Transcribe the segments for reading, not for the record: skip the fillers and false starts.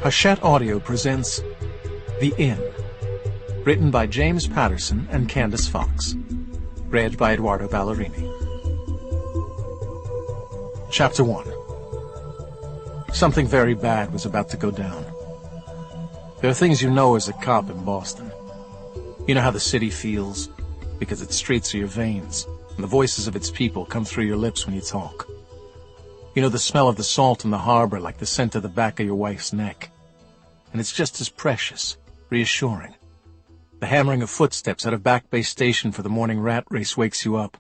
Hachette Audio presents The Inn, written by James Patterson and Candace Fox, read by Eduardo Ballerini. Chapter 1. Something very bad was about to go down. There are things you know as a cop in Boston. You know how the city feels, because its streets are your veins, and the voices of its people come through your lips when you talk. You know the smell of the salt in the harbor like the scent of the back of your wife's neck. And it's just as precious, reassuring. The hammering of footsteps at a Back Bay station for the morning rat race wakes you up,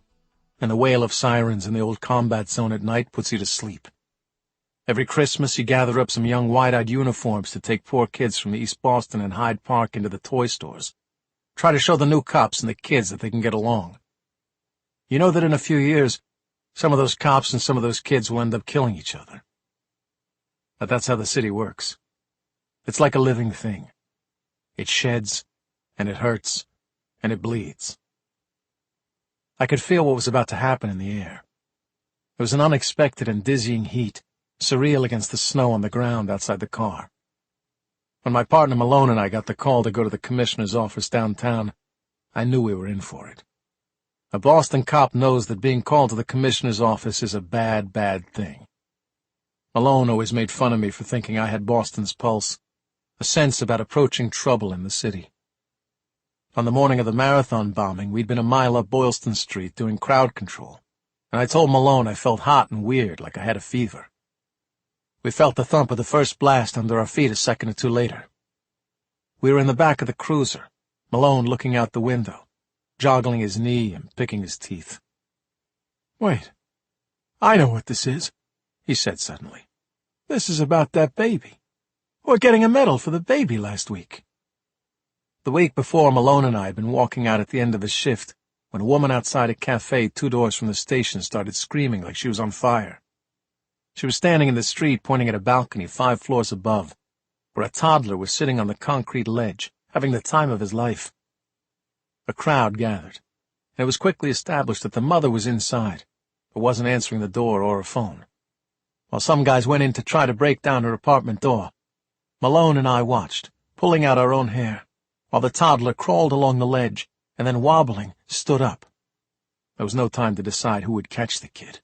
and the wail of sirens in the old combat zone at night puts you to sleep. Every Christmas you gather up some young wide-eyed uniforms to take poor kids from East Boston and Hyde Park into the toy stores. Try to show the new cops and the kids that they can get along. You know that in a few years, some of those cops and some of those kids will end up killing each other. But that's how the city works. It's like a living thing. It sheds, and it hurts, and it bleeds. I could feel what was about to happen in the air. It was an unexpected and dizzying heat, surreal against the snow on the ground outside the car. When my partner Malone and I got the call to go to the commissioner's office downtown, I knew we were in for it. A Boston cop knows that being called to the commissioner's office is a bad, bad thing. Malone always made fun of me for thinking I had Boston's pulse, a sense about approaching trouble in the city. On the morning of the marathon bombing, we'd been a mile up Boylston Street doing crowd control, and I told Malone I felt hot and weird, like I had a fever. We felt the thump of the first blast under our feet a second or two later. We were in the back of the cruiser, Malone looking out the window, joggling his knee and picking his teeth. "Wait, I know what this is," he said suddenly. "This is about that baby. We're getting a medal for the baby last week." The week before, Malone and I had been walking out at the end of a shift when a woman outside a cafe 2 doors from the station started screaming like she was on fire. She was standing in the street pointing at a balcony 5 floors above, where a toddler was sitting on the concrete ledge, having the time of his life. A crowd gathered, and it was quickly established that the mother was inside, but wasn't answering the door or her phone. While some guys went in to try to break down her apartment door, Malone and I watched, pulling out our own hair, while the toddler crawled along the ledge and then, wobbling, stood up. There was no time to decide who would catch the kid.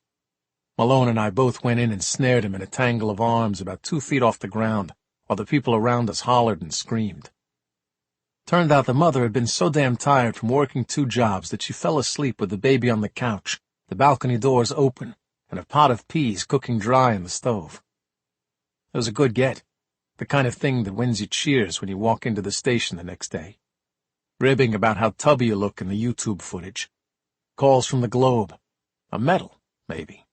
Malone and I both went in and snared him in a tangle of arms about 2 feet off the ground, while the people around us hollered and screamed. Turned out the mother had been so damn tired from working 2 jobs that she fell asleep with the baby on the couch, the balcony doors open, and a pot of peas cooking dry in the stove. It was a good get. The kind of thing that wins you cheers when you walk into the station the next day. Ribbing about how tubby you look in the YouTube footage. Calls from the Globe. A medal, maybe.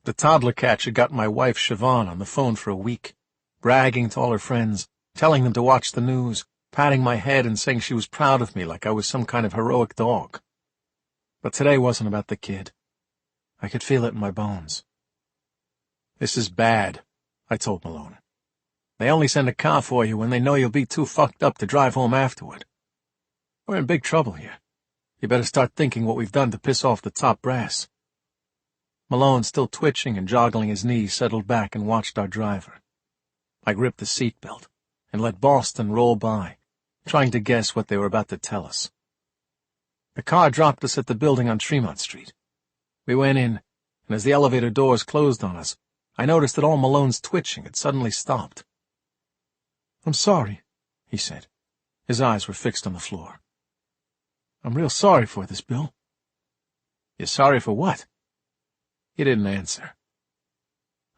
The toddler catch had got my wife Siobhan on the phone for a week, bragging to all her friends, telling them to watch the news, patting my head and saying she was proud of me like I was some kind of heroic dog. But today wasn't about the kid. I could feel it in my bones. "This is bad," I told Malone. "They only send a car for you when they know you'll be too fucked up to drive home afterward. We're in big trouble here. You better start thinking what we've done to piss off the top brass." Malone, still twitching and joggling his knees, settled back and watched our driver. I gripped the seatbelt and let Boston roll by, trying to guess what they were about to tell us. The car dropped us at the building on Tremont Street. We went in, and as the elevator doors closed on us, I noticed that all Malone's twitching had suddenly stopped. "I'm sorry," he said. His eyes were fixed on the floor. "I'm real sorry for this, Bill." "You're sorry for what?" He didn't answer.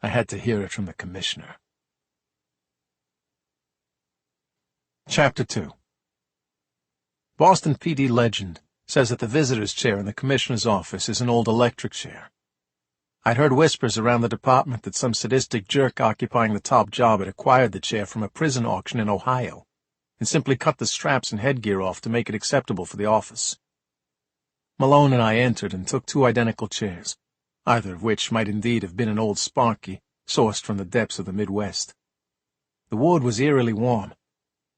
I had to hear it from the commissioner. Chapter 2. Boston PD legend says that the visitor's chair in the commissioner's office is an old electric chair. I'd heard whispers around the department that some sadistic jerk occupying the top job had acquired the chair from a prison auction in Ohio and simply cut the straps and headgear off to make it acceptable for the office. Malone and I entered and took 2 identical chairs, either of which might indeed have been an old Sparky, sourced from the depths of the Midwest. The wood was eerily warm,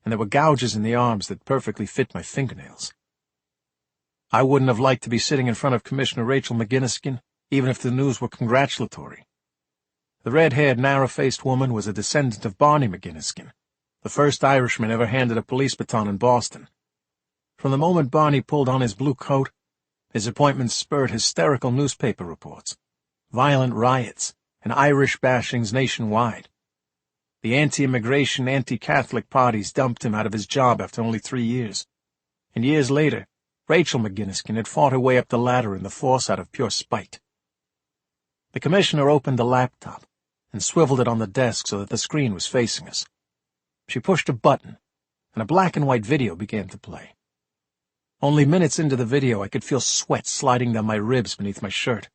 and there were gouges in the arms that perfectly fit my fingernails. I wouldn't have liked to be sitting in front of Commissioner Rachel McGinniskin, even if the news were congratulatory. The red-haired, narrow-faced woman was a descendant of Barney McGinniskin, the first Irishman ever handed a police baton in Boston. From the moment Barney pulled on his blue coat, his appointments spurred hysterical newspaper reports, violent riots, and Irish bashings nationwide. The anti-immigration, anti-Catholic parties dumped him out of his job after only 3 years. And years later, Rachel McGinniskin had fought her way up the ladder in the force out of pure spite. The commissioner opened a laptop and swiveled it on the desk so that the screen was facing us. She pushed a button, and a black-and-white video began to play. Only minutes into the video, I could feel sweat sliding down my ribs beneath my shirt.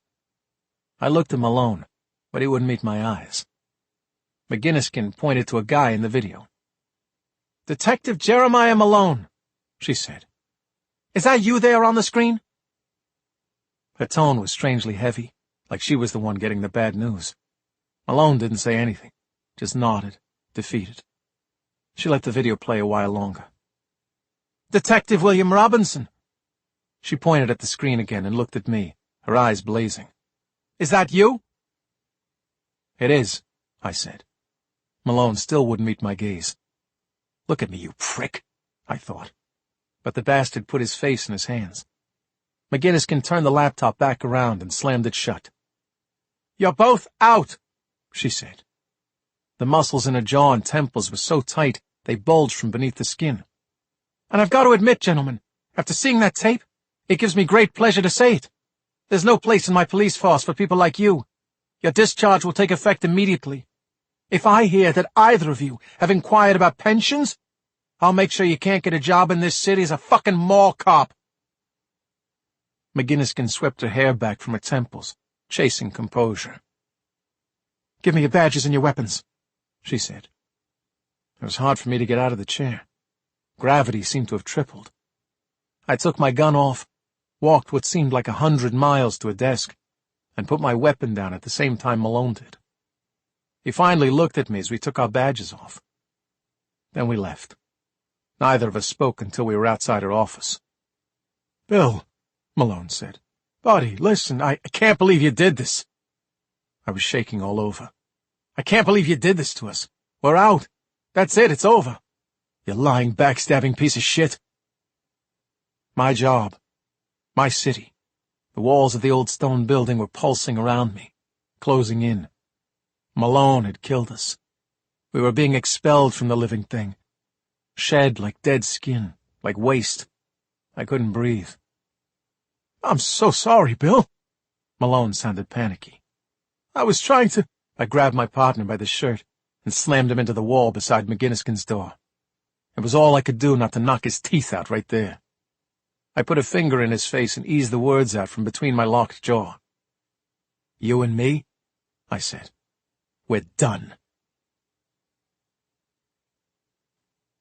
I looked at Malone, but he wouldn't meet my eyes. McGinniskin pointed to a guy in the video. "Detective Jeremiah Malone," she said. "Is that you there on the screen?" Her tone was strangely heavy, like she was the one getting the bad news. Malone didn't say anything, just nodded, defeated. She let the video play a while longer. "Detective William Robinson." She pointed at the screen again and looked at me, her eyes blazing. "Is that you?" "It is," I said. Malone still wouldn't meet my gaze. "Look at me, you prick," I thought. But the bastard put his face in his hands. McGinniskin turned the laptop back around and slammed it shut. "You're both out," she said. The muscles in her jaw and temples were so tight they bulged from beneath the skin. "And I've got to admit, gentlemen, after seeing that tape, it gives me great pleasure to say it. There's no place in my police force for people like you. Your discharge will take effect immediately. If I hear that either of you have inquired about pensions, I'll make sure you can't get a job in this city as a fucking mall cop." McGinniskin swept her hair back from her temples, chasing composure. "Give me your badges and your weapons," she said. It was hard for me to get out of the chair. Gravity seemed to have tripled. I took my gun off, walked what seemed like 100 miles to a desk, and put my weapon down at the same time Malone did. He finally looked at me as we took our badges off. Then we left. Neither of us spoke until we were outside her office. "Bill," Malone said. "Buddy, listen, I can't believe you did this." I was shaking all over. "I can't believe you did this to us. We're out. That's it, it's over. You lying, backstabbing piece of shit." My job. My city. The walls of the old stone building were pulsing around me, closing in. Malone had killed us. We were being expelled from the living thing. Shed like dead skin, like waste. I couldn't breathe. "I'm so sorry, Bill." Malone sounded panicky. "I was trying to—" I grabbed my partner by the shirt and slammed him into the wall beside McGinniskin's door. It was all I could do not to knock his teeth out right there. I put a finger in his face and eased the words out from between my locked jaw. "You and me," I said. "We're done."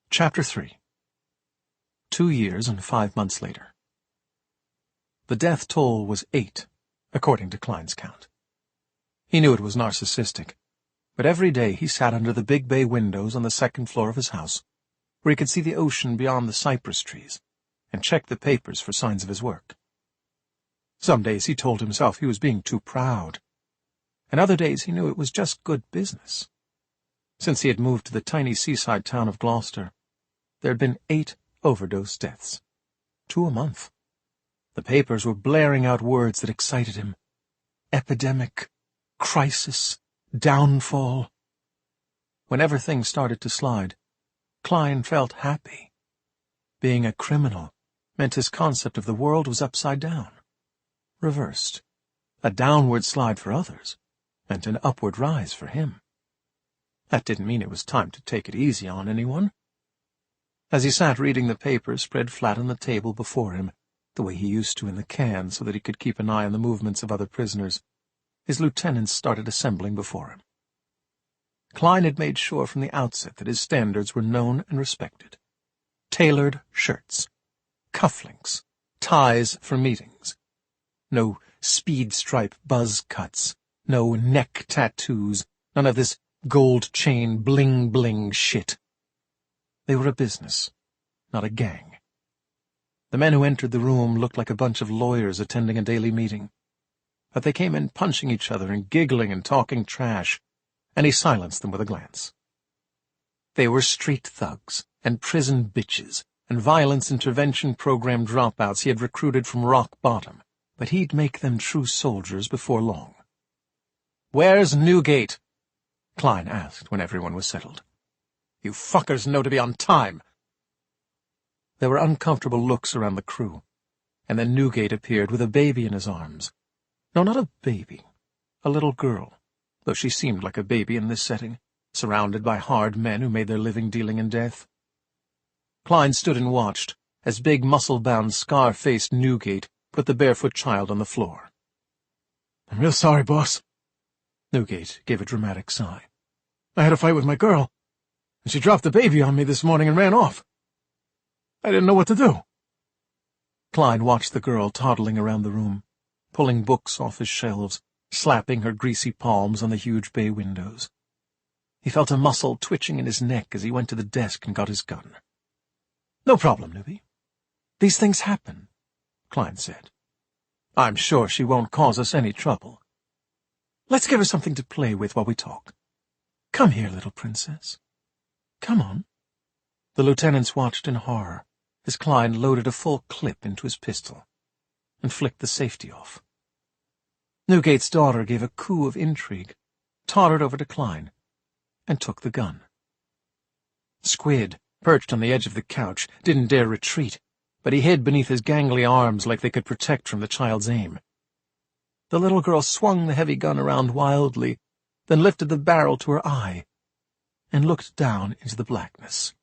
Chapter 3. 2 years and 5 months later. The death toll was 8, according to Klein's count. He knew it was narcissistic, but every day he sat under the big bay windows on the second floor of his house, where he could see the ocean beyond the cypress trees, and checked the papers for signs of his work. Some days he told himself he was being too proud, and other days he knew it was just good business. Since he had moved to the tiny seaside town of Gloucester, there had been 8 overdose deaths, 2 a month. The papers were blaring out words that excited him. Epidemic, crisis, downfall. Whenever things started to slide, Klein felt happy. Being a criminal meant his concept of the world was upside down, reversed. A downward slide for others meant an upward rise for him. That didn't mean it was time to take it easy on anyone. As he sat reading the paper spread flat on the table before him, the way he used to in the can so that he could keep an eye on the movements of other prisoners, his lieutenants started assembling before him. Klein had made sure from the outset that his standards were known and respected. Tailored shirts, cufflinks, ties for meetings. No speed stripe buzz cuts, no neck tattoos, none of this gold chain bling-bling shit. They were a business, not a gang. The men who entered the room looked like a bunch of lawyers attending a daily meeting, but they came in punching each other and giggling and talking trash, and he silenced them with a glance. They were street thugs and prison bitches and violence intervention program dropouts he had recruited from rock bottom, but he'd make them true soldiers before long. "Where's Newgate?" Klein asked when everyone was settled. "You fuckers know to be on time." There were uncomfortable looks around the crew, and then Newgate appeared with a baby in his arms. No, not a baby, a little girl, though she seemed like a baby in this setting, surrounded by hard men who made their living dealing in death. Klein stood and watched as big, muscle-bound, scar-faced Newgate put the barefoot child on the floor. "I'm real sorry, boss." Newgate gave a dramatic sigh. "I had a fight with my girl, and she dropped the baby on me this morning and ran off. I didn't know what to do." Klein watched the girl toddling around the room, pulling books off his shelves, slapping her greasy palms on the huge bay windows. He felt a muscle twitching in his neck as he went to the desk and got his gun. "No problem, Newbie. These things happen," Klein said. "I'm sure she won't cause us any trouble. Let's give her something to play with while we talk. Come here, little princess. Come on." The lieutenants watched in horror as Klein loaded a full clip into his pistol and flicked the safety off. Newgate's daughter gave a coo of intrigue, tottered over to Klein, and took the gun. Squid, perched on the edge of the couch, didn't dare retreat, but he hid beneath his gangly arms like they could protect from the child's aim. The little girl swung the heavy gun around wildly, then lifted the barrel to her eye and looked down into the blackness.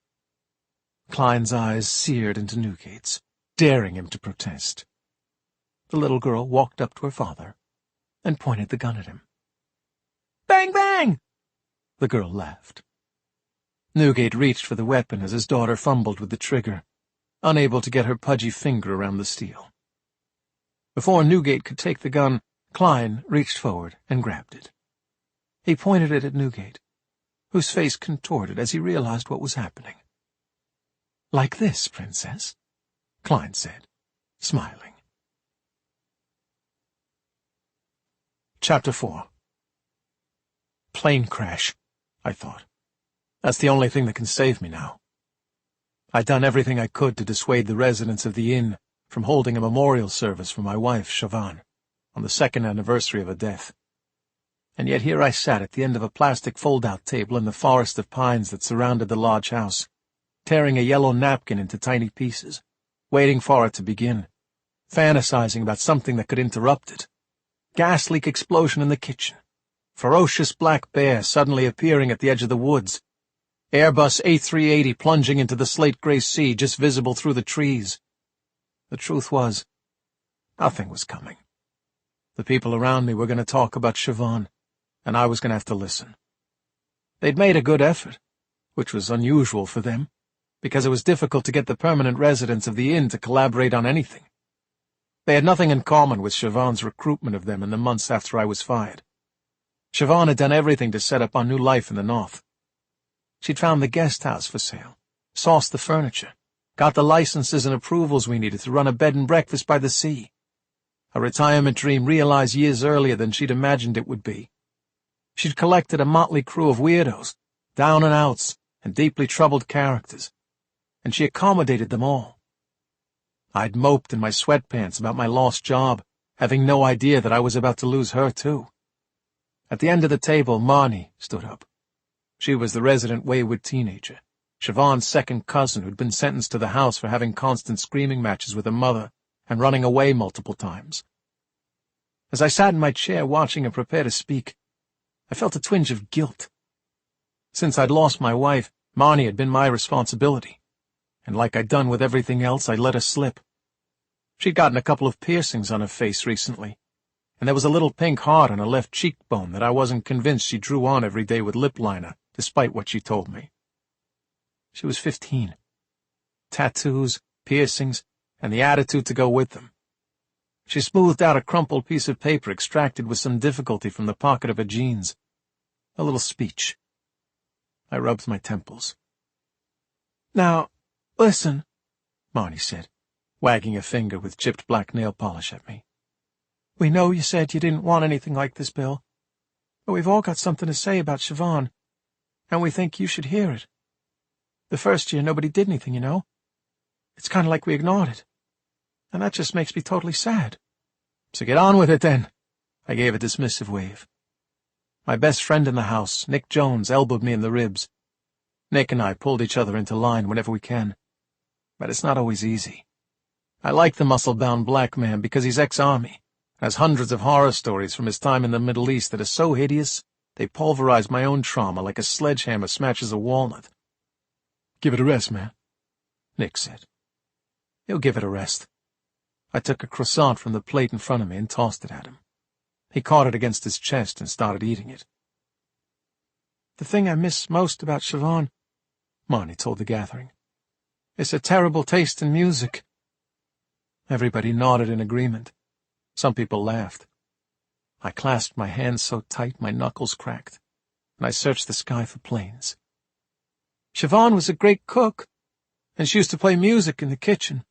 Klein's eyes seared into Newgate's, daring him to protest. The little girl walked up to her father and pointed the gun at him. "Bang, bang!" The girl laughed. Newgate reached for the weapon as his daughter fumbled with the trigger, unable to get her pudgy finger around the steel. Before Newgate could take the gun, Klein reached forward and grabbed it. He pointed it at Newgate, whose face contorted as he realized what was happening. "Like this, princess," Klein said, smiling. Chapter 4. Plane crash, I thought. That's the only thing that can save me now. I'd done everything I could to dissuade the residents of the inn from holding a memorial service for my wife, Siobhan, on the 2nd anniversary of her death. And yet here I sat at the end of a plastic fold-out table in the forest of pines that surrounded the lodge house, tearing a yellow napkin into tiny pieces, waiting for it to begin, fantasizing about something that could interrupt it. Gas leak explosion in the kitchen. Ferocious black bear suddenly appearing at the edge of the woods. Airbus A380 plunging into the slate-gray sea just visible through the trees. The truth was, nothing was coming. The people around me were going to talk about Siobhan, and I was going to have to listen. They'd made a good effort, which was unusual for them, because it was difficult to get the permanent residents of the inn to collaborate on anything. They had nothing in common with Siobhan's recruitment of them in the months after I was fired. Siobhan had done everything to set up our new life in the north. She'd found the guest house for sale, sourced the furniture, got the licenses and approvals we needed to run a bed and breakfast by the sea. A retirement dream realized years earlier than she'd imagined it would be. She'd collected a motley crew of weirdos, down-and-outs, and deeply troubled characters, and she accommodated them all. I'd moped in my sweatpants about my lost job, having no idea that I was about to lose her, too. At the end of the table, Marnie stood up. She was the resident wayward teenager, Siobhan's second cousin who'd been sentenced to the house for having constant screaming matches with her mother and running away multiple times. As I sat in my chair watching her prepare to speak, I felt a twinge of guilt. Since I'd lost my wife, Marnie had been my responsibility, and like I'd done with everything else, I'd let her slip. She'd gotten a couple of piercings on her face recently, and there was a little pink heart on her left cheekbone that I wasn't convinced she drew on every day with lip liner, despite what she told me. She was 15. Tattoos, piercings, and the attitude to go with them. She smoothed out a crumpled piece of paper extracted with some difficulty from the pocket of her jeans. A little speech. I rubbed my temples. "Now, listen," Marnie said, wagging a finger with chipped black nail polish at me. "We know you said you didn't want anything like this, Bill, But we've all got something to say about Siobhan, and we think you should hear it. The first year nobody did anything, you know. It's kind of like we ignored it. And that just makes me totally sad. So get on with it, then. I gave a dismissive wave. My best friend in the house, Nick Jones, elbowed me in the ribs. Nick and I pulled each other into line whenever we can. But it's not always easy. I like the muscle-bound black man because he's ex-army, has hundreds of horror stories from his time in the Middle East that are so hideous they pulverize my own trauma like a sledgehammer smashes a walnut. Give it a rest, man, Nick said. He'll give it a rest. I took a croissant from the plate in front of me and tossed it at him. He caught it against his chest and started eating it. The thing I miss most about Siobhan, Marnie told the gathering, is her terrible taste in music. Everybody nodded in agreement. Some people laughed. I clasped my hands so tight my knuckles cracked, and I searched the sky for planes. Siobhan was a great cook, and she used to play music in the kitchen,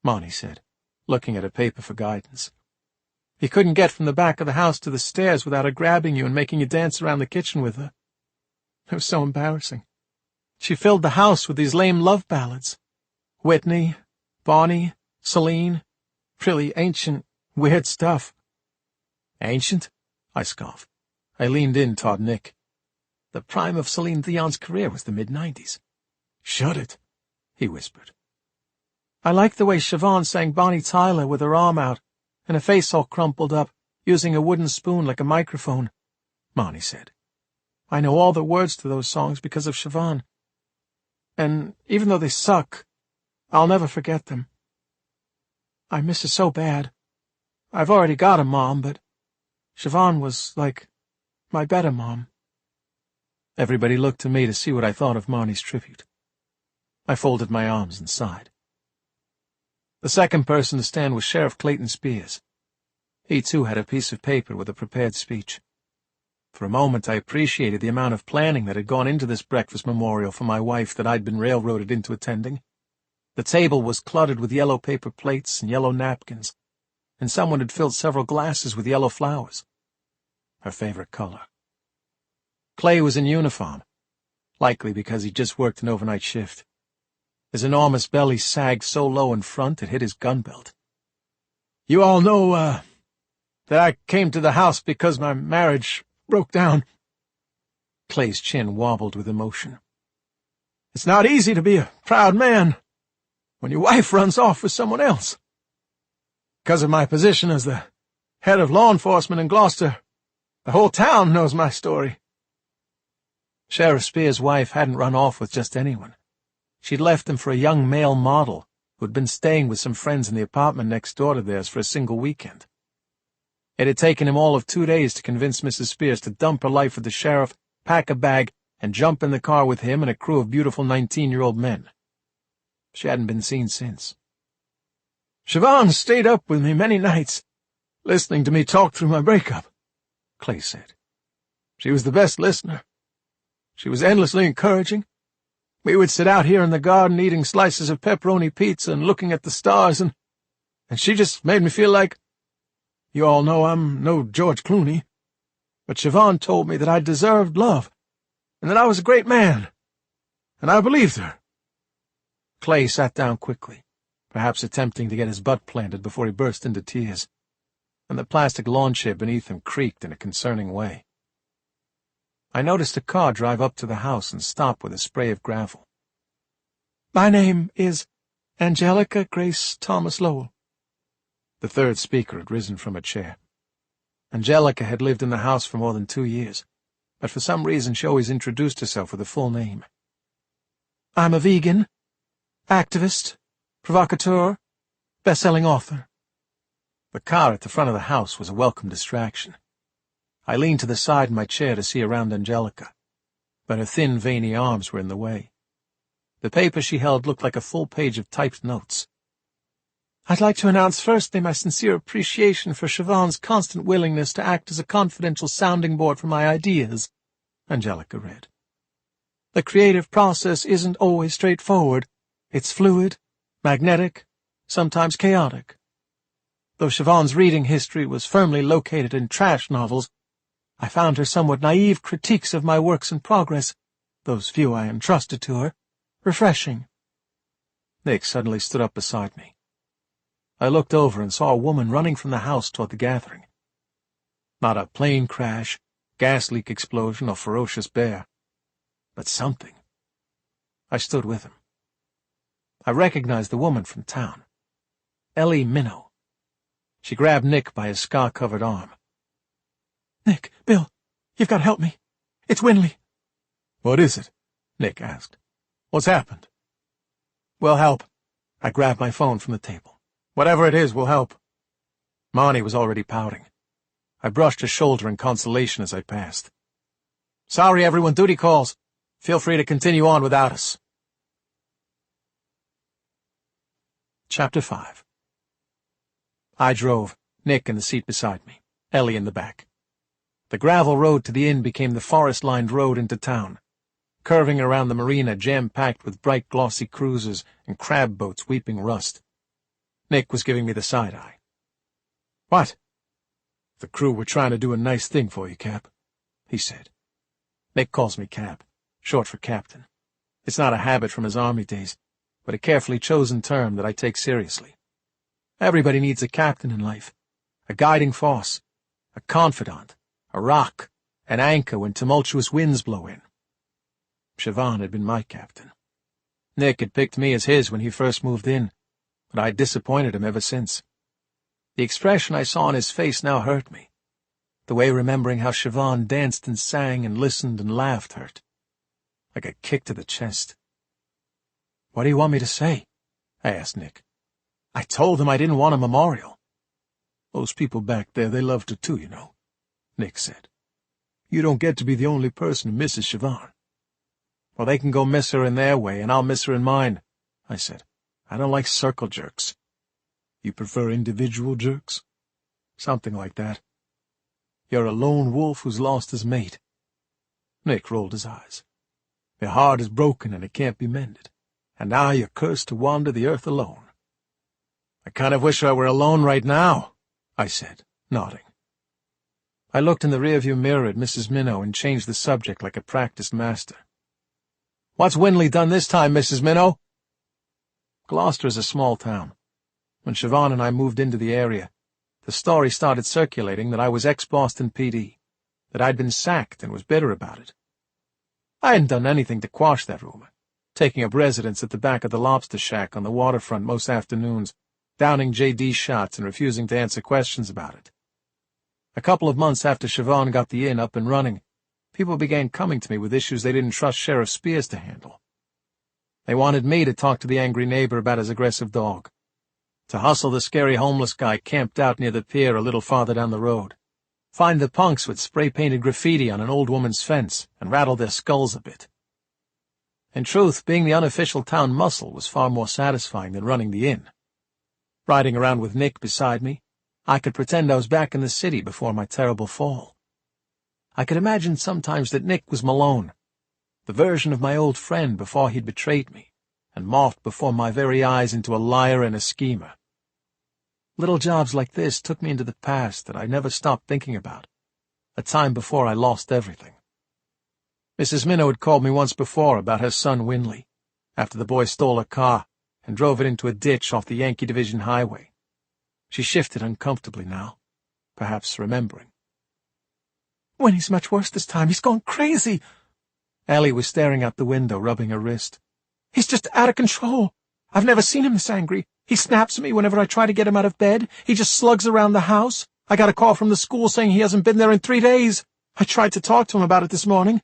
Marnie said, looking at a paper for guidance. You couldn't get from the back of the house to the stairs without her grabbing you and making you dance around the kitchen with her. It was so embarrassing. She filled the house with these lame love ballads. Whitney, Bonnie, Celine, really ancient, weird stuff. Ancient? I scoffed. I leaned in toward Nick. The prime of Celine Dion's career was the mid-90s. Shut it, he whispered. I liked the way Siobhan sang Bonnie Tyler with her arm out and her face all crumpled up, using a wooden spoon like a microphone, Marnie said. I know all the words to those songs because of Siobhan. And even though they suck, I'll never forget them. I miss her so bad. I've already got a mom, but Siobhan was like my better mom. Everybody looked to me to see what I thought of Marnie's tribute. I folded my arms and sighed. The second person to stand was Sheriff Clayton Spears. He, too, had a piece of paper with a prepared speech. For a moment I appreciated the amount of planning that had gone into this breakfast memorial for my wife that I'd been railroaded into attending. The table was cluttered with yellow paper plates and yellow napkins, and someone had filled several glasses with yellow flowers. Her favorite color. Clay was in uniform, likely because he'd just worked an overnight shift. His enormous belly sagged so low in front it hit his gun belt. You all know, that I came to the house because my marriage broke down. Clay's chin wobbled with emotion. It's not easy to be a proud man when your wife runs off with someone else. Because of my position as the head of law enforcement in Gloucester, the whole town knows my story. Sheriff Spears' wife hadn't run off with just anyone. She'd left him for a young male model who'd been staying with some friends in the apartment next door to theirs for a single weekend. It had taken him all of 2 days to convince Mrs. Spears to dump her life with the sheriff, pack a bag, and jump in the car with him and a crew of beautiful 19-year-old men. She hadn't been seen since. Siobhan stayed up with me many nights, listening to me talk through my breakup, Clay said. She was the best listener. She was endlessly encouraging. We would sit out here in the garden eating slices of pepperoni pizza and looking at the stars, and she just made me feel like, you all know I'm no George Clooney, but Siobhan told me that I deserved love, and that I was a great man, and I believed her. Clay sat down quickly, perhaps attempting to get his butt planted before he burst into tears, and the plastic lawn chair beneath him creaked in a concerning way. I noticed a car drive up to the house and stop with a spray of gravel. My name is Angelica Grace Thomas Lowell. The third speaker had risen from a chair. Angelica had lived in the house for more than 2 years, but for some reason she always introduced herself with a full name. I'm a vegan, activist, provocateur, best-selling author. The car at the front of the house was a welcome distraction. I leaned to the side in my chair to see around Angelica, but her thin, veiny arms were in the way. The paper she held looked like a full page of typed notes. I'd like to announce firstly my sincere appreciation for Siobhan's constant willingness to act as a confidential sounding board for my ideas, Angelica read. The creative process isn't always straightforward. It's fluid, magnetic, sometimes chaotic. Though Siobhan's reading history was firmly located in trash novels, I found her somewhat naive critiques of my works in progress, those few I entrusted to her, refreshing. Nick suddenly stood up beside me. I looked over and saw a woman running from the house toward the gathering. Not a plane crash, gas leak explosion, or ferocious bear, but something. I stood with him. I recognized the woman from town. Ellie Minnow. She grabbed Nick by his scar-covered arm. "Nick, Bill, you've got to help me. It's Winley." "What is it?" Nick asked. "What's happened?" "We'll help." I grabbed my phone from the table. "Whatever it is, we'll help." Marnie was already pouting. I brushed her shoulder in consolation as I passed. "Sorry, everyone, duty calls. Feel free to continue on without us." Chapter 5. I drove, Nick in the seat beside me, Ellie in the back. The gravel road to the inn became the forest-lined road into town, curving around the marina jam-packed with bright glossy cruisers and crab boats weeping rust. Nick was giving me the side-eye. "What?" "The crew were trying to do a nice thing for you, Cap," he said. Nick calls me Cap, short for captain. It's not a habit from his army days, but a carefully chosen term that I take seriously. Everybody needs a captain in life, a guiding force, a confidant, a rock, an anchor when tumultuous winds blow in. Siobhan had been my captain. Nick had picked me as his when he first moved in, but I'd disappointed him ever since. The expression I saw on his face now hurt me. The way remembering how Siobhan danced and sang and listened and laughed hurt. Like a kick to the chest. "What do you want me to say?" I asked Nick. "I told him I didn't want a memorial." "Those people back there, they loved her too, you know," Nick said. "You don't get to be the only person who misses Siobhan." "Well, they can go miss her in their way, and I'll miss her in mine," I said. "I don't like circle jerks." "You prefer individual jerks?" "Something like that." "You're a lone wolf who's lost his mate." Nick rolled his eyes. "Your heart is broken and it can't be mended, and now you're cursed to wander the earth alone." "I kind of wish I were alone right now," I said, nodding. I looked in the rearview mirror at Mrs. Minnow and changed the subject like a practiced master. "What's Winley done this time, Mrs. Minnow?" Gloucester is a small town. When Siobhan and I moved into the area, the story started circulating that I was ex-Boston PD, that I'd been sacked and was bitter about it. I hadn't done anything to quash that rumor, taking up residence at the back of the lobster shack on the waterfront most afternoons, downing J.D. shots and refusing to answer questions about it. A couple of months after Siobhan got the inn up and running, people began coming to me with issues they didn't trust Sheriff Spears to handle. They wanted me to talk to the angry neighbor about his aggressive dog, to hustle the scary homeless guy camped out near the pier a little farther down the road, find the punks with spray-painted graffiti on an old woman's fence and rattle their skulls a bit. In truth, being the unofficial town muscle was far more satisfying than running the inn. Riding around with Nick beside me, I could pretend I was back in the city before my terrible fall. I could imagine sometimes that Nick was Malone, the version of my old friend before he'd betrayed me, and morphed before my very eyes into a liar and a schemer. Little jobs like this took me into the past that I never stopped thinking about, a time before I lost everything. Mrs. Minnow had called me once before about her son Winley, after the boy stole a car and drove it into a ditch off the Yankee Division highway. She shifted uncomfortably now, perhaps remembering. "Winnie's much worse this time. He's gone crazy." Ellie was staring out the window, rubbing her wrist. "He's just out of control. I've never seen him this angry. He snaps at me whenever I try to get him out of bed. He just slugs around the house. I got a call from the school saying he hasn't been there in 3 days. I tried to talk to him about it this morning."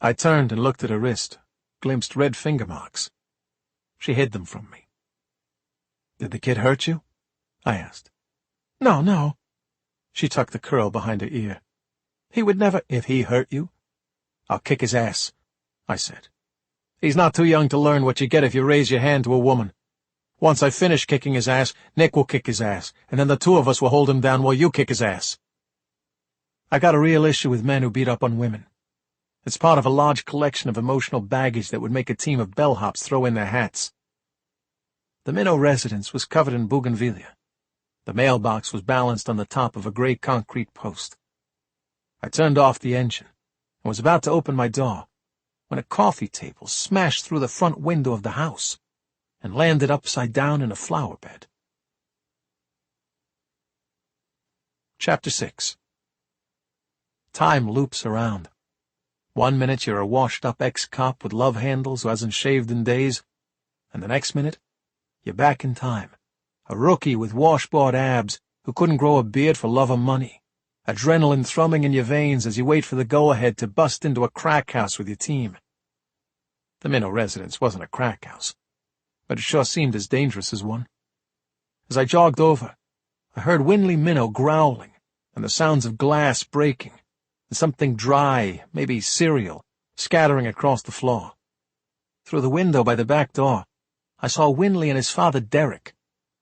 I turned and looked at her wrist, glimpsed red finger marks. She hid them from me. "Did the kid hurt you?" I asked. No. She tucked the curl behind her ear. "He would never—" "If he hurt you, I'll kick his ass," I said. "He's not too young to learn what you get if you raise your hand to a woman. Once I finish kicking his ass, Nick will kick his ass, and then the two of us will hold him down while you kick his ass." I got a real issue with men who beat up on women. It's part of a large collection of emotional baggage that would make a team of bellhops throw in their hats. The Minnow residence was covered in bougainvillea. The mailbox was balanced on the top of a gray concrete post. I turned off the engine and was about to open my door when a coffee table smashed through the front window of the house and landed upside down in a flower bed. Chapter 6. Time loops around. 1 minute you're a washed-up ex-cop with love handles who hasn't shaved in days, and the next minute, you're back in time, a rookie with washboard abs who couldn't grow a beard for love or money, adrenaline thrumming in your veins as you wait for the go-ahead to bust into a crack house with your team. The Minnow residence wasn't a crack house, but it sure seemed as dangerous as one. As I jogged over, I heard Winley Minnow growling and the sounds of glass breaking and something dry, maybe cereal, scattering across the floor. Through the window by the back door, I saw Winley and his father Derek,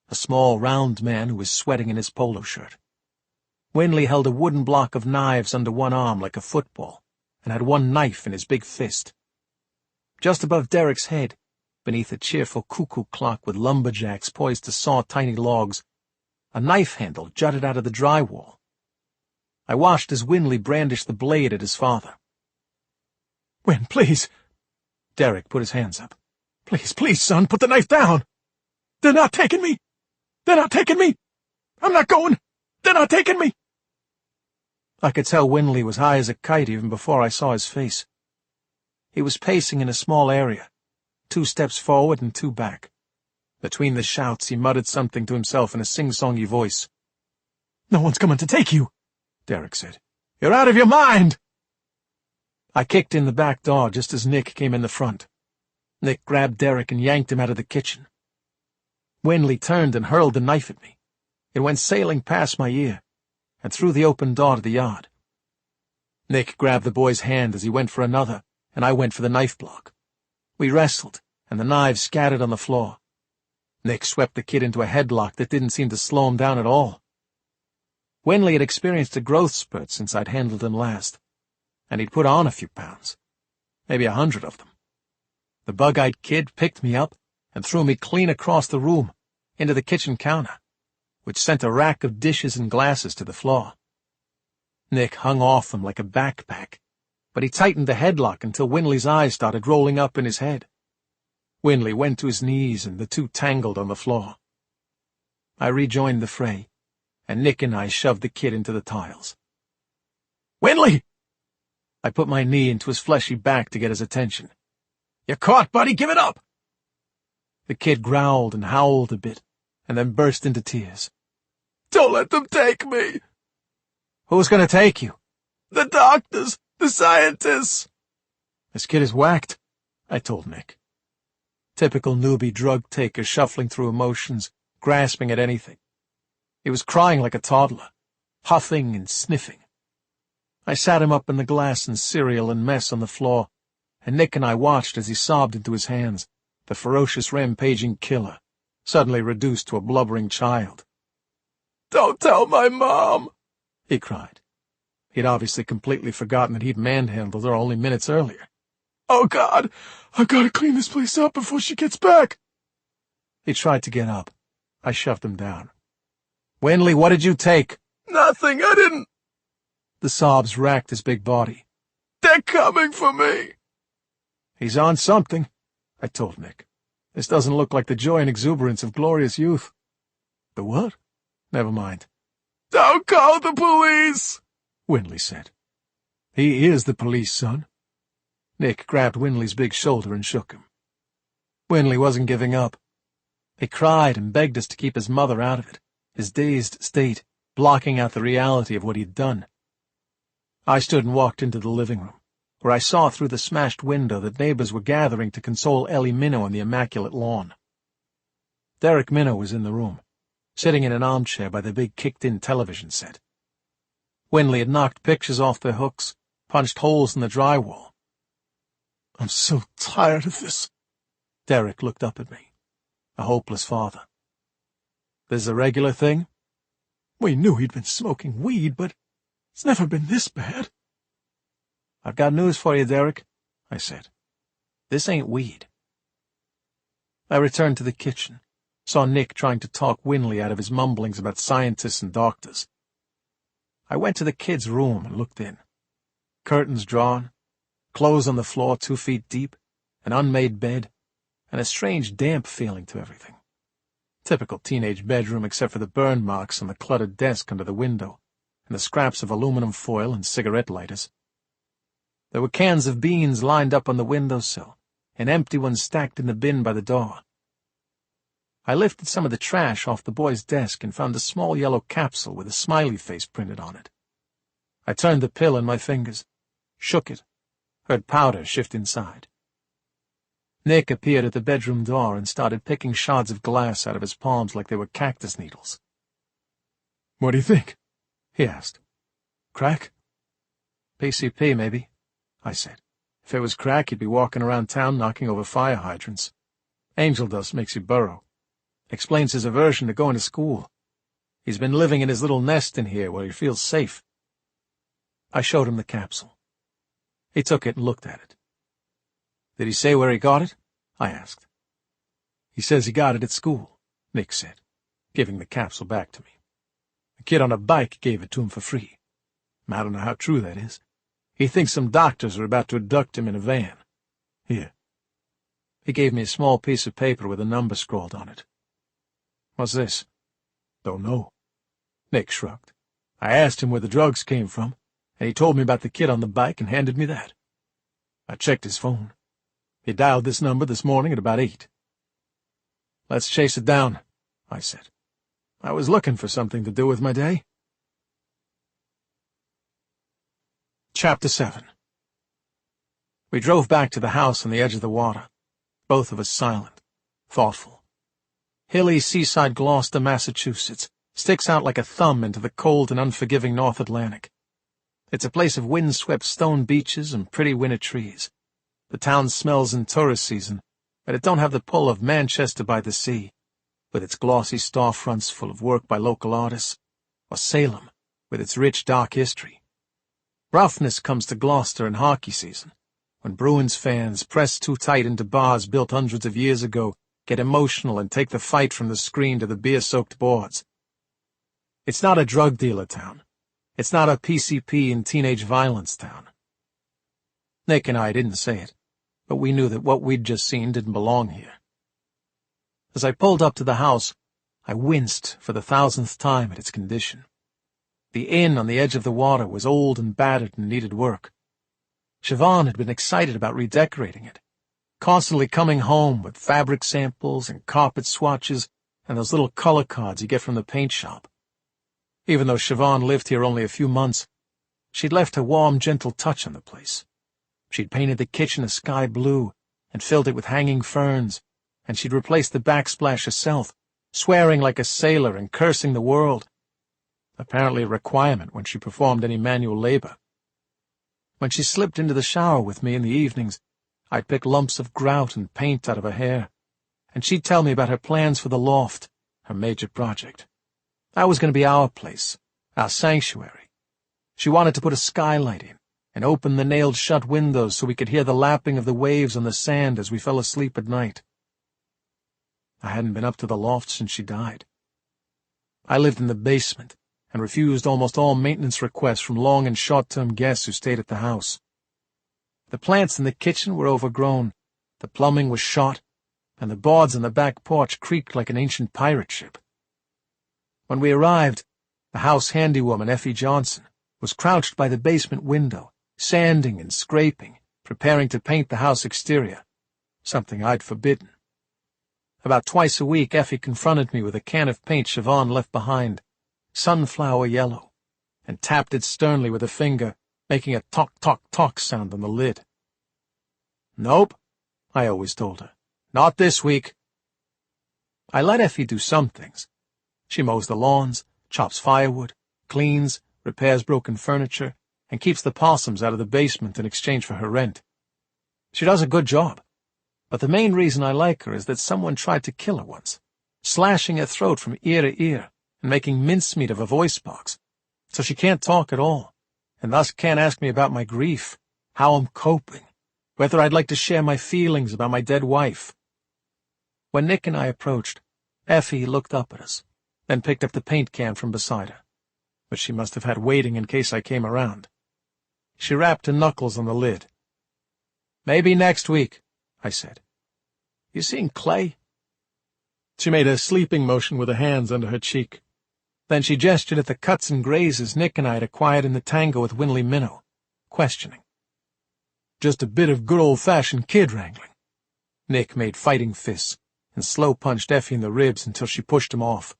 a small, round man who was sweating in his polo shirt. Winley held a wooden block of knives under one arm like a football and had one knife in his big fist. Just above Derek's head, beneath a cheerful cuckoo clock with lumberjacks poised to saw tiny logs, a knife handle jutted out of the drywall. I watched as Winley brandished the blade at his father. "Win, please!" Derek put his hands up. "Please, please, son, put the knife down! They're not taking me! They're not taking me! I'm not going! They're not taking me!" I could tell Winley was high as a kite even before I saw his face. He was pacing in a small area, 2 steps forward and 2 back. Between the shouts, he muttered something to himself in a sing-songy voice. "No one's coming to take you," Derek said. "You're out of your mind!" I kicked in the back door just as Nick came in the front. Nick grabbed Derek and yanked him out of the kitchen. Winley turned and hurled the knife at me. It went sailing past my ear and through the open door to the yard. Nick grabbed the boy's hand as he went for another, and I went for the knife block. We wrestled, and the knives scattered on the floor. Nick swept the kid into a headlock that didn't seem to slow him down at all. Winley had experienced a growth spurt since I'd handled him last, and he'd put on a few pounds, maybe 100 of them. The bug-eyed kid picked me up and threw me clean across the room, into the kitchen counter, which sent a rack of dishes and glasses to the floor. Nick hung off him like a backpack, but he tightened the headlock until Winley's eyes started rolling up in his head. Winley went to his knees and the two tangled on the floor. I rejoined the fray, and Nick and I shoved the kid into the tiles. "Winley!" I put my knee into his fleshy back to get his attention. "You're caught, buddy! Give it up!" The kid growled and howled a bit, and then burst into tears. "Don't let them take me!" "Who's going to take you?" "The doctors! The scientists!" "This kid is whacked," I told Nick. Typical newbie drug-taker shuffling through emotions, grasping at anything. He was crying like a toddler, huffing and sniffing. I sat him up in the glass and cereal and mess on the floor, and Nick and I watched as he sobbed into his hands, the ferocious rampaging killer, suddenly reduced to a blubbering child. "Don't tell my mom!" he cried. He'd obviously completely forgotten that he'd manhandled her only minutes earlier. "Oh, God, I've got to clean this place up before she gets back." He tried to get up. I shoved him down. "Winley, what did you take?" "Nothing, I didn't." The sobs racked his big body. "They're coming for me." "He's on something," I told Nick. "This doesn't look like the joy and exuberance of glorious youth." "The what?" "Never mind." "Don't call the police," Winley said. "He is the police, son." Nick grabbed Winley's big shoulder and shook him. Winley wasn't giving up. He cried and begged us to keep his mother out of it, his dazed state blocking out the reality of what he'd done. I stood and walked into the living room, where I saw through the smashed window that neighbors were gathering to console Ellie Minnow on the immaculate lawn. Derek Minnow was in the room, sitting in an armchair by the big kicked-in television set. Winley had knocked pictures off their hooks, punched holes in the drywall. "I'm so tired of this." Derek looked up at me, a hopeless father. "This is a regular thing?" "We knew he'd been smoking weed, but it's never been this bad." "I've got news for you, Derek," I said. "This ain't weed." I returned to the kitchen, saw Nick trying to talk Winley out of his mumblings about scientists and doctors. I went to the kid's room and looked in. curtains drawn, clothes on the floor 2 feet deep, an unmade bed, and a strange damp feeling to everything. Typical teenage bedroom except for the burn marks on the cluttered desk under the window, and the scraps of aluminum foil and cigarette lighters. There were cans of beans lined up on the windowsill, and empty ones stacked in the bin by the door. I lifted some of the trash off the boy's desk and found a small yellow capsule with a smiley face printed on it. I turned the pill in my fingers, shook it, heard powder shift inside. Nick appeared at the bedroom door and started picking shards of glass out of his palms like they were cactus needles. "What do you think?" he asked. "Crack?" "PCP, maybe," I said. "If it was crack, he'd be walking around town knocking over fire hydrants. Angel dust makes you burrow. Explains his aversion to going to school. He's been living in his little nest in here where he feels safe." I showed him the capsule. He took it and looked at it. "Did he say where he got it?" I asked. "He says he got it at school," Nick said, giving the capsule back to me. "A kid on a bike gave it to him for free. I don't know how true that is. He thinks some doctors are about to abduct him in a van. Here." He gave me a small piece of paper with a number scrawled on it. "What's this?" "Don't know." Nick shrugged. "I asked him where the drugs came from, and he told me about the kid on the bike and handed me that. I checked his phone. He dialed this number this morning at about 8. "Let's chase it down," I said. "I was looking for something to do with my day." Chapter 7. We drove back to the house on the edge of the water, both of us silent, thoughtful. Hilly seaside Gloucester, Massachusetts, sticks out like a thumb into the cold and unforgiving North Atlantic. It's a place of wind-swept stone beaches and pretty winter trees. The town smells in tourist season, but it don't have the pull of Manchester by the Sea, with its glossy storefronts full of work by local artists, or Salem, with its rich, dark history. Roughness comes to Gloucester in hockey season, when Bruins fans, pressed too tight into bars built hundreds of years ago, get emotional and take the fight from the screen to the beer-soaked boards. It's not a drug dealer town. It's not a PCP and teenage violence town. Nick and I didn't say it, but we knew that what we'd just seen didn't belong here. As I pulled up to the house, I winced for the 1,000th time at its condition. The inn on the edge of the water was old and battered and needed work. Siobhan had been excited about redecorating it, constantly coming home with fabric samples and carpet swatches and those little color cards you get from the paint shop. Even though Siobhan lived here only a few months, she'd left a warm, gentle touch on the place. She'd painted the kitchen a sky blue and filled it with hanging ferns, and she'd replaced the backsplash herself, swearing like a sailor and cursing the world, apparently a requirement when she performed any manual labor. When she slipped into the shower with me in the evenings, I'd pick lumps of grout and paint out of her hair, and she'd tell me about her plans for the loft, her major project. That was going to be our place, our sanctuary. She wanted to put a skylight in and open the nailed-shut windows so we could hear the lapping of the waves on the sand as we fell asleep at night. I hadn't been up to the loft since she died. I lived in the basement and refused almost all maintenance requests from long and short-term guests who stayed at the house. The plants in the kitchen were overgrown, the plumbing was shot, and the boards on the back porch creaked like an ancient pirate ship. When we arrived, the house handywoman, Effie Johnson, was crouched by the basement window, sanding and scraping, preparing to paint the house exterior, something I'd forbidden. About twice a week, Effie confronted me with a can of paint Siobhan left behind, sunflower yellow, and tapped it sternly with a finger, making a tock-tock-tock sound on the lid. "Nope," I always told her. "Not this week." I let Effie do some things. She mows the lawns, chops firewood, cleans, repairs broken furniture, and keeps the possums out of the basement in exchange for her rent. She does a good job, but the main reason I like her is that someone tried to kill her once, slashing her throat from ear to ear and making mincemeat of her voice box, so she can't talk at all, and thus can't ask me about my grief, how I'm coping, whether I'd like to share my feelings about my dead wife. When Nick and I approached, Effie looked up at us, then picked up the paint can from beside her, which she must have had waiting in case I came around. She rapped her knuckles on the lid. "Maybe next week," I said. "You seen Clay?" She made a sleeping motion with her hands under her cheek. Then she gestured at the cuts and grazes Nick and I had acquired in the tango with Winley Minnow, questioning. "Just a bit of good old-fashioned kid wrangling." Nick made fighting fists and slow-punched Effie in the ribs until she pushed him off.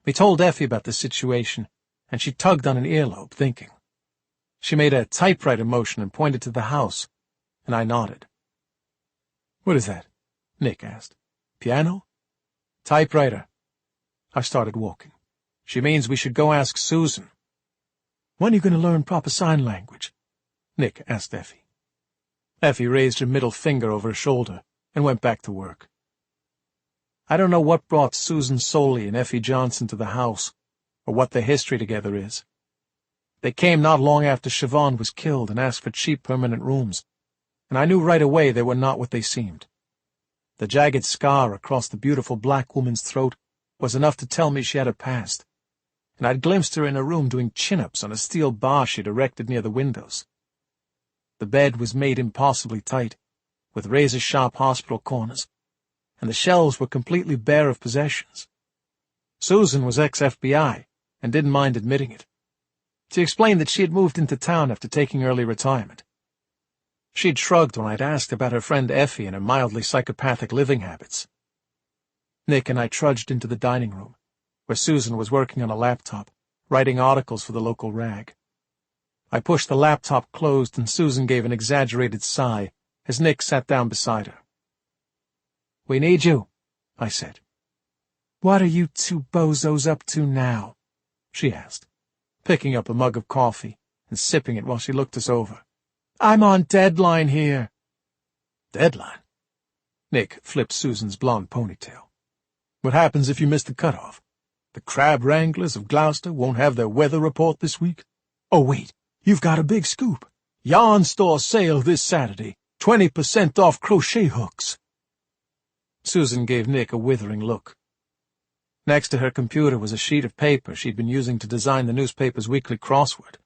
We told Effie about the situation, and she tugged on an earlobe, thinking. She made a typewriter motion and pointed to the house, and I nodded. "What is that?" Nick asked. "Piano?" "Typewriter." I started walking. "She means we should go ask Susan." "When are you going to learn proper sign language?" Nick asked Effie. Effie raised her middle finger over her shoulder and went back to work. I don't know what brought Susan Soley and Effie Johnson to the house, or what their history together is. They came not long after Siobhan was killed and asked for cheap permanent rooms, and I knew right away they were not what they seemed. The jagged scar across the beautiful black woman's throat was enough to tell me she had a past, and I'd glimpsed her in a room doing chin-ups on a steel bar she'd erected near the windows. The bed was made impossibly tight, with razor-sharp hospital corners, and the shelves were completely bare of possessions. Susan was ex-FBI, and didn't mind admitting it. She explained that she had moved into town after taking early retirement. She'd shrugged when I'd asked about her friend Effie and her mildly psychopathic living habits. Nick and I trudged into the dining room, where Susan was working on a laptop, writing articles for the local rag. I pushed the laptop closed and Susan gave an exaggerated sigh as Nick sat down beside her. "We need you," I said. "What are you two bozos up to now?" she asked, picking up a mug of coffee and sipping it while she looked us over. "I'm on deadline here." "Deadline?" Nick flipped Susan's blonde ponytail. "What happens if you miss the cutoff? The crab wranglers of Gloucester won't have their weather report this week? Oh, wait, you've got a big scoop. Yarn store sale this Saturday, 20% off crochet hooks." Susan gave Nick a withering look. Next to her computer was a sheet of paper she'd been using to design the newspaper's weekly crossword.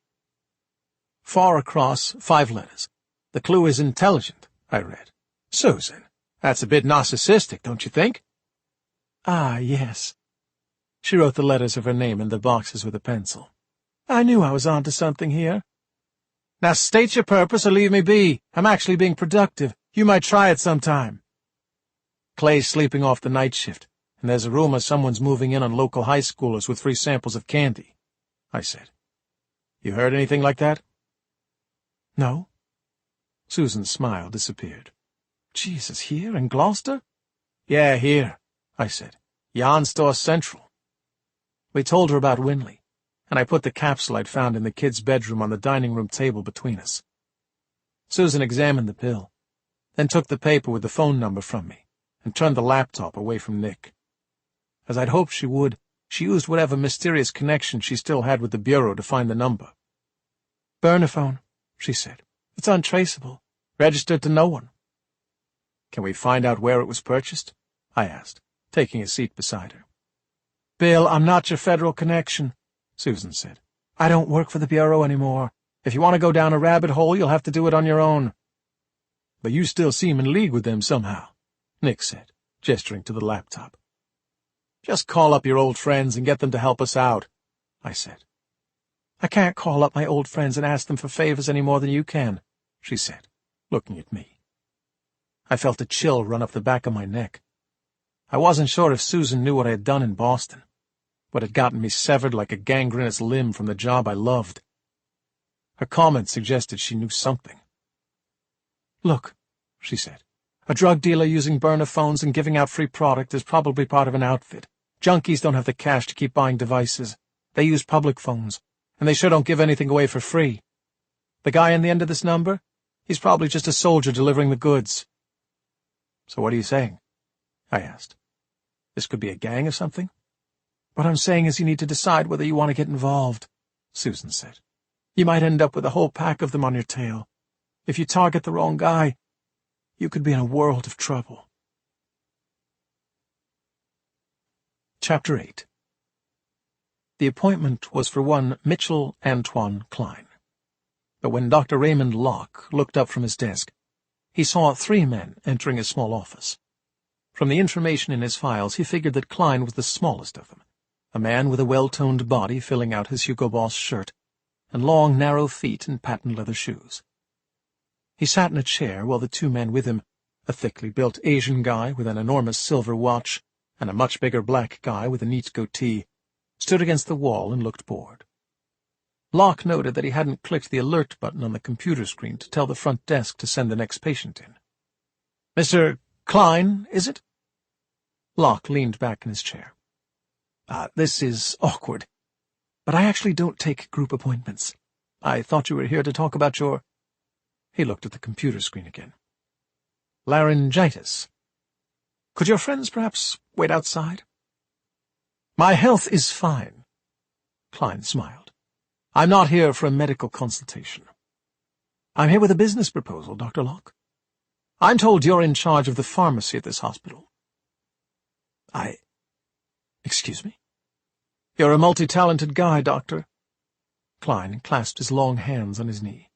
"Far across, 5 letters. The clue is intelligent," I read. "Susan, that's a bit narcissistic, don't you think?" "Ah, yes." She wrote the letters of her name in the boxes with a pencil. "I knew I was onto something here." "Now state your purpose or leave me be. I'm actually being productive. You might try it sometime." "Clay's sleeping off the night shift, and there's a rumor someone's moving in on local high schoolers with free samples of candy," I said. "You heard anything like that?" "No." Susan's smile disappeared. "Jesus, here in Gloucester?" "Yeah, here," I said. "Yarn Store Central." We told her about Winley, and I put the capsule I'd found in the kid's bedroom on the dining room table between us. Susan examined the pill, then took the paper with the phone number from me and turned the laptop away from Nick. As I'd hoped she would, she used whatever mysterious connection she still had with the Bureau to find the number. "Burner phone," she said. "It's untraceable. Registered to no one." "Can we find out where it was purchased?" I asked, taking a seat beside her. "Bill, I'm not your federal connection," Susan said. "I don't work for the Bureau anymore. If you want to go down a rabbit hole, you'll have to do it on your own." "But you still seem in league with them somehow," Nick said, gesturing to the laptop. "Just call up your old friends and get them to help us out," I said. "I can't call up my old friends and ask them for favors any more than you can," she said, looking at me. I felt a chill run up the back of my neck. I wasn't sure if Susan knew what I had done in Boston, what had gotten me severed like a gangrenous limb from the job I loved. Her comment suggested she knew something. "Look," she said, "a drug dealer using burner phones and giving out free product is probably part of an outfit. Junkies don't have the cash to keep buying devices. They use public phones, and they sure don't give anything away for free. The guy on the end of this number? He's probably just a soldier delivering the goods." "So what are you saying?" I asked. "This could be a gang or something?" "What I'm saying is you need to decide whether you want to get involved," Susan said. "You might end up with a whole pack of them on your tail. If you target the wrong guy, you could be in a world of trouble." Chapter 8. The appointment was for one Mitchell Antoine Klein. But when Dr. Raymond Locke looked up from his desk, he saw 3 men entering his small office. From the information in his files, he figured that Klein was the smallest of them, a man with a well-toned body filling out his Hugo Boss shirt, and long, narrow feet in patent leather shoes. He sat in a chair while the 2 men with him, a thickly built Asian guy with an enormous silver watch and a much bigger black guy with a neat goatee, stood against the wall and looked bored. Locke noted that he hadn't clicked the alert button on the computer screen to tell the front desk to send the next patient in. "Mr. Klein, is it?" Locke leaned back in his chair. This is awkward, but I actually don't take group appointments. I thought you were here to talk about your—" He looked at the computer screen again. "Laryngitis. Could your friends perhaps wait outside?" "My health is fine." Klein smiled. "I'm not here for a medical consultation. I'm here with a business proposal, Dr. Locke. I'm told you're in charge of the pharmacy at this hospital." Excuse me? "You're a multi-talented guy, Doctor." Klein clasped his long hands on his knee.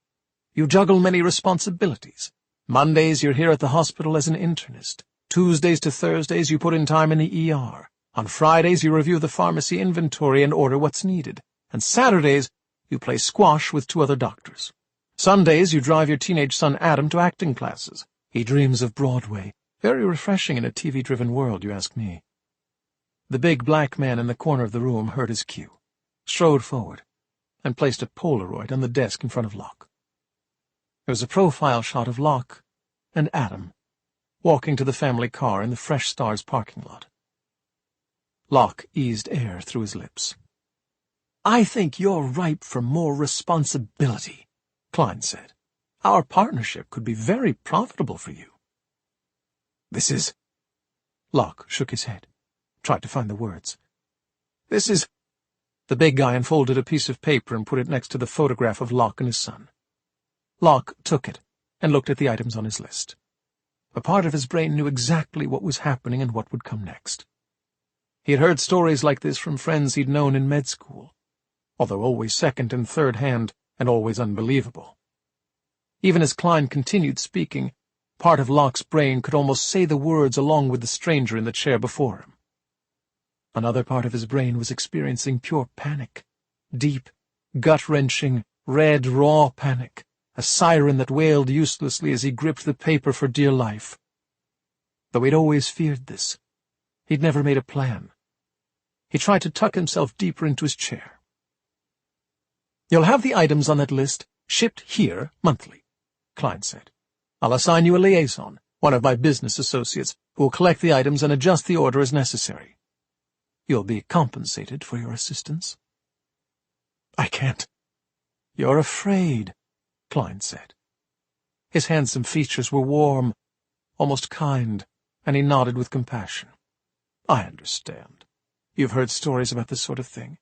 "You juggle many responsibilities. Mondays you're here at the hospital as an internist. Tuesdays to Thursdays you put in time in the ER. On Fridays you review the pharmacy inventory and order what's needed. And Saturdays you play squash with 2 other doctors. Sundays you drive your teenage son Adam to acting classes. He dreams of Broadway. Very refreshing in a TV-driven world, you ask me." The big black man in the corner of the room heard his cue, strode forward, and placed a Polaroid on the desk in front of Locke. There was a profile shot of Locke and Adam walking to the family car in the Fresh Stars parking lot. Locke eased air through his lips. "I think you're ripe for more responsibility," Klein said. "Our partnership could be very profitable for you." "This is—" Locke shook his head, tried to find the words. "This is—" The big guy unfolded a piece of paper and put it next to the photograph of Locke and his son. Locke took it and looked at the items on his list. A part of his brain knew exactly what was happening and what would come next. He had heard stories like this from friends he'd known in med school, although always second and third hand and always unbelievable. Even as Klein continued speaking, part of Locke's brain could almost say the words along with the stranger in the chair before him. Another part of his brain was experiencing pure panic, deep, gut-wrenching, red, raw panic, a siren that wailed uselessly as he gripped the paper for dear life. Though he'd always feared this, he'd never made a plan. He tried to tuck himself deeper into his chair. "You'll have the items on that list shipped here monthly," Klein said. "I'll assign you a liaison, one of my business associates, who will collect the items and adjust the order as necessary. You'll be compensated for your assistance." "I can't." "You're afraid," Klein said. His handsome features were warm, almost kind, and he nodded with compassion. "I understand. You've heard stories about this sort of thing.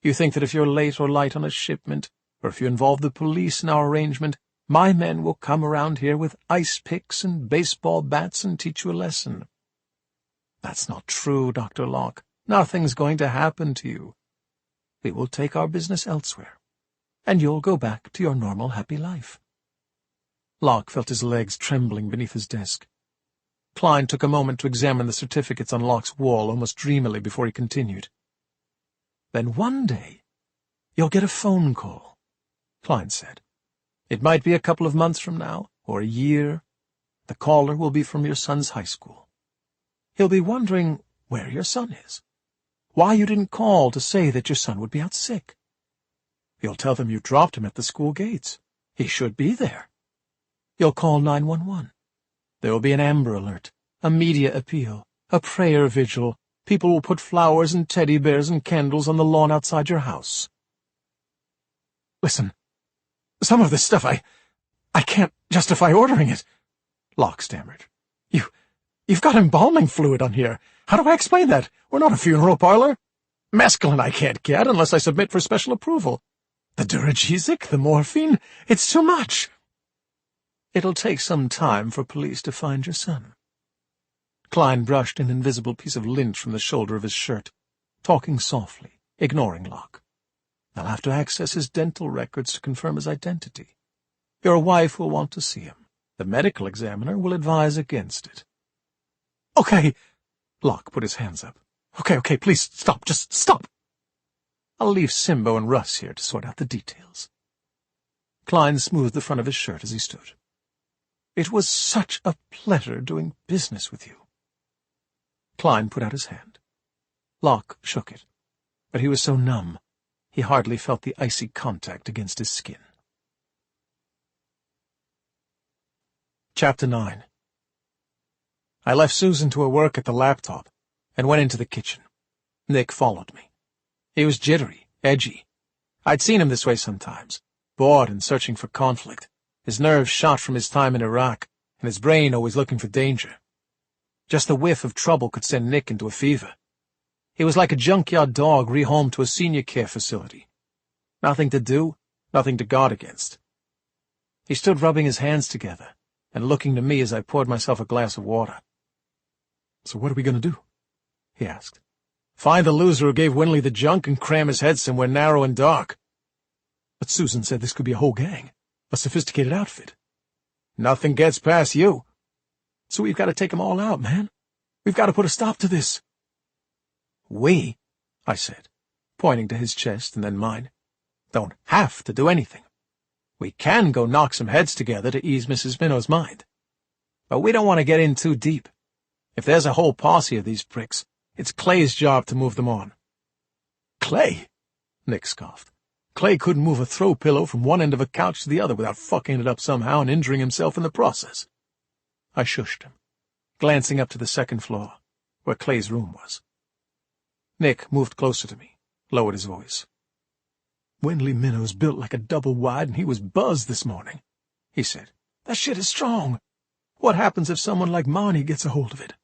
You think that if you're late or light on a shipment, or if you involve the police in our arrangement, my men will come around here with ice picks and baseball bats and teach you a lesson. That's not true, Dr. Locke. Nothing's going to happen to you. We will take our business elsewhere, and you'll go back to your normal, happy life." Locke felt his legs trembling beneath his desk. Klein took a moment to examine the certificates on Locke's wall almost dreamily before he continued. "Then one day you'll get a phone call," Klein said. "It might be a couple of months from now, or a year. The caller will be from your son's high school. He'll be wondering where your son is, why you didn't call to say that your son would be out sick. You'll tell them you dropped him at the school gates. He should be there. You'll call 911. There will be an Amber Alert, a media appeal, a prayer vigil. People will put flowers and teddy bears and candles on the lawn outside your house." "Listen, some of this stuff I can't justify ordering it," Locke stammered. You've got embalming fluid on here. How do I explain that? We're not a funeral parlor. Mescaline I can't get unless I submit for special approval. The Duragesic, the morphine, it's too much." "It'll take some time for police to find your son." Klein brushed an invisible piece of lint from the shoulder of his shirt, talking softly, ignoring Locke. I'll have to access his dental records to confirm his identity. Your wife will want to see him. The medical examiner will advise against it." "Okay." Locke put his hands up. Okay, please, stop, just stop. I'll leave Simbo and Russ here to sort out the details." Klein smoothed the front of his shirt as he stood. "It was such a pleasure doing business with you." Klein put out his hand. Locke shook it, but he was so numb, he hardly felt the icy contact against his skin. Chapter 9. I left Susan to her work at the laptop and went into the kitchen. Nick followed me. He was jittery, edgy. I'd seen him this way sometimes, bored and searching for conflict, his nerves shot from his time in Iraq, and his brain always looking for danger. Just the whiff of trouble could send Nick into a fever. He was like a junkyard dog rehomed to a senior care facility. Nothing to do, nothing to guard against. He stood rubbing his hands together and looking to me as I poured myself a glass of water. "So what are we going to do?" he asked. "Find the loser who gave Winley the junk and cram his head somewhere narrow and dark." "But Susan said this could be a whole gang, a sophisticated outfit." "Nothing gets past you." "So we've got to take them all out, man. We've got to put a stop to this." "We," I said, pointing to his chest and then mine, "don't have to do anything. We can go knock some heads together to ease Mrs. Minnow's mind. But we don't want to get in too deep. If there's a whole posse of these pricks, it's Clay's job to move them on." "Clay?" Nick scoffed. "Clay couldn't move a throw pillow from one end of a couch to the other without fucking it up somehow and injuring himself in the process." I shushed him, glancing up to the second floor, where Clay's room was. Nick moved closer to me, lowered his voice. "Winley Minnow's built like a double wide, and he was buzzed this morning," he said. "That shit is strong. What happens if someone like Marnie gets a hold of it?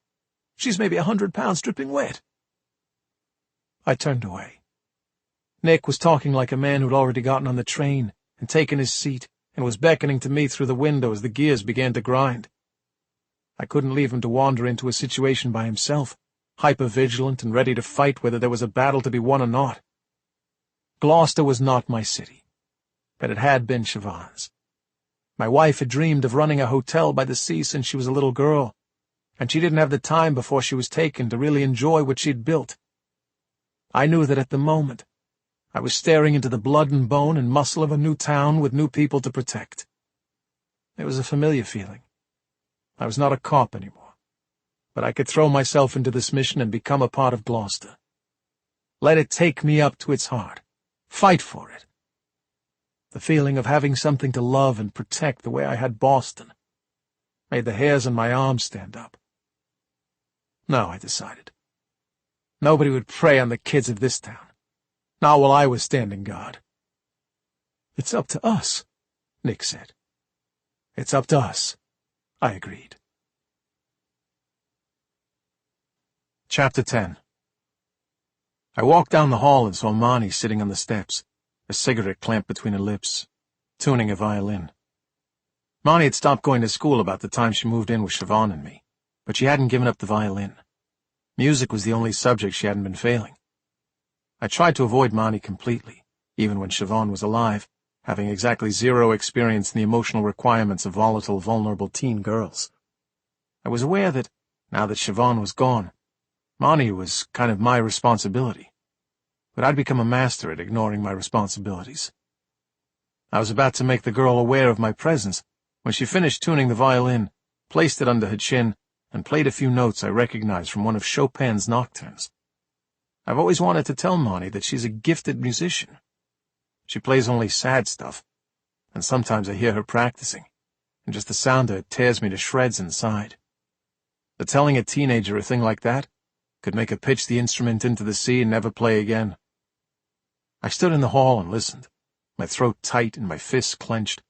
She's maybe 100 pounds dripping wet." I turned away. Nick was talking like a man who'd already gotten on the train and taken his seat and was beckoning to me through the window as the gears began to grind. I couldn't leave him to wander into a situation by himself, hyper-vigilant and ready to fight whether there was a battle to be won or not. Gloucester was not my city, but it had been Siobhan's. My wife had dreamed of running a hotel by the sea since she was a little girl, and she didn't have the time before she was taken to really enjoy what she'd built. I knew that at the moment, I was staring into the blood and bone and muscle of a new town with new people to protect. It was a familiar feeling. I was not a cop anymore, but I could throw myself into this mission and become a part of Gloucester. Let it take me up to its heart. Fight for it. The feeling of having something to love and protect the way I had Boston made the hairs on my arms stand up. No, I decided. Nobody would prey on the kids of this town, not while I was standing guard. "It's up to us," Nick said. "It's up to us," I agreed. Chapter 10. I walked down the hall and saw Marnie sitting on the steps, a cigarette clamped between her lips, tuning a violin. Marnie had stopped going to school about the time she moved in with Siobhan and me, but she hadn't given up the violin. Music was the only subject she hadn't been failing. I tried to avoid Marnie completely, even when Siobhan was alive, having exactly zero experience in the emotional requirements of volatile, vulnerable teen girls. I was aware that, now that Siobhan was gone, Marnie was kind of my responsibility, but I'd become a master at ignoring my responsibilities. I was about to make the girl aware of my presence when she finished tuning the violin, placed it under her chin, and played a few notes I recognized from one of Chopin's nocturnes. I've always wanted to tell Marnie that she's a gifted musician. She plays only sad stuff, and sometimes I hear her practicing, and just the sound of it tears me to shreds inside. But telling a teenager a thing like that could make her pitch the instrument into the sea and never play again. I stood in the hall and listened, my throat tight and my fists clenched,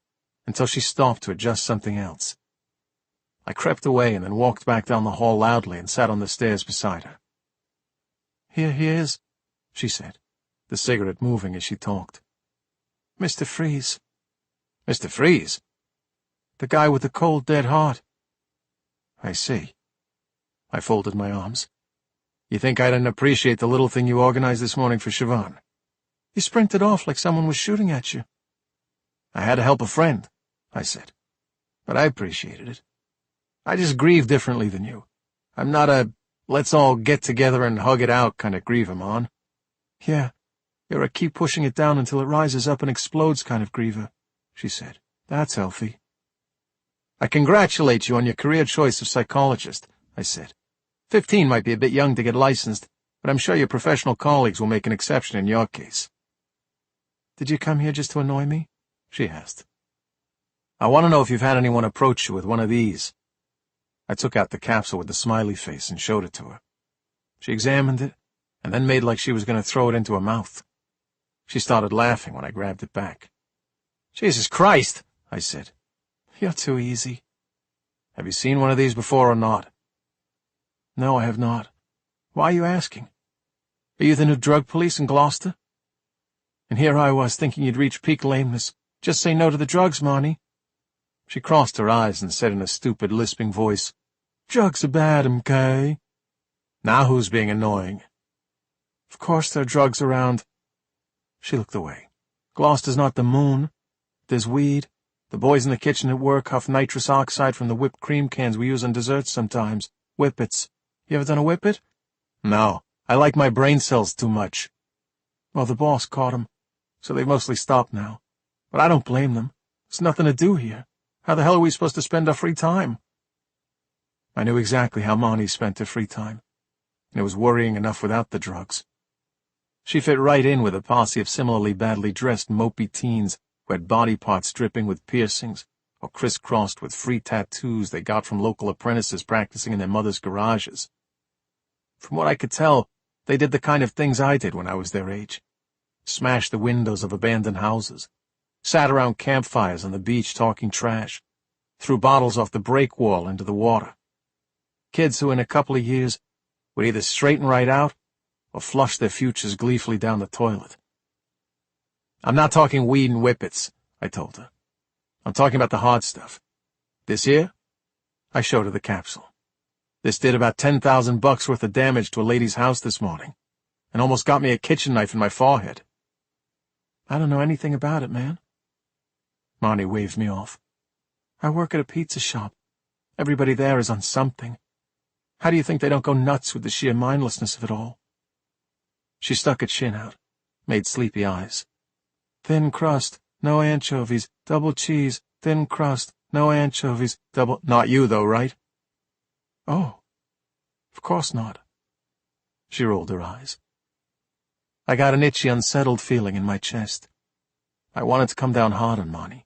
until she stopped to adjust something else. I crept away and then walked back down the hall loudly and sat on the stairs beside her. "Here he is," she said, the cigarette moving as she talked. "Mr. Freeze." "Mr. Freeze?" "The guy with the cold, dead heart." "I see." I folded my arms. "You think I didn't appreciate the little thing you organized this morning for Siobhan?" You sprinted off like someone was shooting at you. I had to help a friend, I said. But I appreciated it. I just grieve differently than you. I'm not a let's all get together and hug it out kind of griever, Mon. Yeah, you're a keep pushing it down until it rises up and explodes kind of griever, she said. That's healthy. I congratulate you on your career choice of psychologist, I said. 15 might be a bit young to get licensed, but I'm sure your professional colleagues will make an exception in your case. Did you come here just to annoy me? She asked. I want to know if you've had anyone approach you with one of these. I took out the capsule with the smiley face and showed it to her. She examined it, and then made like she was going to throw it into her mouth. She started laughing when I grabbed it back. Jesus Christ, I said. You're too easy. Have you seen one of these before or not? No, I have not. Why are you asking? Are you the new drug police in Gloucester? And here I was thinking you'd reach peak lameness. Just say no to the drugs, Marnie. She crossed her eyes and said in a stupid, lisping voice, Drugs are bad, MK. Now who's being annoying? Of course there are drugs around. She looked away. Gloucester's not the moon. There's weed. The boys in the kitchen at work huff nitrous oxide from the whipped cream cans we use on desserts sometimes. Whippets. You ever done a whippet? No. I like my brain cells too much. Well, the boss caught 'em, so they've mostly stopped now. But I don't blame them. There's nothing to do here. How the hell are we supposed to spend our free time? I knew exactly how Monty spent her free time, and it was worrying enough without the drugs. She fit right in with a posse of similarly badly dressed mopey teens who had body parts dripping with piercings or crisscrossed with free tattoos they got from local apprentices practicing in their mother's garages. From what I could tell, they did the kind of things I did when I was their age. Smashed the windows of abandoned houses, sat around campfires on the beach talking trash, threw bottles off the break wall into the water. Kids who in a couple of years would either straighten right out or flush their futures gleefully down the toilet. I'm not talking weed and whippets, I told her. I'm talking about the hard stuff. This here? I showed her the capsule. This did about $10,000 worth of damage to a lady's house this morning, and almost got me a kitchen knife in my forehead. I don't know anything about it, man. Marnie waved me off. I work at a pizza shop. Everybody there is on something. How do you think they don't go nuts with the sheer mindlessness of it all? She stuck her chin out, made sleepy eyes. Thin crust, no anchovies, double cheese, thin crust, no anchovies, double— Not you, though, right? Oh, of course not. She rolled her eyes. I got an itchy, unsettled feeling in my chest. I wanted to come down hard on Marnie.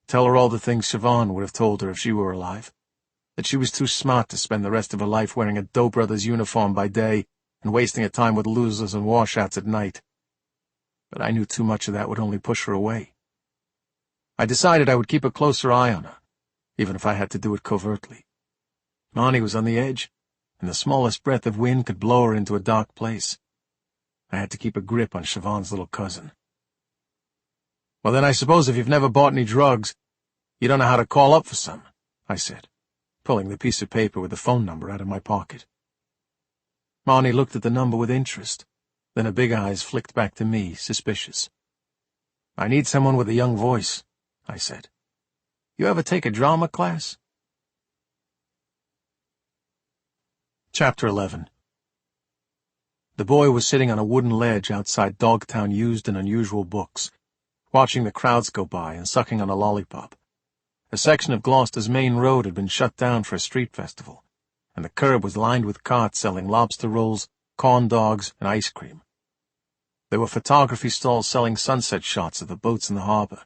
Tell her all the things Siobhan would have told her if she were alive. That she was too smart to spend the rest of her life wearing a Doe Brothers uniform by day and wasting her time with losers and washouts at night. But I knew too much of that would only push her away. I decided I would keep a closer eye on her, even if I had to do it covertly. Marnie was on the edge, and the smallest breath of wind could blow her into a dark place. I had to keep a grip on Siobhan's little cousin. Well, then I suppose if you've never bought any drugs, you don't know how to call up for some, I said, pulling the piece of paper with the phone number out of my pocket. Marnie looked at the number with interest, then her big eyes flicked back to me, suspicious. I need someone with a young voice, I said. You ever take a drama class? Chapter 11. The boy was sitting on a wooden ledge outside Dogtown Used and Unusual Books, watching the crowds go by and sucking on a lollipop. A section of Gloucester's main road had been shut down for a street festival, and the curb was lined with carts selling lobster rolls, corn dogs, and ice cream. There were photography stalls selling sunset shots of the boats in the harbor.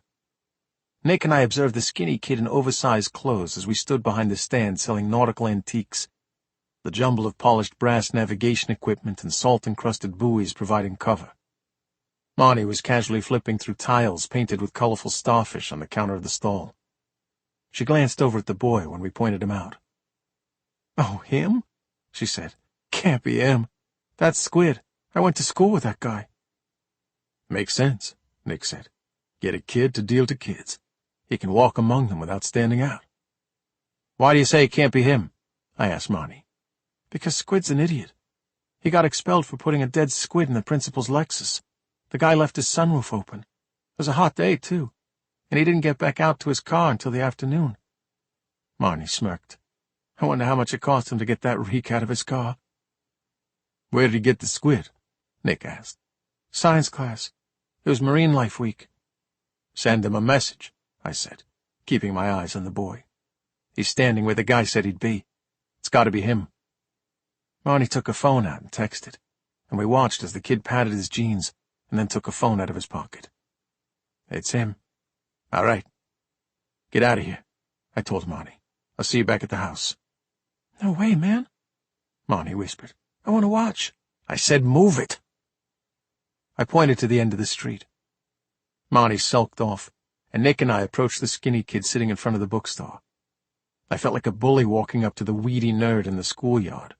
Nick and I observed the skinny kid in oversized clothes as we stood behind the stand selling nautical antiques, the jumble of polished brass navigation equipment and salt-encrusted buoys providing cover. Marnie was casually flipping through tiles painted with colorful starfish on the counter of the stall. She glanced over at the boy when we pointed him out. Oh, him? She said. Can't be him. That's Squid. I went to school with that guy. Makes sense, Nick said. Get a kid to deal to kids. He can walk among them without standing out. Why do you say it can't be him? I asked Marnie. Because Squid's an idiot. He got expelled for putting a dead squid in the principal's Lexus. The guy left his sunroof open. It was a hot day, too, and he didn't get back out to his car until the afternoon. Marnie smirked. I wonder how much it cost him to get that reek out of his car. Where did he get the squid? Nick asked. Science class. It was Marine Life Week. Send him a message, I said, keeping my eyes on the boy. He's standing where the guy said he'd be. It's got to be him. Marnie took a phone out and texted, and we watched as the kid patted his jeans and then took a phone out of his pocket. It's him. All right. Get out of here, I told Marnie. I'll see you back at the house. No way, man, Marnie whispered. I want to watch. I said move it. I pointed to the end of the street. Marnie sulked off, and Nick and I approached the skinny kid sitting in front of the bookstore. I felt like a bully walking up to the weedy nerd in the schoolyard.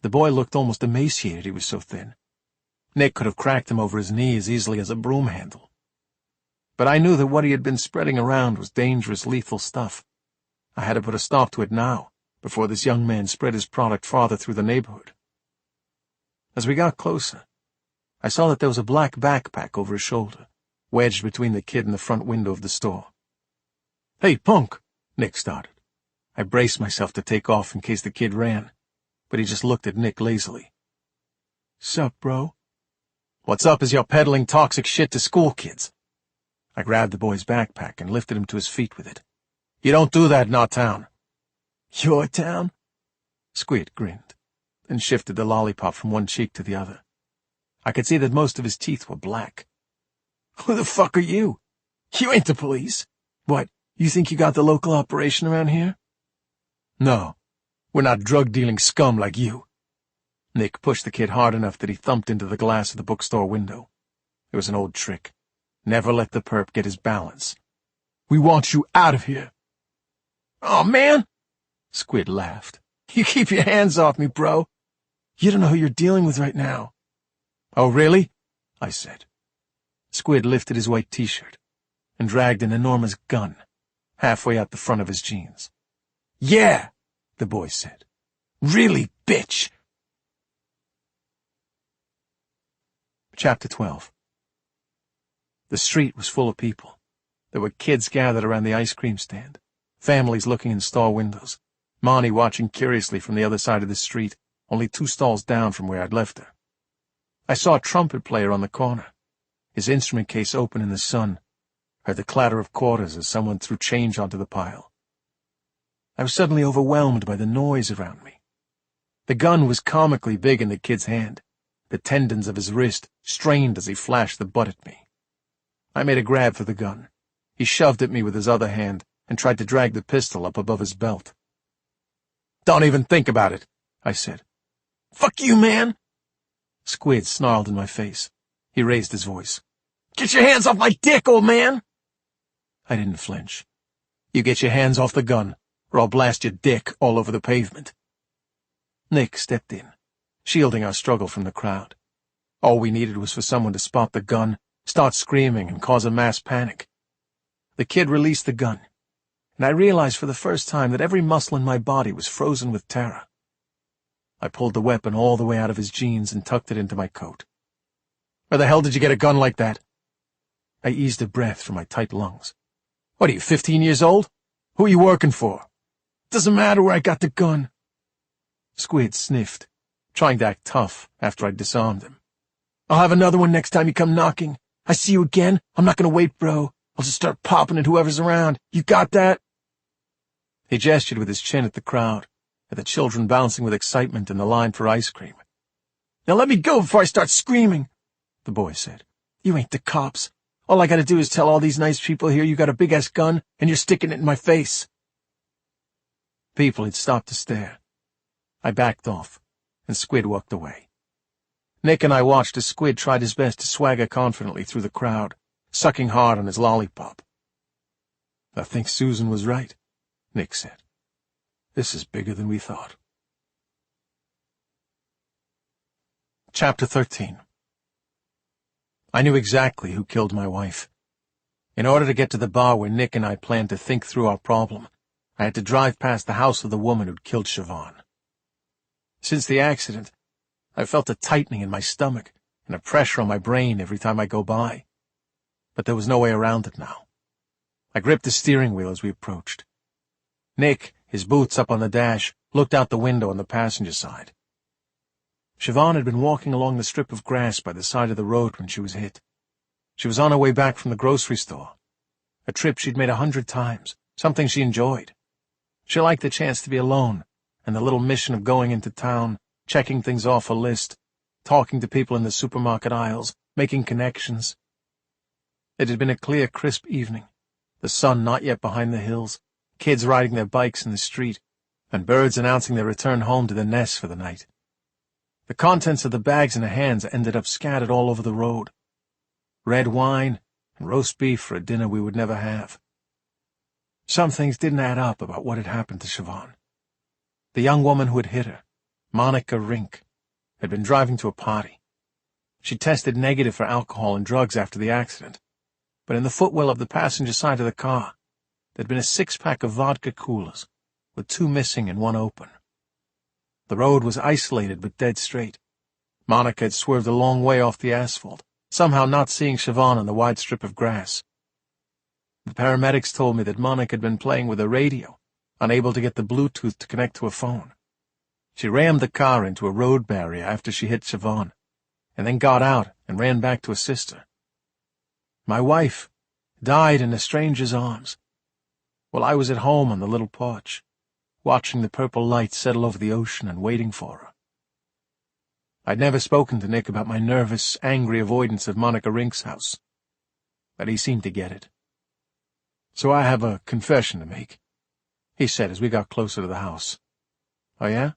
The boy looked almost emaciated, he was so thin. Nick could have cracked him over his knee as easily as a broom handle. But I knew that what he had been spreading around was dangerous, lethal stuff. I had to put a stop to it now, before this young man spread his product farther through the neighborhood. As we got closer, I saw that there was a black backpack over his shoulder, wedged between the kid and the front window of the store. Hey, punk, Nick started. I braced myself to take off in case the kid ran, but he just looked at Nick lazily. Sup, bro? What's up is you're peddling toxic shit to school kids. I grabbed the boy's backpack and lifted him to his feet with it. You don't do that in our town. Your town? Squid grinned, then shifted the lollipop from one cheek to the other. I could see that most of his teeth were black. Who the fuck are you? You ain't the police. What, you think you got the local operation around here? No, we're not drug-dealing scum like you. Nick pushed the kid hard enough that he thumped into the glass of the bookstore window. It was an old trick. Never let the perp get his balance. We want you out of here. Oh, man! Squid laughed. You keep your hands off me, bro. You don't know who you're dealing with right now. Oh, really? I said. Squid lifted his white t-shirt and dragged an enormous gun halfway out the front of his jeans. Yeah, the boy said. Really, bitch. Chapter 12. The street was full of people. There were kids gathered around the ice cream stand, families looking in store windows, Marnie watching curiously from the other side of the street, only 2 stalls down from where I'd left her. I saw a trumpet player on the corner, his instrument case open in the sun, heard the clatter of quarters as someone threw change onto the pile. I was suddenly overwhelmed by the noise around me. The gun was comically big in the kid's hand, the tendons of his wrist strained as he flashed the butt at me. I made a grab for the gun. He shoved at me with his other hand and tried to drag the pistol up above his belt. Don't even think about it, I said. Fuck you, man! Squid snarled in my face. He raised his voice. Get your hands off my dick, old man! I didn't flinch. You get your hands off the gun, or I'll blast your dick all over the pavement. Nick stepped in, shielding our struggle from the crowd. All we needed was for someone to spot the gun, start screaming, and cause a mass panic. The kid released the gun, and I realized for the first time that every muscle in my body was frozen with terror. I pulled the weapon all the way out of his jeans and tucked it into my coat. Where the hell did you get a gun like that? I eased a breath from my tight lungs. What are you, 15 years old? Who are you working for? Doesn't matter where I got the gun. Squid sniffed, trying to act tough after I'd disarmed him. I'll have another one next time you come knocking. I see you again, I'm not gonna wait, bro. I'll just start popping at whoever's around. You got that? He gestured with his chin at the crowd, at the children bouncing with excitement in the line for ice cream. Now let me go before I start screaming, the boy said. You ain't the cops. All I gotta do is tell all these nice people here you got a big-ass gun and you're sticking it in my face. People had stopped to stare. I backed off, and Squid walked away. Nick and I watched as Squid tried his best to swagger confidently through the crowd, sucking hard on his lollipop. I think Susan was right, Nick said. This is bigger than we thought. Chapter 13. I knew exactly who killed my wife. In order to get to the bar where Nick and I planned to think through our problem, I had to drive past the house of the woman who'd killed Siobhan. Since the accident, I felt a tightening in my stomach and a pressure on my brain every time I go by. But there was no way around it now. I gripped the steering wheel as we approached. Nick, his boots up on the dash, looked out the window on the passenger side. Siobhan had been walking along the strip of grass by the side of the road when she was hit. She was on her way back from the grocery store, a trip she'd made 100 times, something she enjoyed. She liked the chance to be alone, and the little mission of going into town, checking things off a list, talking to people in the supermarket aisles, making connections. It had been a clear, crisp evening, the sun not yet behind the hills, kids riding their bikes in the street, and birds announcing their return home to their nests for the night. The contents of the bags in her hands ended up scattered all over the road. Red wine and roast beef for a dinner we would never have. Some things didn't add up about what had happened to Siobhan. The young woman who had hit her, Monica Rink, had been driving to a party. She tested negative for alcohol and drugs after the accident, but in the footwell of the passenger side of the car, there'd been a 6-pack of vodka coolers, with 2 missing and 1 open. The road was isolated but dead straight. Monica had swerved a long way off the asphalt, somehow not seeing Siobhan on the wide strip of grass. The paramedics told me that Monica had been playing with a radio, unable to get the Bluetooth to connect to a phone. She rammed the car into a road barrier after she hit Siobhan, and then got out and ran back to assist her. My wife died in a stranger's arms, while I was at home on the little porch, watching the purple light settle over the ocean and waiting for her. I'd never spoken to Nick about my nervous, angry avoidance of Monica Rink's house, but he seemed to get it. "So I have a confession to make," he said as we got closer to the house. "Oh, yeah?"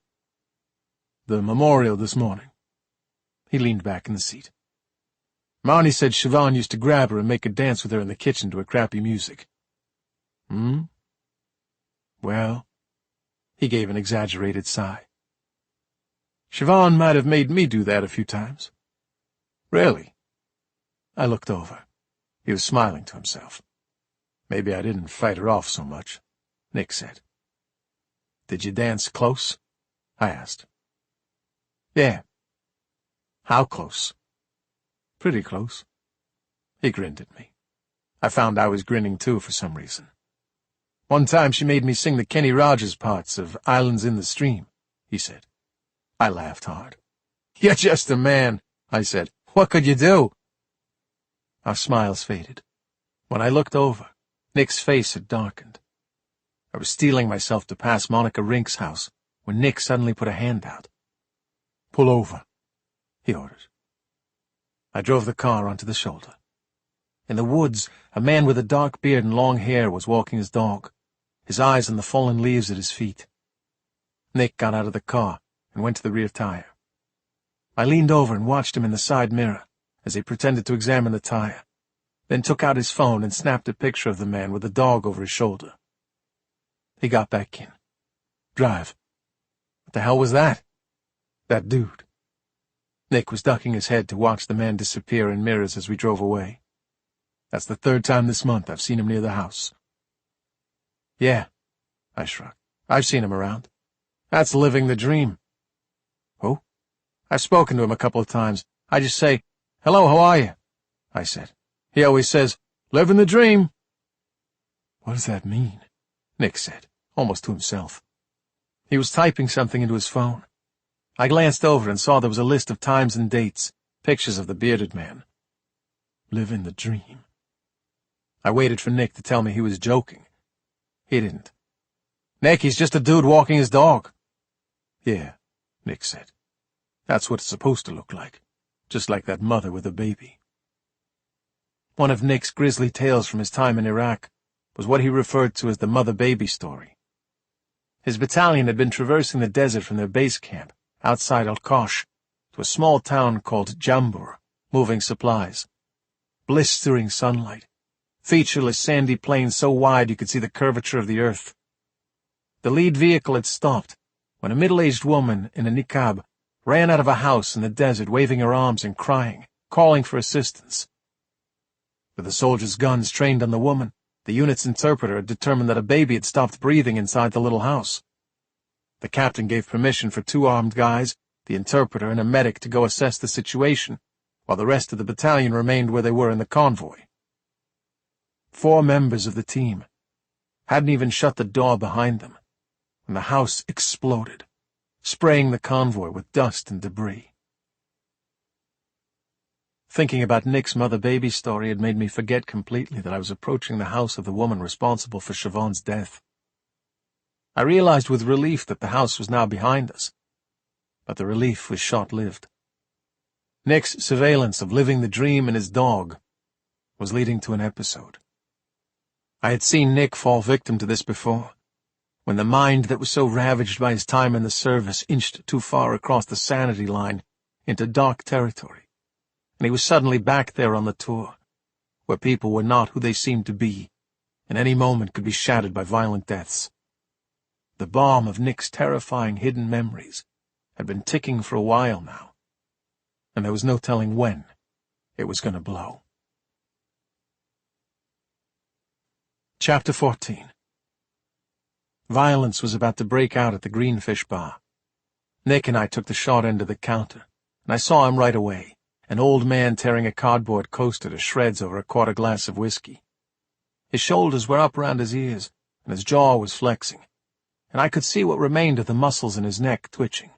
"The memorial this morning." He leaned back in the seat. "Marnie said Siobhan used to grab her and make her dance with her in the kitchen to her crappy music." "Hmm? Well," he gave an exaggerated sigh, "Siobhan might have made me do that a few times." "Really?" I looked over. He was smiling to himself. "Maybe I didn't fight her off so much," Nick said. "Did you dance close?" I asked. "Yeah." "How close?" "Pretty close." He grinned at me. I found I was grinning too for some reason. "One time she made me sing the Kenny Rogers parts of Islands in the Stream," he said. I laughed hard. "You're just a man," I said. "What could you do?" Our smiles faded. When I looked over, Nick's face had darkened. I was steeling myself to pass Monica Rink's house when Nick suddenly put a hand out. "Pull over," he ordered. I drove the car onto the shoulder. In the woods, a man with a dark beard and long hair was walking his dog, his eyes on the fallen leaves at his feet. Nick got out of the car and went to the rear tire. I leaned over and watched him in the side mirror as he pretended to examine the tire, then took out his phone and snapped a picture of the man with the dog over his shoulder. He got back in. "Drive." "What the hell was that?" "That dude." Nick was ducking his head to watch the man disappear in mirrors as we drove away. "That's the 3rd time this month I've seen him near the house." "Yeah," I shrugged. "I've seen him around. That's living the dream." "Who?" "I've spoken to him a couple of times. I just say, 'Hello, how are you?' I said. He always says, 'Living the dream.'" "What does that mean?" Nick said, almost to himself. He was typing something into his phone. I glanced over and saw there was a list of times and dates, pictures of the bearded man. Living the dream. I waited for Nick to tell me he was joking. He didn't. "Nick, he's just a dude walking his dog." "Yeah," Nick said. "That's what it's supposed to look like, just like that mother with a baby." One of Nick's grisly tales from his time in Iraq was what he referred to as the mother-baby story. His battalion had been traversing the desert from their base camp outside Al-Kosh to a small town called Jambur, moving supplies. Blistering sunlight, featureless sandy plains so wide you could see the curvature of the earth. The lead vehicle had stopped when a middle-aged woman in a niqab ran out of a house in the desert waving her arms and crying, calling for assistance. With the soldiers' guns trained on the woman, the unit's interpreter had determined that a baby had stopped breathing inside the little house. The captain gave permission for 2 armed guys, the interpreter, and a medic to go assess the situation, while the rest of the battalion remained where they were in the convoy. 4 members of the team hadn't even shut the door behind them when the house exploded, spraying the convoy with dust and debris. Thinking about Nick's mother-baby story had made me forget completely that I was approaching the house of the woman responsible for Siobhan's death. I realized with relief that the house was now behind us, but the relief was short-lived. Nick's surveillance of living the dream and his dog was leading to an episode. I had seen Nick fall victim to this before, when the mind that was so ravaged by his time in the service inched too far across the sanity line into dark territory, and he was suddenly back there on the tour, where people were not who they seemed to be, and any moment could be shattered by violent deaths. The bomb of Nick's terrifying hidden memories had been ticking for a while now, and there was no telling when it was going to blow. Chapter 14. Violence was about to break out at the Greenfish Bar. Nick and I took the short end of the counter, and I saw him right away, an old man tearing a cardboard coaster to shreds over a quarter glass of whiskey. His shoulders were up around his ears, and his jaw was flexing, and I could see what remained of the muscles in his neck twitching.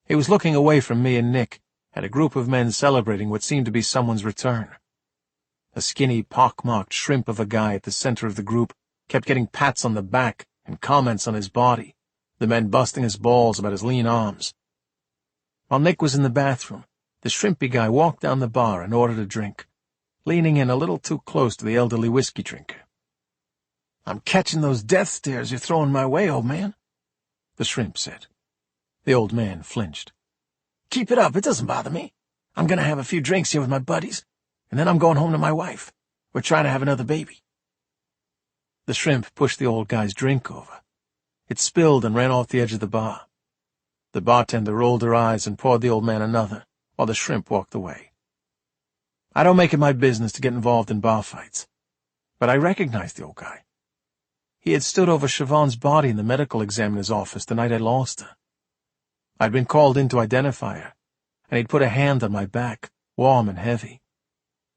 He was looking away from me and Nick at a group of men celebrating what seemed to be someone's return. A skinny, pock-marked shrimp of a guy at the center of the group kept getting pats on the back and comments on his body, the men busting his balls about his lean arms. While Nick was in the bathroom, the shrimpy guy walked down the bar and ordered a drink, leaning in a little too close to the elderly whiskey drinker. "I'm catching those death stares you're throwing my way, old man," the shrimp said. The old man flinched. "Keep it up, it doesn't bother me. I'm going to have a few drinks here with my buddies, and then I'm going home to my wife. We're trying to have another baby." The shrimp pushed the old guy's drink over. It spilled and ran off the edge of the bar. The bartender rolled her eyes and poured the old man another, while the shrimp walked away. I don't make it my business to get involved in bar fights, but I recognized the old guy. He had stood over Siobhan's body in the medical examiner's office the night I lost her. I'd been called in to identify her, and he'd put a hand on my back, warm and heavy.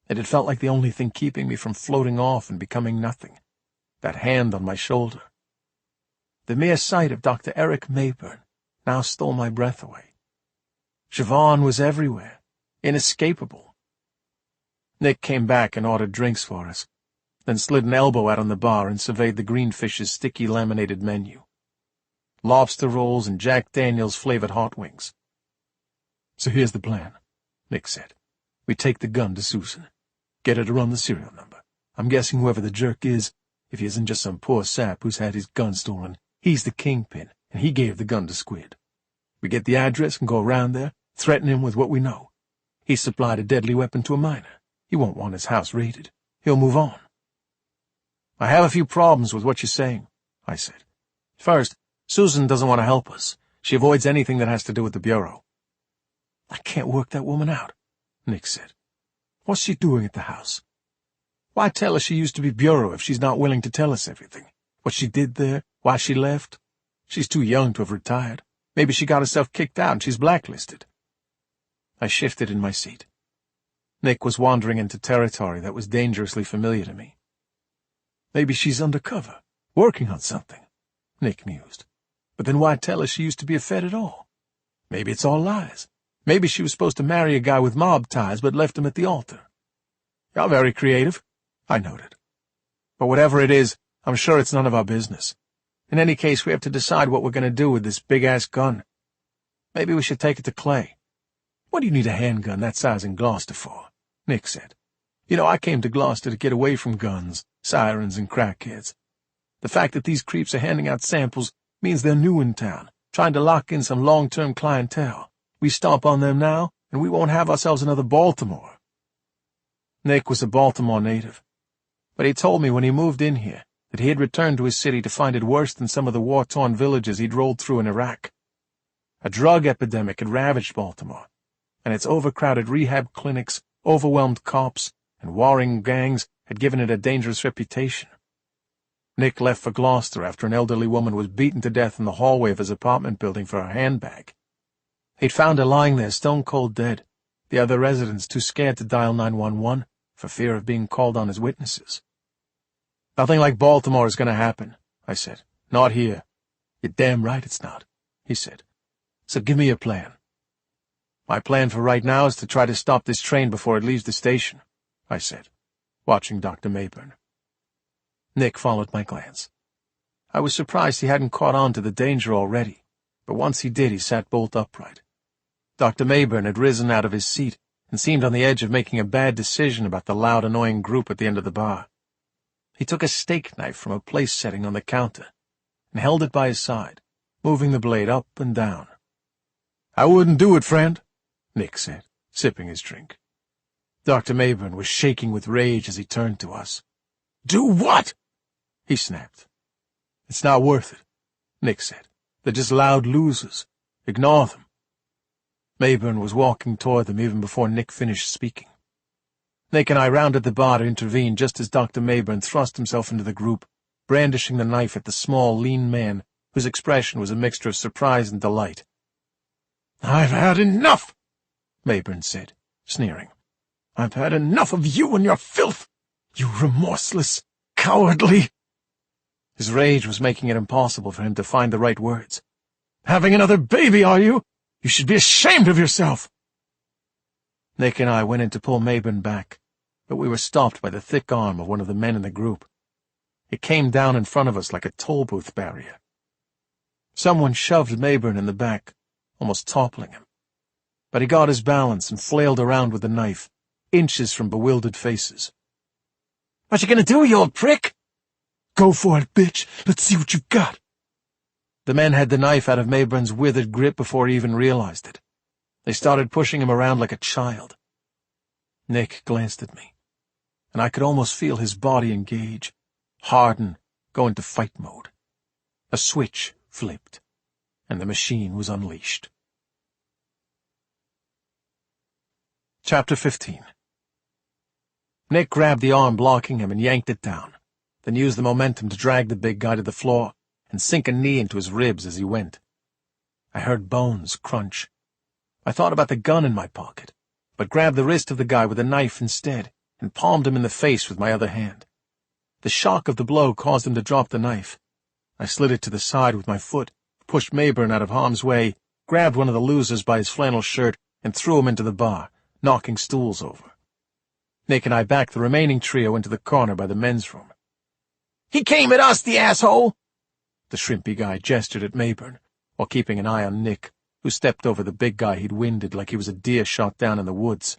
It had felt like the only thing keeping me from floating off and becoming nothing, that hand on my shoulder. The mere sight of Dr. Eric Mayburn now stole my breath away. Siobhan was everywhere, inescapable. Nick came back and ordered drinks for us, then slid an elbow out on the bar and surveyed the Greenfish's sticky laminated menu. Lobster rolls and Jack Daniels flavored hot wings. "So here's the plan," Nick said. "We take the gun to Susan, get her to run the serial number. I'm guessing whoever the jerk is, if he isn't just some poor sap who's had his gun stolen, he's the kingpin, and he gave the gun to Squid. We get the address and go around there, threaten him with what we know. He supplied a deadly weapon to a miner. He won't want his house raided. He'll move on." "I have a few problems with what you're saying," I said. "First, Susan doesn't want to help us. She avoids anything that has to do with the Bureau." "I can't work that woman out," Nick said. "What's she doing at the house? Why tell her she used to be Bureau if she's not willing to tell us everything? What she did there, why she left? She's too young to have retired. Maybe she got herself kicked out and she's blacklisted." I shifted in my seat. Nick was wandering into territory that was dangerously familiar to me. "Maybe she's undercover, working on something," Nick mused. "But then why tell her she used to be a Fed at all? Maybe it's all lies. Maybe she was supposed to marry a guy with mob ties but left him at the altar." "You're very creative," I noted. "But whatever it is, I'm sure it's none of our business. In any case, we have to decide what we're going to do with this big-ass gun. Maybe we should take it to Clay." "What do you need a handgun that size in Gloucester for?" Nick said. "You know, I came to Gloucester to get away from guns, sirens, and crackheads. The fact that these creeps are handing out samples means they're new in town, trying to lock in some long-term clientele. We stomp on them now, and we won't have ourselves another Baltimore." Nick was a Baltimore native, but he told me when he moved in here that he had returned to his city to find it worse than some of the war-torn villages he'd rolled through in Iraq. A drug epidemic had ravaged Baltimore, and its overcrowded rehab clinics, overwhelmed cops, and warring gangs had given it a dangerous reputation. Nick left for Gloucester after an elderly woman was beaten to death in the hallway of his apartment building for her handbag. He'd found her lying there stone-cold dead, The other residents too scared to dial 911 for fear of being called on as witnesses. "Nothing like Baltimore is going to happen," I said. "Not here." "You're damn right it's not," he said. "So give me your plan." "My plan for right now is to try to stop this train before it leaves the station," I said, watching Dr. Mayburn. Nick followed my glance. I was surprised he hadn't caught on to the danger already, but once he did, he sat bolt upright. Dr. Mayburn had risen out of his seat and seemed on the edge of making a bad decision about the loud, annoying group at the end of the bar. He took a steak knife from a place setting on the counter and held it by his side, moving the blade up and down. "I wouldn't do it, friend," Nick said, sipping his drink. Dr. Mayburn was shaking with rage as he turned to us. "Do what?" he snapped. "It's not worth it," Nick said. "They're just loud losers. Ignore them." Mayburn was walking toward them even before Nick finished speaking. Nick and I rounded the bar to intervene just as Dr. Mayburn thrust himself into the group, brandishing the knife at the small, lean man, whose expression was a mixture of surprise and delight. "I've had enough," Mayburn said, sneering. "I've had enough of you and your filth, you remorseless, cowardly—" His rage was making it impossible for him to find the right words. "Having another baby, are you? You should be ashamed of yourself." Nick and I went in to pull Mayburn back, but we were stopped by the thick arm of one of the men in the group. It came down in front of us like a toll booth barrier. Someone shoved Mayburn in the back, almost toppling him. But he got his balance and flailed around with the knife, inches from bewildered faces. "What you gonna do, you old prick?" "Go for it, bitch. Let's see what you've got." The men had the knife out of Mayburn's withered grip before he even realized it. They started pushing him around like a child. Nick glanced at me, and I could almost feel his body engage, harden, go into fight mode. A switch flipped, and the machine was unleashed. Chapter 15. Nick grabbed the arm blocking him and yanked it down, then used the momentum to drag the big guy to the floor and sink a knee into his ribs as he went. I heard bones crunch. I thought about the gun in my pocket, but grabbed the wrist of the guy with a knife instead and palmed him in the face with my other hand. The shock of the blow caused him to drop the knife. I slid it to the side with my foot, pushed Mayburn out of harm's way, grabbed one of the losers by his flannel shirt, and threw him into the bar, knocking stools over. Nick and I backed the remaining trio into the corner by the men's room. "He came at us, the asshole!" The shrimpy guy gestured at Mayburn, while keeping an eye on Nick, who stepped over the big guy he'd winded like he was a deer shot down in the woods.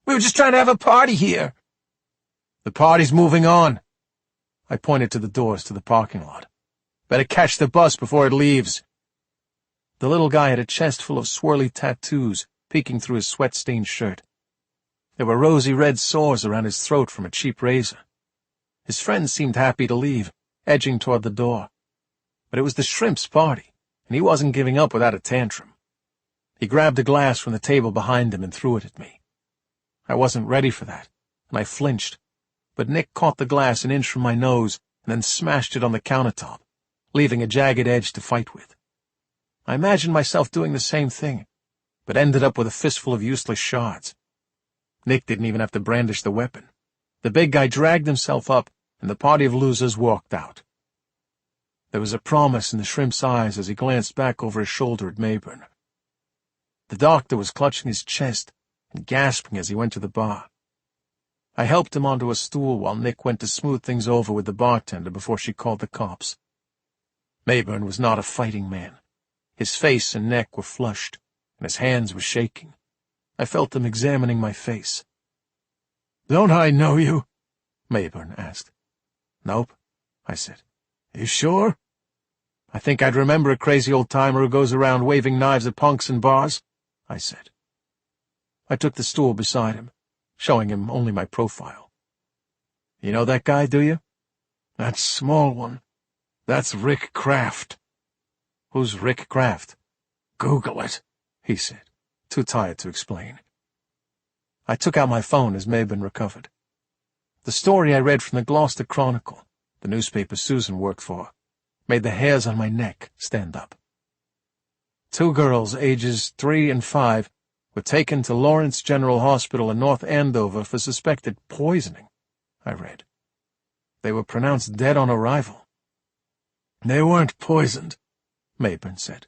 "We were just trying to have a party here." "The party's moving on." I pointed to the doors to the parking lot. "Better catch the bus before it leaves." The little guy had a chest full of swirly tattoos peeking through his sweat-stained shirt. There were rosy red sores around his throat from a cheap razor. His friends seemed happy to leave, edging toward the door. But it was the shrimp's party, and he wasn't giving up without a tantrum. He grabbed a glass from the table behind him and threw it at me. I wasn't ready for that, and I flinched, but Nick caught the glass an inch from my nose and then smashed it on the countertop, leaving a jagged edge to fight with. I imagined myself doing the same thing, but ended up with a fistful of useless shards. Nick didn't even have to brandish the weapon. The big guy dragged himself up, and the party of losers walked out. There was a promise in the shrimp's eyes as he glanced back over his shoulder at Mayburn. The doctor was clutching his chest and gasping as he went to the bar. I helped him onto a stool while Nick went to smooth things over with the bartender before she called the cops. Mayburn was not a fighting man. His face and neck were flushed, and his hands were shaking. I felt them examining my face. "Don't I know you?" Mayburn asked. "Nope," I said. "You sure?" "I think I'd remember a crazy old-timer who goes around waving knives at punks in bars," I said. I took the stool beside him, showing him only my profile. "You know that guy, do you?" "That small one. That's Rick Kraft." "Who's Rick Kraft?" "Google it," he said, too tired to explain. I took out my phone as Mayburn recovered. The story I read from the Gloucester Chronicle, the newspaper Susan worked for, made the hairs on my neck stand up. 2 girls, ages 3 and 5, were taken to Lawrence General Hospital in North Andover for suspected poisoning, I read. They were pronounced dead on arrival. They weren't poisoned, Mayburn said.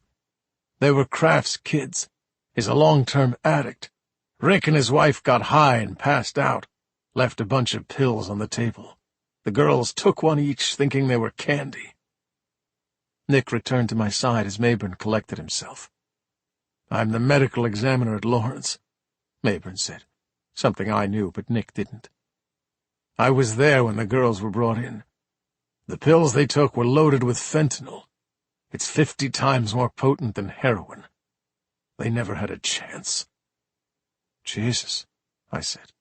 They were Kraft's kids. He's a long-term addict. Rick and his wife got high and passed out, left a bunch of pills on the table. The girls took one each, thinking they were candy. Nick returned to my side as Mayburn collected himself. I'm the medical examiner at Lawrence, Mayburn said, something I knew, but Nick didn't. I was there when the girls were brought in. The pills they took were loaded with fentanyl. It's 50 times more potent than heroin. They never had a chance. Jesus, I said.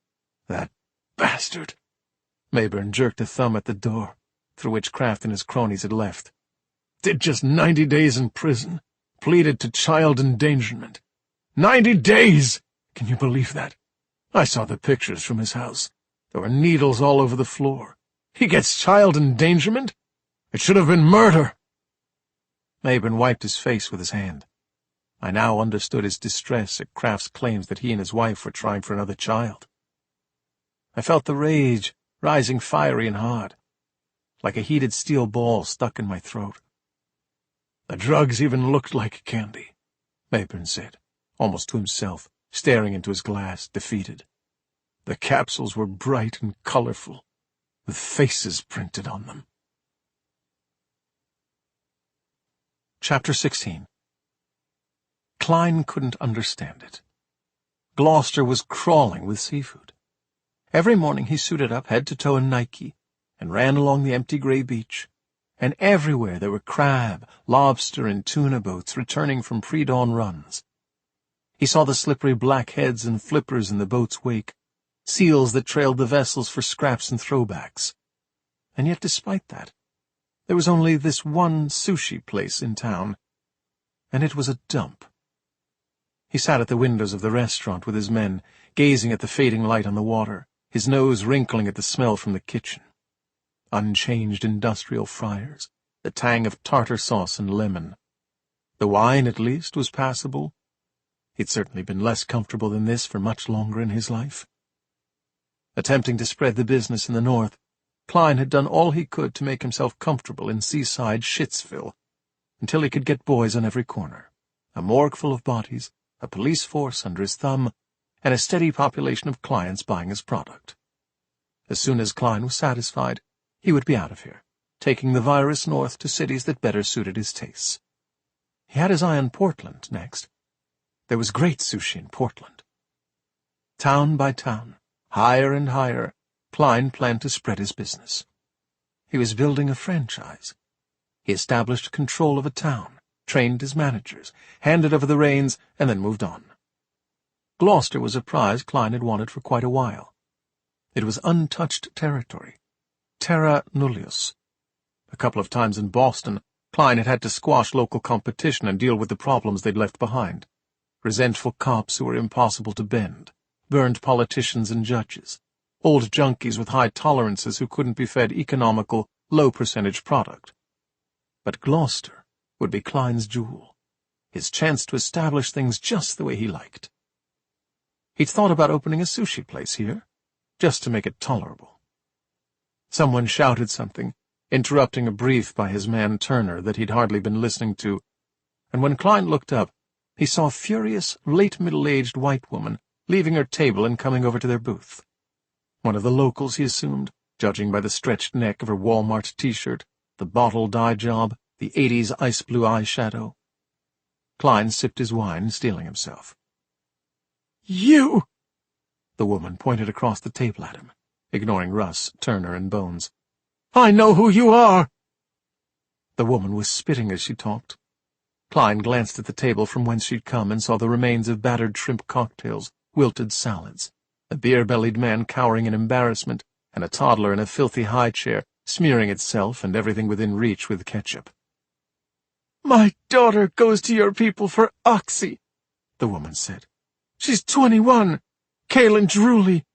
That bastard. Mayburn jerked a thumb at the door, through which Kraft and his cronies had left. Did just 90 days in prison. Pleaded to child endangerment. 90 days! Can you believe that? I saw the pictures from his house. There were needles all over the floor. He gets child endangerment? It should have been murder. Mayburn wiped his face with his hand. I now understood his distress at Kraft's claims that he and his wife were trying for another child. I felt the rage rising fiery and hard, like a heated steel ball stuck in my throat. The drugs even looked like candy, Mayburn said, almost to himself, staring into his glass, defeated. The capsules were bright and colorful, with faces printed on them. Chapter 16. Klein couldn't understand it. Gloucester was crawling with seafood. Every morning he suited up head to toe in Nike and ran along the empty gray beach, and everywhere there were crab, lobster, and tuna boats returning from pre-dawn runs. He saw the slippery black heads and flippers in the boat's wake, seals that trailed the vessels for scraps and throwbacks. And yet, despite that, there was only this one sushi place in town, and it was a dump. He sat at the windows of the restaurant with his men, gazing at the fading light on the water, his nose wrinkling at the smell from the kitchen. Unchanged industrial fryers, the tang of tartar sauce and lemon. The wine, at least, was passable. He'd certainly been less comfortable than this for much longer in his life. Attempting to spread the business in the north, Klein had done all he could to make himself comfortable in seaside Shitsville, until he could get boys on every corner, a morgue full of bodies, a police force under his thumb, and a steady population of clients buying his product. As soon as Klein was satisfied, he would be out of here, taking the virus north to cities that better suited his tastes. He had his eye on Portland next. There was great sushi in Portland. Town by town, higher and higher, Klein planned to spread his business. He was building a franchise. He established control of a town, trained his managers, handed over the reins, and then moved on. Gloucester was a prize Klein had wanted for quite a while. It was untouched territory. Terra nullius. A couple of times in Boston, Klein had had to squash local competition and deal with the problems they'd left behind. Resentful cops who were impossible to bend, burned politicians and judges, old junkies with high tolerances who couldn't be fed economical, low-percentage product. But Gloucester would be Klein's jewel, his chance to establish things just the way he liked. He'd thought about opening a sushi place here, just to make it tolerable. Someone shouted something, interrupting a brief by his man Turner that he'd hardly been listening to, and when Klein looked up, he saw a furious, late middle-aged white woman leaving her table and coming over to their booth. One of the locals, he assumed, judging by the stretched neck of her Walmart T-shirt, the bottle dye job, the 80s ice blue eyeshadow. Klein sipped his wine, steeling himself. "You!" The woman pointed across the table at him, ignoring Russ, Turner, and Bones. "I know who you are!" The woman was spitting as she talked. Klein glanced at the table from whence she'd come and saw the remains of battered shrimp cocktails, wilted salads, a beer-bellied man cowering in embarrassment, and a toddler in a filthy high chair, smearing itself and everything within reach with ketchup. "My daughter goes to your people for Oxy," the woman said. "She's 21, Kaylin Drewley.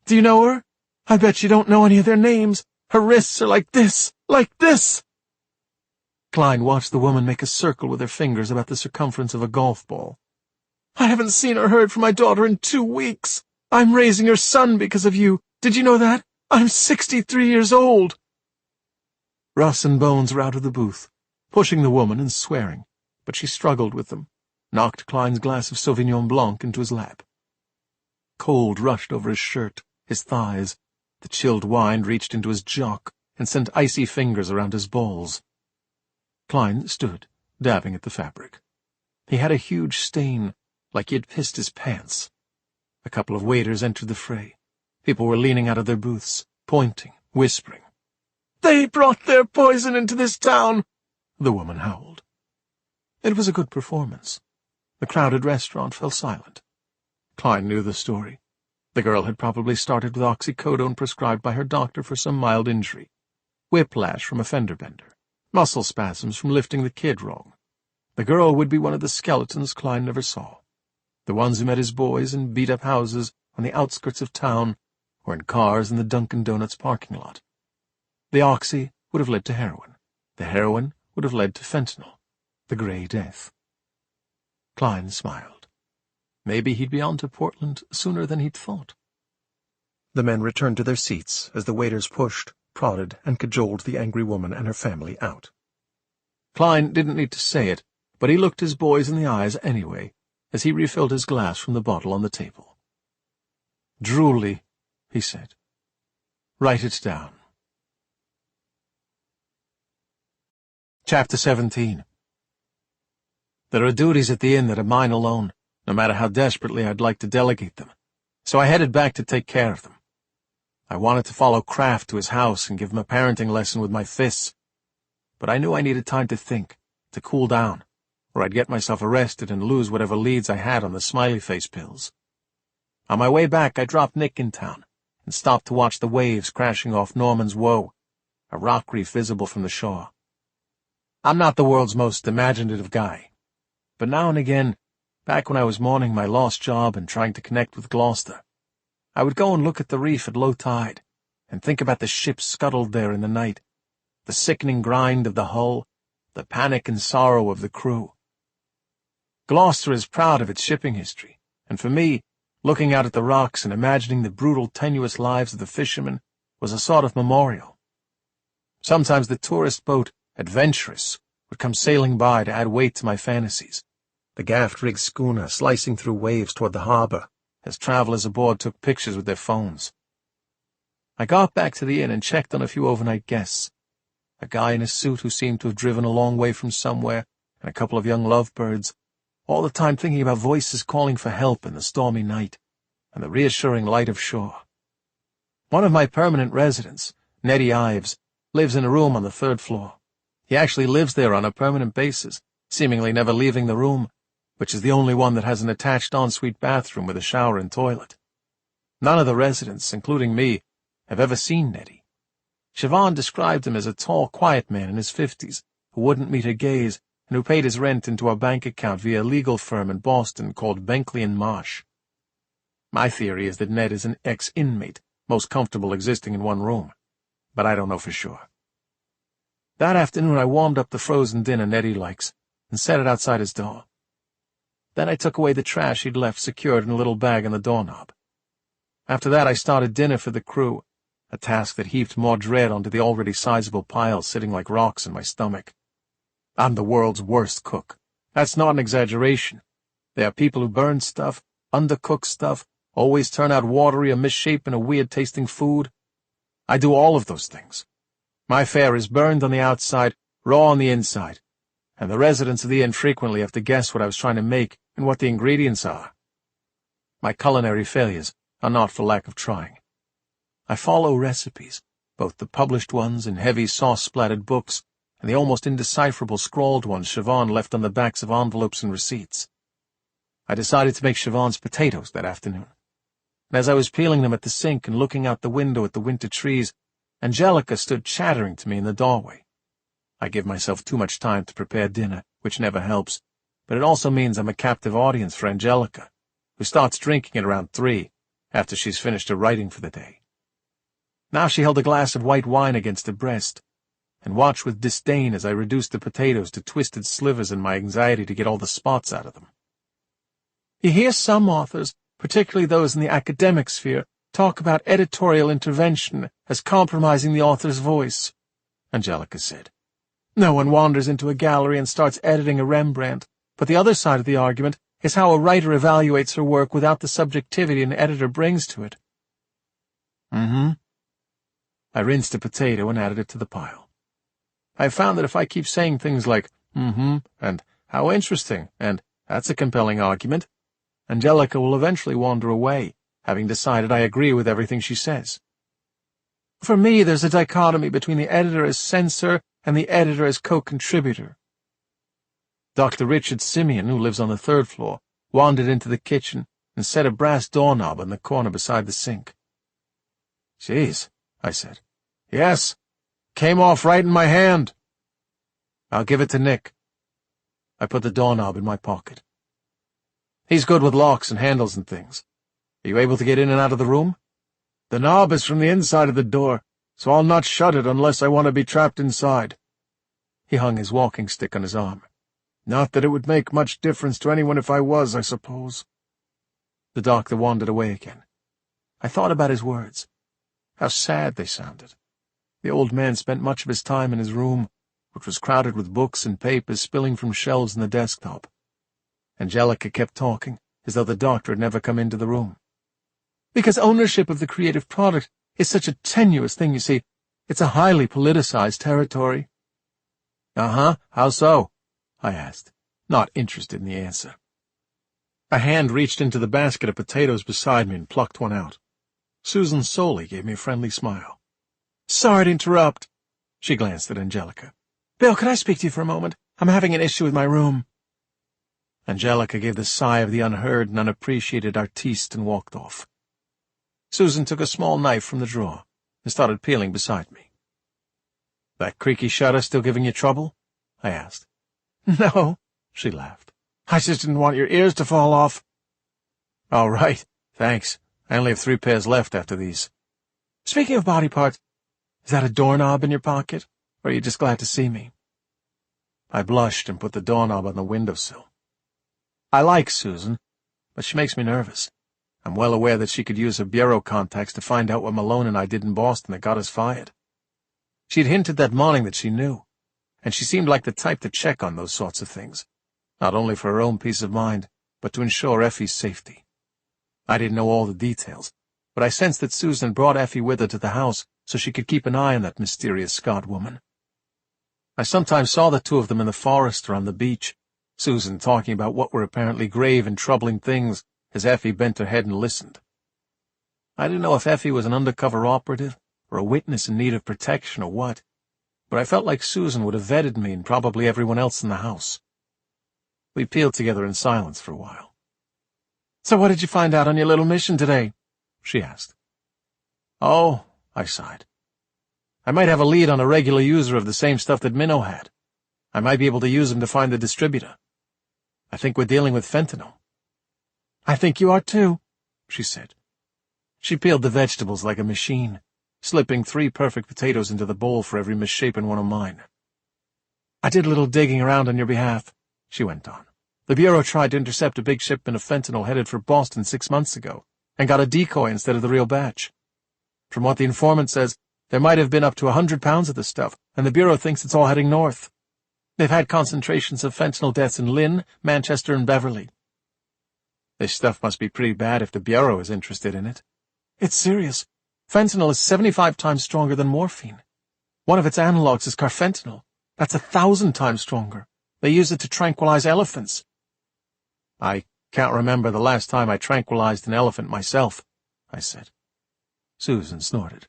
Do you know her? I bet you don't know any of their names. Her wrists are like this, like this." Klein watched the woman make a circle with her fingers about the circumference of a golf ball. I haven't seen or heard from my daughter in 2 weeks. I'm raising her son because of you. Did you know that? I'm 63 years old." Russ and Bones were out of the booth, pushing the woman and swearing, but she struggled with them, knocked Klein's glass of Sauvignon Blanc into his lap. Cold rushed over his shirt, his thighs. The chilled wine reached into his jock and sent icy fingers around his balls. Klein stood, dabbing at the fabric. He had a huge stain, like he had pissed his pants. A couple of waiters entered the fray. People were leaning out of their booths, pointing, whispering. "They brought their poison into this town," the woman howled. It was a good performance. The crowded restaurant fell silent. Klein knew the story. The girl had probably started with oxycodone prescribed by her doctor for some mild injury, whiplash from a fender bender, muscle spasms from lifting the kid wrong. The girl would be one of the skeletons Klein never saw, the ones who met his boys in beat-up houses on the outskirts of town or in cars in the Dunkin' Donuts parking lot. The oxy would have led to heroin. The heroin would have led to fentanyl, the Grey Death. Klein smiled. Maybe he'd be on to Portland sooner than he'd thought. The men returned to their seats as the waiters pushed, prodded, and cajoled the angry woman and her family out. Klein didn't need to say it, but he looked his boys in the eyes anyway, as he refilled his glass from the bottle on the table. "Drooly," he said. "Write it down." Chapter 17. There are duties at the inn that are mine alone, no matter how desperately I'd like to delegate them, so I headed back to take care of them. I wanted to follow Kraft to his house and give him a parenting lesson with my fists, but I knew I needed time to think, to cool down, or I'd get myself arrested and lose whatever leads I had on the smiley face pills. On my way back, I dropped Nick in town and stopped to watch the waves crashing off Norman's Woe, a rock reef visible from the shore. I'm not the world's most imaginative guy, but now and again, back when I was mourning my lost job and trying to connect with Gloucester, I would go and look at the reef at low tide and think about the ships scuttled there in the night, the sickening grind of the hull, the panic and sorrow of the crew. Gloucester is proud of its shipping history, and for me, looking out at the rocks and imagining the brutal, tenuous lives of the fishermen was a sort of memorial. Sometimes the tourist boat, Adventurous, would come sailing by to add weight to my fantasies, the gaff-rigged schooner slicing through waves toward the harbor as travelers aboard took pictures with their phones. I got back to the inn and checked on a few overnight guests, a guy in a suit who seemed to have driven a long way from somewhere, and a couple of young lovebirds, all the time thinking about voices calling for help in the stormy night and the reassuring light of shore. One of my permanent residents, Nettie Ives, lives in a room on the 3rd floor. He actually lives there on a permanent basis, seemingly never leaving the room, which is the only one that has an attached ensuite bathroom with a shower and toilet. None of the residents, including me, have ever seen Nettie. Siobhan described him as a tall, quiet man in his 50s, who wouldn't meet her gaze and who paid his rent into a bank account via a legal firm in Boston called Benkley & Marsh. My theory is that Ned is an ex-inmate, most comfortable existing in one room, but I don't know for sure. That afternoon I warmed up the frozen dinner Nettie likes and set it outside his door. Then I took away the trash he'd left secured in a little bag on the doorknob. After that I started dinner for the crew, a task that heaped more dread onto the already sizable pile sitting like rocks in my stomach. I'm the world's worst cook. That's not an exaggeration. There are people who burn stuff, undercook stuff, always turn out watery or misshapen or weird-tasting food. I do all of those things. My fare is burned on the outside, raw on the inside, and the residents of the inn frequently have to guess what I was trying to make and what the ingredients are. My culinary failures are not for lack of trying. I follow recipes, both the published ones in heavy sauce-splattered books and the almost indecipherable scrawled ones Siobhan left on the backs of envelopes and receipts. I decided to make Siobhan's potatoes that afternoon, and as I was peeling them at the sink and looking out the window at the winter trees, Angelica stood chattering to me in the doorway. I give myself too much time to prepare dinner, which never helps, but it also means I'm a captive audience for Angelica, who starts drinking at around 3, after she's finished her writing for the day. Now she held a glass of white wine against her breast, and watched with disdain as I reduced the potatoes to twisted slivers in my anxiety to get all the spots out of them. You hear some authors, particularly those in the academic sphere, talk about editorial intervention as compromising the author's voice," Angelica said. "No one wanders into a gallery and starts editing a Rembrandt, but the other side of the argument is how a writer evaluates her work without the subjectivity an editor brings to it." "Mm-hmm." I rinsed a potato and added it to the pile. "I found that if I keep saying things like, mm-hmm, and how interesting, and that's a compelling argument, Angelica will eventually wander away, having decided I agree with everything she says. For me, there's a dichotomy between the editor as censor and the editor as co-contributor." Dr. Richard Simeon, who lives on the 3rd floor, wandered into the kitchen and set a brass doorknob in the corner beside the sink. "Geez," I said. "Yes, came off right in my hand." "I'll give it to Nick." I put the doorknob in my pocket. "He's good with locks and handles and things. Are you able to get in and out of the room?" "The knob is from the inside of the door, so I'll not shut it unless I want to be trapped inside." He hung his walking stick on his arm. "Not that it would make much difference to anyone if I was, I suppose." The doctor wandered away again. I thought about his words. How sad they sounded. The old man spent much of his time in his room, which was crowded with books and papers spilling from shelves in the desktop. Angelica kept talking, as though the doctor had never come into the room. "Because ownership of the creative product is such a tenuous thing, you see. It's a highly politicized territory." "Uh-huh, how so?" I asked, not interested in the answer. A hand reached into the basket of potatoes beside me and plucked one out. Susan Soley gave me a friendly smile. "Sorry to interrupt." She glanced at Angelica. "Bill, could I speak to you for a moment? I'm having an issue with my room." Angelica gave the sigh of the unheard and unappreciated artiste and walked off. Susan took a small knife from the drawer and started peeling beside me. "That creaky shutter still giving you trouble?" I asked. "No," she laughed. "I just didn't want your ears to fall off." "All right, thanks. I only have 3 pairs left after these." "Speaking of body parts, is that a doorknob in your pocket, or are you just glad to see me?" I blushed and put the doorknob on the windowsill. I like Susan, but she makes me nervous. I'm well aware that she could use her bureau contacts to find out what Malone and I did in Boston that got us fired. She'd hinted that morning that she knew, and she seemed like the type to check on those sorts of things, not only for her own peace of mind, but to ensure Effie's safety. I didn't know all the details, but I sensed that Susan brought Effie with her to the house so she could keep an eye on that mysterious Scott woman. I sometimes saw the two of them in the forest or on the beach, Susan talking about what were apparently grave and troubling things as Effie bent her head and listened. I didn't know if Effie was an undercover operative or a witness in need of protection or what, but I felt like Susan would have vetted me and probably everyone else in the house. We peeled together in silence for a while. "So what did you find out on your little mission today?" she asked. "Oh," I sighed. "I might have a lead on a regular user of the same stuff that Minnow had. I might be able to use him to find the distributor. I think we're dealing with fentanyl." "I think you are too," she said. She peeled the vegetables like a machine, slipping 3 perfect potatoes into the bowl for every misshapen one of mine. "I did a little digging around on your behalf," she went on. "The Bureau tried to intercept a big shipment of fentanyl headed for Boston 6 months ago, and got a decoy instead of the real batch. From what the informant says, there might have been up to 100 pounds of the stuff, and the Bureau thinks it's all heading north. They've had concentrations of fentanyl deaths in Lynn, Manchester, and Beverly. This stuff must be pretty bad if the Bureau is interested in it. It's serious. Fentanyl is 75 times stronger than morphine. One of its analogs is carfentanil. That's 1,000 times stronger. They use it to tranquilize elephants." "I can't remember the last time I tranquilized an elephant myself," I said. Susan snorted.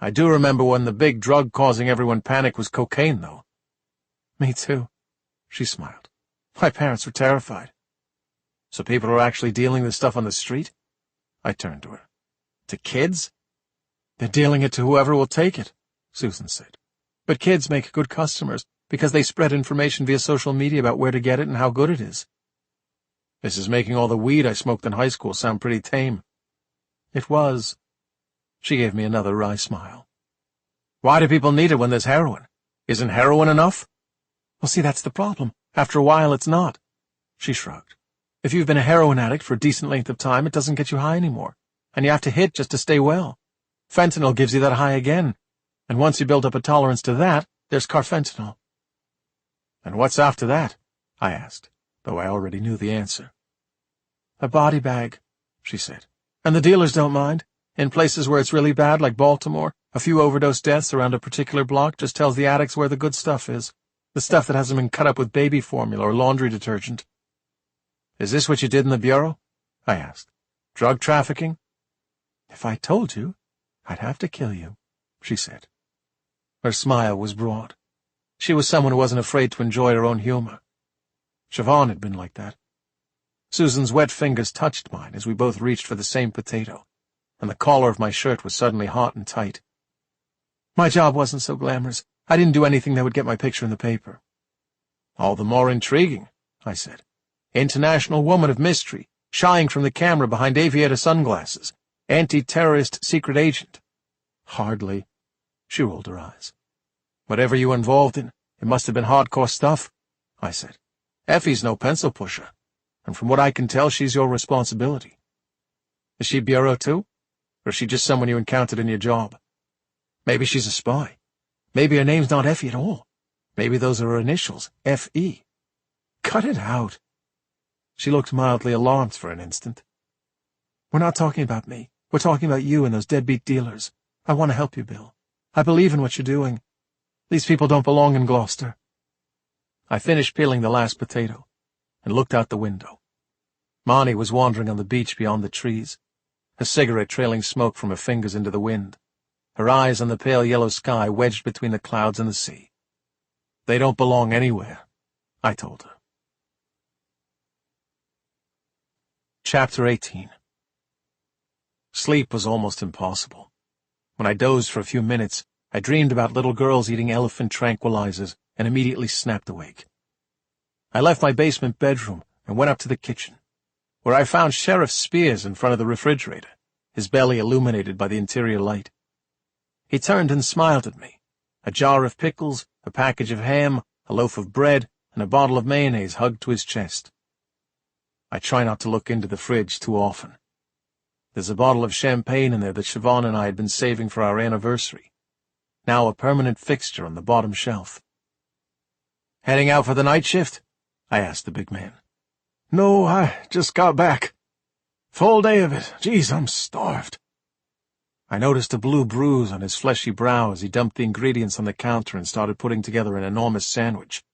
"I do remember when the big drug causing everyone panic was cocaine, though." "Me too," she smiled. "My parents were terrified." "So people are actually dealing this stuff on the street?" I turned to her. "To kids?" "They're dealing it to whoever will take it," Susan said. "But kids make good customers because they spread information via social media about where to get it and how good it is." "This is making all the weed I smoked in high school sound pretty tame." "It was." She gave me another wry smile. "Why do people need it when there's heroin? Isn't heroin enough?" "Well, see, that's the problem. After a while, it's not." She shrugged. If you've been a heroin addict for a decent length of time, it doesn't get you high anymore, and you have to hit just to stay well. Fentanyl gives you that high again, and once you build up a tolerance to that, there's carfentanil. And what's after that? I asked, though I already knew the answer. A body bag, she said. And the dealers don't mind. In places where it's really bad, like Baltimore, a few overdose deaths around a particular block just tells the addicts where the good stuff is. The stuff that hasn't been cut up with baby formula or laundry detergent. Is this what you did in the bureau? I asked. Drug trafficking? If I told you, I'd have to kill you, she said. Her smile was broad. She was someone who wasn't afraid to enjoy her own humor. Siobhan had been like that. Susan's wet fingers touched mine as we both reached for the same potato, and the collar of my shirt was suddenly hot and tight. My job wasn't so glamorous. I didn't do anything that would get my picture in the paper. All the more intriguing, I said. International woman of mystery, shying from the camera behind aviator sunglasses, anti-terrorist secret agent. Hardly. She rolled her eyes. Whatever you were involved in, it must have been hardcore stuff, I said. Effie's no pencil pusher, and from what I can tell, she's your responsibility. Is she bureau too? Or is she just someone you encountered in your job? Maybe she's a spy. Maybe her name's not Effie at all. Maybe those are her initials, F.E. Cut it out. She looked mildly alarmed for an instant. We're not talking about me. We're talking about you and those deadbeat dealers. I want to help you, Bill. I believe in what you're doing. These people don't belong in Gloucester. I finished peeling the last potato and looked out the window. Marnie was wandering on the beach beyond the trees, her cigarette trailing smoke from her fingers into the wind, her eyes on the pale yellow sky wedged between the clouds and the sea. They don't belong anywhere, I told her. Chapter 18. Sleep was almost impossible. When I dozed for a few minutes, I dreamed about little girls eating elephant tranquilizers and immediately snapped awake. I left my basement bedroom and went up to the kitchen, where I found Sheriff Spears in front of the refrigerator, his belly illuminated by the interior light. He turned and smiled at me. A jar of pickles, a package of ham, a loaf of bread, and a bottle of mayonnaise hugged to his chest. I try not to look into the fridge too often. There's a bottle of champagne in there that Siobhan and I had been saving for our anniversary, now a permanent fixture on the bottom shelf. Heading out for the night shift? I asked the big man. No, I just got back. Full day of it. Geez, I'm starved. I noticed a blue bruise on his fleshy brow as he dumped the ingredients on the counter and started putting together an enormous sandwich.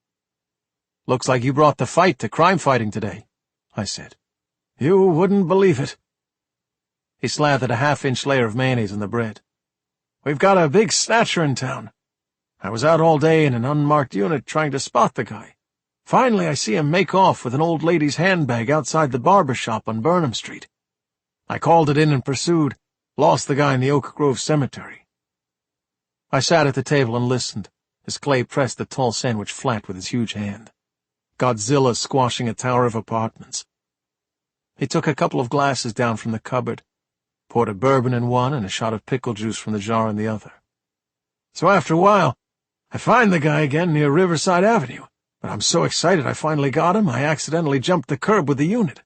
Looks like you brought the fight to crime fighting today, I said. You wouldn't believe it. He slathered a half-inch layer of mayonnaise on the bread. We've got a big snatcher in town. I was out all day in an unmarked unit trying to spot the guy. Finally, I see him make off with an old lady's handbag outside the barber shop on Burnham Street. I called it in and pursued, lost the guy in the Oak Grove Cemetery. I sat at the table and listened, as Clay pressed the tall sandwich flat with his huge hand. Godzilla squashing a tower of apartments. He took a couple of glasses down from the cupboard, poured a bourbon in one and a shot of pickle juice from the jar in the other. So after a while, I find the guy again near Riverside Avenue, but I'm so excited I finally got him, I accidentally jumped the curb with the unit.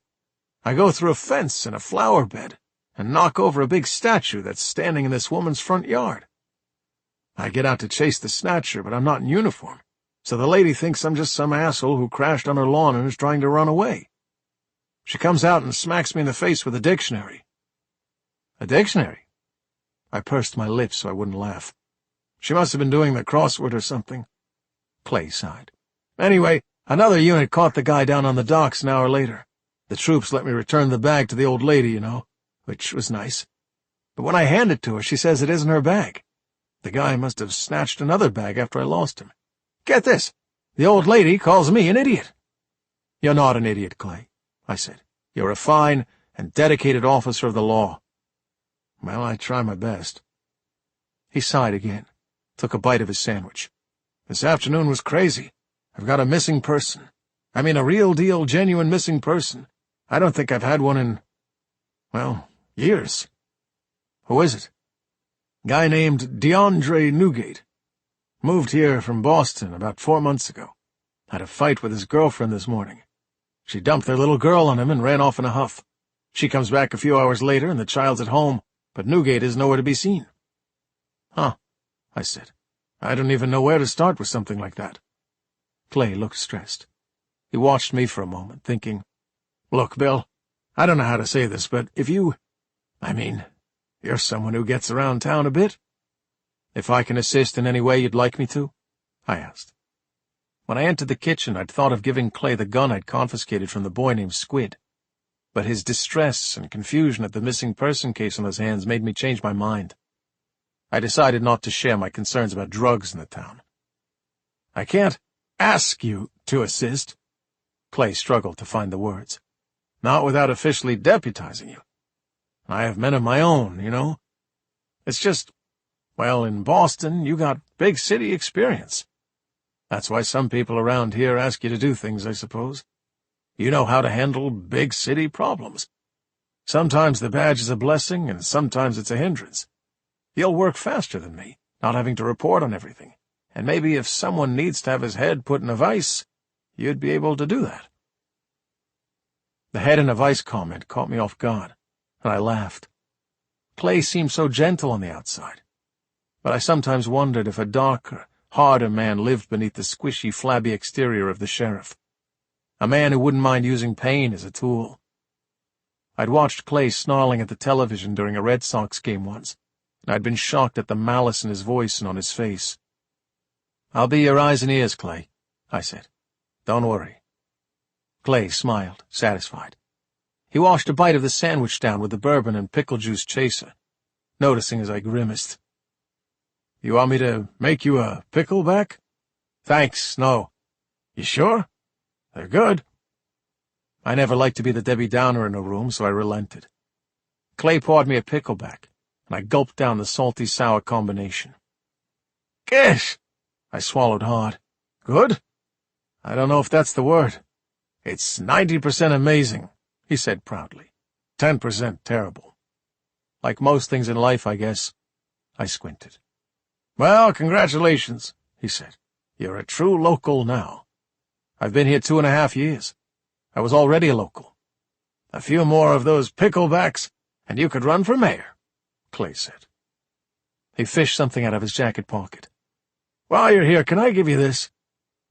I go through a fence and a flower bed and knock over a big statue that's standing in this woman's front yard. I get out to chase the snatcher, but I'm not in uniform, so the lady thinks I'm just some asshole who crashed on her lawn and is trying to run away. She comes out and smacks me in the face with a dictionary. A dictionary? I pursed my lips so I wouldn't laugh. She must have been doing the crossword or something. Clay sighed. Anyway, another unit caught the guy down on the docks an hour later. The troops let me return the bag to the old lady, you know, which was nice. But when I hand it to her, she says it isn't her bag. The guy must have snatched another bag after I lost him. Get this, the old lady calls me an idiot. You're not an idiot, Clay, I said. You're a fine and dedicated officer of the law. Well, I try my best. He sighed again, took a bite of his sandwich. This afternoon was crazy. I've got a missing person. I mean a real-deal, genuine missing person. I don't think I've had one in, well, years. Who is it? Guy named DeAndre Newgate. Moved here from Boston about 4 months ago. Had a fight with his girlfriend this morning. She dumped their little girl on him and ran off in a huff. She comes back a few hours later, and the child's at home, but Newgate is nowhere to be seen." "Huh," I said. "I don't even know where to start with something like that." Clay looked stressed. He watched me for a moment, thinking, "Look, Bill, I don't know how to say this, but if you— you're someone who gets around town a bit. If I can assist in any way you'd like me to?" I asked. When I entered the kitchen, I'd thought of giving Clay the gun I'd confiscated from the boy named Squid. But his distress and confusion at the missing person case on his hands made me change my mind. I decided not to share my concerns about drugs in the town. "I can't ask you to assist." Clay struggled to find the words. "Not without officially deputizing you. I have men of my own, you know. It's just, well, in Boston, you got big city experience. That's why some people around here ask you to do things, I suppose. You know how to handle big city problems. Sometimes the badge is a blessing, and sometimes it's a hindrance. You'll work faster than me, not having to report on everything, and maybe if someone needs to have his head put in a vice, you'd be able to do that." The head in a vice comment caught me off guard, and I laughed. Clay seemed so gentle on the outside, but I sometimes wondered if a darker, harder man lived beneath the squishy, flabby exterior of the sheriff. A man who wouldn't mind using pain as a tool. I'd watched Clay snarling at the television during a Red Sox game once, and I'd been shocked at the malice in his voice and on his face. "I'll be your eyes and ears, Clay," I said. "Don't worry." Clay smiled, satisfied. He washed a bite of the sandwich down with the bourbon and pickle juice chaser, noticing as I grimaced. "You want me to make you a pickleback?" "Thanks, no." "You sure? They're good." I never liked to be the Debbie Downer in a room, so I relented. Clay poured me a pickleback, and I gulped down the salty-sour combination. "Gish!" I swallowed hard. "Good? I don't know if that's the word. It's 90% amazing," he said proudly. 10% terrible. Like most things in life, I guess. I squinted. "Well, congratulations," he said. "You're a true local now. I've been here 2.5 years. I was already a local. A few more of those picklebacks, and you could run for mayor," Clay said. He fished something out of his jacket pocket. "While you're here, can I give you this?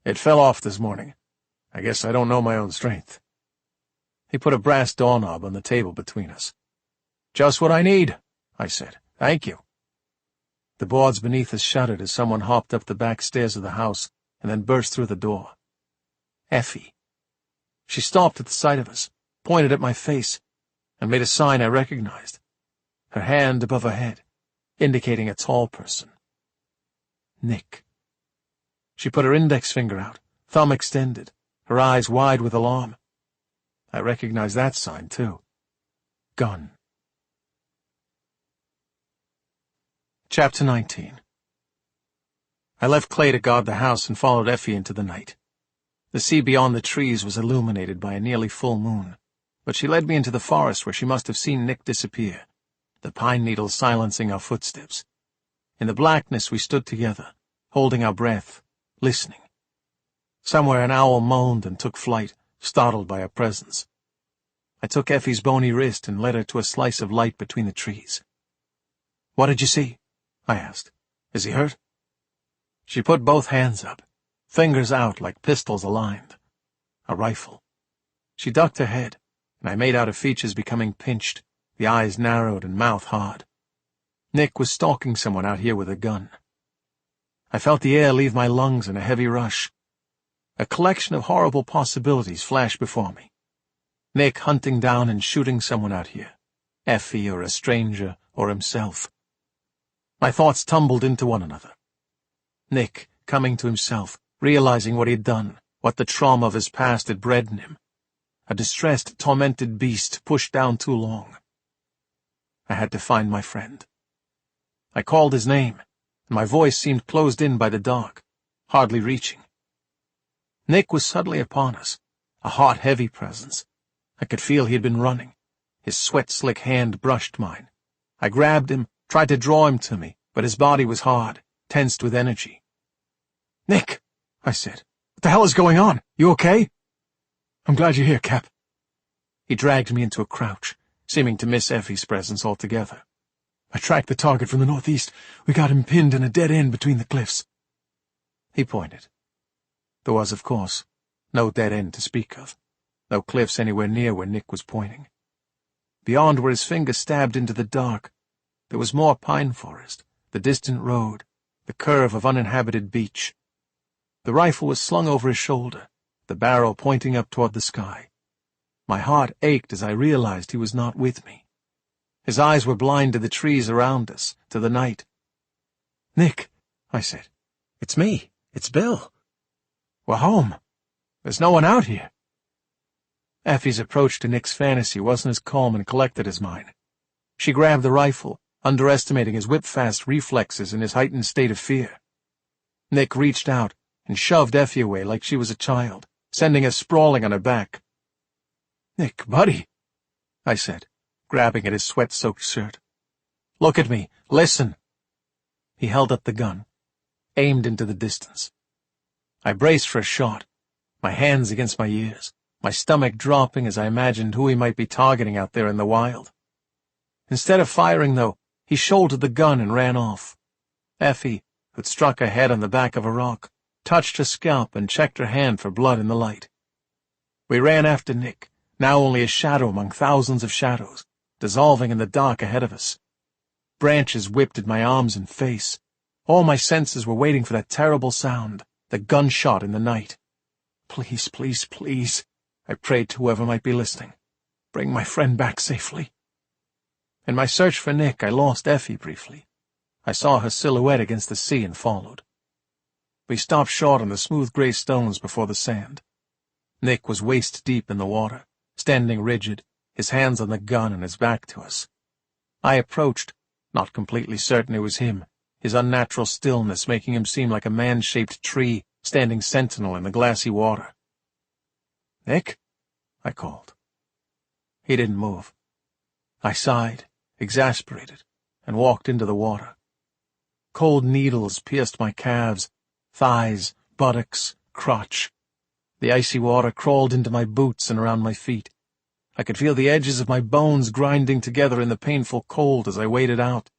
It fell off this morning. I guess I don't know my own strength." He put a brass doorknob on the table between us. "Just what I need," I said. "Thank you." The boards beneath us shuddered as someone hopped up the back stairs of the house and then burst through the door. Effie. She stopped at the sight of us, pointed at my face, and made a sign I recognized, her hand above her head, indicating a tall person. Nick. She put her index finger out, thumb extended, her eyes wide with alarm. I recognized that sign, too. Gun. Chapter 19. I left Clay to guard the house and followed Effie into the night. The sea beyond the trees was illuminated by a nearly full moon, but she led me into the forest where she must have seen Nick disappear, the pine needles silencing our footsteps. In the blackness we stood together, holding our breath, listening. Somewhere an owl moaned and took flight, startled by our presence. I took Effie's bony wrist and led her to a slice of light between the trees. "What did you see?" I asked. "Is he hurt?" She put both hands up, fingers out like pistols aligned. A rifle. She ducked her head, and I made out her features becoming pinched, the eyes narrowed and mouth hard. Nick was stalking someone out here with a gun. I felt the air leave my lungs in a heavy rush. A collection of horrible possibilities flashed before me. Nick hunting down and shooting someone out here. Effie or a stranger or himself. My thoughts tumbled into one another. Nick, coming to himself, realizing what he'd done, what the trauma of his past had bred in him. A distressed, tormented beast pushed down too long. I had to find my friend. I called his name, and my voice seemed closed in by the dark, hardly reaching. Nick was suddenly upon us, a hot, heavy presence. I could feel he had been running. His sweat-slick hand brushed mine. I grabbed him, tried to draw him to me, but his body was hard, tensed with energy. "Nick," I said. "What the hell is going on? You okay?" I'm glad you're here, Cap. He dragged me into a crouch, seeming to miss Effie's presence altogether. I tracked the target from the northeast. We got him pinned in a dead end between the cliffs. He pointed. There was, of course, no dead end to speak of, no cliffs anywhere near where Nick was pointing. Beyond where his finger stabbed into the dark, there was more pine forest, the distant road, the curve of uninhabited beach. The rifle was slung over his shoulder, the barrel pointing up toward the sky. My heart ached as I realized he was not with me. His eyes were blind to the trees around us, to the night. "Nick," I said. "It's me. It's Bill. We're home. There's no one out here." Effie's approach to Nick's fantasy wasn't as calm and collected as mine. She grabbed the rifle, underestimating his whip-fast reflexes in his heightened state of fear. Nick reached out and shoved Effie away like she was a child, sending her sprawling on her back. "Nick, buddy," I said, grabbing at his sweat-soaked shirt. "Look at me. Listen." He held up the gun, aimed into the distance. I braced for a shot, my hands against my ears, my stomach dropping as I imagined who he might be targeting out there in the wild. Instead of firing, though, he shouldered the gun and ran off. Effie, who'd struck her head on the back of a rock, touched her scalp and checked her hand for blood in the light. We ran after Nick, now only a shadow among thousands of shadows, dissolving in the dark ahead of us. Branches whipped at my arms and face. All my senses were waiting for that terrible sound, the gunshot in the night. "Please, please, please," I prayed to whoever might be listening. "Bring my friend back safely." In my search for Nick, I lost Effie briefly. I saw her silhouette against the sea and followed. We stopped short on the smooth gray stones before the sand. Nick was waist-deep in the water, standing rigid, his hands on the gun and his back to us. I approached, not completely certain it was him, his unnatural stillness making him seem like a man-shaped tree standing sentinel in the glassy water. "Nick?" I called. He didn't move. I sighed, exasperated, and walked into the water. Cold needles pierced my calves, thighs, buttocks, crotch. The icy water crawled into my boots and around my feet. I could feel the edges of my bones grinding together in the painful cold as I waded out.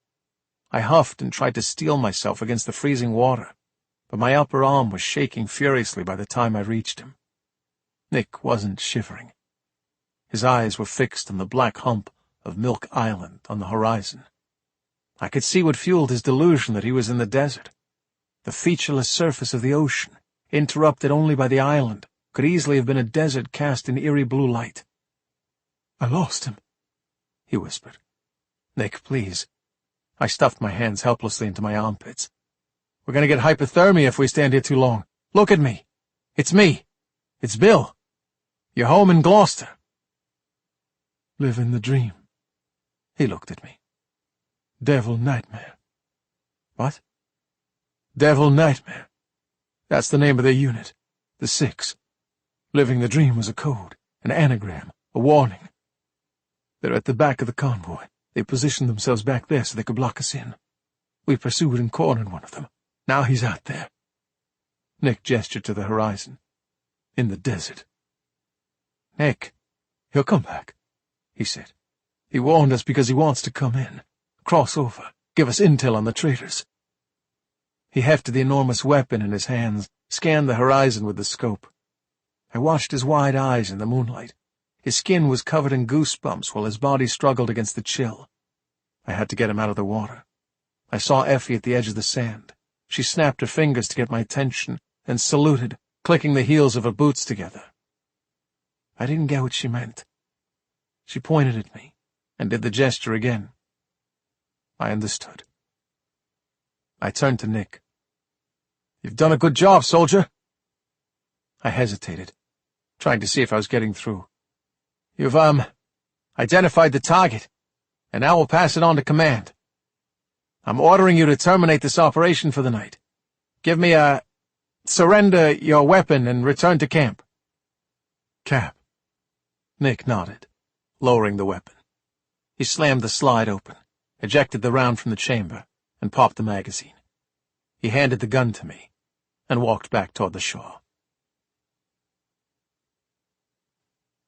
I huffed and tried to steel myself against the freezing water, but my upper arm was shaking furiously by the time I reached him. Nick wasn't shivering. His eyes were fixed on the black hump of Milk Island on the horizon. I could see what fueled his delusion that he was in the desert. The featureless surface of the ocean, interrupted only by the island, could easily have been a desert cast in eerie blue light. "I lost him," he whispered. "Nick, please." I stuffed my hands helplessly into my armpits. "We're going to get hypothermia if we stand here too long. Look at me. It's me. It's Bill. You're home in Gloucester." "Living the dream." He looked at me. "Devil Nightmare." "What?" "Devil Nightmare. That's the name of their unit, the 6. Living the dream was a code, an anagram, a warning. They're at the back of the convoy. They positioned themselves back there so they could block us in. We pursued and cornered one of them. Now he's out there." Nick gestured to the horizon. "In the desert." "Nick, he'll come back," he said. "He warned us because he wants to come in, cross over, give us intel on the traitors." He hefted the enormous weapon in his hands, scanned the horizon with the scope. I watched his wide eyes in the moonlight. His skin was covered in goosebumps while his body struggled against the chill. I had to get him out of the water. I saw Effie at the edge of the sand. She snapped her fingers to get my attention, and saluted, clicking the heels of her boots together. I didn't get what she meant. She pointed at me, and did the gesture again. I understood. I turned to Nick. "You've done a good job, soldier." I hesitated, trying to see if I was getting through. "You've, identified the target, and now we'll pass it on to command. I'm ordering you to terminate this operation for the night. Give me surrender your weapon and return to camp." "Cap." Nick nodded, lowering the weapon. He slammed the slide open, ejected the round from the chamber, and popped the magazine. He handed the gun to me, and walked back toward the shore.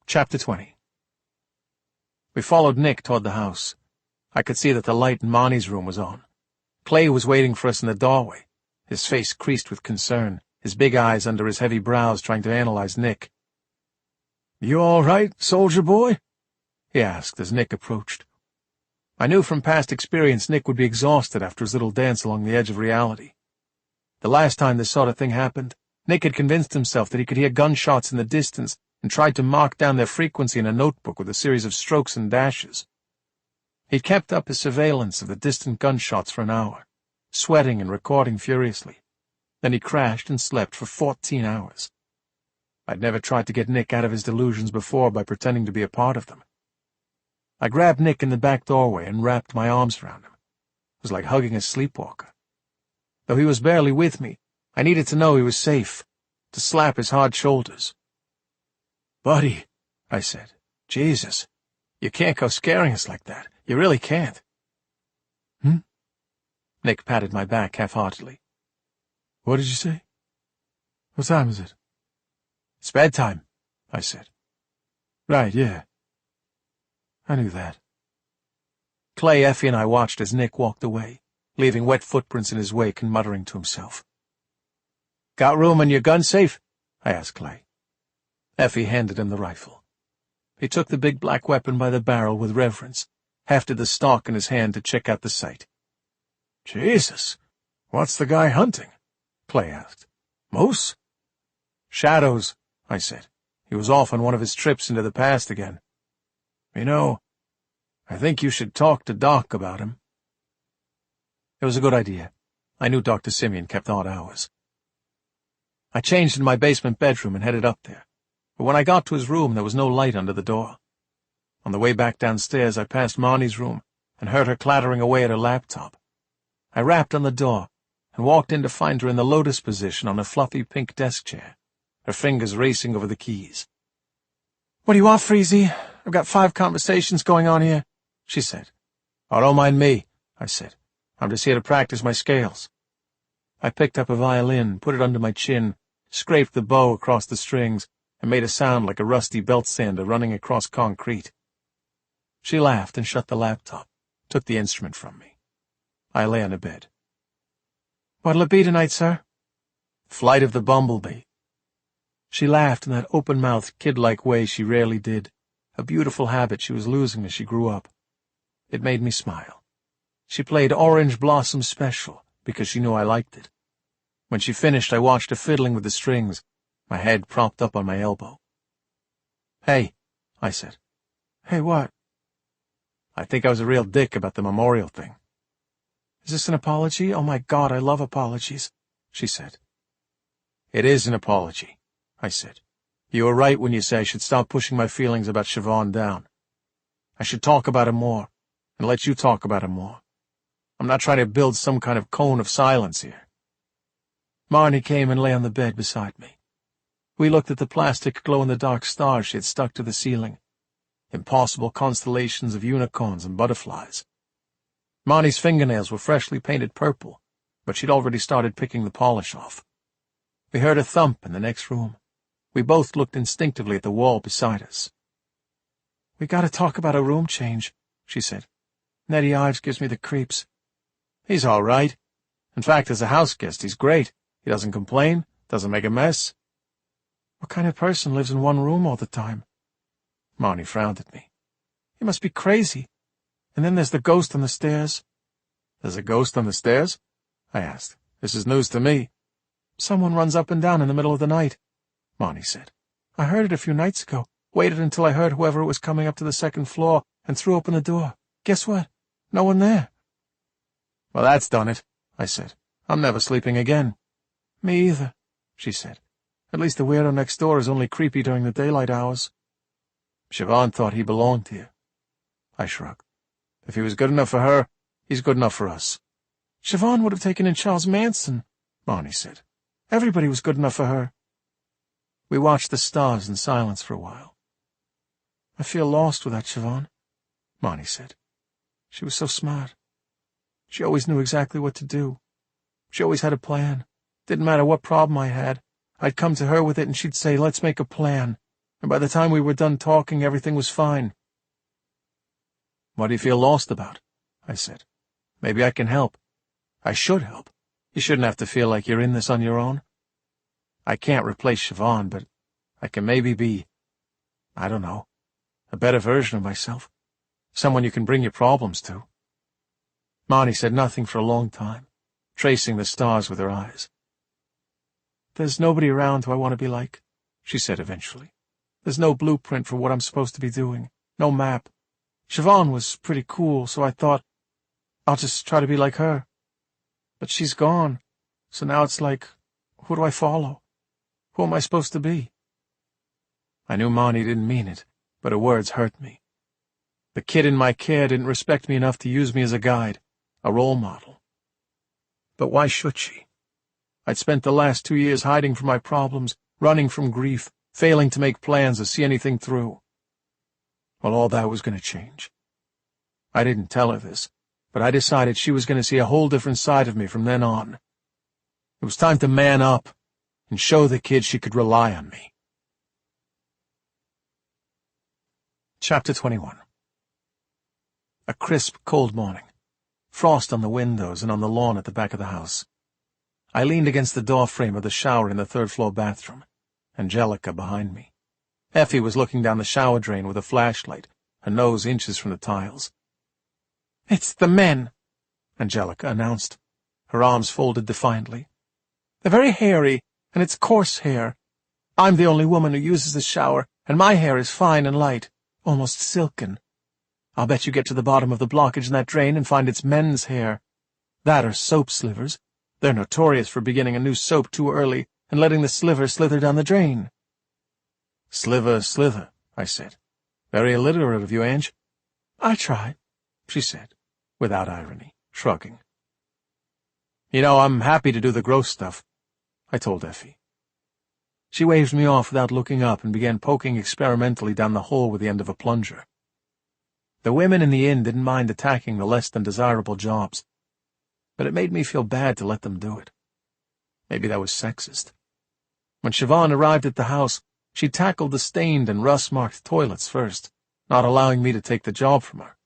Chapter 20. We followed Nick toward the house. I could see that the light in Marnie's room was on. Clay was waiting for us in the doorway, his face creased with concern, his big eyes under his heavy brows trying to analyze Nick. "You all right, soldier boy?" he asked as Nick approached. I knew from past experience Nick would be exhausted after his little dance along the edge of reality. The last time this sort of thing happened, Nick had convinced himself that he could hear gunshots in the distance and tried to mark down their frequency in a notebook with a series of strokes and dashes. He'd kept up his surveillance of the distant gunshots for an hour, sweating and recording furiously. Then he crashed and slept for 14 hours. I'd never tried to get Nick out of his delusions before by pretending to be a part of them. I grabbed Nick in the back doorway and wrapped my arms around him. It was like hugging a sleepwalker. Though he was barely with me, I needed to know he was safe, to slap his hard shoulders. "Buddy," I said, "Jesus, you can't go scaring us like that. You really can't." Nick patted my back half-heartedly. "What did you say? What time is it?" "It's bedtime," I said. "Right, yeah. I knew that." Clay, Effie, and I watched as Nick walked away, leaving wet footprints in his wake and muttering to himself. "Got room in your gun safe?" I asked Clay. Effie handed him the rifle. He took the big black weapon by the barrel with reverence, hefted the stock in his hand to check out the sight. "Jesus, what's the guy hunting?" Clay asked. "Moose?" "Shadows," I said. "He was off on one of his trips into the past again. You know, I think you should talk to Doc about him." It was a good idea. I knew Dr. Simeon kept odd hours. I changed in my basement bedroom and headed up there, but when I got to his room there was no light under the door. On the way back downstairs I passed Marnie's room and heard her clattering away at her laptop. I rapped on the door and walked in to find her in the lotus position on a fluffy pink desk chair, her fingers racing over the keys. "What do you want, Freezy? I've got 5 conversations going on here," she said. "Oh, don't mind me," I said. "I'm just here to practice my scales." I picked up a violin, put it under my chin, scraped the bow across the strings, and made a sound like a rusty belt sander running across concrete. She laughed and shut the laptop, took the instrument from me. I lay on a bed. "What'll it be tonight, sir?" "Flight of the Bumblebee." She laughed in that open-mouthed, kid-like way she rarely did, a beautiful habit she was losing as she grew up. It made me smile. She played Orange Blossom Special because she knew I liked it. When she finished, I watched her fiddling with the strings, my head propped up on my elbow. "Hey," I said. "Hey, what?" "I think I was a real dick about the memorial thing." "Is this an apology? Oh, my God, I love apologies," she said. "It is an apology," I said. "You were right when you say I should stop pushing my feelings about Siobhan down. I should talk about him more, and let you talk about him more. I'm not trying to build some kind of cone of silence here." Marnie came and lay on the bed beside me. We looked at the plastic glow-in-the-dark stars she had stuck to the ceiling, impossible constellations of unicorns and butterflies. Marnie's fingernails were freshly painted purple, but she'd already started picking the polish off. We heard a thump in the next room. We both looked instinctively at the wall beside us. "We gotta talk about a room change," she said. "Nettie Ives gives me the creeps." "He's all right. In fact, as a house guest, he's great. He doesn't complain, doesn't make a mess." "What kind of person lives in one room all the time?" Marnie frowned at me. "You must be crazy. And then there's the ghost on the stairs." "There's a ghost on the stairs?" I asked. "This is news to me." "Someone runs up and down in the middle of the night," Marnie said. "I heard it a few nights ago, waited until I heard whoever it was coming up to the second floor, and threw open the door. Guess what? No one there." "Well, that's done it," I said. "I'm never sleeping again." "Me either," she said. "At least the weirdo next door is only creepy during the daylight hours." "Siobhan thought he belonged here." I shrugged. "If he was good enough for her, he's good enough for us." "Siobhan would have taken in Charles Manson," Marnie said. "Everybody was good enough for her." We watched the stars in silence for a while. "I feel lost without Siobhan," Marnie said. "She was so smart. She always knew exactly what to do. She always had a plan. Didn't matter what problem I had. I'd come to her with it and she'd say, 'Let's make a plan.' and by the time we were done talking, everything was fine. "What do you feel lost about?" I said. "Maybe I can help. I should help. You shouldn't have to feel like you're in this on your own. I can't replace Siobhan, but I can maybe be, I don't know, a better version of myself. Someone you can bring your problems to." Marnie said nothing for a long time, tracing the stars with her eyes. "There's nobody around who I want to be like," she said eventually. "There's no blueprint for what I'm supposed to be doing, no map. Siobhan was pretty cool, so I thought, I'll just try to be like her. But she's gone, so now it's like, who do I follow? Who am I supposed to be?" I knew Marnie didn't mean it, but her words hurt me. The kid in my care didn't respect me enough to use me as a guide, a role model. But why should she? I'd spent the last 2 years hiding from my problems, running from grief, failing to make plans or see anything through. Well, all that was going to change. I didn't tell her this, but I decided she was going to see a whole different side of me from then on. It was time to man up and show the kid she could rely on me. Chapter 21. A crisp, cold morning. Frost on the windows and on the lawn at the back of the house. I leaned against the door frame of the shower in the third-floor bathroom, Angelica behind me. Effie was looking down the shower drain with a flashlight, her nose inches from the tiles. "It's the men," Angelica announced, her arms folded defiantly. "They're very hairy, and it's coarse hair. I'm the only woman who uses the shower, and my hair is fine and light, almost silken. I'll bet you get to the bottom of the blockage in that drain and find it's men's hair. That or soap slivers. They're notorious for beginning a new soap too early and letting the sliver slither down the drain." "Sliver, slither," I said. "Very illiterate of you, Ange." "I try," she said, without irony, shrugging. "You know, I'm happy to do the gross stuff," I told Effie. She waved me off without looking up and began poking experimentally down the hole with the end of a plunger. The women in the inn didn't mind attacking the less than desirable jobs, but it made me feel bad to let them do it. Maybe that was sexist. When Siobhan arrived at the house, she tackled the stained and rust-marked toilets first, not allowing me to take the job from her.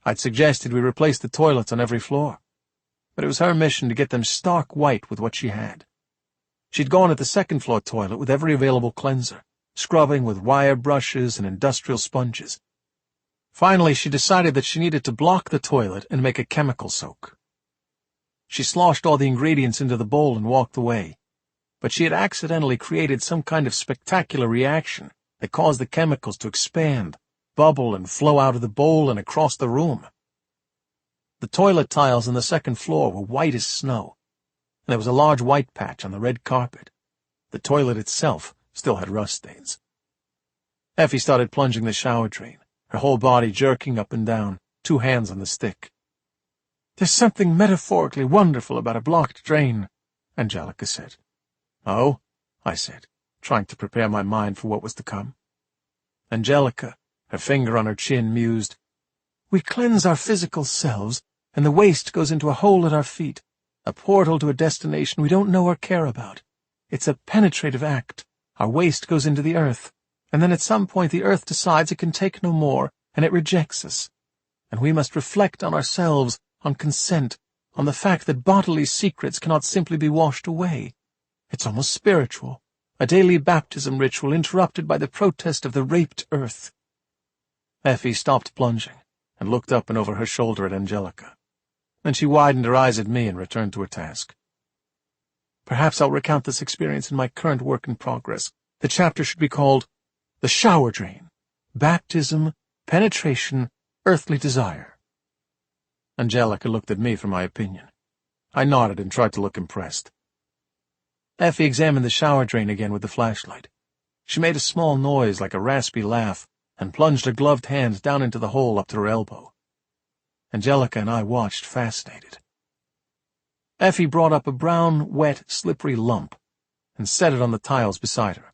I'd suggested we replace the toilets on every floor, but it was her mission to get them stark white with what she had. She'd gone at the second-floor toilet with every available cleanser, scrubbing with wire brushes and industrial sponges. Finally, she decided that she needed to block the toilet and make a chemical soak. She sloshed all the ingredients into the bowl and walked away, but she had accidentally created some kind of spectacular reaction that caused the chemicals to expand, bubble, and flow out of the bowl and across the room. The toilet tiles on the second floor were white as snow, and there was a large white patch on the red carpet. The toilet itself still had rust stains. Effie started plunging the shower drain, her whole body jerking up and down, 2 hands on the stick. "There's something metaphorically wonderful about a blocked drain," Angelica said. "Oh?" I said, trying to prepare my mind for what was to come. Angelica, her finger on her chin, mused, "We cleanse our physical selves, and the waste goes into a hole at our feet, a portal to a destination we don't know or care about. It's a penetrative act. Our waste goes into the earth, and then at some point the earth decides it can take no more, and it rejects us. And we must reflect on ourselves, on consent, on the fact that bodily secrets cannot simply be washed away. It's almost spiritual, a daily baptism ritual interrupted by the protest of the raped earth." Effie stopped plunging and looked up and over her shoulder at Angelica. Then she widened her eyes at me and returned to her task. "Perhaps I'll recount this experience in my current work in progress. The chapter should be called The Shower Drain, Baptism, Penetration, Earthly Desire." Angelica looked at me for my opinion. I nodded and tried to look impressed. Effie examined the shower drain again with the flashlight. She made a small noise like a raspy laugh and plunged her gloved hand down into the hole up to her elbow. Angelica and I watched, fascinated. Effie brought up a brown, wet, slippery lump and set it on the tiles beside her.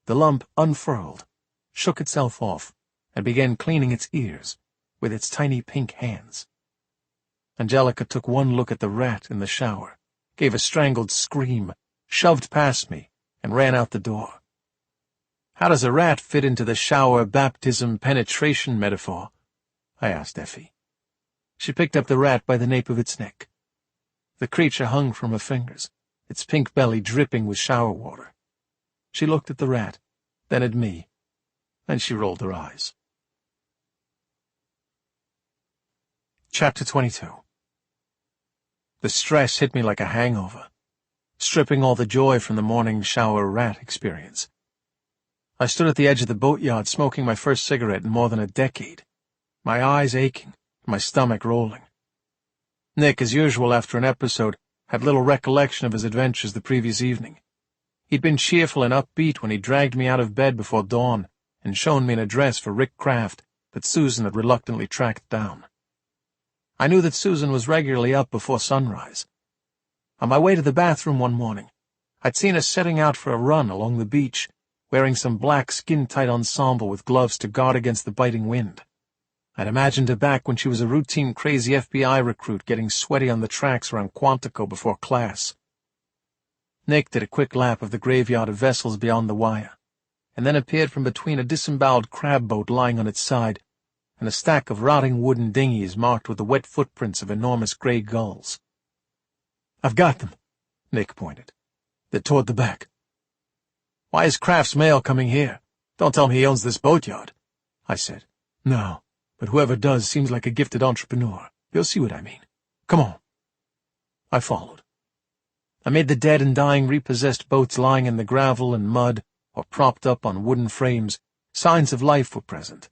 The lump unfurled, shook itself off, and began cleaning its ears with its tiny pink hands. Angelica took one look at the rat in the shower, gave a strangled scream, shoved past me, and ran out the door. How does a rat fit into the shower, baptism, penetration metaphor? I asked Effie. She picked up the rat by the nape of its neck. The creature hung from her fingers, its pink belly dripping with shower water. She looked at the rat, then at me, and she rolled her eyes. Chapter 22. The stress hit me like a hangover, stripping all the joy from the morning shower rat experience. I stood at the edge of the boatyard smoking my first cigarette in more than a decade, my eyes aching, my stomach rolling. Nick, as usual after an episode, had little recollection of his adventures the previous evening. He'd been cheerful and upbeat when he dragged me out of bed before dawn and shown me an address for Rick Kraft that Susan had reluctantly tracked down. I knew that Susan was regularly up before sunrise. On my way to the bathroom one morning, I'd seen her setting out for a run along the beach, wearing some black skin-tight ensemble with gloves to guard against the biting wind. I'd imagined her back when she was a routine crazy FBI recruit getting sweaty on the tracks around Quantico before class. Nick did a quick lap of the graveyard of vessels beyond the wire, and then appeared from between a disemboweled crab boat lying on its side and a stack of rotting wooden dinghies marked with the wet footprints of enormous grey gulls. "I've got them," Nick pointed. "They're toward the back." "Why is Kraft's mail coming here? Don't tell me he owns this boatyard," I said. "No, but whoever does seems like a gifted entrepreneur. You'll see what I mean. Come on." I followed. I made the dead and dying repossessed boats lying in the gravel and mud or propped up on wooden frames. Signs of life were present.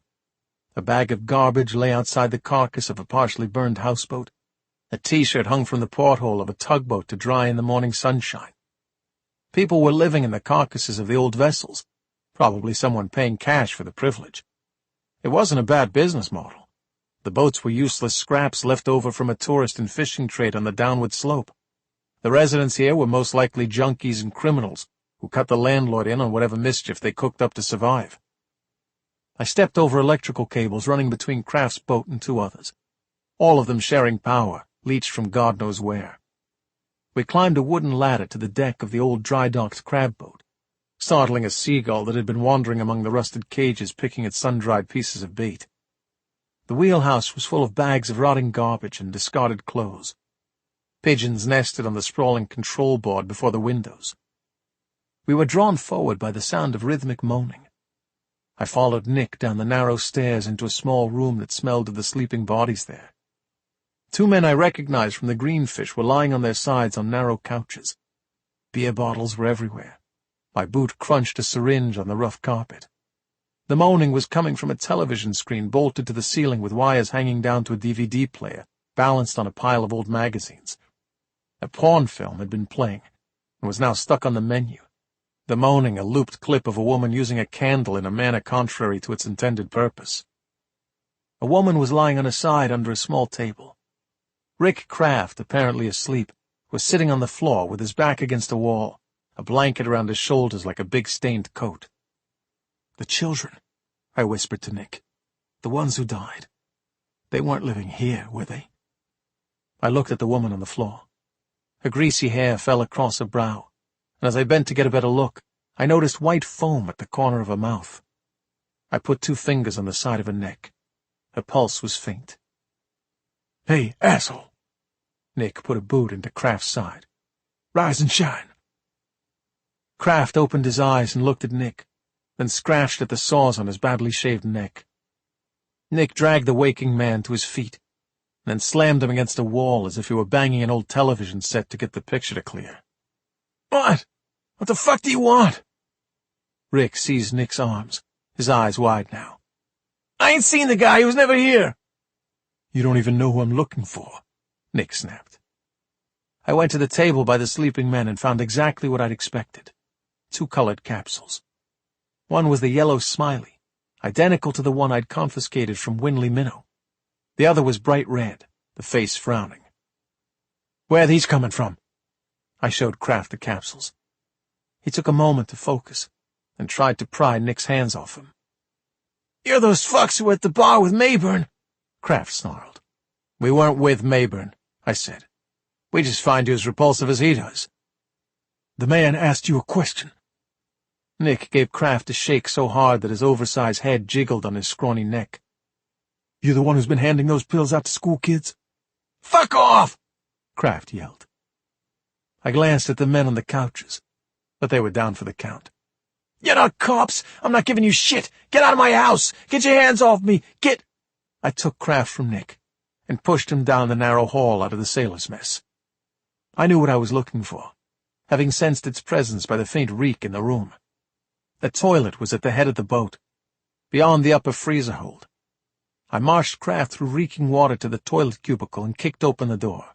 A bag of garbage lay outside the carcass of a partially burned houseboat. A T-shirt hung from the porthole of a tugboat to dry in the morning sunshine. People were living in the carcasses of the old vessels, probably someone paying cash for the privilege. It wasn't a bad business model. The boats were useless scraps left over from a tourist and fishing trade on the downward slope. The residents here were most likely junkies and criminals who cut the landlord in on whatever mischief they cooked up to survive. I stepped over electrical cables running between Kraft's boat and two others, all of them sharing power, leached from God knows where. We climbed a wooden ladder to the deck of the old dry-docked crab boat, startling a seagull that had been wandering among the rusted cages picking at sun-dried pieces of bait. The wheelhouse was full of bags of rotting garbage and discarded clothes. Pigeons nested on the sprawling control board before the windows. We were drawn forward by the sound of rhythmic moaning. I followed Nick down the narrow stairs into a small room that smelled of the sleeping bodies there. Two men I recognized from the Greenfish were lying on their sides on narrow couches. Beer bottles were everywhere. My boot crunched a syringe on the rough carpet. The moaning was coming from a television screen bolted to the ceiling with wires hanging down to a DVD player, balanced on a pile of old magazines. A porn film had been playing, and was now stuck on the menu. The moaning a looped clip of a woman using a candle in a manner contrary to its intended purpose. A woman was lying on her side under a small table. Rick Kraft, apparently asleep, was sitting on the floor with his back against a wall, a blanket around his shoulders like a big stained coat. "The children," I whispered to Nick. "The ones who died. They weren't living here, were they?" I looked at the woman on the floor. Her greasy hair fell across her brow, and as I bent to get a better look, I noticed white foam at the corner of her mouth. I put 2 fingers on the side of her neck. Her pulse was faint. "Hey, asshole!" Nick put a boot into Kraft's side. "Rise and shine." Kraft opened his eyes and looked at Nick, then scratched at the sores on his badly shaved neck. Nick dragged the waking man to his feet, and then slammed him against a wall as if he were banging an old television set to get the picture to clear. "What? What the fuck do you want?" Rick seized Nick's arms, his eyes wide now. "I ain't seen the guy. He was never here." "You don't even know who I'm looking for," Nick snapped. I went to the table by the sleeping men and found exactly what I'd expected. 2 colored capsules. One was the yellow smiley, identical to the one I'd confiscated from Winley Minnow. The other was bright red, the face frowning. "Where are these coming from?" I showed Kraft the capsules. He took a moment to focus, and tried to pry Nick's hands off him. "You're those fucks who were at the bar with Mayburn," Kraft snarled. "We weren't with Mayburn," I said. "We just find you as repulsive as he does." "The man asked you a question." Nick gave Kraft a shake so hard that his oversized head jiggled on his scrawny neck. "You the one who's been handing those pills out to school kids?" "Fuck off!" Kraft yelled. I glanced at the men on the couches, but they were down for the count. "You're not cops! I'm not giving you shit! Get out of my house! Get your hands off me! Get—" I took Kraft from Nick and pushed him down the narrow hall out of the sailor's mess. I knew what I was looking for, having sensed its presence by the faint reek in the room. The toilet was at the head of the boat, beyond the upper freezer hold. I marched Kraft through reeking water to the toilet cubicle and kicked open the door.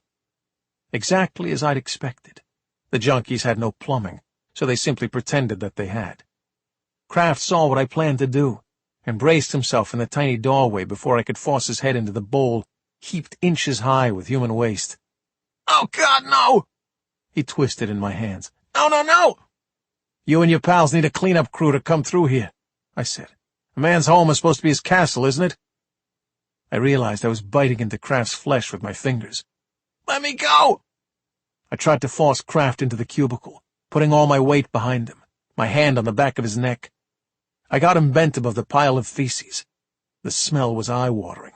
Exactly as I'd expected. The junkies had no plumbing, so they simply pretended that they had. Kraft saw what I planned to do and braced himself in the tiny doorway before I could force his head into the bowl, heaped inches high with human waste. "Oh, God, no!" He twisted in my hands. "No, no, no!" "You and your pals need a cleanup crew to come through here," I said. "A man's home is supposed to be his castle, isn't it?" I realized I was biting into Kraft's flesh with my fingers. "Let me go!" I tried to force Kraft into the cubicle, putting all my weight behind him, my hand on the back of his neck. I got him bent above the pile of feces. The smell was eye-watering.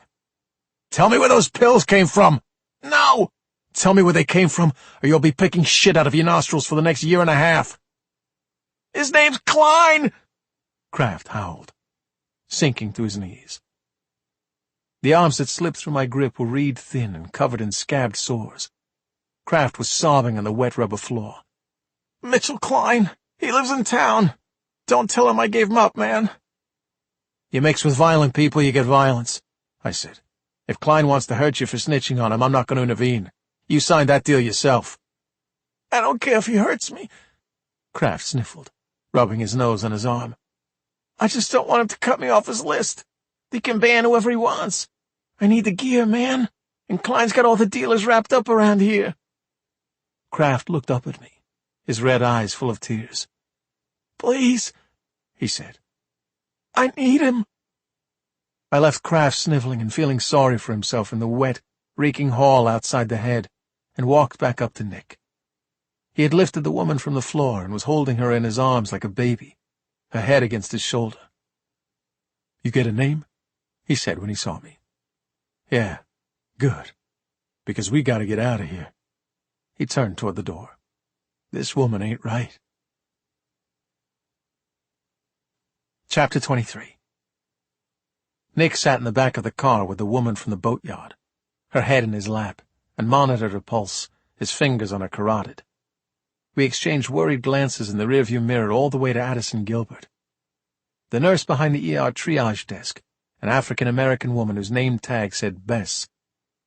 "Tell me where those pills came from!" "No!" "Tell me where they came from, or you'll be picking shit out of your nostrils for the next year and a half." "His name's Klein!" Kraft howled, sinking to his knees. The arms that slipped through my grip were reed-thin and covered in scabbed sores. Kraft was sobbing on the wet rubber floor. "Mitchell Klein, he lives in town. Don't tell him I gave him up, man." "You mix with violent people, you get violence," I said. "If Klein wants to hurt you for snitching on him, I'm not going to intervene. You signed that deal yourself." "I don't care if he hurts me," Kraft sniffled, rubbing his nose on his arm. "I just don't want him to cut me off his list. He can ban whoever he wants. I need the gear, man, and Klein's got all the dealers wrapped up around here." Kraft looked up at me, his red eyes full of tears. "Please," he said. "I need him." I left Kraft sniveling and feeling sorry for himself in the wet, reeking hall outside the head, and walked back up to Nick. He had lifted the woman from the floor and was holding her in his arms like a baby, her head against his shoulder. "You get a name?" he said when he saw me. "Yeah, good, because we gotta get out of here." He turned toward the door. "This woman ain't right." Chapter 23. Nick sat in the back of the car with the woman from the boatyard, her head in his lap, and monitored her pulse, his fingers on her carotid. We exchanged worried glances in the rearview mirror all the way to Addison Gilbert. The nurse behind the ER triage desk, an African-American woman whose name tag said Bess,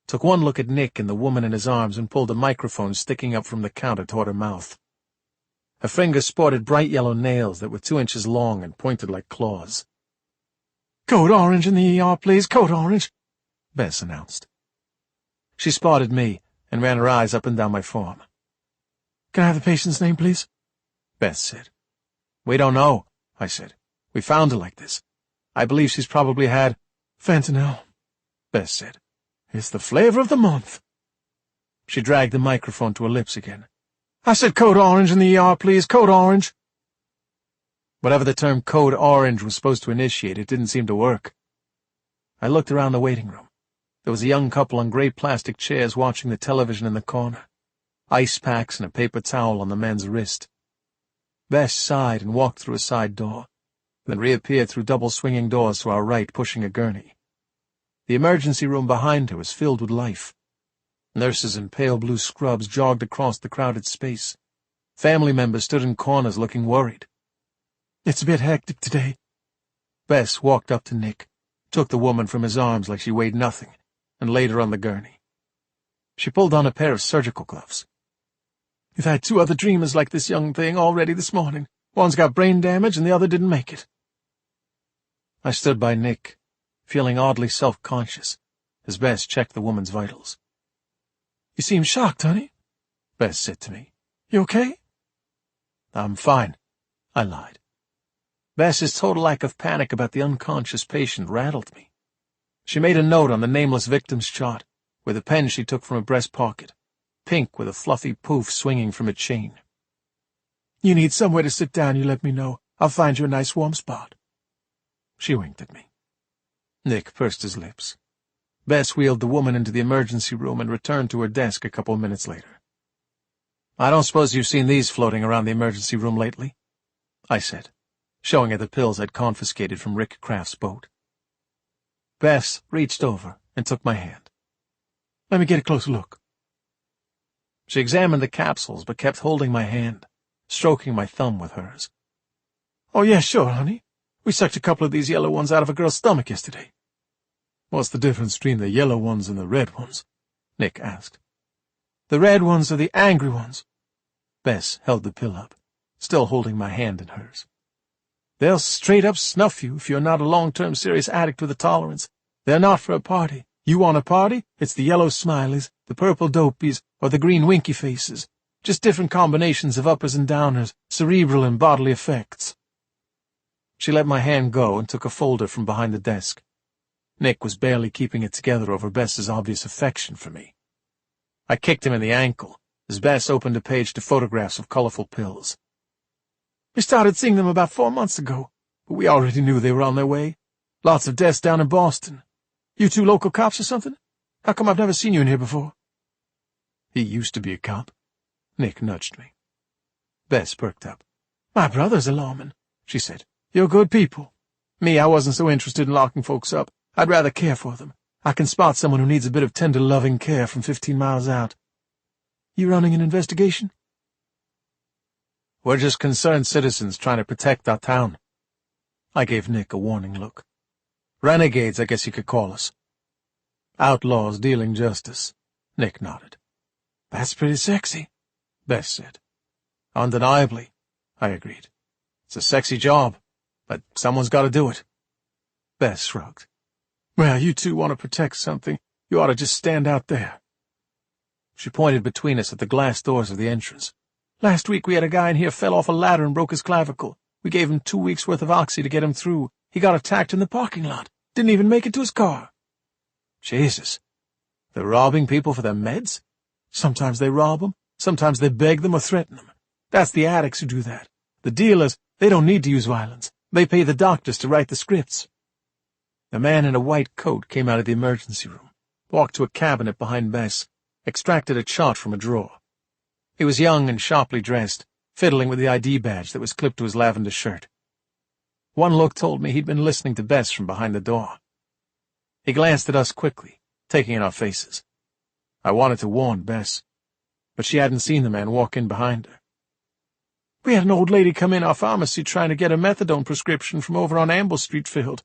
took one look at Nick and the woman in his arms and pulled a microphone sticking up from the counter toward her mouth. Her fingers sported bright yellow nails that were 2 inches long and pointed like claws. "Code Orange in the ER, please, Code Orange," Bess announced. She spotted me and ran her eyes up and down my form. "Can I have the patient's name, please?" Bess said. "We don't know," I said. "We found her like this. I believe she's probably had—" "Fentanyl," Bess said. "It's the flavor of the month." She dragged the microphone to her lips again. "I said Code Orange in the ER, please, Code Orange." Whatever the term Code Orange was supposed to initiate, it didn't seem to work. I looked around the waiting room. There was a young couple on gray plastic chairs watching the television in the corner, ice packs and a paper towel on the man's wrist. Bess sighed and walked through a side door, then reappeared through double swinging doors to our right, pushing a gurney. The emergency room behind her was filled with life. Nurses in pale blue scrubs jogged across the crowded space. Family members stood in corners looking worried. "It's a bit hectic today." Bess walked up to Nick, took the woman from his arms like she weighed nothing, and laid her on the gurney. She pulled on a pair of surgical gloves. "We've had 2 other dreamers like this young thing already this morning. One's got brain damage and the other didn't make it." I stood by Nick, feeling oddly self-conscious, as Bess checked the woman's vitals. "You seem shocked, honey," Bess said to me. "You okay?" "I'm fine," I lied. Bess's total lack of panic about the unconscious patient rattled me. She made a note on the nameless victim's chart, with a pen she took from her breast pocket, pink with a fluffy poof swinging from a chain. "You need somewhere to sit down, you let me know. I'll find you a nice warm spot." She winked at me. Nick pursed his lips. Bess wheeled the woman into the emergency room and returned to her desk a couple minutes later. "I don't suppose you've seen these floating around the emergency room lately?" I said, showing her the pills I'd confiscated from Rick Kraft's boat. Bess reached over and took my hand. "Let me get a closer look." She examined the capsules but kept holding my hand, stroking my thumb with hers. "Oh, yeah, sure, honey. We sucked a couple of these yellow ones out of a girl's stomach yesterday." "What's the difference between the yellow ones and the red ones?" Nick asked. "The red ones are the angry ones." Bess held the pill up, still holding my hand in hers. "They'll straight-up snuff you if you're not a long-term serious addict with a tolerance. They're not for a party. You want a party? It's the yellow smileys, the purple dopies, or the green winky faces. Just different combinations of uppers and downers, cerebral and bodily effects." She let my hand go and took a folder from behind the desk. Nick was barely keeping it together over Bess's obvious affection for me. I kicked him in the ankle as Bess opened a page to photographs of colorful pills. "We started seeing them about 4 months ago, but we already knew they were on their way. Lots of deaths down in Boston. You two local cops or something? How come I've never seen you in here before?" "He used to be a cop." Nick nudged me. Bess perked up. "My brother's a lawman," she said. "You're good people. Me, I wasn't so interested in locking folks up. I'd rather care for them. I can spot someone who needs a bit of tender, loving care from 15 miles out. You running an investigation?" "We're just concerned citizens trying to protect our town." I gave Nick a warning look. "Renegades, I guess you could call us." "Outlaws dealing justice," Nick nodded. "That's pretty sexy," Bess said. "Undeniably," I agreed. "It's a sexy job, but someone's got to do it." Bess shrugged. "Well, you two want to protect something. You ought to just stand out there." She pointed between us at the glass doors of the entrance. "Last week we had a guy in here fell off a ladder and broke his clavicle. We gave him 2 weeks' worth of oxy to get him through. He got attacked in the parking lot. Didn't even make it to his car." "Jesus. They're robbing people for their meds?" "Sometimes they rob them. Sometimes they beg them or threaten them. That's the addicts who do that. The dealers, they don't need to use violence. They pay the doctors to write the scripts." A man in a white coat came out of the emergency room, walked to a cabinet behind Bess, extracted a chart from a drawer. He was young and sharply dressed, fiddling with the ID badge that was clipped to his lavender shirt. One look told me he'd been listening to Bess from behind the door. He glanced at us quickly, taking in our faces. I wanted to warn Bess, but she hadn't seen the man walk in behind her. "We had an old lady come in our pharmacy trying to get a methadone prescription from over on Amble Street filled,"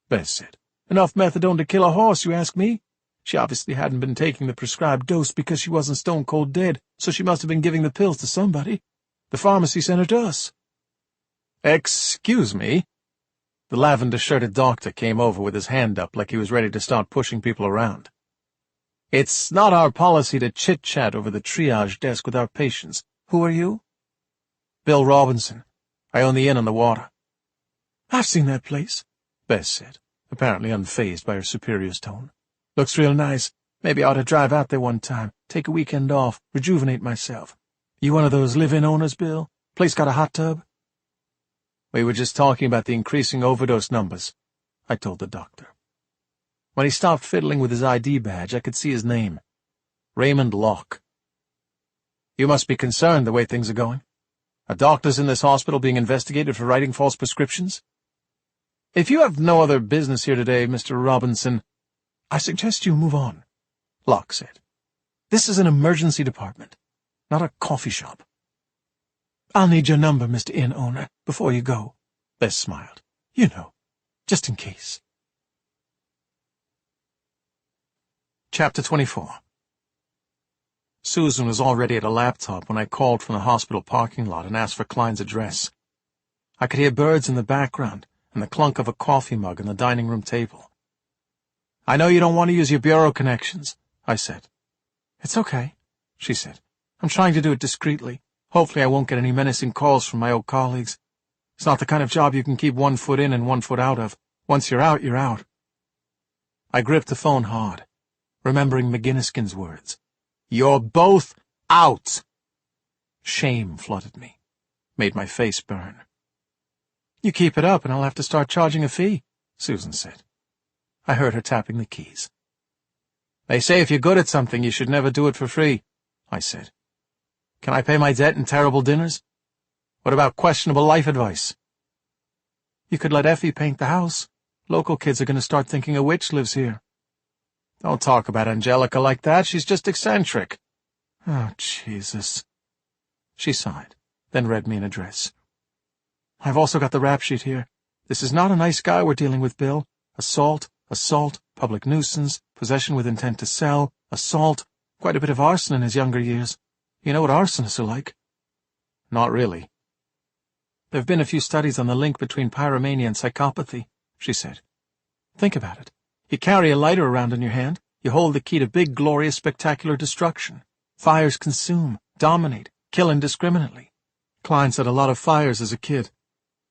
Bess said. "Enough methadone to kill a horse, you ask me? She obviously hadn't been taking the prescribed dose because she wasn't stone-cold dead, so she must have been giving the pills to somebody. The pharmacy sent her to us." "Excuse me?" The lavender-shirted doctor came over with his hand up like he was ready to start pushing people around. "It's not our policy to chit-chat over the triage desk with our patients. Who are you?" "Bill Robinson. I own the inn on the water." "I've seen that place," Bess said, apparently unfazed by her superior's tone. "Looks real nice. Maybe I ought to drive out there one time, take a weekend off, rejuvenate myself. You one of those live-in owners, Bill? Place got a hot tub?" "We were just talking about the increasing overdose numbers," I told the doctor. When he stopped fiddling with his ID badge, I could see his name. Raymond Locke. "You must be concerned the way things are going. Are doctors in this hospital being investigated for writing false prescriptions?" "If you have no other business here today, Mr. Robinson—" "I suggest you move on," Locke said. "This is an emergency department, not a coffee shop." "I'll need your number, Mr. Inn owner, before you go," Bess smiled. "You know, just in case." Chapter 24. Susan was already at a laptop when I called from the hospital parking lot and asked for Klein's address. I could hear birds in the background and the clunk of a coffee mug on the dining room table. "I know you don't want to use your bureau connections," I said. "It's okay," she said. "I'm trying to do it discreetly. Hopefully I won't get any menacing calls from my old colleagues. It's not the kind of job you can keep 1 foot in and 1 foot out of. Once you're out, you're out." I gripped the phone hard, remembering McGinniskin's words. "You're both out." Shame flooded me, made my face burn. You keep it up and I'll have to start charging a fee, Susan said. I heard her tapping the keys. They say if you're good at something, you should never do it for free, I said. Can I pay my debt in terrible dinners? What about questionable life advice? You could let Effie paint the house. Local kids are going to start thinking a witch lives here. Don't talk about Angelica like that. She's just eccentric. Oh, Jesus. She sighed, then read me an address. I've also got the rap sheet here. This is not a nice guy we're dealing with, Bill. Assault, public nuisance, possession with intent to sell, assault, quite a bit of arson in his younger years. You know what arsonists are like? Not really. There have been a few studies on the link between pyromania and psychopathy, she said. Think about it. You carry a lighter around in your hand. You hold the key to big, glorious, spectacular destruction. Fires consume, dominate, kill indiscriminately. Klein set a lot of fires as a kid.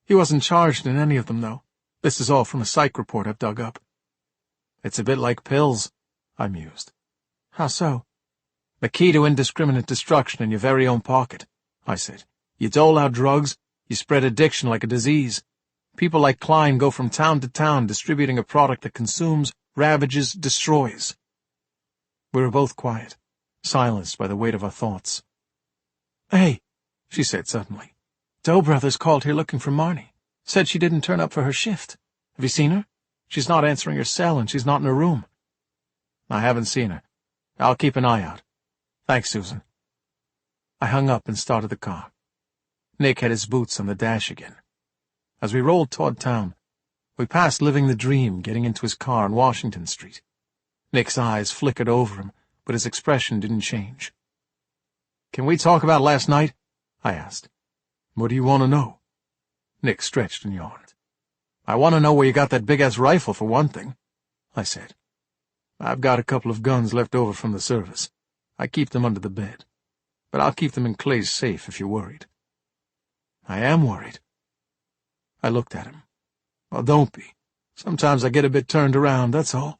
He wasn't charged in any of them, though. This is all from a psych report I've dug up. It's a bit like pills, I mused. How so? The key to indiscriminate destruction in your very own pocket, I said. You dole out drugs, you spread addiction like a disease. People like Klein go from town to town distributing a product that consumes, ravages, destroys. We were both quiet, silenced by the weight of our thoughts. Hey, she said suddenly. Doe Brothers called here looking for Marnie. Said she didn't turn up for her shift. Have you seen her? She's not answering her cell and she's not in her room. I haven't seen her. I'll keep an eye out. Thanks, Susan. I hung up and started the car. Nick had his boots on the dash again. As we rolled toward town, we passed Living the Dream getting into his car on Washington Street. Nick's eyes flickered over him, but his expression didn't change. Can we talk about last night? I asked. What do you want to know? Nick stretched and yawned. I want to know where you got that big-ass rifle, for one thing, I said. I've got a couple of guns left over from the service. I keep them under the bed. But I'll keep them in Clay's safe if you're worried. I am worried. I looked at him. Well, don't be. Sometimes I get a bit turned around, that's all.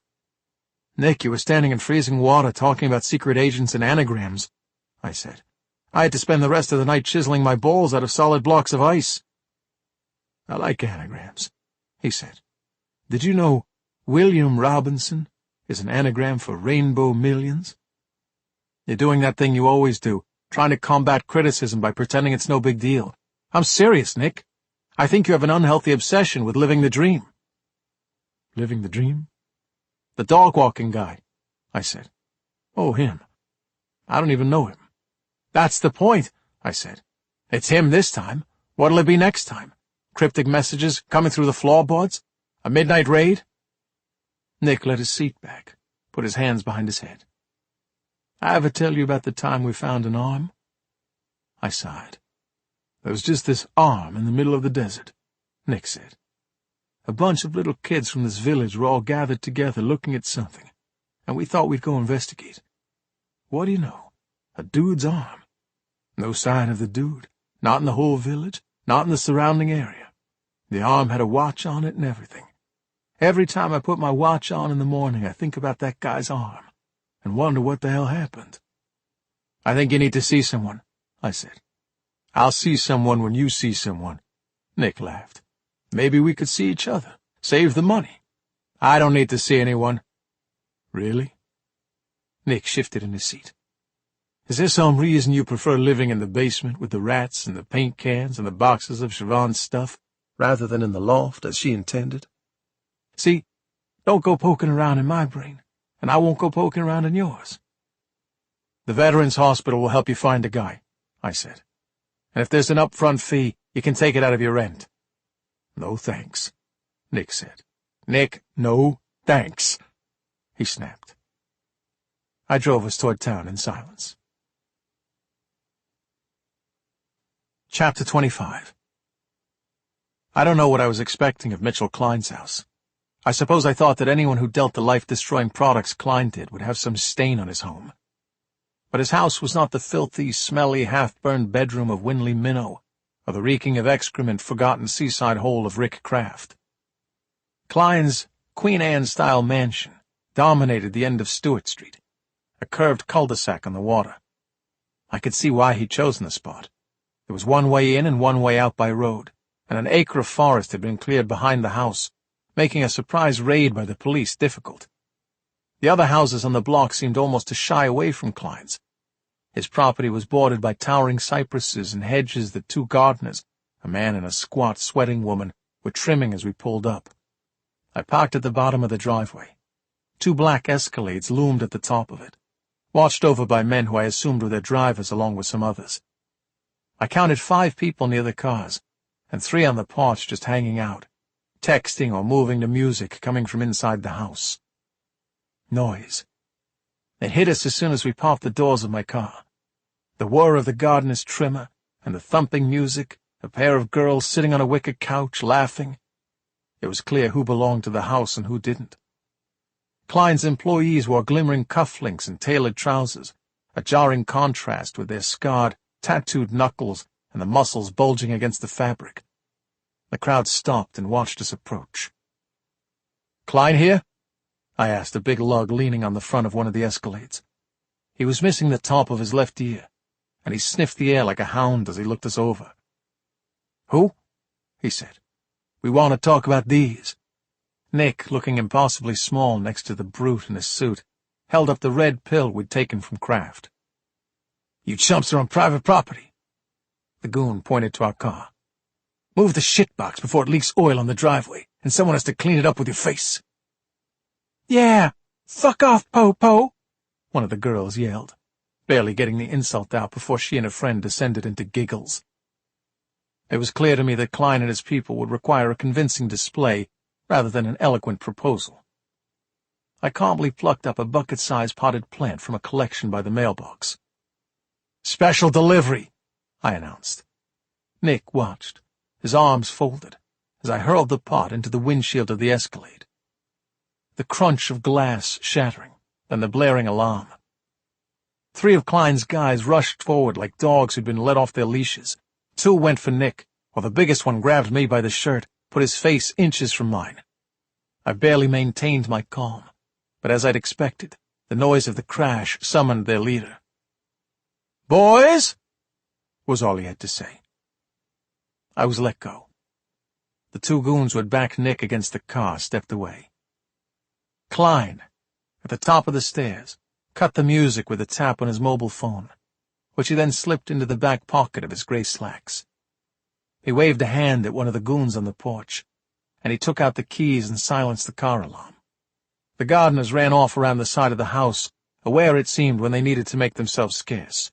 Nick, you were standing in freezing water talking about secret agents and anagrams, I said. I had to spend the rest of the night chiseling my balls out of solid blocks of ice. I like anagrams, he said. Did you know William Robinson is an anagram for Rainbow Millions? You're doing that thing you always do, trying to combat criticism by pretending it's no big deal. I'm serious, Nick. I think you have an unhealthy obsession with living the dream. Living the dream? The dog-walking guy, I said. Oh, him. I don't even know him. That's the point, I said. It's him this time. What'll it be next time? Cryptic messages coming through the floorboards? A midnight raid? Nick let his seat back, put his hands behind his head. I ever tell you about the time we found an arm? I sighed. There was just this arm in the middle of the desert, Nick said. A bunch of little kids from this village were all gathered together looking at something, and we thought we'd go investigate. What do you know? A dude's arm. No sign of the dude, not in the whole village, not in the surrounding area. The arm had a watch on it and everything. Every time I put my watch on in the morning, I think about that guy's arm and wonder what the hell happened. I think you need to see someone, I said. I'll see someone when you see someone. Nick laughed. Maybe we could see each other, save the money. I don't need to see anyone. Really? Nick shifted in his seat. Is there some reason you prefer living in the basement with the rats and the paint cans and the boxes of Siobhan's stuff, rather than in the loft as she intended? See, don't go poking around in my brain, and I won't go poking around in yours. The Veterans Hospital will help you find a guy, I said. And if there's an upfront fee, you can take it out of your rent. No thanks, Nick said. Nick, no thanks, he snapped. I drove us toward town in silence. Chapter 25. I don't know what I was expecting of Mitchell Klein's house. I suppose I thought that anyone who dealt the life-destroying products Klein did would have some stain on his home. But his house was not the filthy, smelly, half-burned bedroom of Winley Minnow, or the reeking of excrement forgotten seaside hole of Rick Kraft. Klein's Queen Anne-style mansion dominated the end of Stewart Street, a curved cul-de-sac on the water. I could see why he'd chosen the spot. There was one way in and one way out by road, and an acre of forest had been cleared behind the house, making a surprise raid by the police difficult. The other houses on the block seemed almost to shy away from Klein's. His property was bordered by towering cypresses and hedges that two gardeners, a man and a squat, sweating woman, were trimming as we pulled up. I parked at the bottom of the driveway. Two black Escalades loomed at the top of it, watched over by men who I assumed were their drivers along with some others. I counted 5 people near the cars, and 3 on the porch just hanging out, texting or moving to music coming from inside the house. Noise. It hit us as soon as we popped the doors of my car. The whir of the gardener's trimmer, and the thumping music, a pair of girls sitting on a wicker couch, laughing. It was clear who belonged to the house and who didn't. Klein's employees wore glimmering cufflinks and tailored trousers, a jarring contrast with their scarred, tattooed knuckles and the muscles bulging against the fabric. The crowd stopped and watched us approach. "Klein here?" I asked a big lug leaning on the front of one of the Escalades. He was missing the top of his left ear, and he sniffed the air like a hound as he looked us over. "Who?" he said. "We want to talk about these." Nick, looking impossibly small next to the brute in his suit, held up the red pill we'd taken from Kraft. "You chumps are on private property." The goon pointed to our car. "Move the shitbox before it leaks oil on the driveway, and someone has to clean it up with your face." "Yeah, fuck off, Po-Po," one of the girls yelled, barely getting the insult out before she and a friend descended into giggles. It was clear to me that Klein and his people would require a convincing display rather than an eloquent proposal. I calmly plucked up a bucket-sized potted plant from a collection by the mailbox. "Special delivery," I announced. Nick watched, his arms folded, as I hurled the pot into the windshield of the Escalade. The crunch of glass shattering, then the blaring alarm. 3 of Klein's guys rushed forward like dogs who'd been let off their leashes. 2 went for Nick, while the biggest one grabbed me by the shirt, put his face inches from mine. I barely maintained my calm, but as I'd expected, the noise of the crash summoned their leader. "Boys!" was all he had to say. I was let go. The 2 goons who had backed Nick against the car stepped away. Klein, at the top of the stairs, cut the music with a tap on his mobile phone, which he then slipped into the back pocket of his gray slacks. He waved a hand at one of the goons on the porch, and he took out the keys and silenced the car alarm. The gardeners ran off around the side of the house, aware it seemed when they needed to make themselves scarce.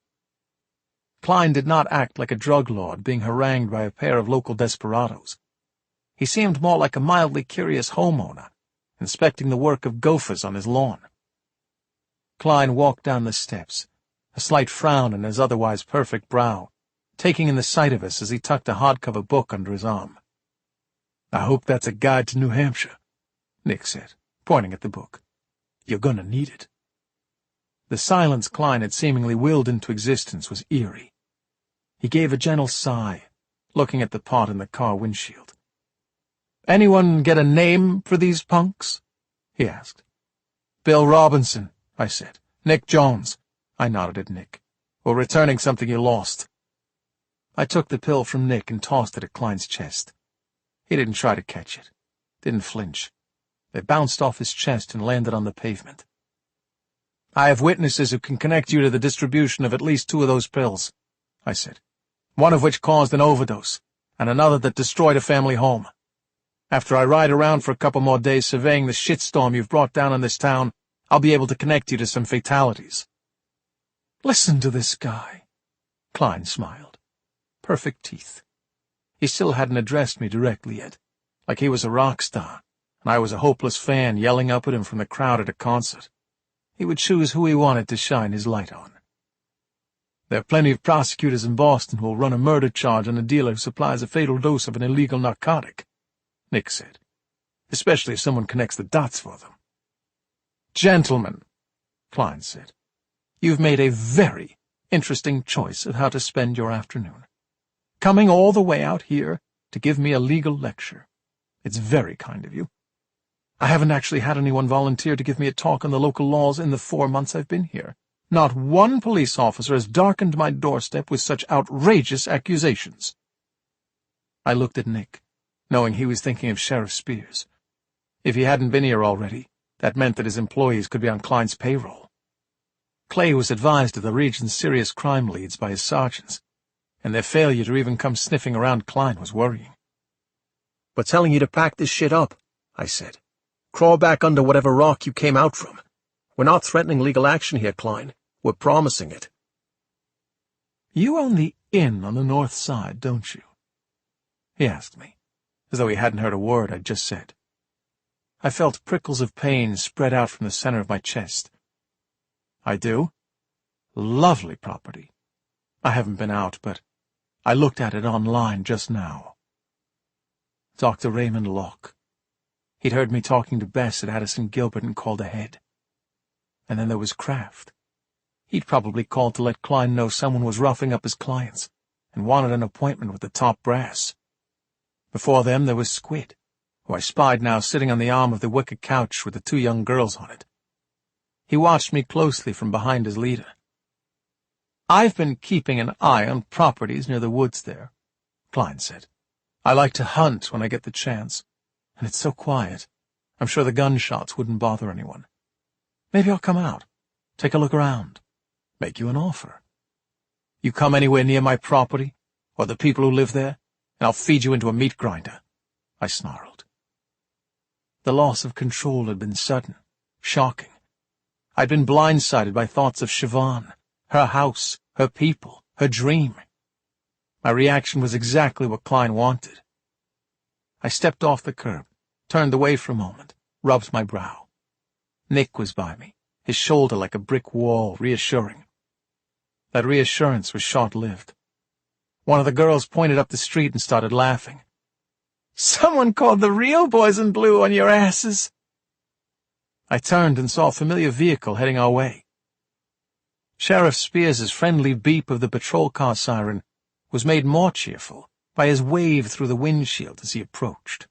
Klein did not act like a drug lord being harangued by a pair of local desperados. He seemed more like a mildly curious homeowner, inspecting the work of gophers on his lawn. Klein walked down the steps, a slight frown on his otherwise perfect brow, taking in the sight of us as he tucked a hardcover book under his arm. "I hope that's a guide to New Hampshire," Nick said, pointing at the book. "You're gonna need it." The silence Klein had seemingly willed into existence was eerie. He gave a gentle sigh, looking at the pot in the car windshield. "Anyone get a name for these punks?" he asked. "Bill Robinson," I said. "Nick Jones." I nodded at Nick. "We're returning something you lost." I took the pill from Nick and tossed it at Klein's chest. He didn't try to catch it, didn't flinch. It bounced off his chest and landed on the pavement. "I have witnesses who can connect you to the distribution of at least 2 of those pills," I said. "One of which caused an overdose, and another that destroyed a family home. After I ride around for a couple more days surveying the shitstorm you've brought down on this town, I'll be able to connect you to some fatalities." "Listen to this guy," Klein smiled. Perfect teeth. He still hadn't addressed me directly yet, like he was a rock star, and I was a hopeless fan yelling up at him from the crowd at a concert. He would choose who he wanted to shine his light on. "There are plenty of prosecutors in Boston who will run a murder charge on a dealer who supplies a fatal dose of an illegal narcotic," Nick said, "especially if someone connects the dots for them." "Gentlemen," Klein said, "you've made a very interesting choice of how to spend your afternoon. Coming all the way out here to give me a legal lecture. It's very kind of you. I haven't actually had anyone volunteer to give me a talk on the local laws in the 4 months I've been here. Not one police officer has darkened my doorstep with such outrageous accusations." I looked at Nick, knowing he was thinking of Sheriff Spears. If he hadn't been here already, that meant that his employees could be on Klein's payroll. Clay was advised of the region's serious crime leads by his sergeants, and their failure to even come sniffing around Klein was worrying. "We're telling you to pack this shit up," I said. "Crawl back under whatever rock you came out from. We're not threatening legal action here, Klein. We're promising it." "You own the inn on the north side, don't you?" he asked me, as though he hadn't heard a word I'd just said. I felt prickles of pain spread out from the center of my chest. "I do. Lovely property. I haven't been out, but I looked at it online just now." Dr. Raymond Locke. He'd heard me talking to Bess at Addison Gilbert and called ahead. And then there was Kraft. He'd probably called to let Klein know someone was roughing up his clients and wanted an appointment with the top brass. Before them there was Squid, who I spied now sitting on the arm of the wicker couch with the two young girls on it. He watched me closely from behind his leader. "I've been keeping an eye on properties near the woods there," Klein said. "I like to hunt when I get the chance, and it's so quiet. I'm sure the gunshots wouldn't bother anyone. Maybe I'll come out, take a look around, make you an offer. You come anywhere near my property, or the people who live there, and I'll feed you into a meat grinder," I snarled. The loss of control had been sudden, shocking. I'd been blindsided by thoughts of Siobhan, her house, her people, her dream. My reaction was exactly what Klein wanted. I stepped off the curb, turned away for a moment, rubbed my brow. Nick was by me, his shoulder like a brick wall, reassuring. That reassurance was short-lived. One of the girls pointed up the street and started laughing. "Someone called the real boys in blue on your asses." I turned and saw a familiar vehicle heading our way. Sheriff Spears's friendly beep of the patrol car siren was made more cheerful by his wave through the windshield as he approached.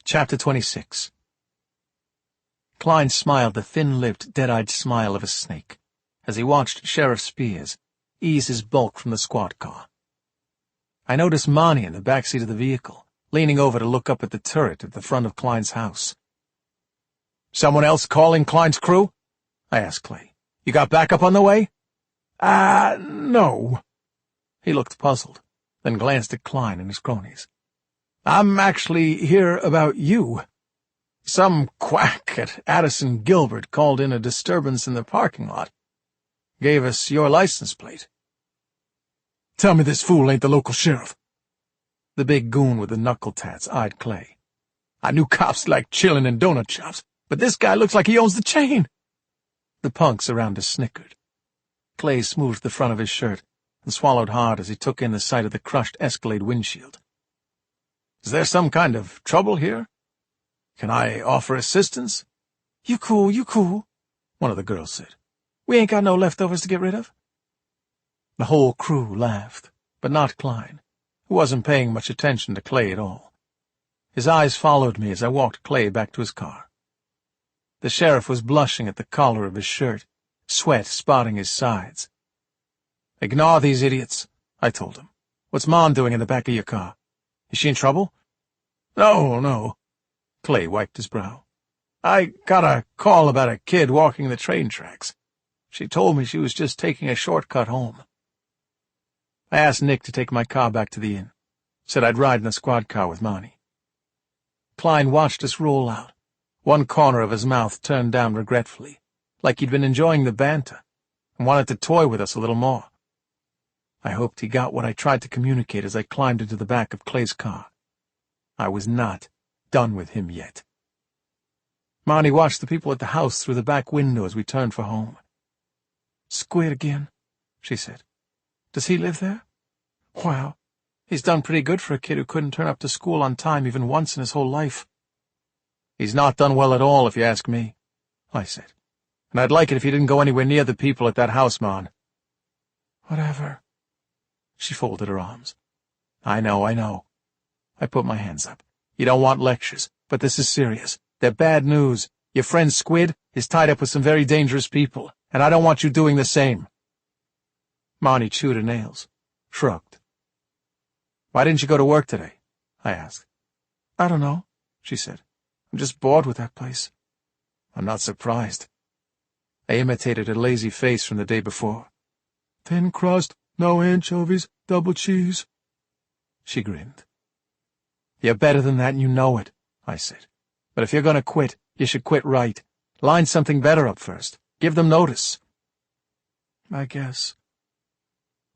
Chapter 26. Klein smiled the thin-lipped, dead-eyed smile of a snake as he watched Sheriff Spears ease his bulk from the squad car. I noticed Marnie in the backseat of the vehicle, leaning over to look up at the turret at the front of Klein's house. "Someone else calling Klein's crew?" I asked Clay. "You got backup on the way?" No." He looked puzzled, then glanced at Klein and his cronies. "I'm actually here about you. Some quack at Addison Gilbert called in a disturbance in the parking lot. Gave us your license plate." "Tell me this fool ain't the local sheriff." The big goon with the knuckle tats eyed Clay. "I knew cops liked chillin' and donut shops, but this guy looks like he owns the chain." The punks around us snickered. Clay smoothed the front of his shirt and swallowed hard as he took in the sight of the crushed Escalade windshield. "Is there some kind of trouble here? Can I offer assistance?" You cool," one of the girls said. "We ain't got no leftovers to get rid of." The whole crew laughed, but not Klein, who wasn't paying much attention to Clay at all. His eyes followed me as I walked Clay back to his car. The sheriff was blushing at the collar of his shirt, sweat spotting his sides. "Ignore these idiots," I told him. "What's Mom doing in the back of your car? Is she in trouble?" No. Clay wiped his brow. "I got a call about a kid walking the train tracks. She told me she was just taking a shortcut home." I asked Nick to take my car back to the inn. Said I'd ride in the squad car with Marnie. Klein watched us roll out, one corner of his mouth turned down regretfully, like he'd been enjoying the banter, and wanted to toy with us a little more. I hoped he got what I tried to communicate as I climbed into the back of Clay's car. I was not done with him yet. Marnie watched the people at the house through the back window as we turned for home. "Squid again," she said. "Does he live there? Wow, he's done pretty good for a kid who couldn't turn up to school on time even once in his whole life." "He's not done well at all, if you ask me," I said. "And I'd like it if he didn't go anywhere near the people at that house, Mon." "Whatever." She folded her arms. I know. I put my hands up. "You don't want lectures, but this is serious. They're bad news. Your friend Squid is tied up with some very dangerous people, and I don't want you doing the same." Marnie chewed her nails, shrugged. "Why didn't you go to work today?" I asked. "I don't know," she said. "I'm just bored with that place." "I'm not surprised." I imitated her lazy face from the day before. "Thin crust, no anchovies, double cheese." She grinned. "You're better than that and you know it," I said. "But if you're going to quit, you should quit right. Line something better up first. Give them notice." "I guess."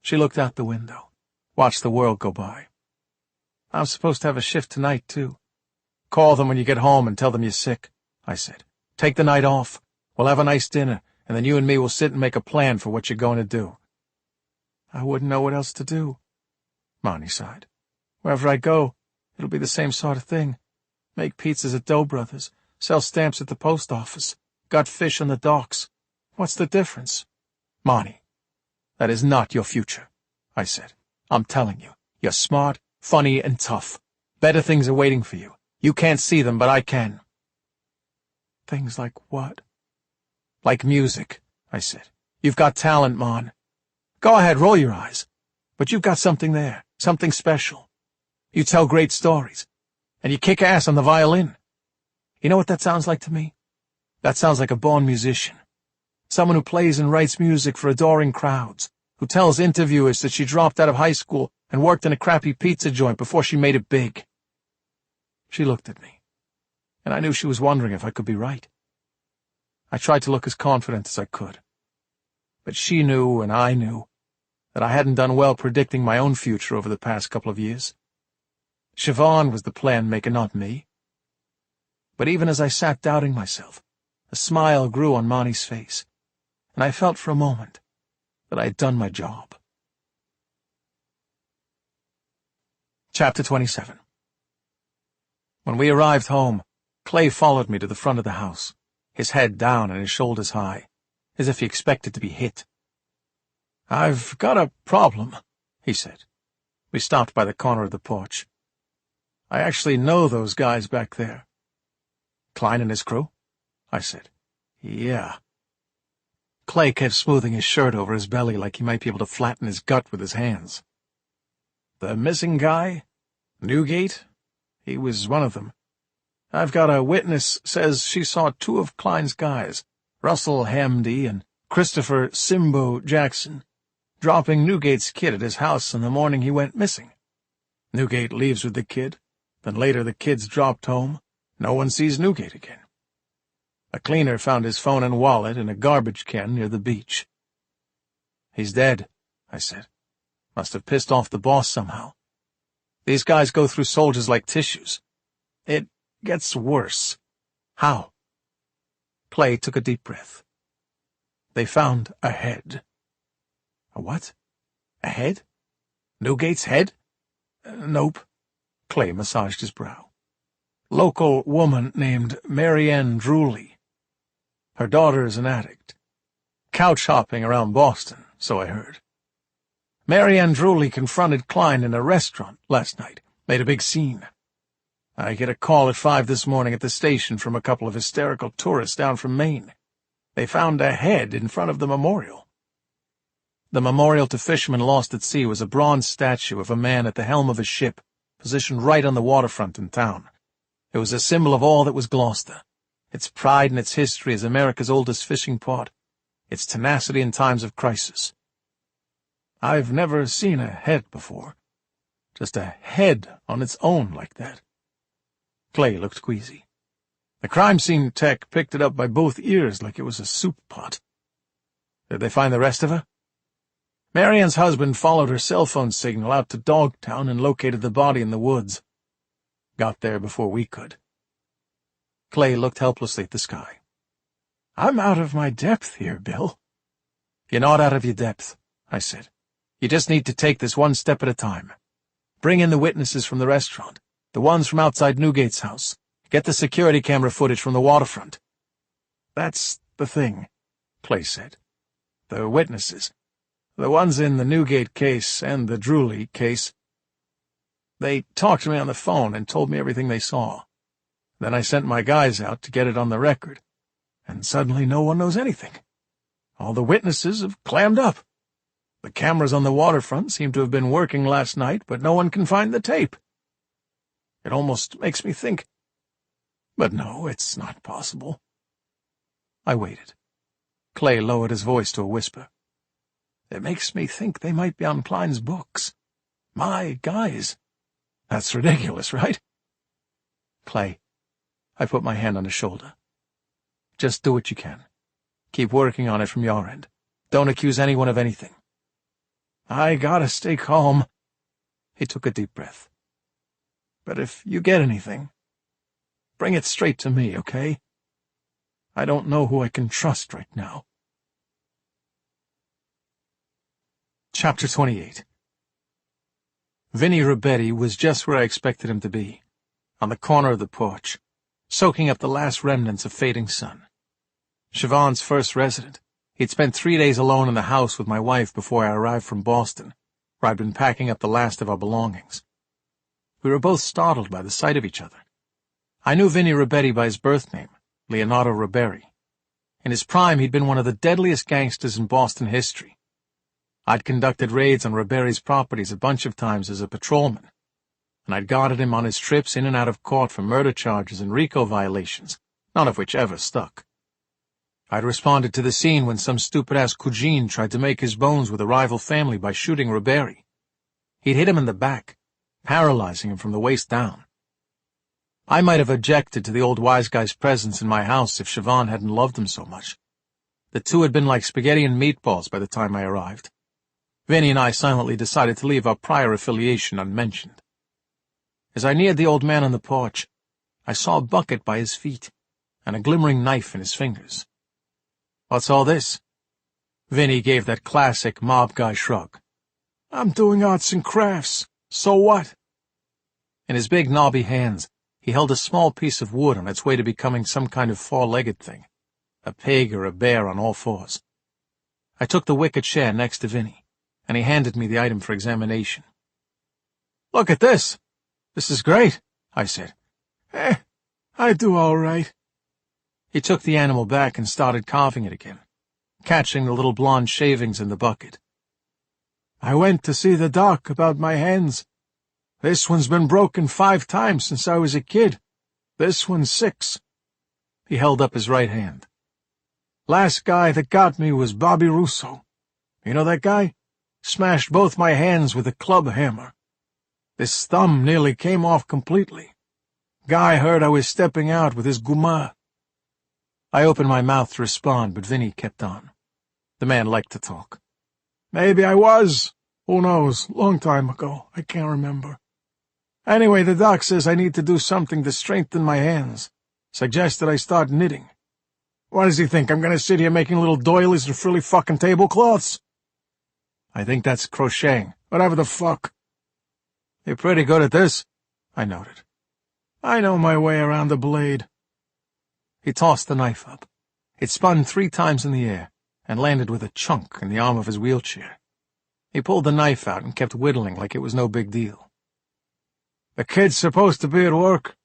She looked out the window, watched the world go by. "I'm supposed to have a shift tonight, too." "Call them when you get home and tell them you're sick," I said. "Take the night off. We'll have a nice dinner, and then you and me will sit and make a plan for what you're going to do." "I wouldn't know what else to do," Marnie sighed. "Wherever I go, it'll be the same sort of thing. Make pizzas at Dough Brothers, sell stamps at the post office, gut fish on the docks. What's the difference?" "Marnie, that is not your future," I said. "I'm telling you, you're smart, funny, and tough. Better things are waiting for you. You can't see them, but I can." "Things like what?" "Like music," I said. "You've got talent, Mon. Go ahead, roll your eyes. But you've got something there, something special. You tell great stories, and you kick ass on the violin. You know what that sounds like to me? That sounds like a born musician. Someone who plays and writes music for adoring crowds, who tells interviewers that she dropped out of high school and worked in a crappy pizza joint before she made it big." She looked at me, and I knew she was wondering if I could be right. I tried to look as confident as I could. But she knew, and I knew, that I hadn't done well predicting my own future over the past couple of years. Siobhan was the plan-maker, not me. But even as I sat doubting myself, a smile grew on Marnie's face, and I felt for a moment that I had done my job. Chapter 27. When we arrived home, Clay followed me to the front of the house, his head down and his shoulders high, as if he expected to be hit. "I've got a problem," he said. We stopped by the corner of the porch. "I actually know those guys back there." "Klein and his crew?" I said. "Yeah." Clay kept smoothing his shirt over his belly like he might be able to flatten his gut with his hands. "The missing guy? Newgate? He was one of them. I've got a witness says she saw two of Klein's guys, Russell Hamdy and Christopher Simbo Jackson, dropping Newgate's kid at his house on the morning he went missing. Newgate leaves with the kid, then later the kid's dropped home. No one sees Newgate again. A cleaner found his phone and wallet in a garbage can near the beach." "He's dead," I said. "Must have pissed off the boss somehow. These guys go through soldiers like tissues. It gets worse." "How?" Clay took a deep breath. "They found a head." "A what? A head? Newgate's head?" "Nope." Clay massaged his brow. "Local woman named Marianne Drewley. Her daughter's an addict. Couch hopping around Boston, so I heard. Marianne Drewley confronted Klein in a restaurant last night, made a big scene. I get a call at 5 this morning at the station from a couple of hysterical tourists down from Maine. They found a head in front of the memorial." The memorial to fishermen lost at sea was a bronze statue of a man at the helm of a ship, positioned right on the waterfront in town. It was a symbol of all that was Gloucester, its pride and its history as America's oldest fishing port, its tenacity in times of crisis. I've never seen a head before. Just a head on its own like that. Clay looked queasy. The crime scene tech picked it up by both ears like it was a soup pot. Did they find the rest of her? Marianne's husband followed her cell phone signal out to Dogtown and located the body in the woods. Got there before we could. Clay looked helplessly at the sky. I'm out of my depth here, Bill. You're not out of your depth, I said. You just need to take this one step at a time. Bring in the witnesses from the restaurant, the ones from outside Newgate's house. Get the security camera footage from the waterfront. That's the thing, Clay said. The witnesses. The ones in the Newgate case and the Drewley case. They talked to me on the phone and told me everything they saw. Then I sent my guys out to get it on the record. And suddenly no one knows anything. All the witnesses have clammed up. The cameras on the waterfront seem to have been working last night, but no one can find the tape. It almost makes me think. But no, it's not possible. I waited. Clay lowered his voice to a whisper. It makes me think they might be on Klein's books. My guys. That's ridiculous, right? Clay, I put my hand on his shoulder. Just do what you can. Keep working on it from your end. Don't accuse anyone of anything. I gotta stay calm. He took a deep breath. But if you get anything, bring it straight to me, okay? I don't know who I can trust right now. Chapter 28. Vinny Ribetti was just where I expected him to be, on the corner of the porch, soaking up the last remnants of fading sun. Siobhan's first resident. He'd spent 3 days alone in the house with my wife before I arrived from Boston, where I'd been packing up the last of our belongings. We were both startled by the sight of each other. I knew Vinny Ribetti by his birth name, Leonardo Ribery. In his prime, he'd been one of the deadliest gangsters in Boston history. I'd conducted raids on Ribery's properties a bunch of times as a patrolman, and I'd guarded him on his trips in and out of court for murder charges and RICO violations, none of which ever stuck. I'd responded to the scene when some stupid-ass Cugine tried to make his bones with a rival family by shooting Ribery. He'd hit him in the back, paralyzing him from the waist down. I might have objected to the old wise guy's presence in my house if Siobhan hadn't loved him so much. The two had been like spaghetti and meatballs by the time I arrived. Vinny and I silently decided to leave our prior affiliation unmentioned. As I neared the old man on the porch, I saw a bucket by his feet and a glimmering knife in his fingers. What's all this? Vinny gave that classic mob guy shrug. I'm doing arts and crafts. So what? In his big knobby hands, he held a small piece of wood on its way to becoming some kind of four-legged thing, a pig or a bear on all fours. I took the wicker chair next to Vinny, and he handed me the item for examination. Look at this. This is great, I said. I do all right. He took the animal back and started carving it again, catching the little blonde shavings in the bucket. I went to see the doc about my hands. This one's been broken 5 times since I was a kid. This one's 6. He held up his right hand. Last guy that got me was Bobby Russo. You know that guy? Smashed both my hands with a club hammer. This thumb nearly came off completely. Guy heard I was stepping out with his guma. I opened my mouth to respond, but Vinny kept on. The man liked to talk. Maybe I was. Who knows? Long time ago. I can't remember. Anyway, the doc says I need to do something to strengthen my hands. Suggested I start knitting. What does he think? I'm going to sit here making little doilies and frilly fucking tablecloths? I think that's crocheting. Whatever the fuck. You're pretty good at this, I noted. I know my way around the blade. He tossed the knife up. It spun 3 times in the air and landed with a chunk in the arm of his wheelchair. He pulled the knife out and kept whittling like it was no big deal. The kid's supposed to be at work.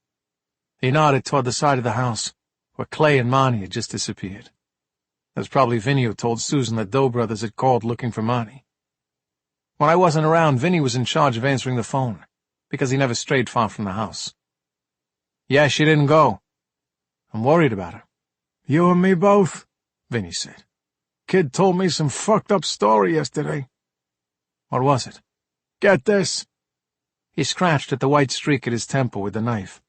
He nodded toward the side of the house, where Clay and Monty had just disappeared. It was probably Vinny who told Susan that Doe brothers had called looking for Monty. When I wasn't around, Vinny was in charge of answering the phone, because he never strayed far from the house. Yeah, she didn't go. I'm worried about her. You and me both, Vinny said. Kid told me some fucked up story yesterday. What was it? Get this. He scratched at the white streak at his temple with the knife.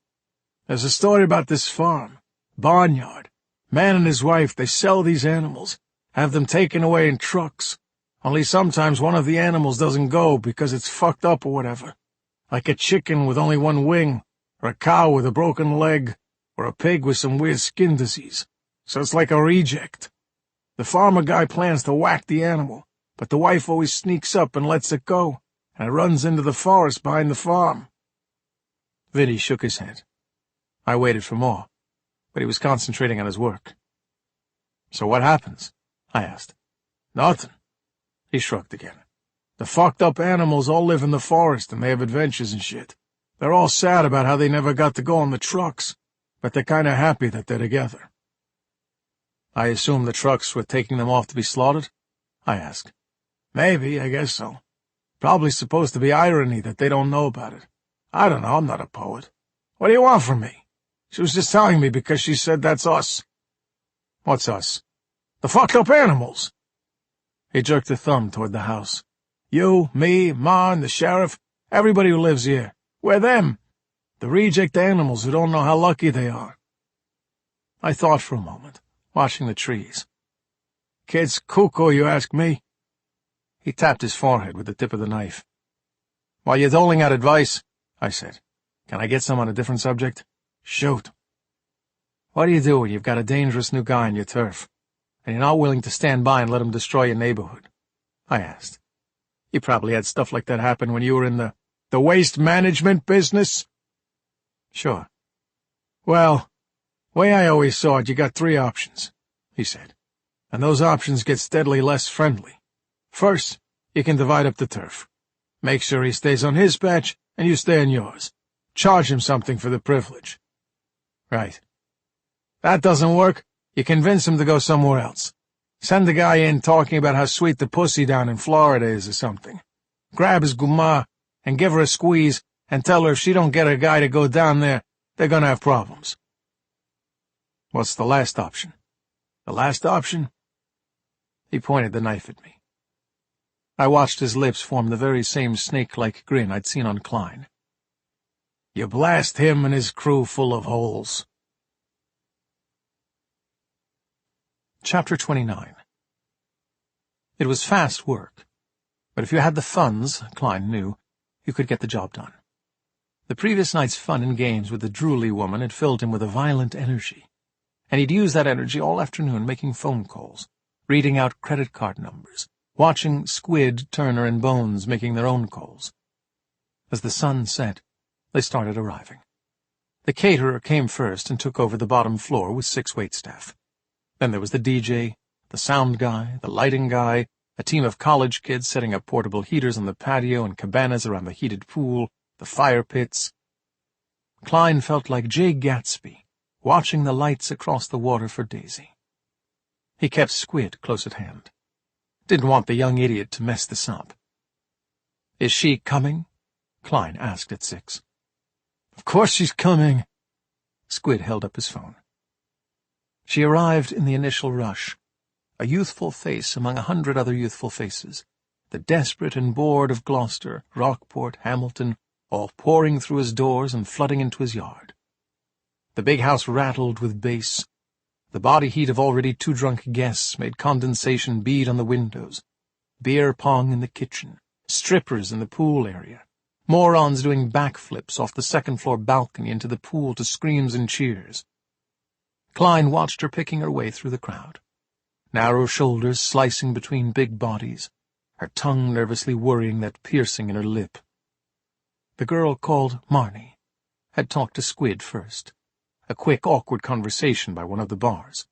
There's a story about this farm, barnyard. Man and his wife, they sell these animals, have them taken away in trucks. Only sometimes one of the animals doesn't go because it's fucked up or whatever. Like a chicken with only one wing, or a cow with a broken leg, or a pig with some weird skin disease. So it's like a reject. The farmer guy plans to whack the animal, but the wife always sneaks up and lets it go, and it runs into the forest behind the farm. Vinny shook his head. I waited for more, but he was concentrating on his work. So what happens? I asked. Nothing. He shrugged again. The fucked up animals all live in the forest and they have adventures and shit. They're all sad about how they never got to go on the trucks, but they're kinda happy that they're together. I assume the trucks were taking them off to be slaughtered? I asked. Maybe, I guess so. Probably supposed to be irony that they don't know about it. I don't know, I'm not a poet. What do you want from me? She was just telling me because she said that's us. What's us? The fucked up animals. He jerked a thumb toward the house. You, me, Ma, and the sheriff, everybody who lives here. We're them. The reject animals who don't know how lucky they are. I thought for a moment, watching the trees. Kid's cuckoo, you ask me? He tapped his forehead with the tip of the knife. While you're doling out advice, I said, can I get some on a different subject? Shoot. What do you do when you've got a dangerous new guy on your turf, and you're not willing to stand by and let him destroy your neighborhood? I asked. You probably had stuff like that happen when you were in the waste management business? Sure. Well, way I always saw it, you got 3 options, he said, and those options get steadily less friendly. First, you can divide up the turf. Make sure he stays on his patch, and you stay on yours. Charge him something for the privilege. Right. That doesn't work. You convince him to go somewhere else. Send the guy in talking about how sweet the pussy down in Florida is or something. Grab his guma and give her a squeeze and tell her if she don't get a guy to go down there, they're gonna have problems. What's the last option? The last option? He pointed the knife at me. I watched his lips form the very same snake-like grin I'd seen on Klein. You blast him and his crew full of holes. Chapter 29. It was fast work, but if you had the funds, Klein knew, you could get the job done. The previous night's fun and games with the drooly woman had filled him with a violent energy, and he'd used that energy all afternoon making phone calls, reading out credit card numbers, watching Squid, Turner, and Bones making their own calls. As the sun set, they started arriving. The caterer came first and took over the bottom floor with 6 waitstaff. Then there was the DJ, the sound guy, the lighting guy, a team of college kids setting up portable heaters on the patio and cabanas around the heated pool, the fire pits. Klein felt like Jay Gatsby, watching the lights across the water for Daisy. He kept Squid close at hand. Didn't want the young idiot to mess this up. Is she coming? Klein asked at 6. Of course she's coming. Squid held up his phone. She arrived in the initial rush, a youthful face among 100 other youthful faces, the desperate and bored of Gloucester, Rockport, Hamilton, all pouring through his doors and flooding into his yard. The big house rattled with bass. The body heat of already too drunk guests made condensation bead on the windows, beer pong in the kitchen, strippers in the pool area, morons doing backflips off the second-floor balcony into the pool to screams and cheers. Klein watched her picking her way through the crowd, narrow shoulders slicing between big bodies, her tongue nervously worrying that piercing in her lip. The girl called Marnie had talked to Squid first, a quick, awkward conversation by one of the bars.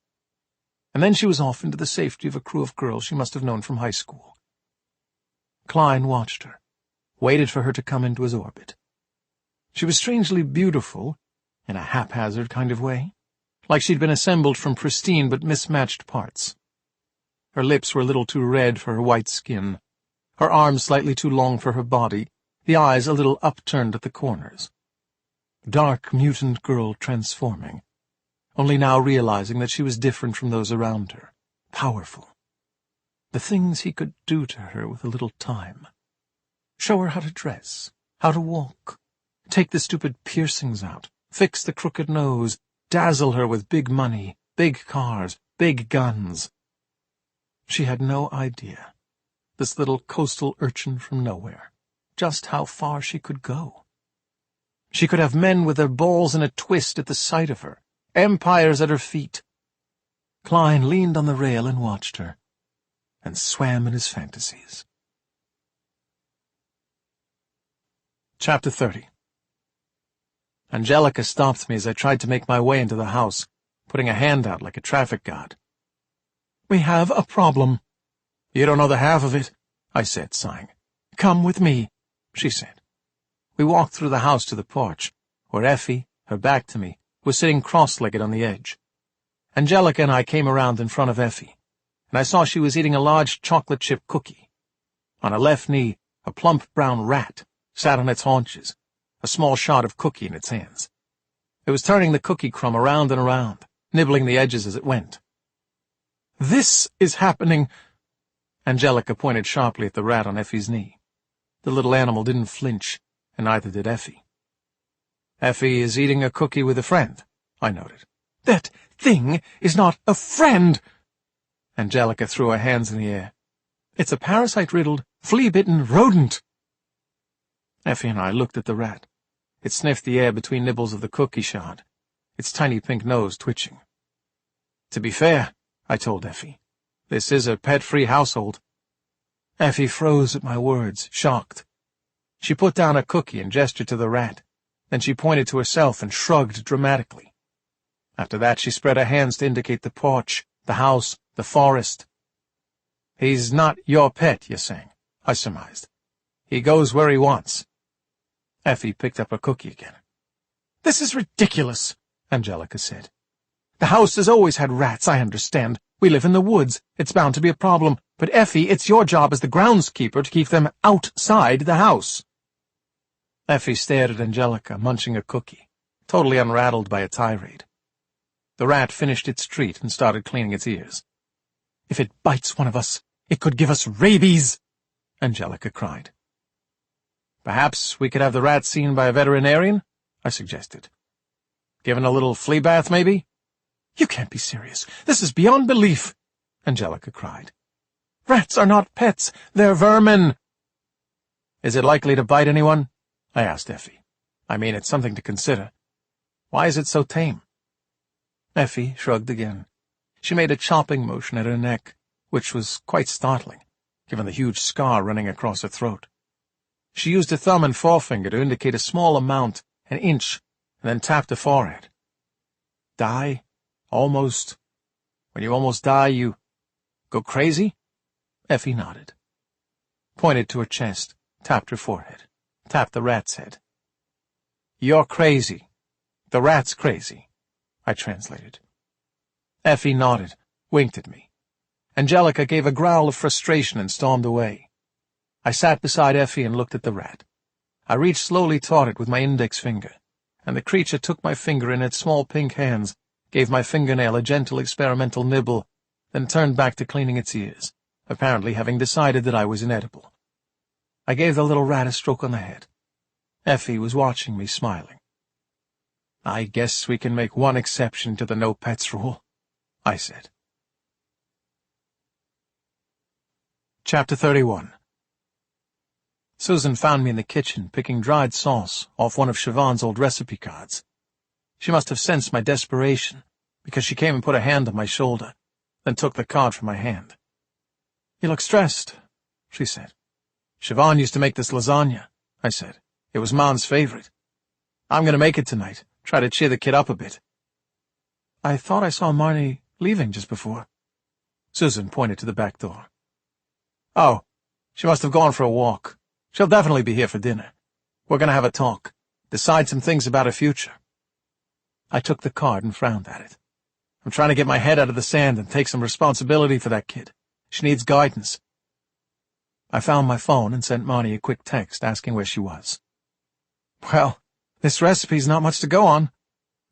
And then she was off into the safety of a crew of girls she must have known from high school. Klein watched her, waited for her to come into his orbit. She was strangely beautiful, in a haphazard kind of way, like she'd been assembled from pristine but mismatched parts. Her lips were a little too red for her white skin, her arms slightly too long for her body, the eyes a little upturned at the corners. Dark, mutant girl transforming, only now realizing that she was different from those around her, powerful. The things he could do to her with a little time. Show her how to dress, how to walk, take the stupid piercings out, fix the crooked nose, dazzle her with big money, big cars, big guns. She had no idea, this little coastal urchin from nowhere, just how far she could go. She could have men with their balls in a twist at the sight of her, empires at her feet. Klein leaned on the rail and watched her, and swam in his fantasies. Chapter 30. Angelica stopped me as I tried to make my way into the house, putting a hand out like a traffic guard. "We have a problem." "You don't know the half of it," I said, sighing. "Come with me," she said. We walked through the house to the porch, where Effie, her back to me, was sitting cross-legged on the edge. Angelica and I came around in front of Effie, and I saw she was eating a large chocolate chip cookie. On her left knee, a plump brown rat sat on its haunches, a small shot of cookie in its hands. It was turning the cookie crumb around and around, nibbling the edges as it went. "This is happening." Angelica pointed sharply at the rat on Effie's knee. The little animal didn't flinch, and neither did Effie. "Effie is eating a cookie with a friend," I noted. "That thing is not a friend!" Angelica threw her hands in the air. "It's a parasite-riddled, flea-bitten rodent." Effie and I looked at the rat. It sniffed the air between nibbles of the cookie shard, its tiny pink nose twitching. "To be fair," I told Effie, "this is a pet-free household." Effie froze at my words, shocked. She put down a cookie and gestured to the rat. Then she pointed to herself and shrugged dramatically. After that, she spread her hands to indicate the porch, the house, the forest. "He's not your pet, you're saying," I surmised. "He goes where he wants." Effie picked up her cookie again. "This is ridiculous," Angelica said. "The house has always had rats, I understand. We live in the woods. It's bound to be a problem. But, Effie, it's your job as the groundskeeper to keep them outside the house." Effie stared at Angelica, munching a cookie, totally unrattled by a tirade. The rat finished its treat and started cleaning its ears. "If it bites one of us, it could give us rabies," Angelica cried. "Perhaps we could have the rat seen by a veterinarian," I suggested. "Given a little flea bath, maybe?" "You can't be serious. This is beyond belief," Angelica cried. "Rats are not pets. They're vermin." "Is it likely to bite anyone?" I asked Effie. "I mean, it's something to consider. Why is it so tame?" Effie shrugged again. She made a chopping motion at her neck, which was quite startling, given the huge scar running across her throat. She used her thumb and forefinger to indicate a small amount, an inch, and then tapped her forehead. "Die? Almost. When you almost die, you go crazy?" Effie nodded. Pointed to her chest, tapped her forehead, tapped the rat's head. "You're crazy. The rat's crazy," I translated. Effie nodded, winked at me. Angelica gave a growl of frustration and stormed away. I sat beside Effie and looked at the rat. I reached slowly toward it with my index finger, and the creature took my finger in its small pink hands, gave my fingernail a gentle experimental nibble, then turned back to cleaning its ears, apparently having decided that I was inedible. I gave the little rat a stroke on the head. Effie was watching me, smiling. "I guess we can make one exception to the no pets rule," I said. Chapter 31. Susan found me in the kitchen picking dried sauce off one of Siobhan's old recipe cards. She must have sensed my desperation, because she came and put a hand on my shoulder, then took the card from my hand. "You look stressed," she said. "Siobhan used to make this lasagna," I said. "It was Mom's favorite. I'm going to make it tonight, try to cheer the kid up a bit." "I thought I saw Marnie leaving just before." Susan pointed to the back door. "Oh, she must have gone for a walk. She'll definitely be here for dinner. We're going to have a talk, decide some things about her future." I took the card and frowned at it. I'm trying to get my head out of the sand and take some responsibility for that kid. She needs guidance. I found my phone and sent Marnie a quick text asking where she was. "Well, this recipe's not much to go on.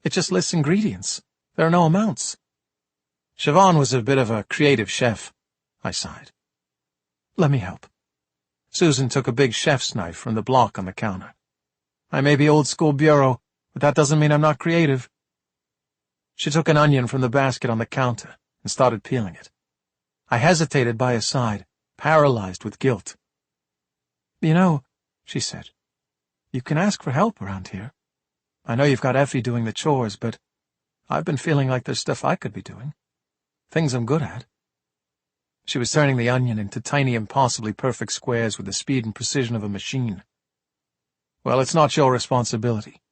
It just lists ingredients. There are no amounts." Siobhan was a bit of a creative chef, I sighed. "Let me help." Susan took a big chef's knife from the block on the counter. "I may be old-school bureau, but that doesn't mean I'm not creative." She took an onion from the basket on the counter and started peeling it. I hesitated by her side, paralyzed with guilt. "You know," she said, "you can ask for help around here. I know you've got Effie doing the chores, but I've been feeling like there's stuff I could be doing. Things I'm good at." She was turning the onion into tiny, impossibly perfect squares with the speed and precision of a machine. "Well, it's not your responsibility."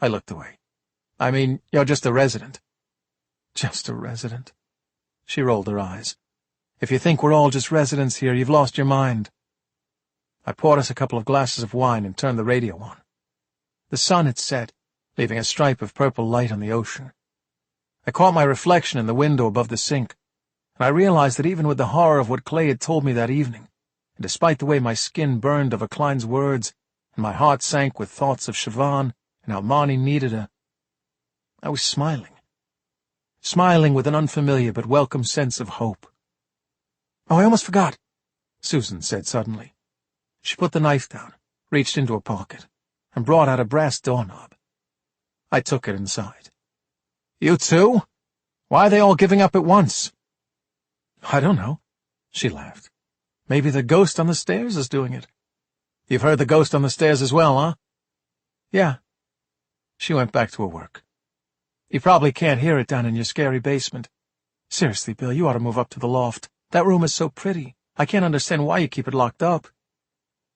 I looked away. "I mean, you're just a resident." "Just a resident?" She rolled her eyes. "If you think we're all just residents here, you've lost your mind." I poured us a couple of glasses of wine and turned the radio on. The sun had set, leaving a stripe of purple light on the ocean. I caught my reflection in the window above the sink, and I realized that even with the horror of what Clay had told me that evening, and despite the way my skin burned over Klein's words, and my heart sank with thoughts of Siobhan and how Marnie needed her, I was smiling. Smiling with an unfamiliar but welcome sense of hope. "Oh, I almost forgot," Susan said suddenly. She put the knife down, reached into a pocket, and brought out a brass doorknob. I took it inside. "You too? Why are they all giving up at once?" "I don't know," she laughed. "Maybe the ghost on the stairs is doing it." "You've heard the ghost on the stairs as well, huh?" "Yeah." She went back to her work. "You probably can't hear it down in your scary basement. Seriously, Bill, you ought to move up to the loft. That room is so pretty. I can't understand why you keep it locked up."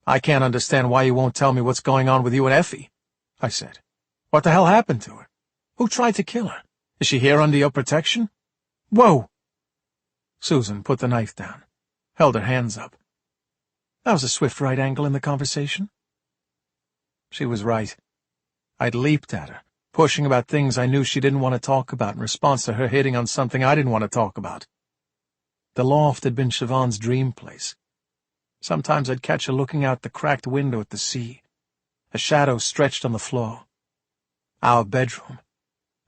"I can't understand why you won't tell me what's going on with you and Effie," I said. "What the hell happened to her? Who tried to kill her? Is she here under your protection?" "Whoa!" Susan put the knife down, held her hands up. That was a swift right angle in the conversation. She was right. I'd leaped at her, pushing about things I knew she didn't want to talk about in response to her hitting on something I didn't want to talk about. The loft had been Siobhan's dream place. Sometimes I'd catch her looking out the cracked window at the sea. A shadow stretched on the floor. Our bedroom.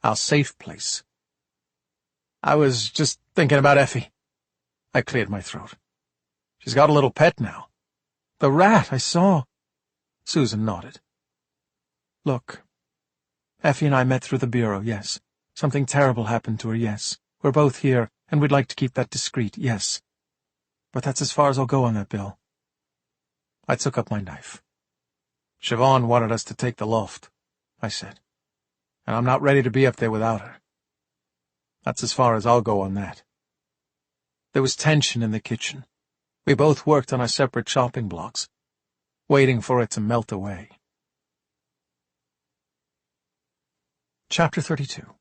Our safe place. "I was just thinking about Effie." I cleared my throat. "She's got a little pet now." "The rat, I saw." Susan nodded. "Look, Effie and I met through the bureau, yes. Something terrible happened to her, yes. We're both here, and we'd like to keep that discreet, yes. But that's as far as I'll go on that, Bill." I took up my knife. "Siobhan wanted us to take the loft," I said. "And I'm not ready to be up there without her. That's as far as I'll go on that." There was tension in the kitchen. We both worked on our separate chopping blocks, waiting for it to melt away. Chapter 32.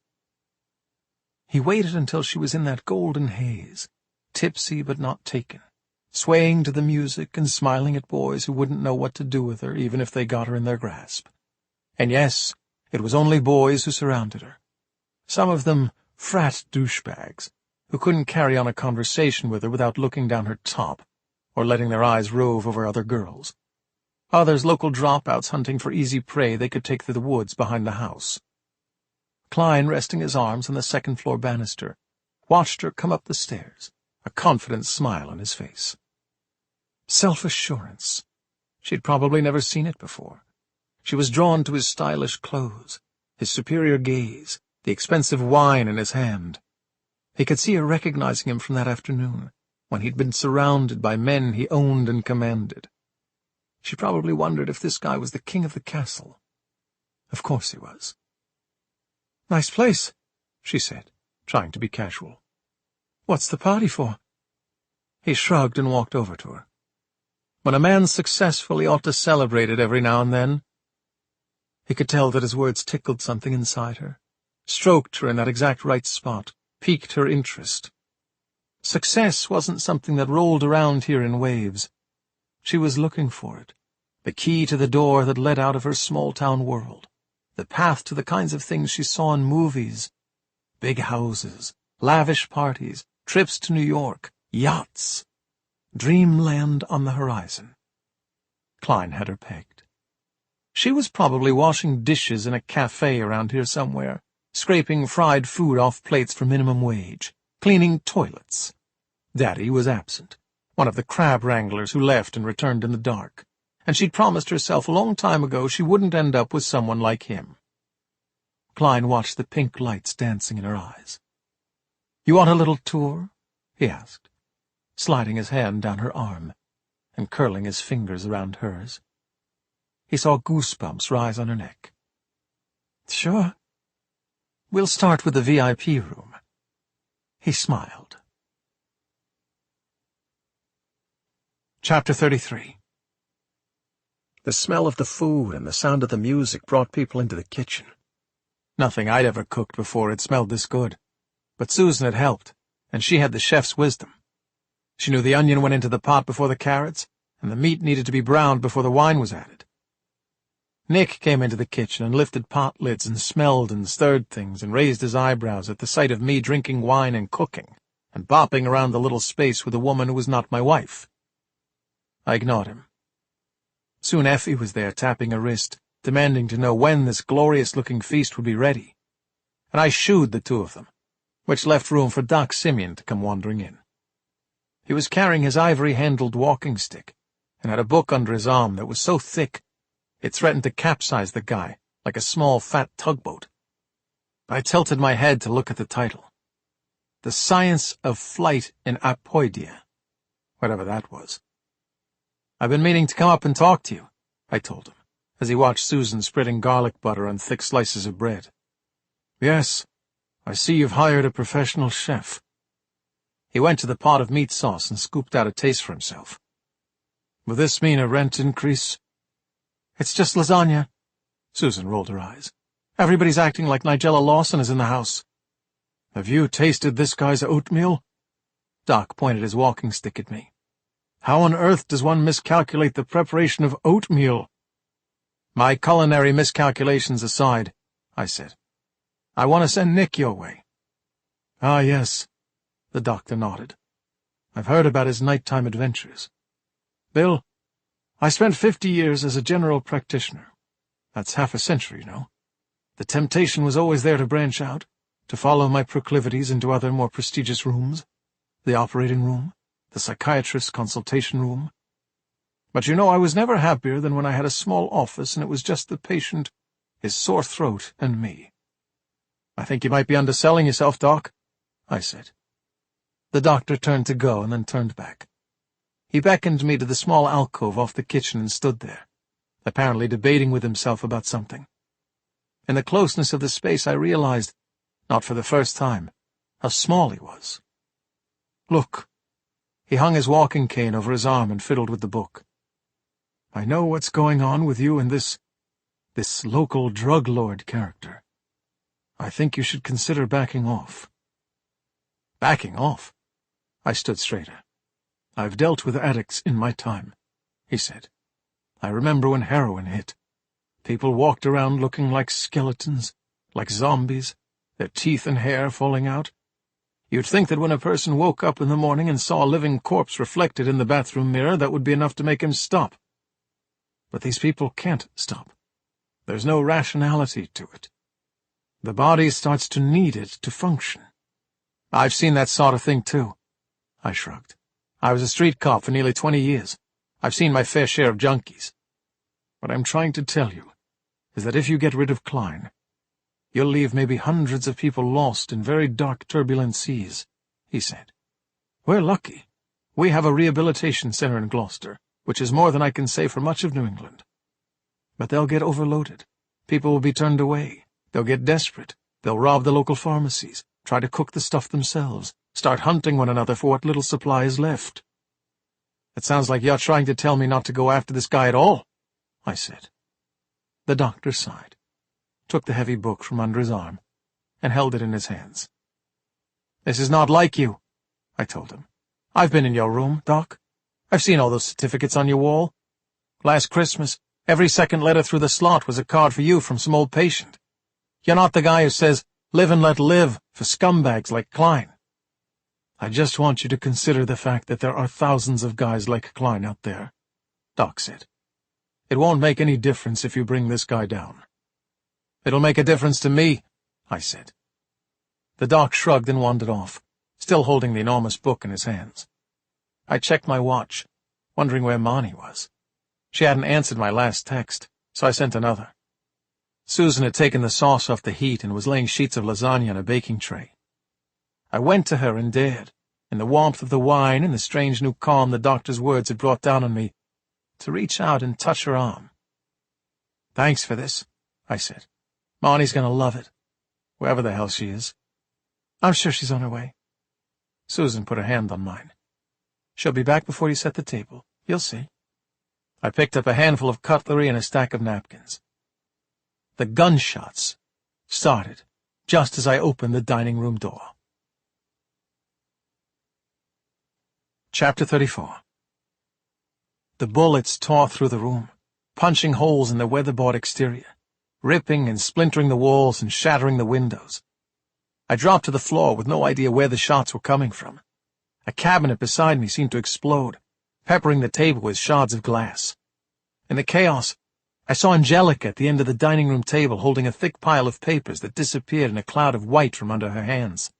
He waited until she was in that golden haze, tipsy but not taken, swaying to the music and smiling at boys who wouldn't know what to do with her even if they got her in their grasp. And yes, it was only boys who surrounded her. Some of them frat douchebags, who couldn't carry on a conversation with her without looking down her top or letting their eyes rove over other girls. Others local dropouts hunting for easy prey they could take to the woods behind the house. Klein, resting his arms on the second-floor banister, watched her come up the stairs, a confident smile on his face. Self-assurance. She'd probably never seen it before. She was drawn to his stylish clothes, his superior gaze, the expensive wine in his hand. He could see her recognizing him from that afternoon, when he'd been surrounded by men he owned and commanded. She probably wondered if this guy was the king of the castle. Of course he was. "Nice place," she said, trying to be casual. "What's the party for?" He shrugged and walked over to her. When a man's successful, he ought to celebrate it every now and then. He could tell that his words tickled something inside her, stroked her in that exact right spot, piqued her interest. Success wasn't something that rolled around here in waves. She was looking for it, the key to the door that led out of her small-town world, the path to the kinds of things she saw in movies. Big houses, lavish parties, trips to New York, yachts. Dreamland on the horizon. Klein had her pegged. She was probably washing dishes in a cafe around here somewhere, scraping fried food off plates for minimum wage, cleaning toilets. Daddy was absent, one of the crab wranglers who left and returned in the dark, and she'd promised herself a long time ago she wouldn't end up with someone like him. Klein watched the pink lights dancing in her eyes. "You want a little tour?" he asked, sliding his hand down her arm and curling his fingers around hers. He saw goosebumps rise on her neck. "Sure. We'll start with the VIP room." He smiled. Chapter 33. The smell of the food and the sound of the music brought people into the kitchen. Nothing I'd ever cooked before had smelled this good, but Susan had helped, and she had the chef's wisdom. She knew the onion went into the pot before the carrots, and the meat needed to be browned before the wine was added. Nick came into the kitchen and lifted pot lids and smelled and stirred things and raised his eyebrows at the sight of me drinking wine and cooking and bopping around the little space with a woman who was not my wife. I ignored him. Soon Effie was there, tapping her wrist, demanding to know when this glorious-looking feast would be ready, and I shooed the two of them, which left room for Doc Simeon to come wandering in. He was carrying his ivory-handled walking stick, and had a book under his arm that was so thick it threatened to capsize the guy like a small, fat tugboat. I tilted my head to look at the title. The Science of Flight in Apoidia, whatever that was. "I've been meaning to come up and talk to you," I told him, as he watched Susan spreading garlic butter on thick slices of bread. "Yes, I see you've hired a professional chef." He went to the pot of meat sauce and scooped out a taste for himself. "Will this mean a rent increase?" "It's just lasagna." Susan rolled her eyes. "Everybody's acting like Nigella Lawson is in the house." "Have you tasted this guy's oatmeal?" Doc pointed his walking stick at me. "How on earth does one miscalculate the preparation of oatmeal?" "My culinary miscalculations aside," I said, "I want to send Nick your way." "Ah, yes," the doctor nodded. "I've heard about his nighttime adventures. Bill, I spent 50 years as a general practitioner. That's half a century, you know. The temptation was always there to branch out, to follow my proclivities into other more prestigious rooms, the operating room, the psychiatrist's consultation room. But you know, I was never happier than when I had a small office and it was just the patient, his sore throat, and me." "I think you might be underselling yourself, Doc," I said. The doctor turned to go and then turned back. He beckoned me to the small alcove off the kitchen and stood there, apparently debating with himself about something. In the closeness of the space I realized, not for the first time, how small he was. "Look." He hung his walking cane over his arm and fiddled with the book. "I know what's going on with you and this local drug lord character. I think you should consider backing off." "Backing off?" I stood straighter. "I've dealt with addicts in my time," he said. "I remember when heroin hit. People walked around looking like skeletons, like zombies, their teeth and hair falling out. You'd think that when a person woke up in the morning and saw a living corpse reflected in the bathroom mirror, that would be enough to make him stop. But these people can't stop. There's no rationality to it. The body starts to need it to function." "I've seen that sort of thing, too." I shrugged. "I was a street cop for nearly 20 years. I've seen my fair share of junkies. What I'm trying to tell you is that if you get rid of Klein, you'll leave maybe hundreds of people lost in very dark, turbulent seas," he said. "We're lucky. We have a rehabilitation center in Gloucester, which is more than I can say for much of New England. But they'll get overloaded. People will be turned away. They'll get desperate. They'll rob the local pharmacies, try to cook the stuff themselves, start hunting one another for what little supply is left." "It sounds like you're trying to tell me not to go after this guy at all," I said. The doctor sighed, took the heavy book from under his arm, and held it in his hands. "This is not like you," I told him. "I've been in your room, Doc. I've seen all those certificates on your wall. Last Christmas, every second letter through the slot was a card for you from some old patient. You're not the guy who says, 'Live and let live' for scumbags like Klein. I just want you to consider the fact that there are thousands of guys like Klein out there," Doc said. "It won't make any difference if you bring this guy down." "It'll make a difference to me," I said. The doc shrugged and wandered off, still holding the enormous book in his hands. I checked my watch, wondering where Marnie was. She hadn't answered my last text, so I sent another. Susan had taken the sauce off the heat and was laying sheets of lasagna on a baking tray. I went to her and dared, in the warmth of the wine and the strange new calm the doctor's words had brought down on me, to reach out and touch her arm. "Thanks for this," I said. "Marnie's going to love it, wherever the hell she is." "I'm sure she's on her way." Susan put her hand on mine. "She'll be back before you set the table. You'll see." I picked up a handful of cutlery and a stack of napkins. The gunshots started just as I opened the dining room door. Chapter 34. The bullets tore through the room, punching holes in the weatherboard exterior, ripping and splintering the walls and shattering the windows. I dropped to the floor with no idea where the shots were coming from. A cabinet beside me seemed to explode. peppering the table with shards of glass. In the chaos, I saw Angelica at the end of the dining room table holding a thick pile of papers that disappeared in a cloud of white from under her hands.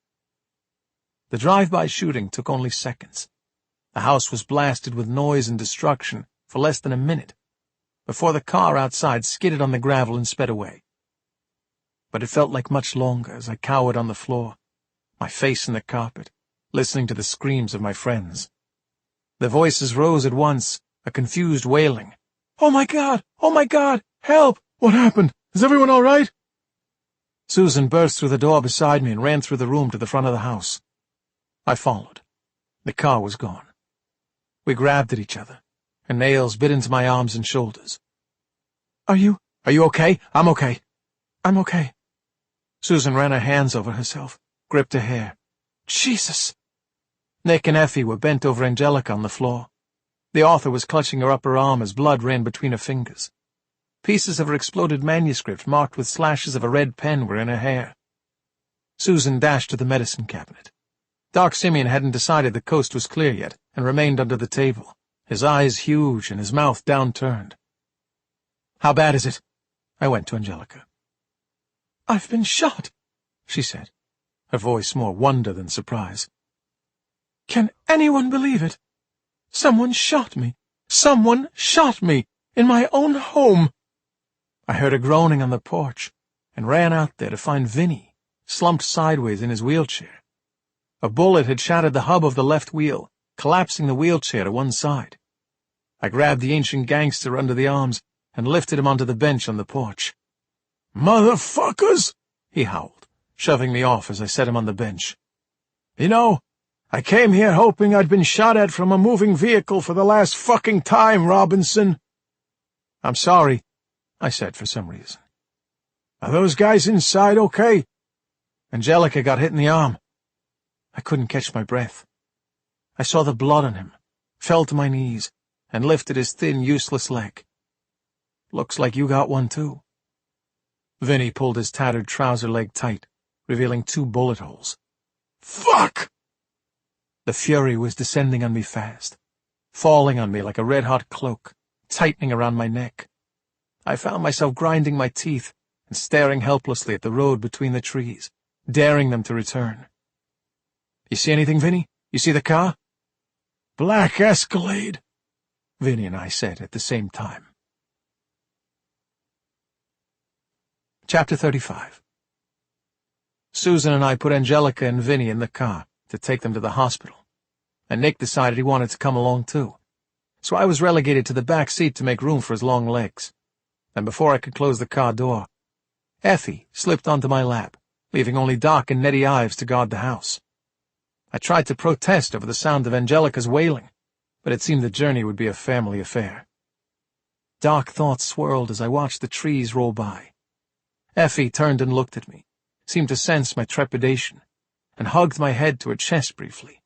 The drive-by shooting took only seconds. The house was blasted with noise and destruction for less than a minute, before the car outside skidded on the gravel and sped away. But it felt like much longer as I cowered on the floor, my face in the carpet, listening to the screams of my friends. Their voices rose at once, a confused wailing. "Oh my God! Oh my God! Help! What happened? Is everyone all right?" Susan burst through the door beside me and ran through the room to the front of the house. I followed. The car was gone. We grabbed at each other, and nails bit into my arms and shoulders. Are you okay? I'm okay. I'm okay." Susan ran her hands over herself, gripped her hair. "Jesus!" Nick and Effie were bent over Angelica on the floor. The author was clutching her upper arm as blood ran between her fingers. Pieces of her exploded manuscript marked with slashes of a red pen were in her hair. Susan dashed to the medicine cabinet. Doc Simeon hadn't decided the coast was clear yet and remained under the table, his eyes huge and his mouth downturned. "How bad is it?" I went to Angelica. "I've been shot," she said, her voice more wonder than surprise. "Can anyone believe it? Someone shot me. Someone shot me in my own home." I heard her groaning on the porch and ran out there to find Vinny, slumped sideways in his wheelchair. A bullet had shattered the hub of the left wheel, collapsing the wheelchair to one side. I grabbed the ancient gangster under the arms and lifted him onto the bench on the porch. "Motherfuckers!" he howled, shoving me off as I set him on the bench. "You know, I came here hoping I'd been shot at from a moving vehicle for the last fucking time, Robinson." "I'm sorry," I said for some reason. "Are those guys inside okay?" Angelica got hit in the arm. I couldn't catch my breath. I saw the blood on him, fell to my knees, and lifted his thin, useless leg. "Looks like you got one, too." Vinny pulled his tattered trouser leg tight, revealing 2 bullet holes. "Fuck!" The fury was descending on me fast, falling on me like a red-hot cloak, tightening around my neck. I found myself grinding my teeth and staring helplessly at the road between the trees, daring them to return. "You see anything, Vinny? You see the car?" "Black Escalade," Vinny and I said at the same time. Chapter 35. Susan and I put Angelica and Vinny in the car to take them to the hospital, and Nick decided he wanted to come along too, so I was relegated to the back seat to make room for his long legs. And before I could close the car door, Effie slipped onto my lap, leaving only Doc and Nettie Ives to guard the house. I tried to protest over the sound of Angelica's wailing, but it seemed the journey would be a family affair. Dark thoughts swirled as I watched the trees roll by. Effie turned and looked at me, seemed to sense my trepidation, and hugged my head to her chest briefly.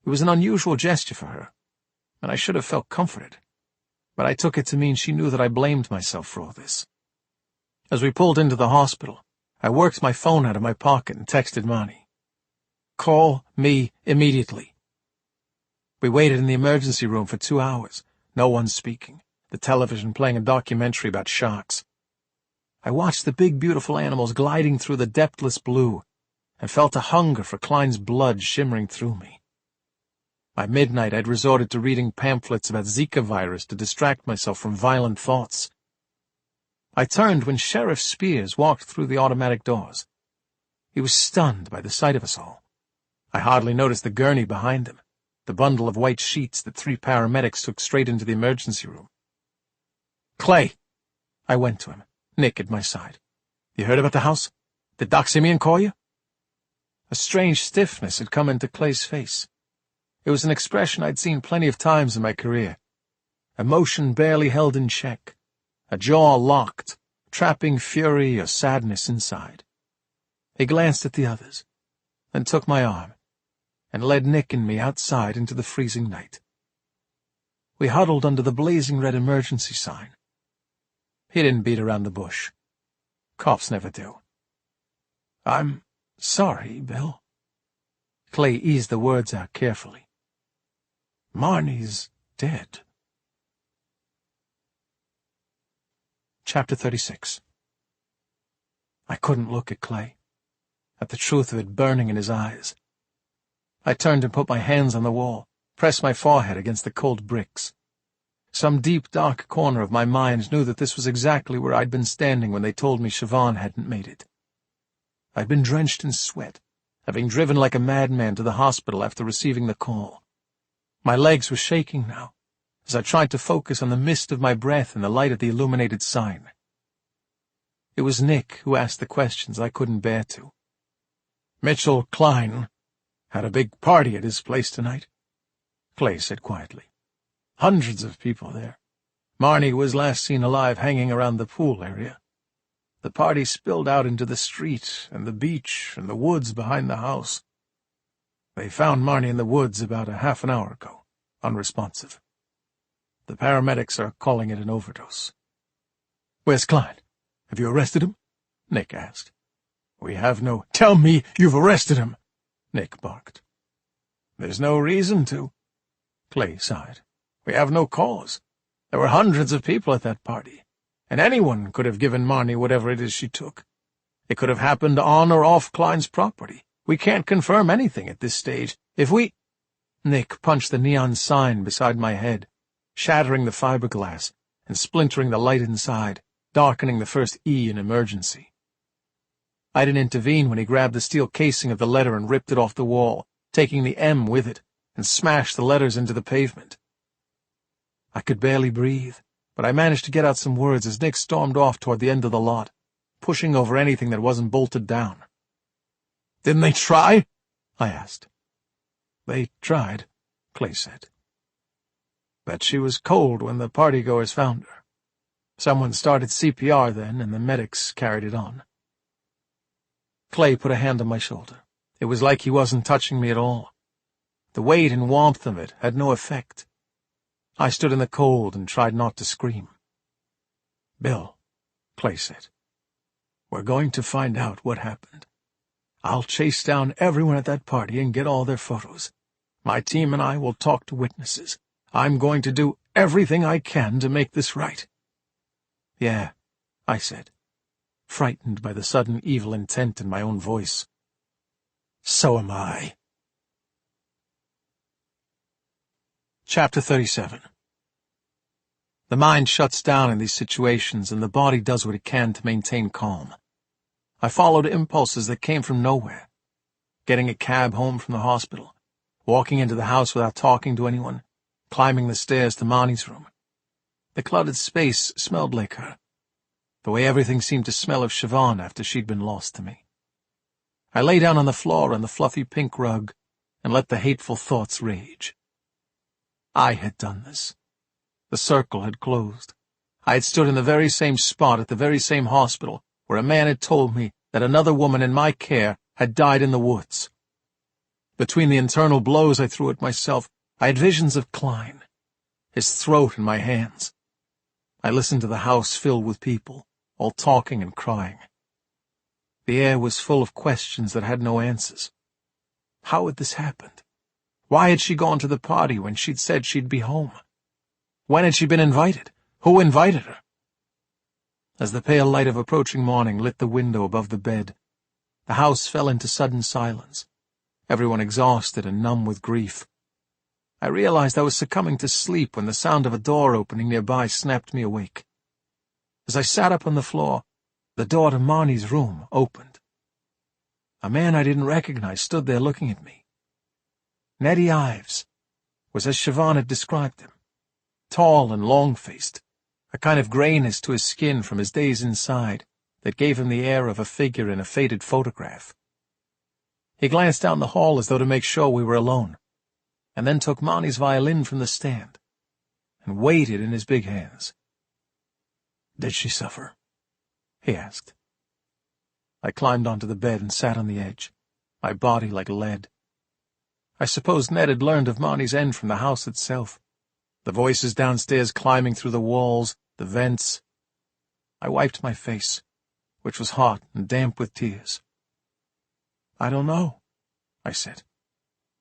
It was an unusual gesture for her, and I should have felt comforted, but I took it to mean she knew that I blamed myself for all this. As we pulled into the hospital, I worked my phone out of my pocket and texted Marnie. "Call me immediately." We waited in the emergency room for 2 hours, no one speaking, the television playing a documentary about sharks. I watched the big, beautiful animals gliding through the depthless blue, and felt a hunger for Klein's blood shimmering through me. By midnight, I'd resorted to reading pamphlets about Zika virus to distract myself from violent thoughts. I turned when Sheriff Spears walked through the automatic doors. He was stunned by the sight of us all. I hardly noticed the gurney behind him, the bundle of white sheets that 3 paramedics took straight into the emergency room. "Clay!" I went to him, Nick at my side. "You heard about the house? Did Doc Simeon call you?" A strange stiffness had come into Clay's face. It was an expression I'd seen plenty of times in my career. Emotion barely held in check, a jaw locked, trapping fury or sadness inside. He glanced at the others, then took my arm, and led Nick and me outside into the freezing night. We huddled under the blazing red emergency sign. He didn't beat around the bush. Cops never do. "I'm sorry, Bill." Clay eased the words out carefully. "Marnie's dead. Chapter 36. I couldn't look at Clay, at the truth of it burning in his eyes. I turned and put my hands on the wall, pressed my forehead against the cold bricks. Some deep, dark corner of my mind knew that this was exactly where I'd been standing when they told me Siobhan hadn't made it. I'd been drenched in sweat, having driven like a madman to the hospital after receiving the call. My legs were shaking now, as I tried to focus on the mist of my breath in the light of the illuminated sign. It was Nick who asked the questions I couldn't bear to. "Mitchell Klein had a big party at his place tonight," Clay said quietly. "Hundreds of people there. Marnie was last seen alive hanging around the pool area. The party spilled out into the street and the beach and the woods behind the house. They found Marnie in the woods about a half an hour ago, unresponsive. The paramedics are calling it an overdose." "Where's Klein? Have you arrested him?" Nick asked. "We have no—" "Tell me you've arrested him!" Nick barked. "There's no reason to," Clay sighed. "We have no cause. There were hundreds of people at that party, and anyone could have given Marnie whatever it is she took. It could have happened on or off Klein's property. We can't confirm anything at this stage. If we—" Nick punched the neon sign beside my head, shattering the fiberglass and splintering the light inside, darkening the first E in emergency. I didn't intervene when he grabbed the steel casing of the letter and ripped it off the wall, taking the M with it, and smashed the letters into the pavement. I could barely breathe, but I managed to get out some words as Nick stormed off toward the end of the lot, pushing over anything that wasn't bolted down. "Didn't they try?" I asked. "They tried," Clay said. "But she was cold when the partygoers found her. Someone started CPR then, and the medics carried it on." Clay put a hand on my shoulder. It was like he wasn't touching me at all. The weight and warmth of it had no effect. I stood in the cold and tried not to scream. "Bill," Clay said, "we're going to find out what happened. I'll chase down everyone at that party and get all their photos. My team and I will talk to witnesses. I'm going to do everything I can to make this right." "Yeah," I said, frightened by the sudden evil intent in my own voice. "So am I." Chapter 37. The mind shuts down in these situations, and the body does what it can to maintain calm. I followed impulses that came from nowhere. Getting a cab home from the hospital, walking into the house without talking to anyone, climbing the stairs to Marnie's room. The cluttered space smelled like her, the way everything seemed to smell of Siobhan after she'd been lost to me. I lay down on the floor on the fluffy pink rug and let the hateful thoughts rage. I had done this. The circle had closed. I had stood in the very same spot at the very same hospital where a man had told me that another woman in my care had died in the woods. Between the internal blows I threw at myself, I had visions of Klein, his throat in my hands. I listened to the house filled with people, all talking and crying. The air was full of questions that had no answers. How had this happened? Why had she gone to the party when she'd said she'd be home? When had she been invited? Who invited her? As the pale light of approaching morning lit the window above the bed, the house fell into sudden silence, everyone exhausted and numb with grief. I realized I was succumbing to sleep when the sound of a door opening nearby snapped me awake. As I sat up on the floor, the door to Marnie's room opened. A man I didn't recognize stood there looking at me. Nettie Ives was as Siobhan had described him, tall and long-faced, a kind of grayness to his skin from his days inside that gave him the air of a figure in a faded photograph. He glanced down the hall as though to make sure we were alone, and then took Marnie's violin from the stand and weighed it in his big hands. "Did she suffer?" he asked. I climbed onto the bed and sat on the edge, my body like lead. I suppose Ned had learned of Marnie's end from the house itself. The voices downstairs climbing through the walls, the vents. I wiped my face, which was hot and damp with tears. "I don't know," I said.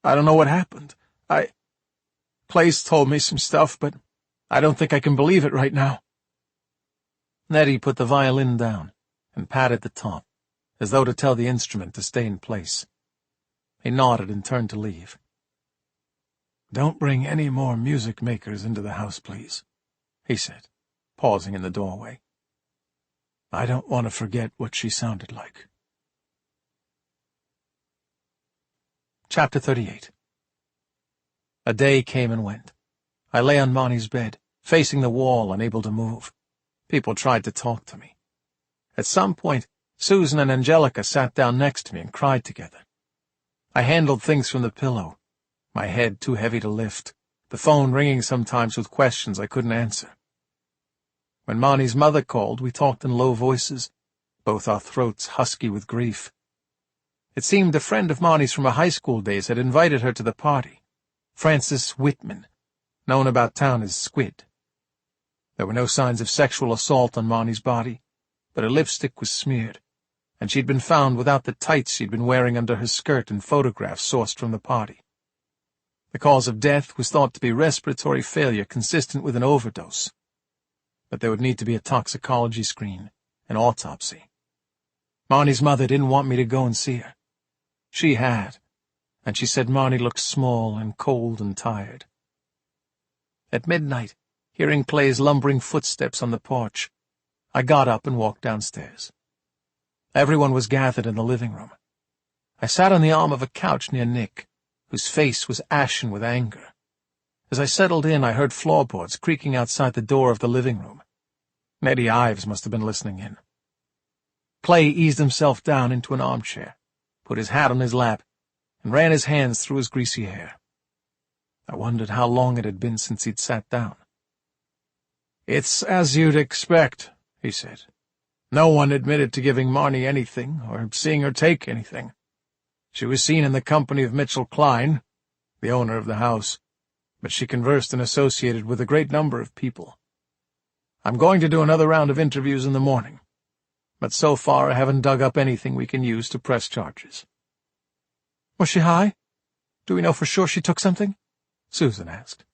"I don't know what happened. Clay's told me some stuff, but I don't think I can believe it right now." Nettie put the violin down and patted the top, as though to tell the instrument to stay in place. He nodded and turned to leave. "Don't bring any more music makers into the house, please," he said, pausing in the doorway. "I don't want to forget what she sounded like." Chapter 38. A day came and went. I lay on Monty's bed, facing the wall, unable to move. People tried to talk to me. At some point, Susan and Angelica sat down next to me and cried together. I handled things from the pillow, my head too heavy to lift, the phone ringing sometimes with questions I couldn't answer. When Monty's mother called, we talked in low voices, both our throats husky with grief. It seemed a friend of Monty's from her high school days had invited her to the party, Frances Whitman, known about town as Squid. There were no signs of sexual assault on Monty's body, but her lipstick was smeared, and she'd been found without the tights she'd been wearing under her skirt in photographs sourced from the party. The cause of death was thought to be respiratory failure consistent with an overdose, but there would need to be a toxicology screen, an autopsy. Monty's mother didn't want me to go and see her. She had, and she said Monty looked small and cold and tired. At midnight, hearing Clay's lumbering footsteps on the porch, I got up and walked downstairs. Everyone was gathered in the living room. I sat on the arm of a couch near Nick, whose face was ashen with anger. As I settled in, I heard floorboards creaking outside the door of the living room. Nettie Ives must have been listening in. Clay eased himself down into an armchair, put his hat on his lap, and ran his hands through his greasy hair. I wondered how long it had been since he'd sat down. "It's as you'd expect," he said. "No one admitted to giving Marnie anything or seeing her take anything. She was seen in the company of Mitchell Klein, the owner of the house, but she conversed and associated with a great number of people. I'm going to do another round of interviews in the morning, but so far I haven't dug up anything we can use to press charges." "Was she high? Do we know for sure she took something?" Susan asked.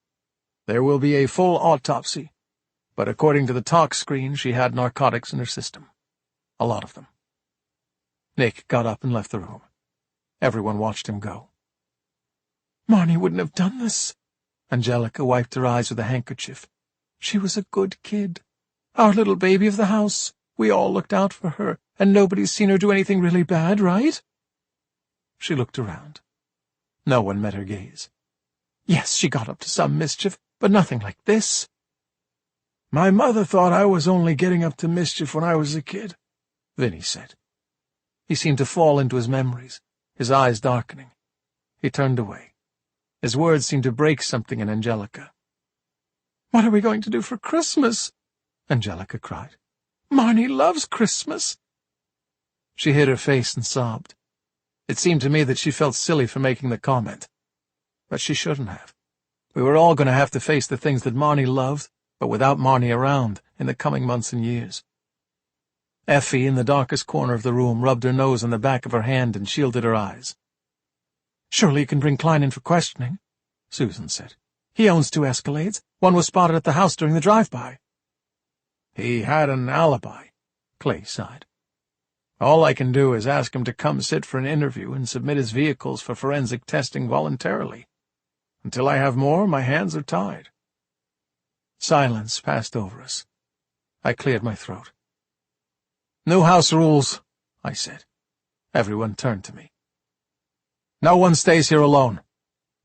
"There will be a full autopsy, but according to the tox screen, she had narcotics in her system. A lot of them." Nick got up and left the room. Everyone watched him go. "Marnie wouldn't have done this." Angelica wiped her eyes with a handkerchief. "She was a good kid. Our little baby of the house. We all looked out for her, and nobody's seen her do anything really bad, right?" She looked around. No one met her gaze. "Yes, she got up to some mischief, but nothing like this." "My mother thought I was only getting up to mischief when I was a kid," Vinny said. He seemed to fall into his memories, his eyes darkening. He turned away. His words seemed to break something in Angelica. "What are we going to do for Christmas?" Angelica cried. "Marnie loves Christmas." She hid her face and sobbed. It seemed to me that she felt silly for making the comment. But she shouldn't have. We were all going to have to face the things that Marnie loved, but without Marnie around, in the coming months and years. Effie, in the darkest corner of the room, rubbed her nose on the back of her hand and shielded her eyes. "Surely you can bring Klein in for questioning," Susan said. "He owns 2 Escalades. One was spotted at the house during the drive-by." "He had an alibi," Clay sighed. "All I can do is ask him to come sit for an interview and submit his vehicles for forensic testing voluntarily. Until I have more, my hands are tied." Silence passed over us. I cleared my throat. "New house rules," I said. Everyone turned to me. "No one stays here alone.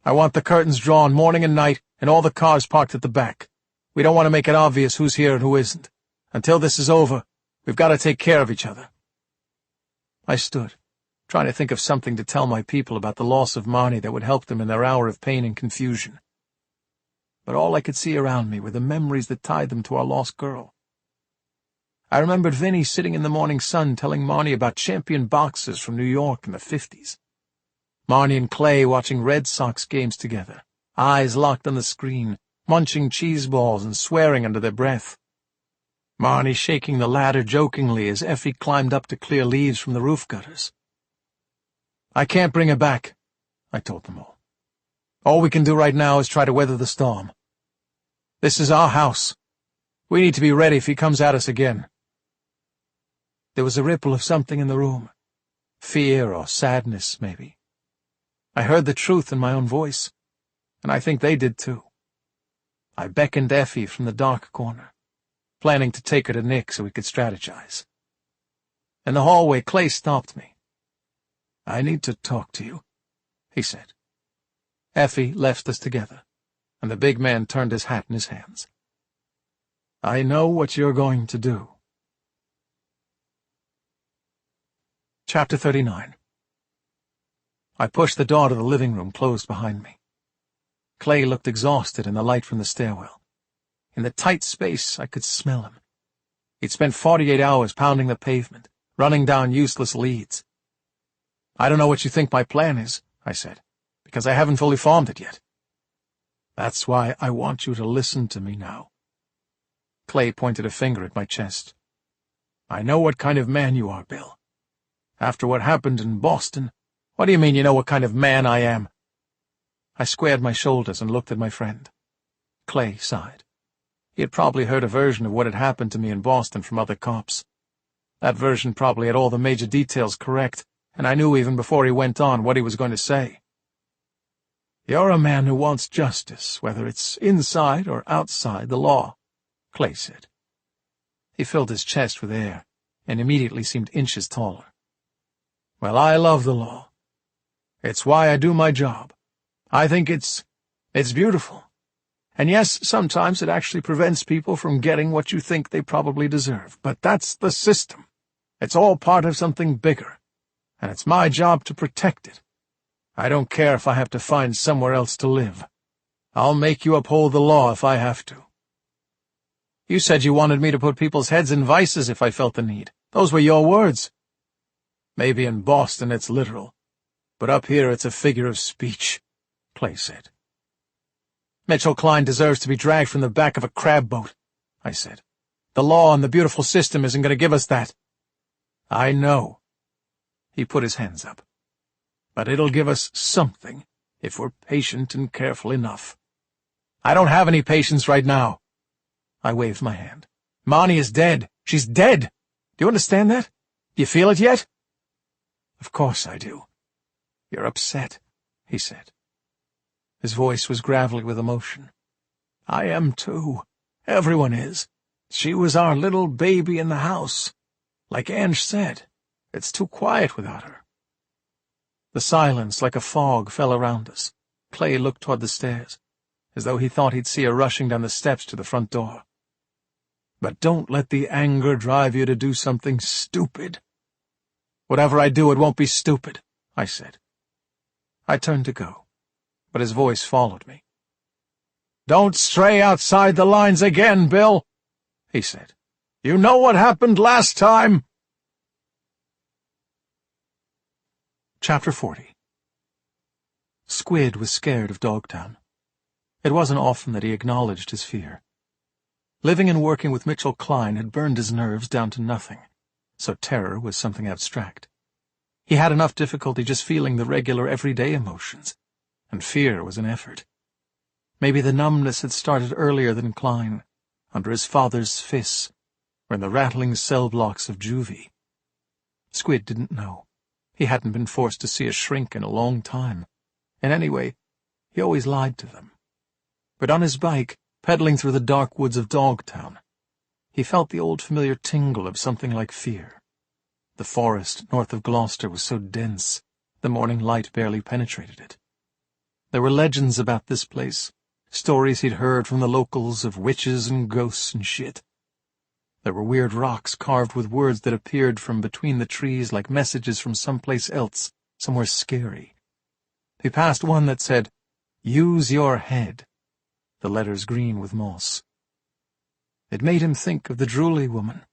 I want the curtains drawn morning and night and all the cars parked at the back. We don't want to make it obvious who's here and who isn't. Until this is over, we've got to take care of each other." I stood, trying to think of something to tell my people about the loss of Marnie that would help them in their hour of pain and confusion. But all I could see around me were the memories that tied them to our lost girl. I remembered Vinny sitting in the morning sun telling Marnie about champion boxers from New York in the 50s. Marnie and Clay watching Red Sox games together, eyes locked on the screen, munching cheese balls and swearing under their breath. Marnie shaking the ladder jokingly as Effie climbed up to clear leaves from the roof gutters. "I can't bring her back," I told them all. All we can do right now is try to weather the storm. This is our house. We need to be ready if he comes at us again." There was a ripple of something in the room. Fear or sadness, maybe. I heard the truth in my own voice, and I think they did too. I beckoned Effie from the dark corner, planning to take her to Nick so we could strategize. In the hallway, Clay stopped me. "I need to talk to you," he said. Effie left us together, and the big man turned his hat in his hands. "I know what you're going to do." Chapter 39. I pushed the door to the living room closed behind me. Clay looked exhausted in the light from the stairwell. In the tight space, I could smell him. He'd spent 48 hours pounding the pavement, running down useless leads. "I don't know what you think my plan is," I said, "because I haven't fully formed it yet." "That's why I want you to listen to me now." Clay pointed a finger at my chest. "I know what kind of man you are, Bill. After what happened in Boston, what do you mean you know what kind of man I am?" I squared my shoulders and looked at my friend. Clay sighed. He had probably heard a version of what had happened to me in Boston from other cops. That version probably had all the major details correct, and I knew even before he went on what he was going to say. "You're a man who wants justice, whether it's inside or outside the law," Clay said. He filled his chest with air, and immediately seemed inches taller. "Well, I love the law. It's why I do my job. I think it's beautiful. And yes, sometimes it actually prevents people from getting what you think they probably deserve. But that's the system. It's all part of something bigger, and it's my job to protect it. I don't care if I have to find somewhere else to live. I'll make you uphold the law if I have to." "You said you wanted me to put people's heads in vices if I felt the need. Those were your words." "Maybe in Boston it's literal, but up here it's a figure of speech," Clay said. "Mitchell Klein deserves to be dragged from the back of a crab boat," I said. "The law and the beautiful system isn't going to give us that." "I know." He put his hands up. "But it'll give us something if we're patient and careful enough." "I don't have any patience right now." I waved my hand. "Marnie is dead. She's dead. Do you understand that? Do you feel it yet?" "Of course I do." "You're upset," he said. His voice was gravelly with emotion. "I am too. Everyone is. She was our little baby in the house. Like Ange said, it's too quiet without her." The silence, like a fog, fell around us. Clay looked toward the stairs, as though he thought he'd see her rushing down the steps to the front door. "But don't let the anger drive you to do something stupid." "Whatever I do, it won't be stupid," I said. I turned to go, but his voice followed me. "Don't stray outside the lines again, Bill," he said. "You know what happened last time." Chapter 40. Squid was scared of Dogtown. It wasn't often that he acknowledged his fear. Living and working with Mitchell Klein had burned his nerves down to nothing, so terror was something abstract. He had enough difficulty just feeling the regular everyday emotions, and fear was an effort. Maybe the numbness had started earlier than Klein, under his father's fists, or in the rattling cell blocks of juvie. Squid didn't know. He hadn't been forced to see a shrink in a long time, and anyway, he always lied to them. But on his bike, pedaling through the dark woods of Dogtown, he felt the old familiar tingle of something like fear. The forest north of Gloucester was so dense, the morning light barely penetrated it. There were legends about this place, stories he'd heard from the locals of witches and ghosts and shit. There were weird rocks carved with words that appeared from between the trees like messages from someplace else, somewhere scary. He passed one that said, "Use your head," the letters green with moss. It made him think of the Drooly woman,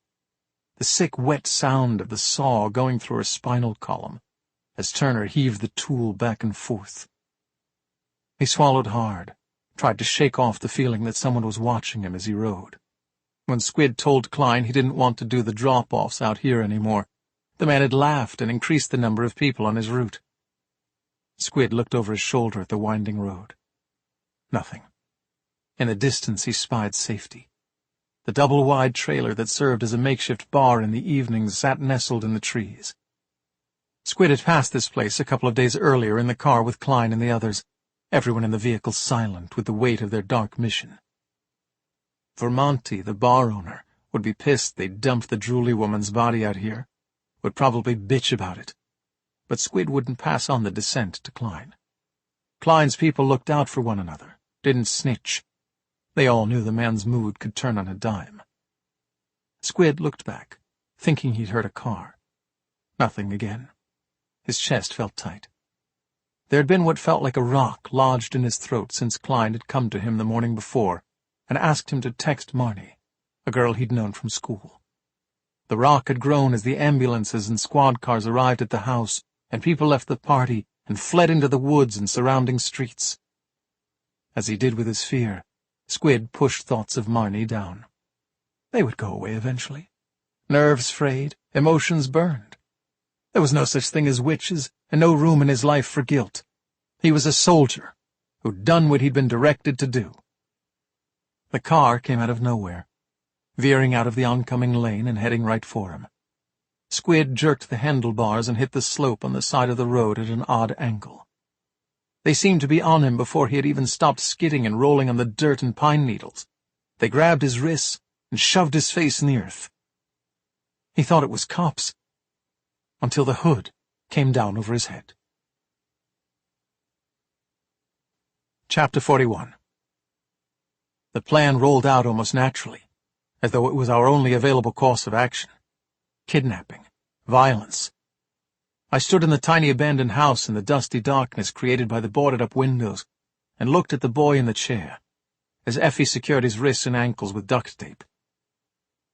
the sick, wet sound of the saw going through her spinal column, as Turner heaved the tool back and forth. He swallowed hard, tried to shake off the feeling that someone was watching him as he rode. When Squid told Klein he didn't want to do the drop-offs out here anymore, the man had laughed and increased the number of people on his route. Squid looked over his shoulder at the winding road. Nothing. In the distance he spied safety. The double-wide trailer that served as a makeshift bar in the evenings sat nestled in the trees. Squid had passed this place a couple of days earlier in the car with Klein and the others, everyone in the vehicle silent with the weight of their dark mission. Vermonti, the bar owner, would be pissed they'd dumped the drooly woman's body out here, would probably bitch about it. But Squid wouldn't pass on the descent to Klein. Klein's people looked out for one another, didn't snitch. They all knew the man's mood could turn on a dime. Squid looked back, thinking he'd heard a car. Nothing again. His chest felt tight. There had been what felt like a rock lodged in his throat since Klein had come to him the morning before and asked him to text Marnie, a girl he'd known from school. The rock had grown as the ambulances and squad cars arrived at the house and people left the party and fled into the woods and surrounding streets. As he did with his fear, Squid pushed thoughts of Marnie down. They would go away eventually. Nerves frayed, emotions burned. There was no such thing as witches, and no room in his life for guilt. He was a soldier who'd done what he'd been directed to do. The car came out of nowhere, veering out of the oncoming lane and heading right for him. Squid jerked the handlebars and hit the slope on the side of the road at an odd angle. They seemed to be on him before he had even stopped skidding and rolling on the dirt and pine needles. They grabbed his wrists and shoved his face in the earth. He thought it was cops, until the hood came down over his head. Chapter 41. The plan rolled out almost naturally, as though it was our only available course of action. Kidnapping. Violence. I stood in the tiny abandoned house in the dusty darkness created by the boarded-up windows and looked at the boy in the chair, as Effie secured his wrists and ankles with duct tape.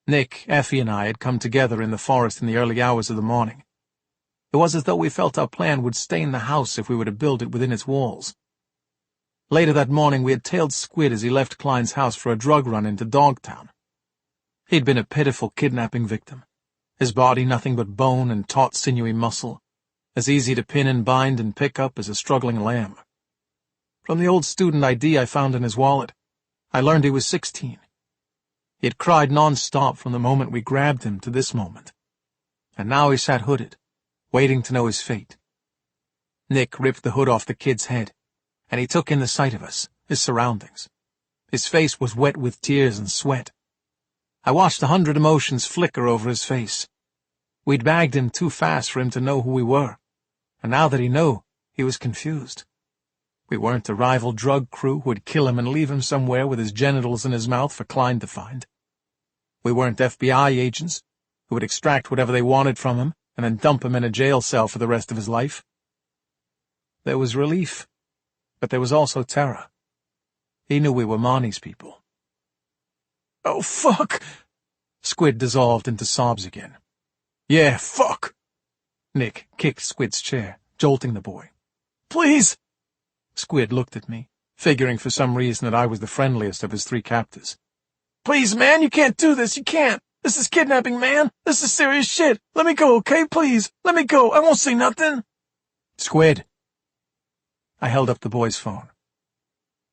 Nick, Effie, and I had come together in the forest in the early hours of the morning. It was as though we felt our plan would stay in the house if we were to build it within its walls. Later that morning we had tailed Squid as he left Klein's house for a drug run into Dogtown. He'd been a pitiful kidnapping victim, his body nothing but bone and taut sinewy muscle, as easy to pin and bind and pick up as a struggling lamb. From the old student ID I found in his wallet, I learned he was 16. He had cried non-stop from the moment we grabbed him to this moment, and now he sat hooded, waiting to know his fate. Nick ripped the hood off the kid's head, and he took in the sight of us, his surroundings. His face was wet with tears and sweat. I watched 100 emotions flicker over his face. We'd bagged him too fast for him to know who we were, and now that he knew, he was confused. We weren't a rival drug crew who would kill him and leave him somewhere with his genitals in his mouth for Klein to find. We weren't FBI agents who would extract whatever they wanted from him and then dump him in a jail cell for the rest of his life. There was relief, but there was also terror. He knew we were Marnie's people. "Oh, fuck!" Squid dissolved into sobs again. "Yeah, fuck!" Nick kicked Squid's chair, jolting the boy. "Please!" Squid looked at me, figuring for some reason that I was the friendliest of his three captors. "Please, man, you can't do this, you can't! This is kidnapping, man! This is serious shit! Let me go, okay, please? Let me go, I won't say nothing!" "Squid!" I held up the boy's phone.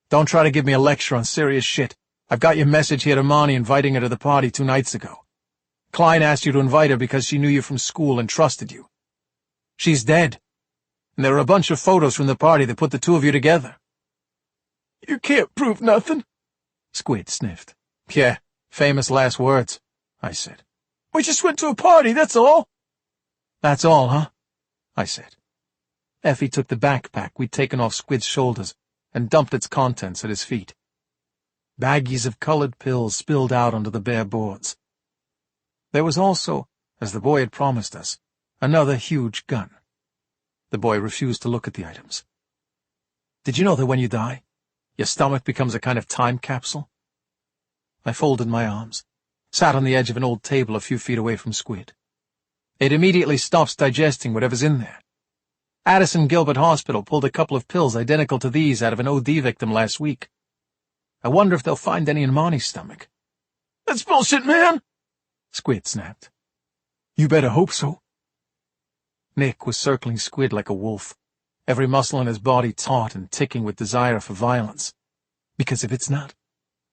"Don't try to give me a lecture on serious shit. I've got your message here to Marnie inviting her to the party 2 nights ago. Klein asked you to invite her because she knew you from school and trusted you. She's dead, and there are a bunch of photos from the party that put the two of you together." "You can't prove nothing," Squid sniffed. "Yeah, famous last words," I said. "We just went to a party, that's all." "That's all, huh?" I said. Effie took the backpack we'd taken off Squid's shoulders and dumped its contents at his feet. Baggies of colored pills spilled out onto the bare boards. There was also, as the boy had promised us, another huge gun. The boy refused to look at the items. "Did you know that when you die, your stomach becomes a kind of time capsule?" I folded my arms, sat on the edge of an old table a few feet away from Squid. "It immediately stops digesting whatever's in there. Addison Gilbert Hospital pulled a couple of pills identical to these out of an OD victim last week. I wonder if they'll find any in Marnie's stomach." "That's bullshit, man!" Squid snapped. "You better hope so." Nick was circling Squid like a wolf, every muscle in his body taut and ticking with desire for violence. Because if it's not,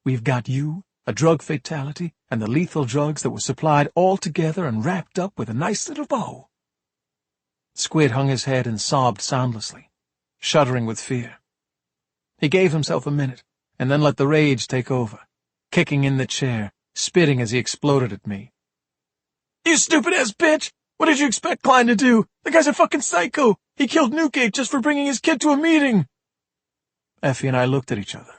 we've got you, a drug fatality, and the lethal drugs that were supplied all together and wrapped up with a nice little bow." Squid hung his head and sobbed soundlessly, shuddering with fear. He gave himself a minute, and then let the rage take over, kicking in the chair, spitting as he exploded at me. "You stupid-ass bitch! What did you expect Klein to do? The guy's a fucking psycho! He killed Newgate just for bringing his kid to a meeting!" Effie and I looked at each other.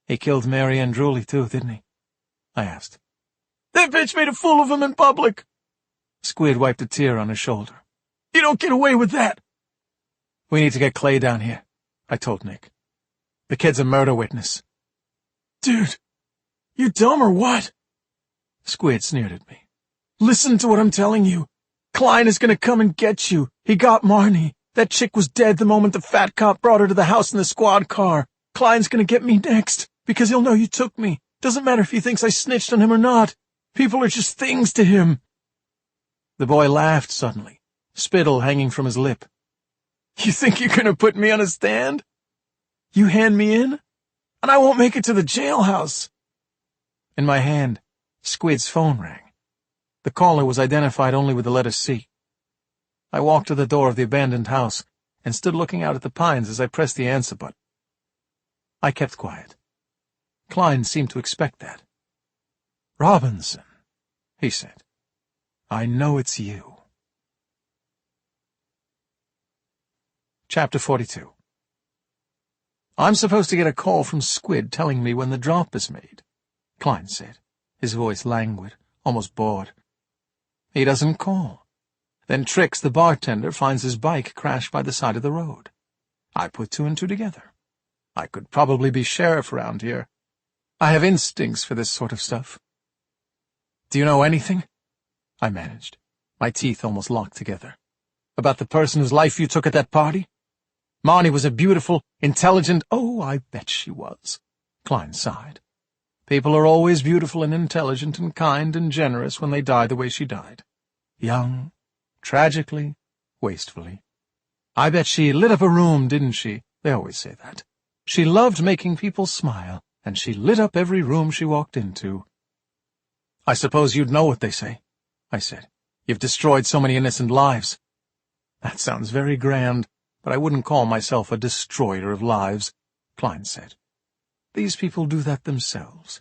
"He killed Mary Ann Drewley, too, didn't he?" I asked. "That bitch made a fool of him in public." Squid wiped a tear on his shoulder. "You don't get away with that." "We need to get Clay down here," I told Nick. "The kid's a murder witness." "Dude, you dumb or what?" Squid sneered at me. "Listen to what I'm telling you. Klein is gonna come and get you. He got Marnie. That chick was dead the moment the fat cop brought her to the house in the squad car. Klein's gonna get me next, because he'll know you took me. Doesn't matter if he thinks I snitched on him or not. People are just things to him." The boy laughed suddenly, spittle hanging from his lip. "You think you're gonna put me on a stand? You hand me in, and I won't make it to the jailhouse." In my hand, Squid's phone rang. The caller was identified only with the letter C. I walked to the door of the abandoned house and stood looking out at the pines as I pressed the answer button. I kept quiet. Klein seemed to expect that. "Robinson," he said, "I know it's you." Chapter 42. "I'm supposed to get a call from Squid telling me when the drop is made," Klein said, his voice languid, almost bored. "He doesn't call. Then Trix, the bartender, finds his bike crashed by the side of the road. I put two and two together. I could probably be sheriff around here. I have instincts for this sort of stuff." "Do you know anything?" I managed, my teeth almost locked together. "About the person whose life you took at that party? Marnie was a beautiful, intelligent—" "Oh, I bet she was," Klein sighed. "People are always beautiful and intelligent and kind and generous when they die the way she died. Young, tragically, wastefully. I bet she lit up a room, didn't she? They always say that. She loved making people smile, and she lit up every room she walked into." "I suppose you'd know what they say," I said. "You've destroyed so many innocent lives." "That sounds very grand, but I wouldn't call myself a destroyer of lives," Klein said. "These people do that themselves.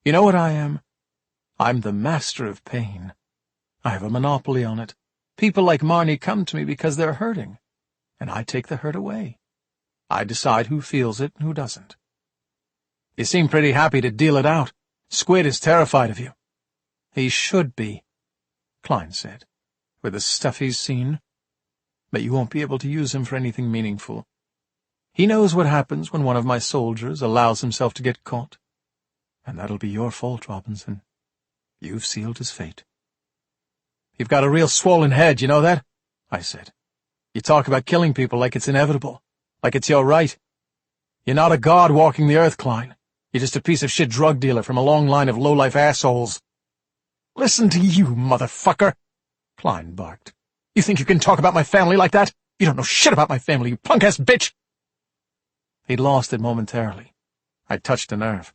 You know what I am? I'm the master of pain. I have a monopoly on it. People like Marnie come to me because they're hurting, and I take the hurt away. I decide who feels it and who doesn't." "You seem pretty happy to deal it out. Squid is terrified of you." "He should be," Klein said, "with the stuff he's seen. But you won't be able to use him for anything meaningful. He knows what happens when one of my soldiers allows himself to get caught. And that'll be your fault, Robinson. You've sealed his fate." "You've got a real swollen head, you know that?" I said. "You talk about killing people like it's inevitable, like it's your right. You're not a god walking the earth, Klein. You're just a piece of shit drug dealer from a long line of low-life assholes." "Listen to you, motherfucker," Klein barked. "You think you can talk about my family like that? You don't know shit about my family, you punk-ass bitch!" He'd lost it momentarily. I touched a nerve.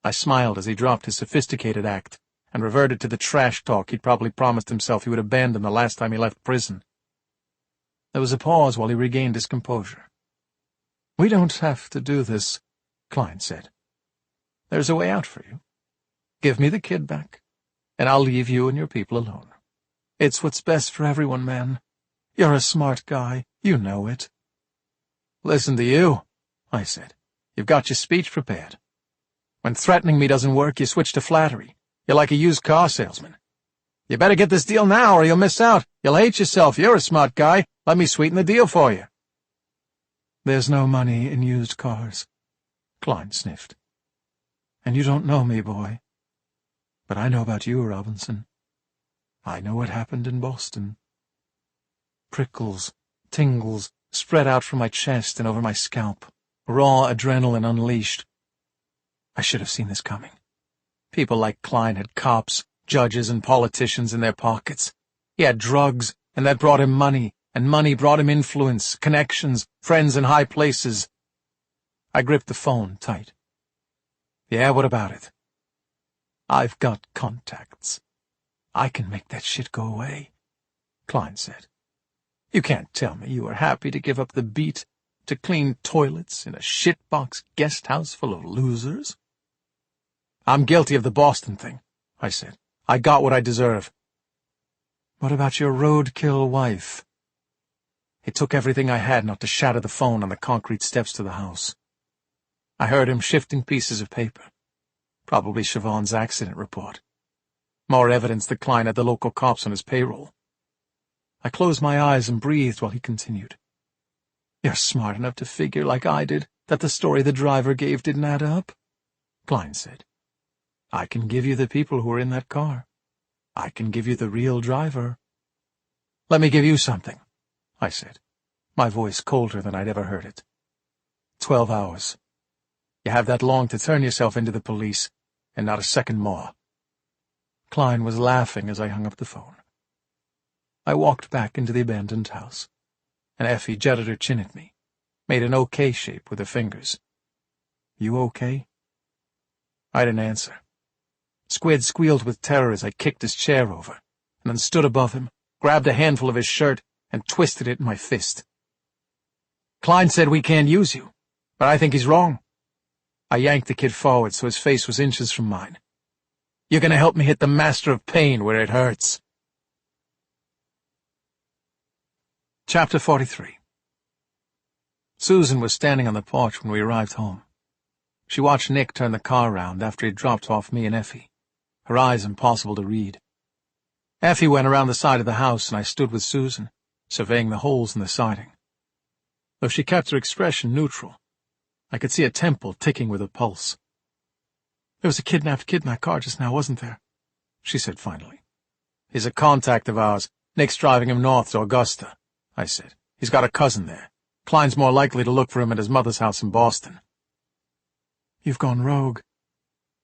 I smiled as he dropped his sophisticated act and reverted to the trash talk he'd probably promised himself he would abandon the last time he left prison. There was a pause while he regained his composure. "We don't have to do this," Klein said. "There's a way out for you. Give me the kid back, and I'll leave you and your people alone. It's what's best for everyone, man. You're a smart guy. You know it." "Listen to you," I said. "You've got your speech prepared. When threatening me doesn't work, you switch to flattery. You're like a used car salesman. You better get this deal now or you'll miss out. You'll hate yourself. You're a smart guy. Let me sweeten the deal for you." "There's no money in used cars," Klein sniffed. "And you don't know me, boy. But I know about you, Robinson. I know what happened in Boston." Prickles, tingles, spread out from my chest and over my scalp, raw adrenaline unleashed. I should have seen this coming. People like Klein had cops, judges, and politicians in their pockets. He had drugs, and that brought him money, and money brought him influence, connections, friends in high places. I gripped the phone tight. Yeah, what about it? I've got contacts. I can make that shit go away, Klein said. You can't tell me you were happy to give up the beat to clean toilets in a shitbox guest house full of losers? I'm guilty of the Boston thing, I said. I got what I deserve. What about your roadkill wife? It took everything I had not to shatter the phone on the concrete steps to the house. I heard him shifting pieces of paper. Probably Siobhan's accident report. More evidence that Klein had the local cops on his payroll. I closed my eyes and breathed while he continued. You're smart enough to figure, like I did, that the story the driver gave didn't add up, Klein said. I can give you the people who were in that car. I can give you the real driver. Let me give you something, I said, my voice colder than I'd ever heard it. 12 hours. You have that long to turn yourself into the police, and not a second more. Klein was laughing as I hung up the phone. I walked back into the abandoned house, and Effie jutted her chin at me, made an OK shape with her fingers. You okay? I didn't answer. Squid squealed with terror as I kicked his chair over, and then stood above him, grabbed a handful of his shirt, and twisted it in my fist. Klein said we can't use you, but I think he's wrong. I yanked the kid forward so his face was inches from mine. You're going to help me hit the master of pain where it hurts. Chapter 43. Susan was standing on the porch when we arrived home. She watched Nick turn the car round after he'd dropped off me and Effie, her eyes impossible to read. Effie went around the side of the house, and I stood with Susan, surveying the holes in the siding. Though she kept her expression neutral, I could see a temple ticking with a pulse. There was a kidnapped kid in that car just now, wasn't there? She said finally. He's a contact of ours. Nick's driving him north to Augusta, I said. He's got a cousin there. Klein's more likely to look for him at his mother's house in Boston. You've gone rogue.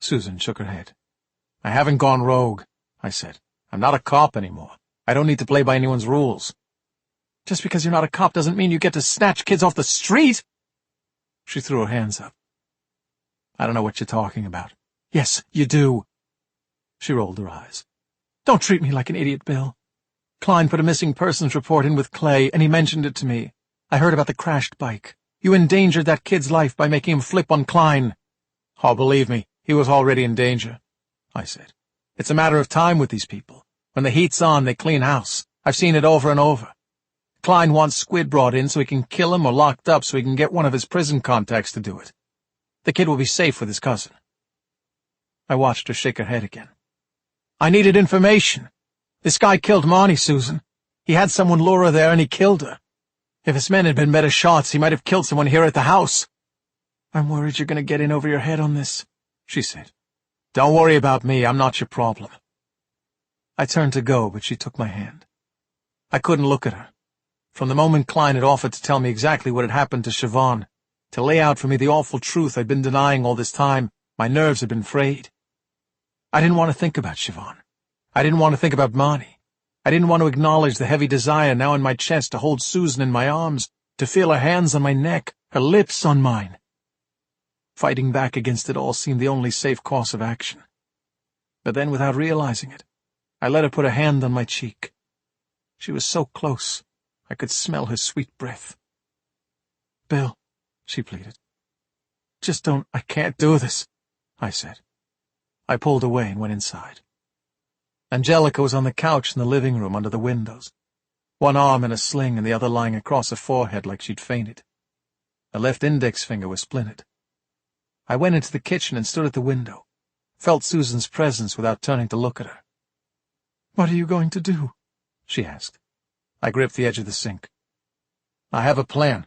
Susan shook her head. I haven't gone rogue, I said. I'm not a cop anymore. I don't need to play by anyone's rules. Just because you're not a cop doesn't mean you get to snatch kids off the street. She threw her hands up. I don't know what you're talking about. Yes, you do. She rolled her eyes. Don't treat me like an idiot, Bill. Klein put a missing persons report in with Clay, and he mentioned it to me. I heard about the crashed bike. You endangered that kid's life by making him flip on Klein. Oh, believe me, he was already in danger, I said. It's a matter of time with these people. When the heat's on, they clean house. I've seen it over and over. Klein wants Squid brought in so he can kill him, or locked up so he can get one of his prison contacts to do it. The kid will be safe with his cousin. I watched her shake her head again. I needed information. This guy killed Marnie, Susan. He had someone lure her there, and he killed her. If his men had been better shots, he might have killed someone here at the house. I'm worried you're going to get in over your head on this, she said. Don't worry about me. I'm not your problem. I turned to go, but she took my hand. I couldn't look at her. From the moment Klein had offered to tell me exactly what had happened to Siobhan, to lay out for me the awful truth I'd been denying all this time, my nerves had been frayed. I didn't want to think about Siobhan. I didn't want to think about Marnie. I didn't want to acknowledge the heavy desire now in my chest to hold Susan in my arms, to feel her hands on my neck, her lips on mine. Fighting back against it all seemed the only safe course of action. But then, without realizing it, I let her put a hand on my cheek. She was so close, I could smell her sweet breath. Bill, she pleaded. Just don't, I can't do this, I said. I pulled away and went inside. Angelica was on the couch in the living room under the windows, one arm in a sling and the other lying across her forehead like she'd fainted. Her left index finger was splintered. I went into the kitchen and stood at the window, felt Susan's presence without turning to look at her. What are you going to do? She asked. I gripped the edge of the sink. I have a plan,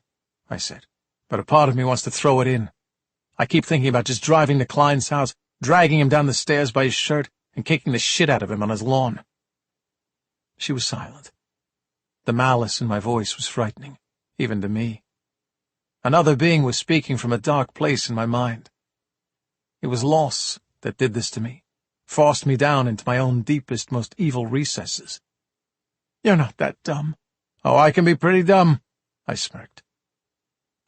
I said, but a part of me wants to throw it in. I keep thinking about just driving to Klein's house, dragging him down the stairs by his shirt, and kicking the shit out of him on his lawn. She was silent. The malice in my voice was frightening, even to me. Another being was speaking from a dark place in my mind. It was loss that did this to me, forced me down into my own deepest, most evil recesses. You're not that dumb. Oh, I can be pretty dumb, I smirked.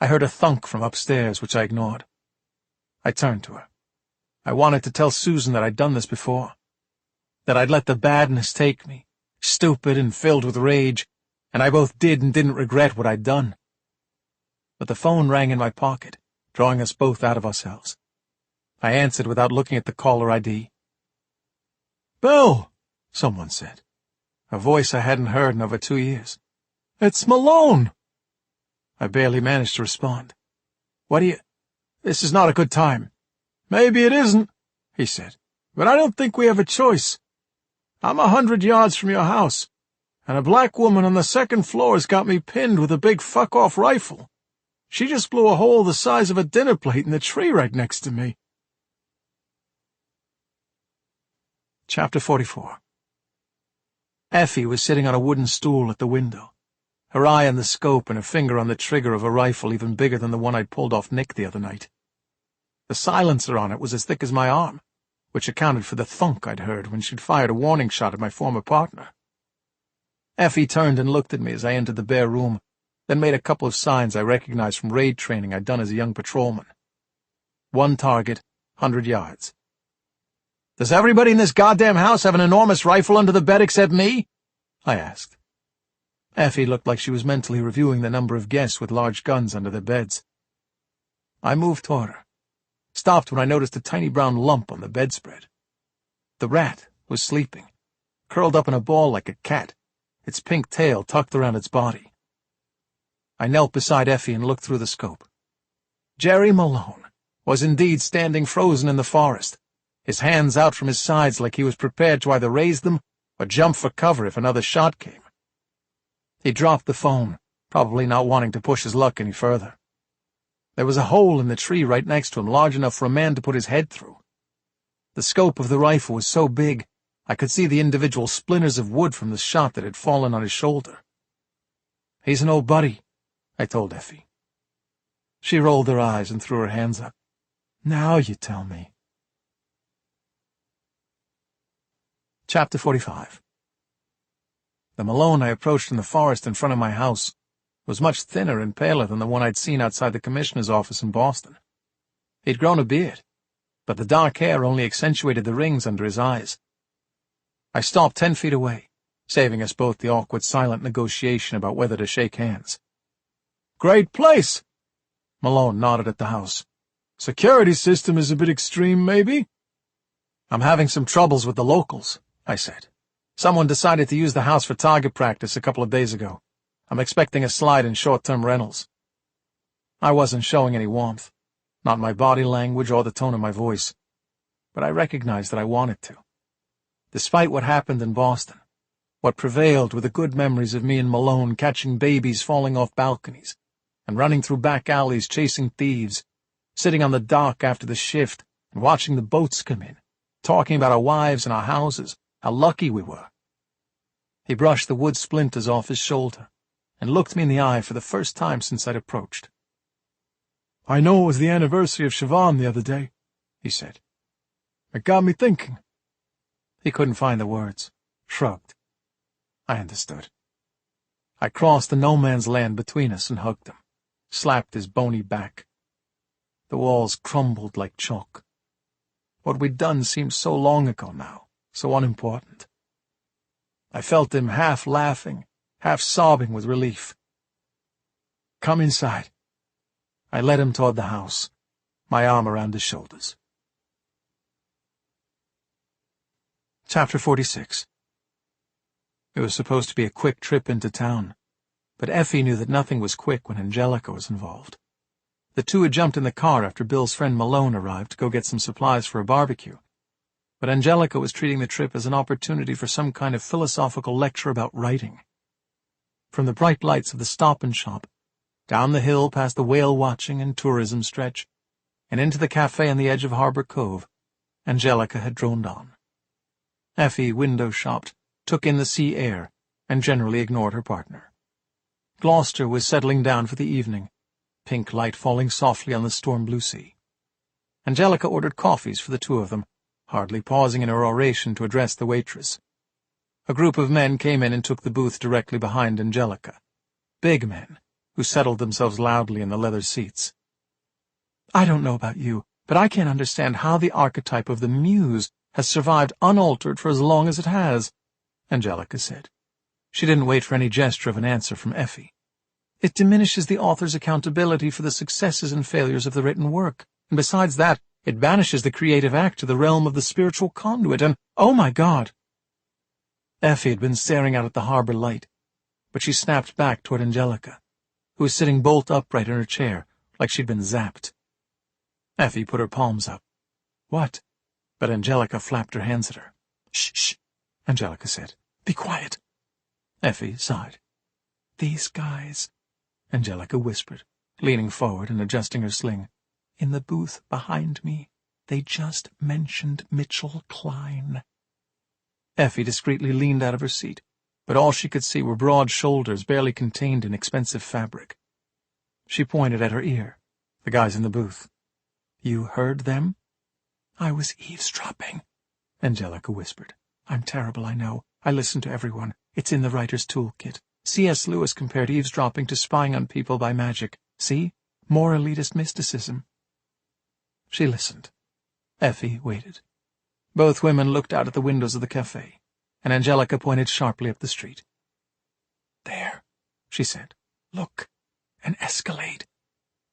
I heard a thunk from upstairs, which I ignored. I turned to her. I wanted to tell Susan that I'd done this before, that I'd let the badness take me, stupid and filled with rage, and I both did and didn't regret what I'd done. But the phone rang in my pocket, drawing us both out of ourselves. I answered without looking at the caller ID. "Bill," someone said, a voice I hadn't heard in over 2 years. "It's Malone." I barely managed to respond. "What do you— This is not a good time." "Maybe it isn't," he said, "but I don't think we have a choice. I'm 100 yards from your house, and a black woman on the second floor has got me pinned with a big fuck-off rifle. She just blew a hole the size of a dinner plate in the tree right next to me." Chapter 44. Effie was sitting on a wooden stool at the window, her eye on the scope and her finger on the trigger of a rifle even bigger than the one I'd pulled off Nick the other night. The silencer on it was as thick as my arm, which accounted for the thunk I'd heard when she'd fired a warning shot at my former partner. Effie turned and looked at me as I entered the bare room, then made a couple of signs I recognized from raid training I'd done as a young patrolman. One target, 100 yards. "Does everybody in this goddamn house have an enormous rifle under the bed except me?" I asked. Effie looked like she was mentally reviewing the number of guests with large guns under their beds. I moved toward her, stopped when I noticed a tiny brown lump on the bedspread. The rat was sleeping, curled up in a ball like a cat, its pink tail tucked around its body. I knelt beside Effie and looked through the scope. Jerry Malone was indeed standing frozen in the forest, his hands out from his sides like he was prepared to either raise them or jump for cover if another shot came. He dropped the phone, probably not wanting to push his luck any further. There was a hole in the tree right next to him, large enough for a man to put his head through. The scope of the rifle was so big, I could see the individual splinters of wood from the shot that had fallen on his shoulder. "He's an old buddy," I told Effie. She rolled her eyes and threw her hands up. "Now you tell me." Chapter 45. The Malone I approached in the forest in front of my house was much thinner and paler than the one I'd seen outside the commissioner's office in Boston. He'd grown a beard, but the dark hair only accentuated the rings under his eyes. I stopped 10 feet away, saving us both the awkward silent negotiation about whether to shake hands. "Great place." Malone nodded at the house. "Security system is a bit extreme, maybe?" "I'm having some troubles with the locals," I said. "Someone decided to use the house for target practice a couple of days ago. I'm expecting a slide in short-term rentals." I wasn't showing any warmth, not my body language or the tone of my voice, but I recognized that I wanted to. Despite what happened in Boston, what prevailed were the good memories of me and Malone catching babies falling off balconies and running through back alleys chasing thieves, sitting on the dock after the shift and watching the boats come in, talking about our wives and our houses, how lucky we were. He brushed the wood splinters off his shoulder and looked me in the eye for the first time since I'd approached. "I know it was the anniversary of Siobhan the other day," he said. "It got me thinking." He couldn't find the words, shrugged. I understood. I crossed the no-man's land between us and hugged him, slapped his bony back. The walls crumbled like chalk. What we'd done seemed so long ago now, so unimportant. I felt him half laughing, half sobbing with relief. "Come inside." I led him toward the house, my arm around his shoulders. Chapter 46. It was supposed to be a quick trip into town, but Effie knew that nothing was quick when Angelica was involved. The two had jumped in the car after Bill's friend Malone arrived to go get some supplies for a barbecue, but Angelica was treating the trip as an opportunity for some kind of philosophical lecture about writing. From the bright lights of the Stop and Shop, down the hill past the whale-watching and tourism stretch, and into the cafe on the edge of Harbor Cove, Angelica had droned on. Effie window-shopped, took in the sea air, and generally ignored her partner. Gloucester was settling down for the evening, pink light falling softly on the storm-blue sea. Angelica ordered coffees for the two of them, hardly pausing in her oration to address the waitress. A group of men came in and took the booth directly behind Angelica. Big men, who settled themselves loudly in the leather seats. "I don't know about you, but I can't understand how the archetype of the muse has survived unaltered for as long as it has," Angelica said. She didn't wait for any gesture of an answer from Effie. "It diminishes the author's accountability for the successes and failures of the written work, and besides that, it banishes the creative act to the realm of the spiritual conduit, and, oh my God!" Effie had been staring out at the harbor light, but she snapped back toward Angelica, who was sitting bolt upright in her chair, like she'd been zapped. Effie put her palms up. "What?" But Angelica flapped her hands at her. "Shh, shh," Angelica said. "Be quiet." Effie sighed. "These guys," Angelica whispered, leaning forward and adjusting her sling. "In the booth behind me, they just mentioned Mitchell Klein." Effie discreetly leaned out of her seat, but all she could see were broad shoulders barely contained in expensive fabric. She pointed at her ear, the guys in the booth. "You heard them?" "I was eavesdropping," Angelica whispered. "I'm terrible, I know. I listen to everyone. It's in the writer's toolkit. C.S. Lewis compared eavesdropping to spying on people by magic. See? More elitist mysticism." She listened. Effie waited. Both women looked out at the windows of the cafe, and Angelica pointed sharply up the street. "There," she said. "Look, an Escalade.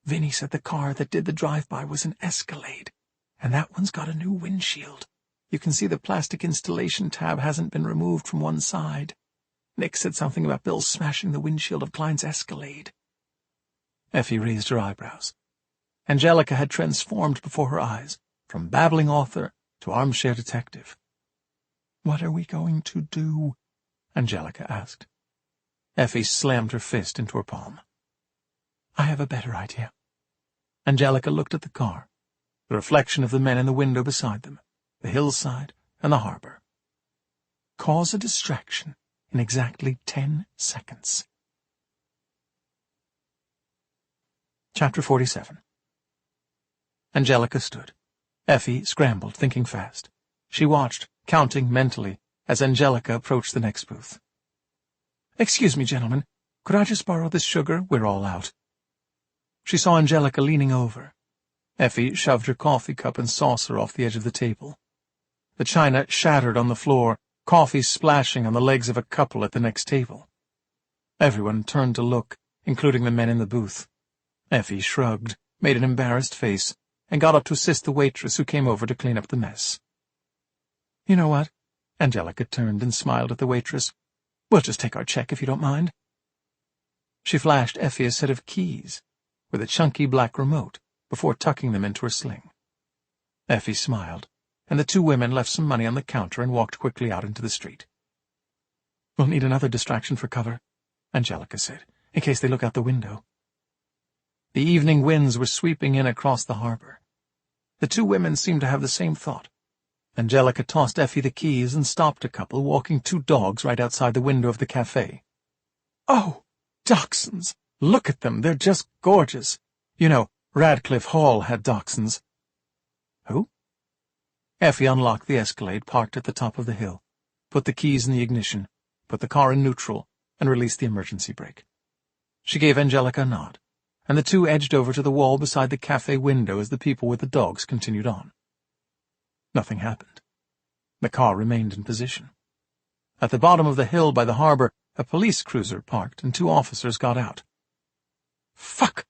Vinny said the car that did the drive-by was an Escalade, and that one's got a new windshield. You can see the plastic installation tab hasn't been removed from one side. Nick said something about Bill smashing the windshield of Klein's Escalade." Effie raised her eyebrows. Angelica had transformed before her eyes, from babbling author to armchair detective. "What are we going to do?" Angelica asked. Effie slammed her fist into her palm. "I have a better idea." Angelica looked at the car, the reflection of the men in the window beside them, the hillside, and the harbor. "Cause a distraction in exactly 10 seconds. Chapter 47. Angelica stood. Effie scrambled, thinking fast. She watched, counting mentally, as Angelica approached the next booth. "Excuse me, gentlemen. Could I just borrow this sugar? We're all out." She saw Angelica leaning over. Effie shoved her coffee cup and saucer off the edge of the table. The china shattered on the floor, coffee splashing on the legs of a couple at the next table. Everyone turned to look, including the men in the booth. Effie shrugged, made an embarrassed face, and got up to assist the waitress who came over to clean up the mess. "You know what?" Angelica turned and smiled at the waitress. "We'll just take our check if you don't mind." She flashed Effie a set of keys, with a chunky black remote, before tucking them into her sling. Effie smiled, and the two women left some money on the counter and walked quickly out into the street. "We'll need another distraction for cover," Angelica said, "in case they look out the window." The evening winds were sweeping in across the harbor. The two women seemed to have the same thought. Angelica tossed Effie the keys and stopped a couple walking two dogs right outside the window of the cafe. "Oh, dachshunds! Look at them, they're just gorgeous. You know, Radcliffe Hall had dachshunds." "Who?" Effie unlocked the Escalade parked at the top of the hill, put the keys in the ignition, put the car in neutral, and released the emergency brake. She gave Angelica a nod, and the two edged over to the wall beside the cafe window as the people with the dogs continued on. Nothing happened. The car remained in position. At the bottom of the hill by the harbor, a police cruiser parked, and two officers got out. "Fuck!"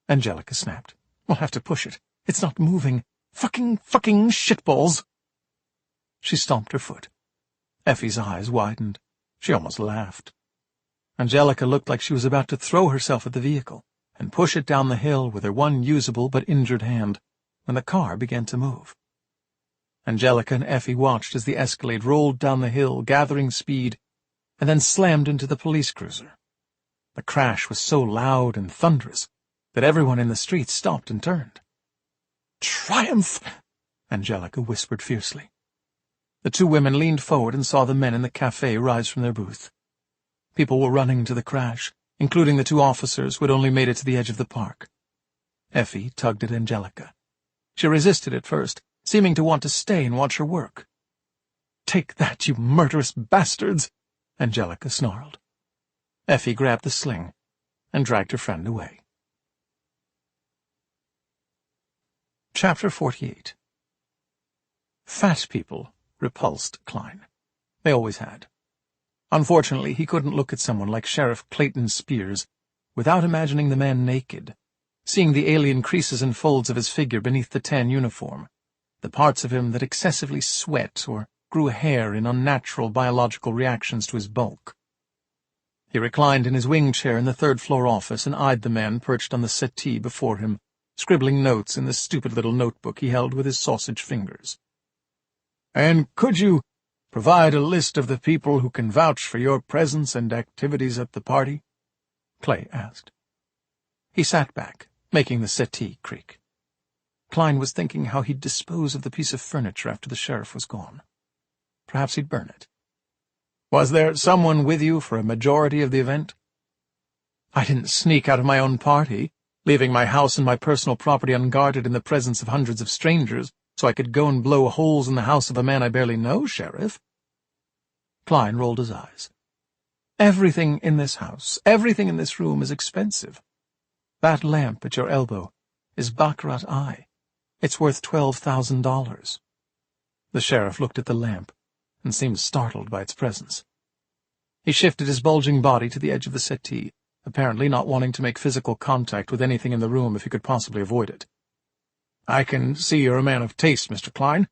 Angelica snapped. "We'll have to push it. It's not moving. Fucking shitballs!" She stomped her foot. Effie's eyes widened. She almost laughed. Angelica looked like she was about to throw herself at the vehicle and push it down the hill with her one usable but injured hand, when the car began to move. Angelica and Effie watched as the Escalade rolled down the hill, gathering speed, and then slammed into the police cruiser. The crash was so loud and thunderous that everyone in the street stopped and turned. "Triumph!" Angelica whispered fiercely. The two women leaned forward and saw the men in the cafe rise from their booth. People were running to the crash, including the two officers who had only made it to the edge of the park. Effie tugged at Angelica. She resisted at first, seeming to want to stay and watch her work. "Take that, you murderous bastards!" Angelica snarled. Effie grabbed the sling, and dragged her friend away. Chapter 48. Fat people repulsed Klein. They always had. Unfortunately, he couldn't look at someone like Sheriff Clayton Spears without imagining the man naked, seeing the alien creases and folds of his figure beneath the tan uniform, the parts of him that excessively sweat or grew hair in unnatural biological reactions to his bulk. He reclined in his wing chair in the third-floor office and eyed the man perched on the settee before him, scribbling notes in the stupid little notebook he held with his sausage fingers. "And could you provide a list of the people who can vouch for your presence and activities at the party?" Clay asked. He sat back, making the settee creak. Klein was thinking how he'd dispose of the piece of furniture after the sheriff was gone. Perhaps he'd burn it. "Was there someone with you for a majority of the event?" "I didn't sneak out of my own party, leaving my house and my personal property unguarded in the presence of hundreds of strangers, so I could go and blow holes in the house of a man I barely know, Sheriff." Klein rolled his eyes. "Everything in this house, everything in this room is expensive. That lamp at your elbow is Baccarat Eye. It's worth $12,000. The sheriff looked at the lamp and seemed startled by its presence. He shifted his bulging body to the edge of the settee, apparently not wanting to make physical contact with anything in the room if he could possibly avoid it. "I can see you're a man of taste, Mr. Klein,"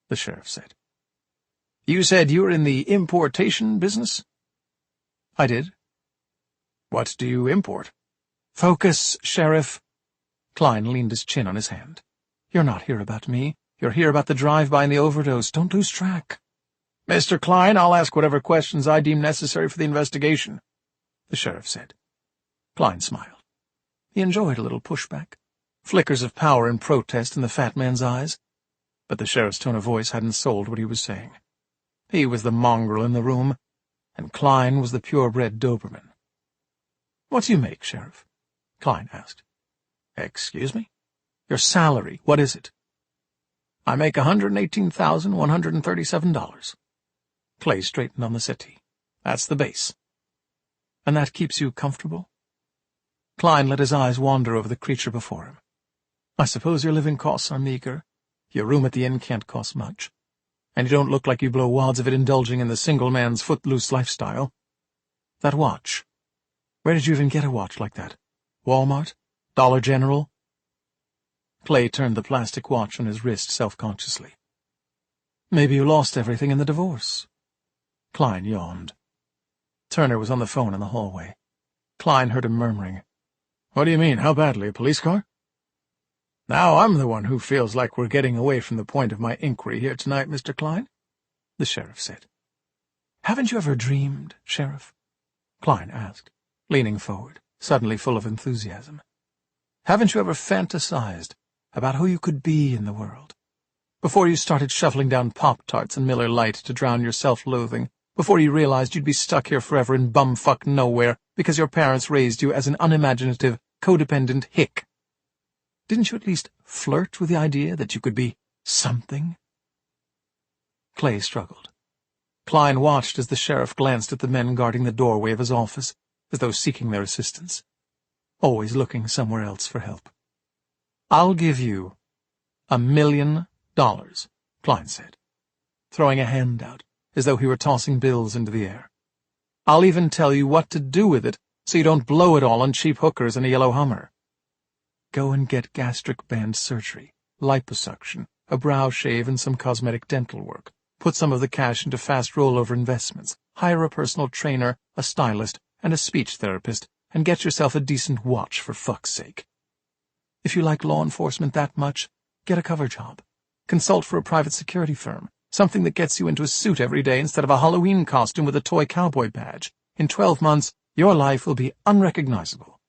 the sheriff said. "You said you were in the importation business?" "I did." "What do you import?" "Focus, Sheriff." Klein leaned his chin on his hand. "You're not here about me. You're here about the drive-by and the overdose. Don't lose track." "Mr. Klein, I'll ask whatever questions I deem necessary for the investigation," the sheriff said. Klein smiled. He enjoyed a little pushback, flickers of power and protest in the fat man's eyes, but the sheriff's tone of voice hadn't sold what he was saying. He was the mongrel in the room, and Klein was the purebred Doberman. "What do you make, Sheriff?" Klein asked. "Excuse me?" "Your salary, what is it?" "I make $118,137. Clay straightened on the settee. "That's the base." "And that keeps you comfortable?" Klein let his eyes wander over the creature before him. "I suppose your living costs are meager. Your room at the inn can't cost much. And you don't look like you blow wads of it indulging in the single man's footloose lifestyle. That watch. Where did you even get a watch like that? Walmart? Dollar General?" Clay turned the plastic watch on his wrist self-consciously. "Maybe you lost everything in the divorce." Klein yawned. Turner was on the phone in the hallway. Klein heard him murmuring, "What do you mean, how badly, a police car?" "Now I'm the one who feels like we're getting away from the point of my inquiry here tonight, Mr. Klein," the sheriff said. "Haven't you ever dreamed, Sheriff?" Klein asked, leaning forward, suddenly full of enthusiasm. "Haven't you ever fantasized about who you could be in the world? Before you started shoveling down Pop-Tarts and Miller Lite to drown your self-loathing, before you realized you'd be stuck here forever in bumfuck nowhere because your parents raised you as an unimaginative, codependent hick. Didn't you at least flirt with the idea that you could be something?" Clay struggled. Klein watched as the sheriff glanced at the men guarding the doorway of his office, as though seeking their assistance, always looking somewhere else for help. "I'll give you $1 million, Klein said, throwing a hand out, as though he were tossing bills into the air. "I'll even tell you what to do with it, so you don't blow it all on cheap hookers and a yellow Hummer. Go and get gastric band surgery, liposuction, a brow shave, and some cosmetic dental work. Put some of the cash into fast rollover investments, hire a personal trainer, a stylist, and a speech therapist, and get yourself a decent watch, for fuck's sake. If you like law enforcement that much, get a cover job. Consult for a private security firm, something that gets you into a suit every day instead of a Halloween costume with a toy cowboy badge. In 12 months, your life will be unrecognizable."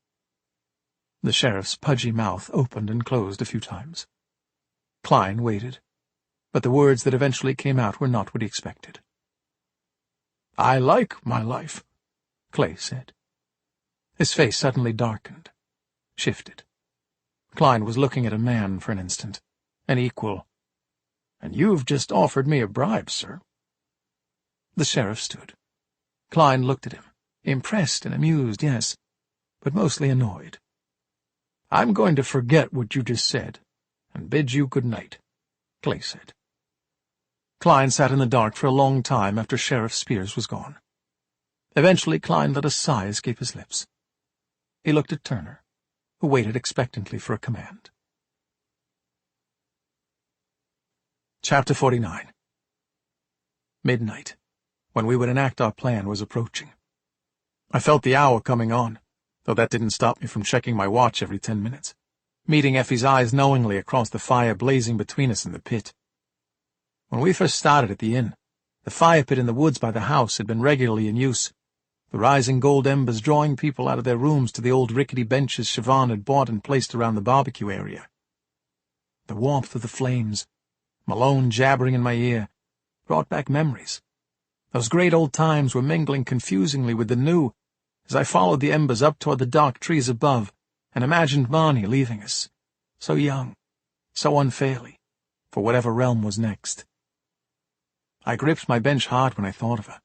The sheriff's pudgy mouth opened and closed a few times. Klein waited, but the words that eventually came out were not what he expected. "I like my life," Clay said. His face suddenly darkened, shifted. Klein was looking at a man for an instant, an equal. "And you've just offered me a bribe, sir." The sheriff stood. Klein looked at him, impressed and amused, yes, but mostly annoyed. "I'm going to forget what you just said and bid you good night," Clay said. Klein sat in the dark for a long time after Sheriff Spears was gone. Eventually, Klein let a sigh escape his lips. He looked at Turner, who waited expectantly for a command. Chapter 49. Midnight, when we would enact our plan, was approaching. I felt the hour coming on, though that didn't stop me from checking my watch every 10 minutes, meeting Effie's eyes knowingly across the fire blazing between us in the pit. When we first started at the inn, the fire pit in the woods by the house had been regularly in use, the rising gold embers drawing people out of their rooms to the old rickety benches Siobhan had bought and placed around the barbecue area. The warmth of the flames, Malone jabbering in my ear, brought back memories. Those great old times were mingling confusingly with the new, as I followed the embers up toward the dark trees above and imagined Marnie leaving us, so young, so unfairly, for whatever realm was next. I gripped my bench hard when I thought of her,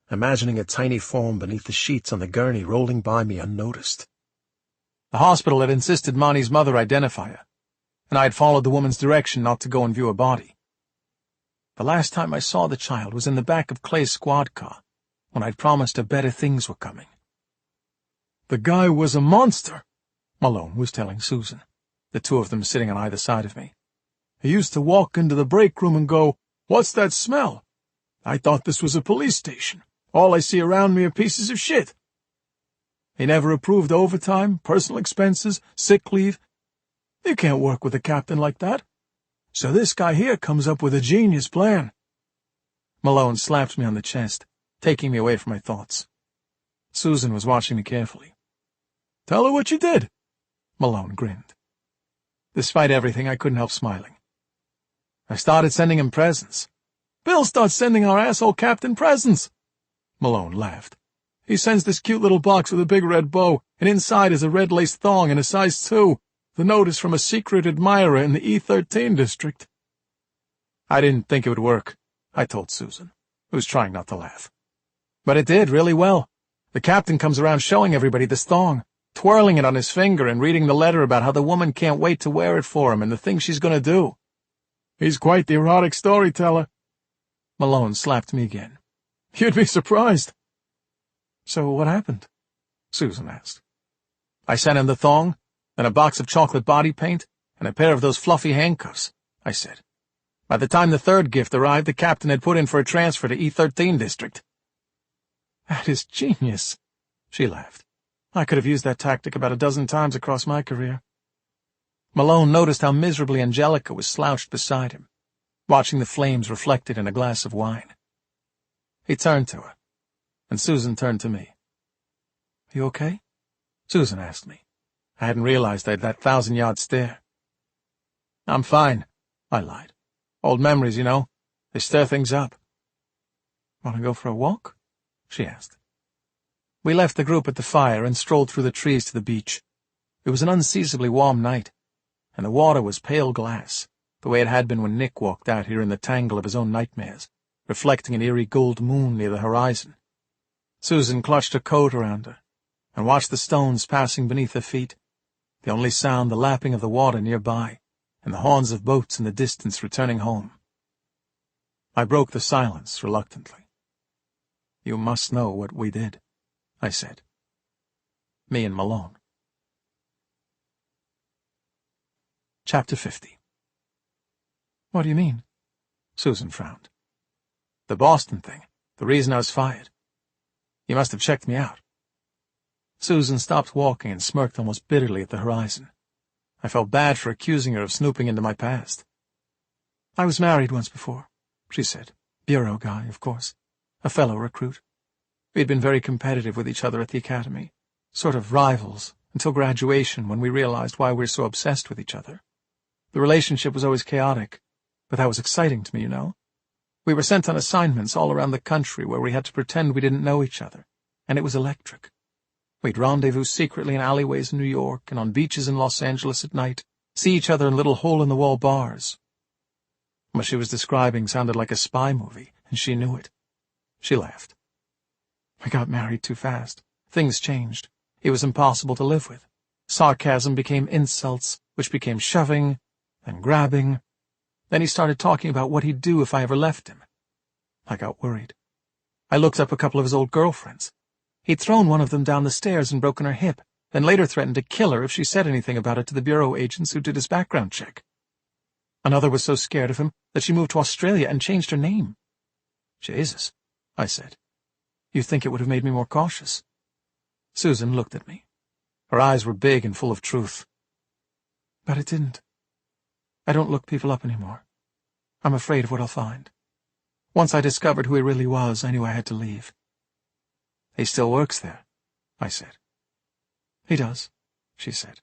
imagining a tiny form beneath the sheets on the gurney rolling by me unnoticed. The hospital had insisted Marnie's mother identify her, and I had followed the woman's direction not to go and view her body. The last time I saw the child was in the back of Clay's squad car, when I'd promised her better things were coming. "The guy was a monster," Malone was telling Susan, the two of them sitting on either side of me. "He used to walk into the break room and go, 'What's that smell?' I thought this was a police station. All I see around me are pieces of shit." He never approved overtime, personal expenses, sick leave. You can't work with a captain like that. So this guy here comes up with a genius plan. Malone slapped me on the chest, taking me away from my thoughts. Susan was watching me carefully. "Tell her what you did." Malone grinned. Despite everything, I couldn't help smiling. "I started sending him presents." "Bill starts sending our asshole captain presents." Malone laughed. "He sends this cute little box with a big red bow, and inside is a red lace thong in a size 2. The note is from a secret admirer in the E13 district." "I didn't think it would work," I told Susan, who was trying not to laugh. "But it did really well. The captain comes around showing everybody this thong, twirling it on his finger and reading the letter about how the woman can't wait to wear it for him and the things she's going to do. He's quite the erotic storyteller." Malone slapped me again. "You'd be surprised." "So what happened?" Susan asked. "I sent him the thong, and a box of chocolate body paint, and a pair of those fluffy handcuffs," I said. "By the time the third gift arrived, the captain had put in for a transfer to E13 district." "That is genius," she laughed. "I could have used that tactic about a dozen times across my career." Malone noticed how miserably Angelica was slouched beside him, watching the flames reflected in a glass of wine. He turned to her, and Susan turned to me. "Are you okay?" Susan asked me. I hadn't realized I had that 1,000-yard stare. "I'm fine," I lied. "Old memories, you know. They stir things up." "Want to go for a walk?" she asked. We left the group at the fire and strolled through the trees to the beach. It was an unseasonably warm night, and the water was pale glass, the way it had been when Nick walked out here in the tangle of his own nightmares, reflecting an eerie gold moon near the horizon. Susan clutched her coat around her and watched the stones passing beneath her feet, the only sound the lapping of the water nearby, and the horns of boats in the distance returning home. I broke the silence reluctantly. "You must know what we did," I said. "Me and Malone." Chapter 50. "What do you mean?" Susan frowned. "The Boston thing, the reason I was fired. You must have checked me out." Susan stopped walking and smirked almost bitterly at the horizon. I felt bad for accusing her of snooping into my past. "I was married once before," she said. "Bureau guy, of course. A fellow recruit. We had been very competitive with each other at the academy, sort of rivals, until graduation, when we realized why we were so obsessed with each other. The relationship was always chaotic, but that was exciting to me, you know. We were sent on assignments all around the country where we had to pretend we didn't know each other, and it was electric. We'd rendezvous secretly in alleyways in New York and on beaches in Los Angeles at night, see each other in little hole-in-the-wall bars. What she was describing sounded like a spy movie, and she knew it. She laughed. "We got married too fast. Things changed. He was impossible to live with. Sarcasm became insults, which became shoving, then grabbing. Then he started talking about what he'd do if I ever left him. I got worried. I looked up a couple of his old girlfriends. He'd thrown one of them down the stairs and broken her hip, then later threatened to kill her if she said anything about it to the bureau agents who did his background check. Another was so scared of him that she moved to Australia and changed her name. Jesus, I said. You'd think it would have made me more cautious. Susan looked at me. Her eyes were big and full of truth. But it didn't. I don't look people up anymore. I'm afraid of what I'll find. Once I discovered who he really was, I knew I had to leave. He still works there, I said. He does, she said.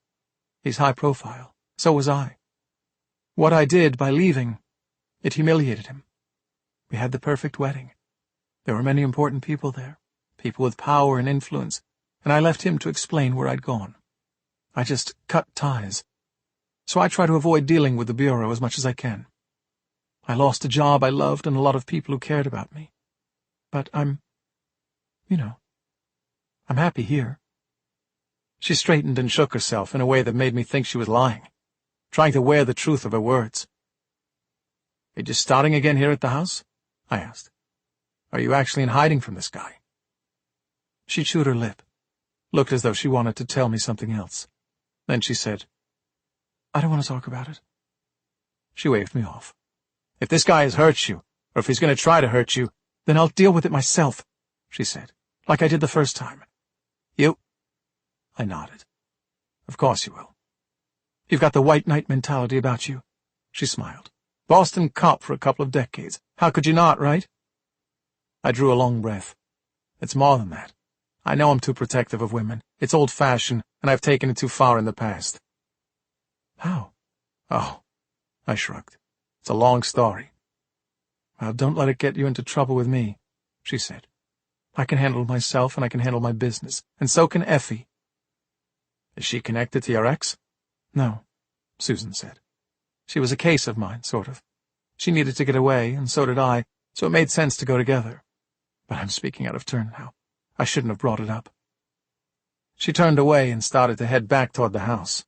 He's high profile. So was I. What I did by leaving, it humiliated him. We had the perfect wedding. There were many important people there, people with power and influence, and I left him to explain where I'd gone. I just cut ties. So I try to avoid dealing with the bureau as much as I can. I lost a job I loved and a lot of people who cared about me. But I'm happy here. She straightened and shook herself in a way that made me think she was lying, trying to wear the truth of her words. You're just starting again here at the house? I asked. Are you actually in hiding from this guy? She chewed her lip, looked as though she wanted to tell me something else. Then she said, I don't want to talk about it. She waved me off. If this guy has hurt you, or if he's going to try to hurt you, then I'll deal with it myself, she said, like I did the first time. You? I nodded. Of course you will. You've got the white knight mentality about you. She smiled. Boston cop for a couple of decades. How could you not, right? I drew a long breath. It's more than that. I know I'm too protective of women. It's old-fashioned, and I've taken it too far in the past. How? Oh, I shrugged. It's a long story. Well, don't let it get you into trouble with me, she said. I can handle myself and I can handle my business, and so can Effie. Is she connected to your ex? No, Susan said. She was a case of mine, sort of. She needed to get away, and so did I, so it made sense to go together. But I'm speaking out of turn now. I shouldn't have brought it up. She turned away and started to head back toward the house.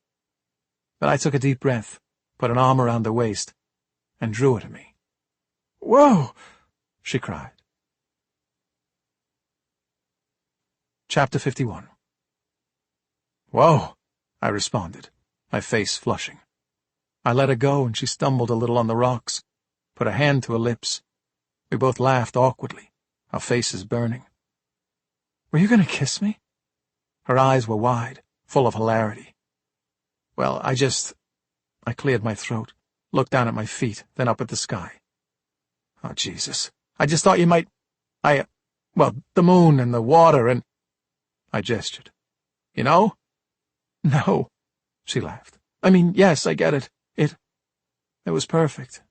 But I took a deep breath, put an arm around her waist, and drew her to me. Whoa! She cried. Chapter 51. Whoa! I responded, my face flushing. I let her go, and she stumbled a little on the rocks, put a hand to her lips. We both laughed awkwardly, our faces burning. Were you going to kiss me? Her eyes were wide, full of hilarity. Well, I cleared my throat, looked down at my feet, then up at the sky. Oh, Jesus. I just thought you might... the moon and the water and... I gestured. You know? No, she laughed. I mean, yes, I get it. It was perfect.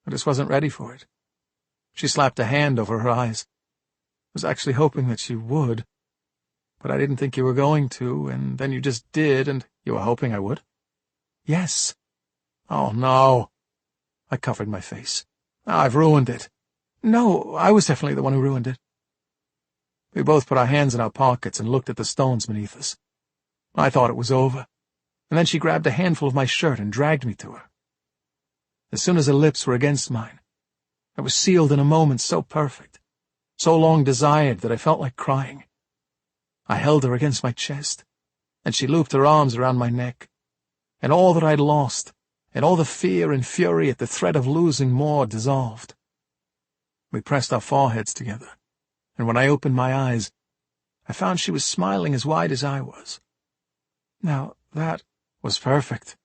I just wasn't ready for it. She slapped a hand over her eyes. I was actually hoping that you would. But I didn't think you were going to, and then you just did, and you were hoping I would? Yes. Oh, no. I covered my face. I've ruined it. No, I was definitely the one who ruined it. We both put our hands in our pockets and looked at the stones beneath us. I thought it was over, and then she grabbed a handful of my shirt and dragged me to her. As soon as her lips were against mine, I was sealed in a moment so perfect, so long desired that I felt like crying. I held her against my chest, and she looped her arms around my neck, and all that I'd lost, and all the fear and fury at the threat of losing more dissolved. We pressed our foreheads together, and when I opened my eyes, I found she was smiling as wide as I was. Now, that was perfect,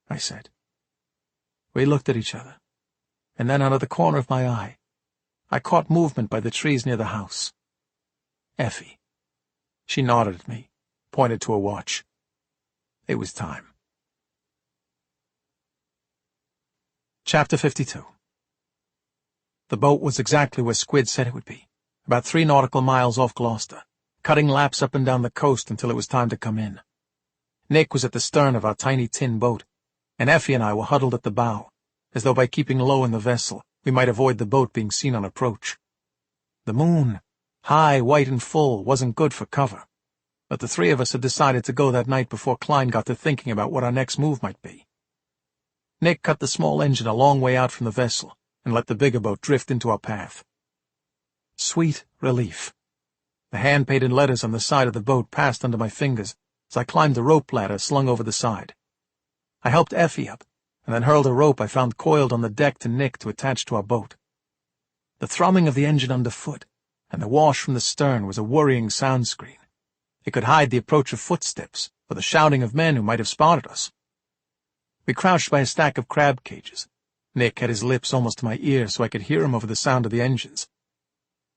I said. We looked at each other, and then out of the corner of my eye, I caught movement by the trees near the house. Effie. She nodded at me, pointed to a watch. It was time. Chapter 52. The boat was exactly where Squid said it would be, about 3 nautical miles off Gloucester, cutting laps up and down the coast until it was time to come in. Nick was at the stern of our tiny tin boat, and Effie and I were huddled at the bow, as though by keeping low in the vessel we might avoid the boat being seen on approach. The moon, high, white, and full, wasn't good for cover. but the three of us had decided to go that night before Klein got to thinking about what our next move might be. Nick cut the small engine a long way out from the vessel and let the bigger boat drift into our path. Sweet relief. The hand-painted letters on the side of the boat passed under my fingers as I climbed the rope ladder slung over the side. I helped Effie up, and then hurled a rope I found coiled on the deck to Nick to attach to our boat. The thrumming of the engine underfoot and the wash from the stern was a worrying sound screen. It could hide the approach of footsteps or the shouting of men who might have spotted us. We crouched by a stack of crab cages. Nick had his lips almost to my ear so I could hear him over the sound of the engines.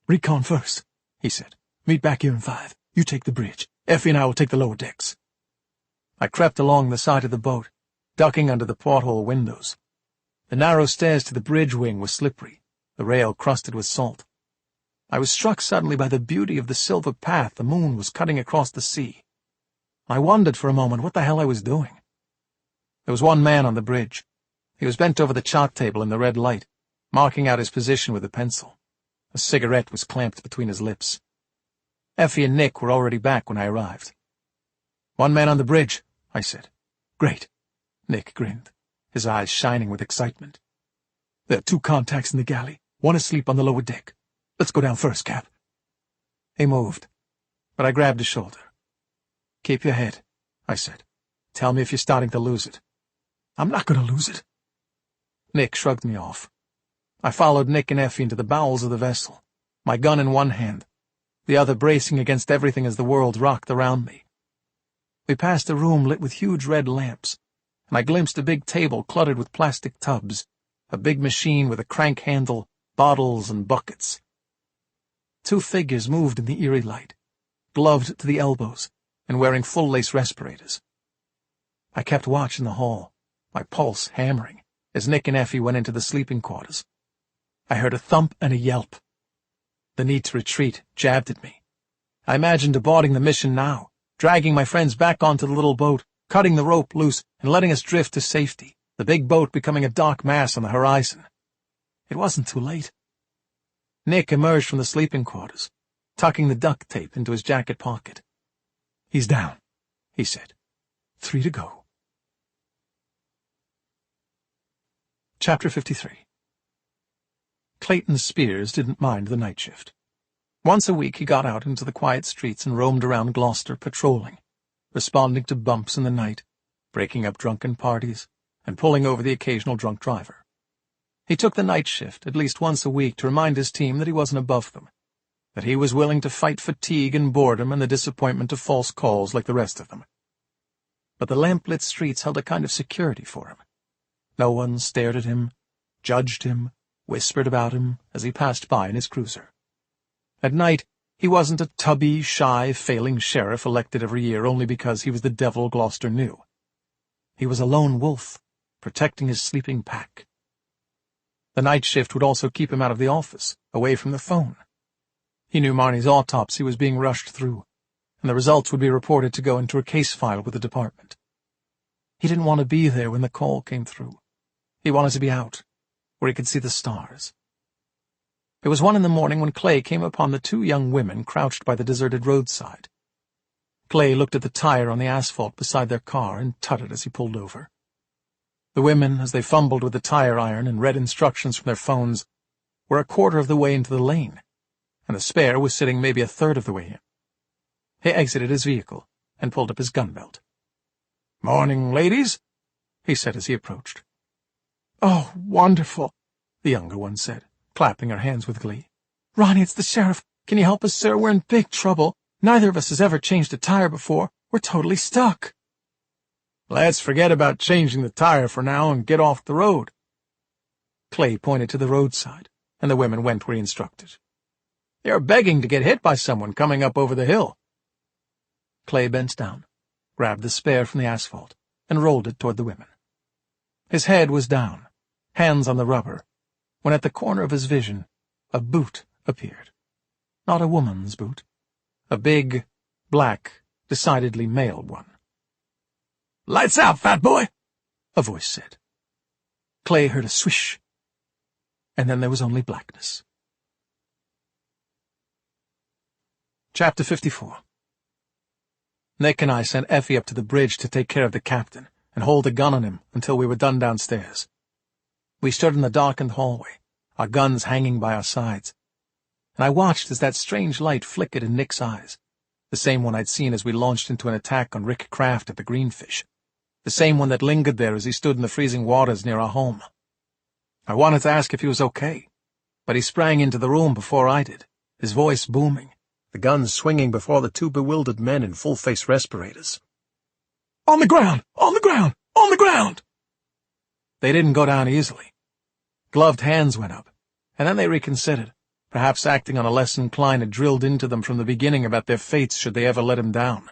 "Recon first," he said. "Meet back here in 5. You take the bridge. Effie and I will take the lower decks." I crept along the side of the boat, ducking under the porthole windows. The narrow stairs to the bridge wing were slippery, the rail crusted with salt. I was struck suddenly by the beauty of the silver path the moon was cutting across the sea. I wondered for a moment what the hell I was doing. There was one man on the bridge. He was bent over the chart table in the red light, marking out his position with a pencil. A cigarette was clamped between his lips. Effie and Nick were already back when I arrived. "One man on the bridge," I said. "Great." Nick grinned, his eyes shining with excitement. "There are 2 contacts in the galley, one asleep on the lower deck. Let's go down first, Cap." He moved, but I grabbed his shoulder. "Keep your head," I said. "Tell me if you're starting to lose it." "I'm not going to lose it." Nick shrugged me off. I followed Nick and Effie into the bowels of the vessel, my gun in one hand, the other bracing against everything as the world rocked around me. We passed a room lit with huge red lamps, and I glimpsed a big table cluttered with plastic tubs, a big machine with a crank handle, bottles and buckets. 2 figures moved in the eerie light, gloved to the elbows and wearing full-lace respirators. I kept watch in the hall, my pulse hammering, as Nick and Effie went into the sleeping quarters. I heard a thump and a yelp. The need to retreat jabbed at me. I imagined aborting the mission now, dragging my friends back onto the little boat, cutting the rope loose and letting us drift to safety, the big boat becoming a dark mass on the horizon. It wasn't too late. Nick emerged from the sleeping quarters, tucking the duct tape into his jacket pocket. "He's down," he said. 3 to go. Chapter 53. Clayton Spears didn't mind the night shift. Once a week he got out into the quiet streets and roamed around Gloucester patrolling, responding to bumps in the night, breaking up drunken parties, and pulling over the occasional drunk driver. He took the night shift at least once a week to remind his team that he wasn't above them, that he was willing to fight fatigue and boredom and the disappointment of false calls like the rest of them. But the lamp-lit streets held a kind of security for him. No one stared at him, judged him, whispered about him as he passed by in his cruiser. At night, he wasn't a tubby, shy, failing sheriff elected every year only because he was the devil Gloucester knew. He was a lone wolf, protecting his sleeping pack. The night shift would also keep him out of the office, away from the phone. He knew Marnie's autopsy was being rushed through, and the results would be reported to go into a case file with the department. He didn't want to be there when the call came through. He wanted to be out, where he could see the stars. It was 1 in the morning when Clay came upon the 2 young women crouched by the deserted roadside. Clay looked at the tire on the asphalt beside their car and tutted as he pulled over. The women, as they fumbled with the tire iron and read instructions from their phones, were a quarter of the way into the lane, and the spare was sitting maybe a third of the way in. He exited his vehicle and pulled up his gun belt. "Morning, ladies," he said as he approached. "Oh, wonderful," the younger one said, clapping her hands with glee. "Ronnie, it's the sheriff. Can you help us, sir? We're in big trouble. Neither of us has ever changed a tire before. We're totally stuck." "Let's forget about changing the tire for now and get off the road." Clay pointed to the roadside, and the women went where he instructed. "You're begging to get hit by someone coming up over the hill." Clay bent down, grabbed the spare from the asphalt, and rolled it toward the women. His head was down, hands on the rubber, when at the corner of his vision a boot appeared. Not a woman's boot. A big, black, decidedly male one. "Lights out, fat boy," a voice said. Clay heard a swish, and then there was only blackness. Chapter 54. Nick and I sent Effie up to the bridge to take care of the captain and hold a gun on him until we were done downstairs. We stood in the darkened hallway, our guns hanging by our sides, and I watched as that strange light flickered in Nick's eyes, the same one I'd seen as we launched into an attack on Rick Kraft at the Greenfish, the same one that lingered there as he stood in the freezing waters near our home. I wanted to ask if he was okay, but he sprang into the room before I did, his voice booming, the guns swinging before the two bewildered men in full-face respirators. "On the ground! On the ground! On the ground!" They didn't go down easily. Gloved hands went up, and then they reconsidered, perhaps acting on a lesson Klein had drilled into them from the beginning about their fates should they ever let him down.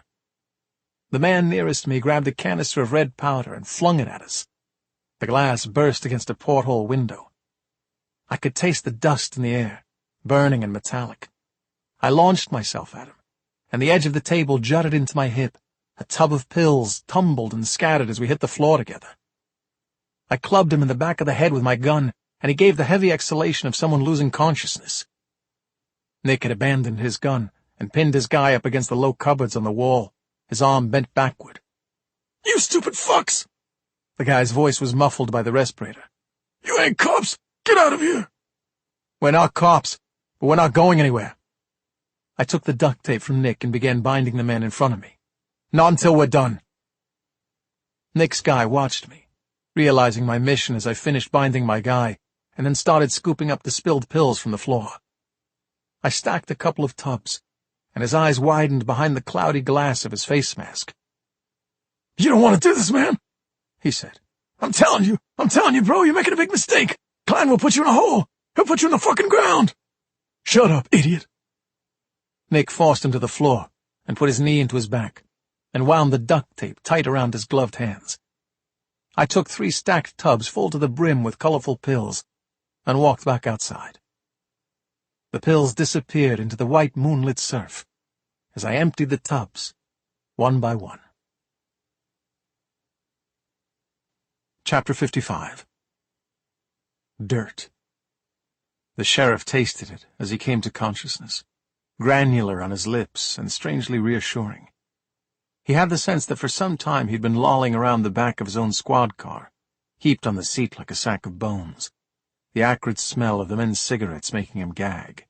The man nearest me grabbed a canister of red powder and flung it at us. The glass burst against a porthole window. I could taste the dust in the air, burning and metallic. I launched myself at him, and the edge of the table jutted into my hip. A tub of pills tumbled and scattered as we hit the floor together. I clubbed him in the back of the head with my gun, and he gave the heavy exhalation of someone losing consciousness. Nick had abandoned his gun and pinned his guy up against the low cupboards on the wall, his arm bent backward. "You stupid fucks!" The guy's voice was muffled by the respirator. "You ain't cops! Get out of here!" "We're not cops, but we're not going anywhere." I took the duct tape from Nick and began binding the men in front of me. "Not until we're done." Nick's guy watched me, realizing my mission as I finished binding my guy, and then started scooping up the spilled pills from the floor. I stacked a couple of tubs, and his eyes widened behind the cloudy glass of his face mask. "You don't want to do this, man," he said. I'm telling you, bro, you're making a big mistake. Klein will put you in a hole. He'll put you in the fucking ground." "Shut up, idiot." Nick forced him to the floor and put his knee into his back, and wound the duct tape tight around his gloved hands. I took 3 stacked tubs full to the brim with colorful pills and walked back outside. The pills disappeared into the white moonlit surf as I emptied the tubs, one by one. Chapter 55. Dirt. The sheriff tasted it as he came to consciousness, granular on his lips and strangely reassuring. He had the sense that for some time he'd been lolling around the back of his own squad car, heaped on the seat like a sack of bones, the acrid smell of the men's cigarettes making him gag.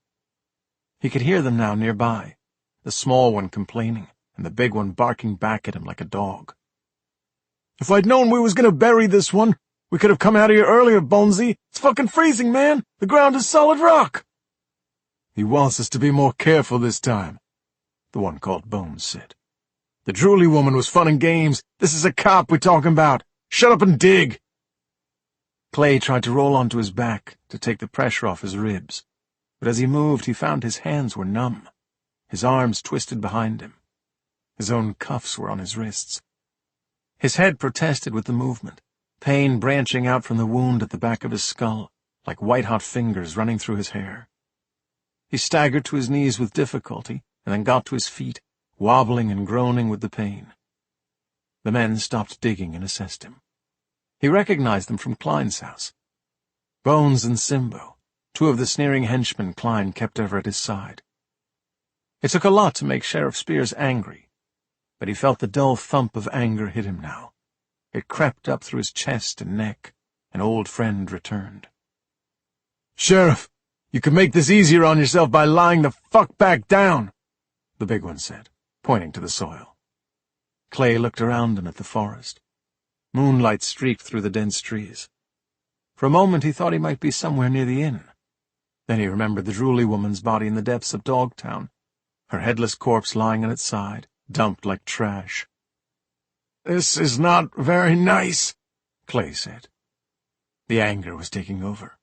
He could hear them now nearby, the small one complaining, and the big one barking back at him like a dog. "If I'd known we was gonna bury this one, we could have come out of here earlier, Bonesy. It's fucking freezing, man. The ground is solid rock." "He wants us to be more careful this time," the one called Bones said. "The Drooly woman was fun and games. This is a cop we're talking about. Shut up and dig." Clay tried to roll onto his back to take the pressure off his ribs, but as he moved he found his hands were numb, his arms twisted behind him. His own cuffs were on his wrists. His head protested with the movement, pain branching out from the wound at the back of his skull, like white-hot fingers running through his hair. He staggered to his knees with difficulty, and then got to his feet, wobbling and groaning with the pain. The men stopped digging and assessed him. He recognized them from Klein's house. Bones and Simbo, 2 of the sneering henchmen Klein kept ever at his side. It took a lot to make Sheriff Spears angry, but he felt the dull thump of anger hit him now. It crept up through his chest and neck. An old friend returned. "Sheriff, you can make this easier on yourself by lying the fuck back down," the big one said, pointing to the soil. Clay looked around him at the forest. Moonlight streaked through the dense trees. For a moment he thought he might be somewhere near the inn. Then he remembered the Drooly woman's body in the depths of Dogtown, her headless corpse lying on its side, dumped like trash. "This is not very nice," Clay said. The anger was taking over.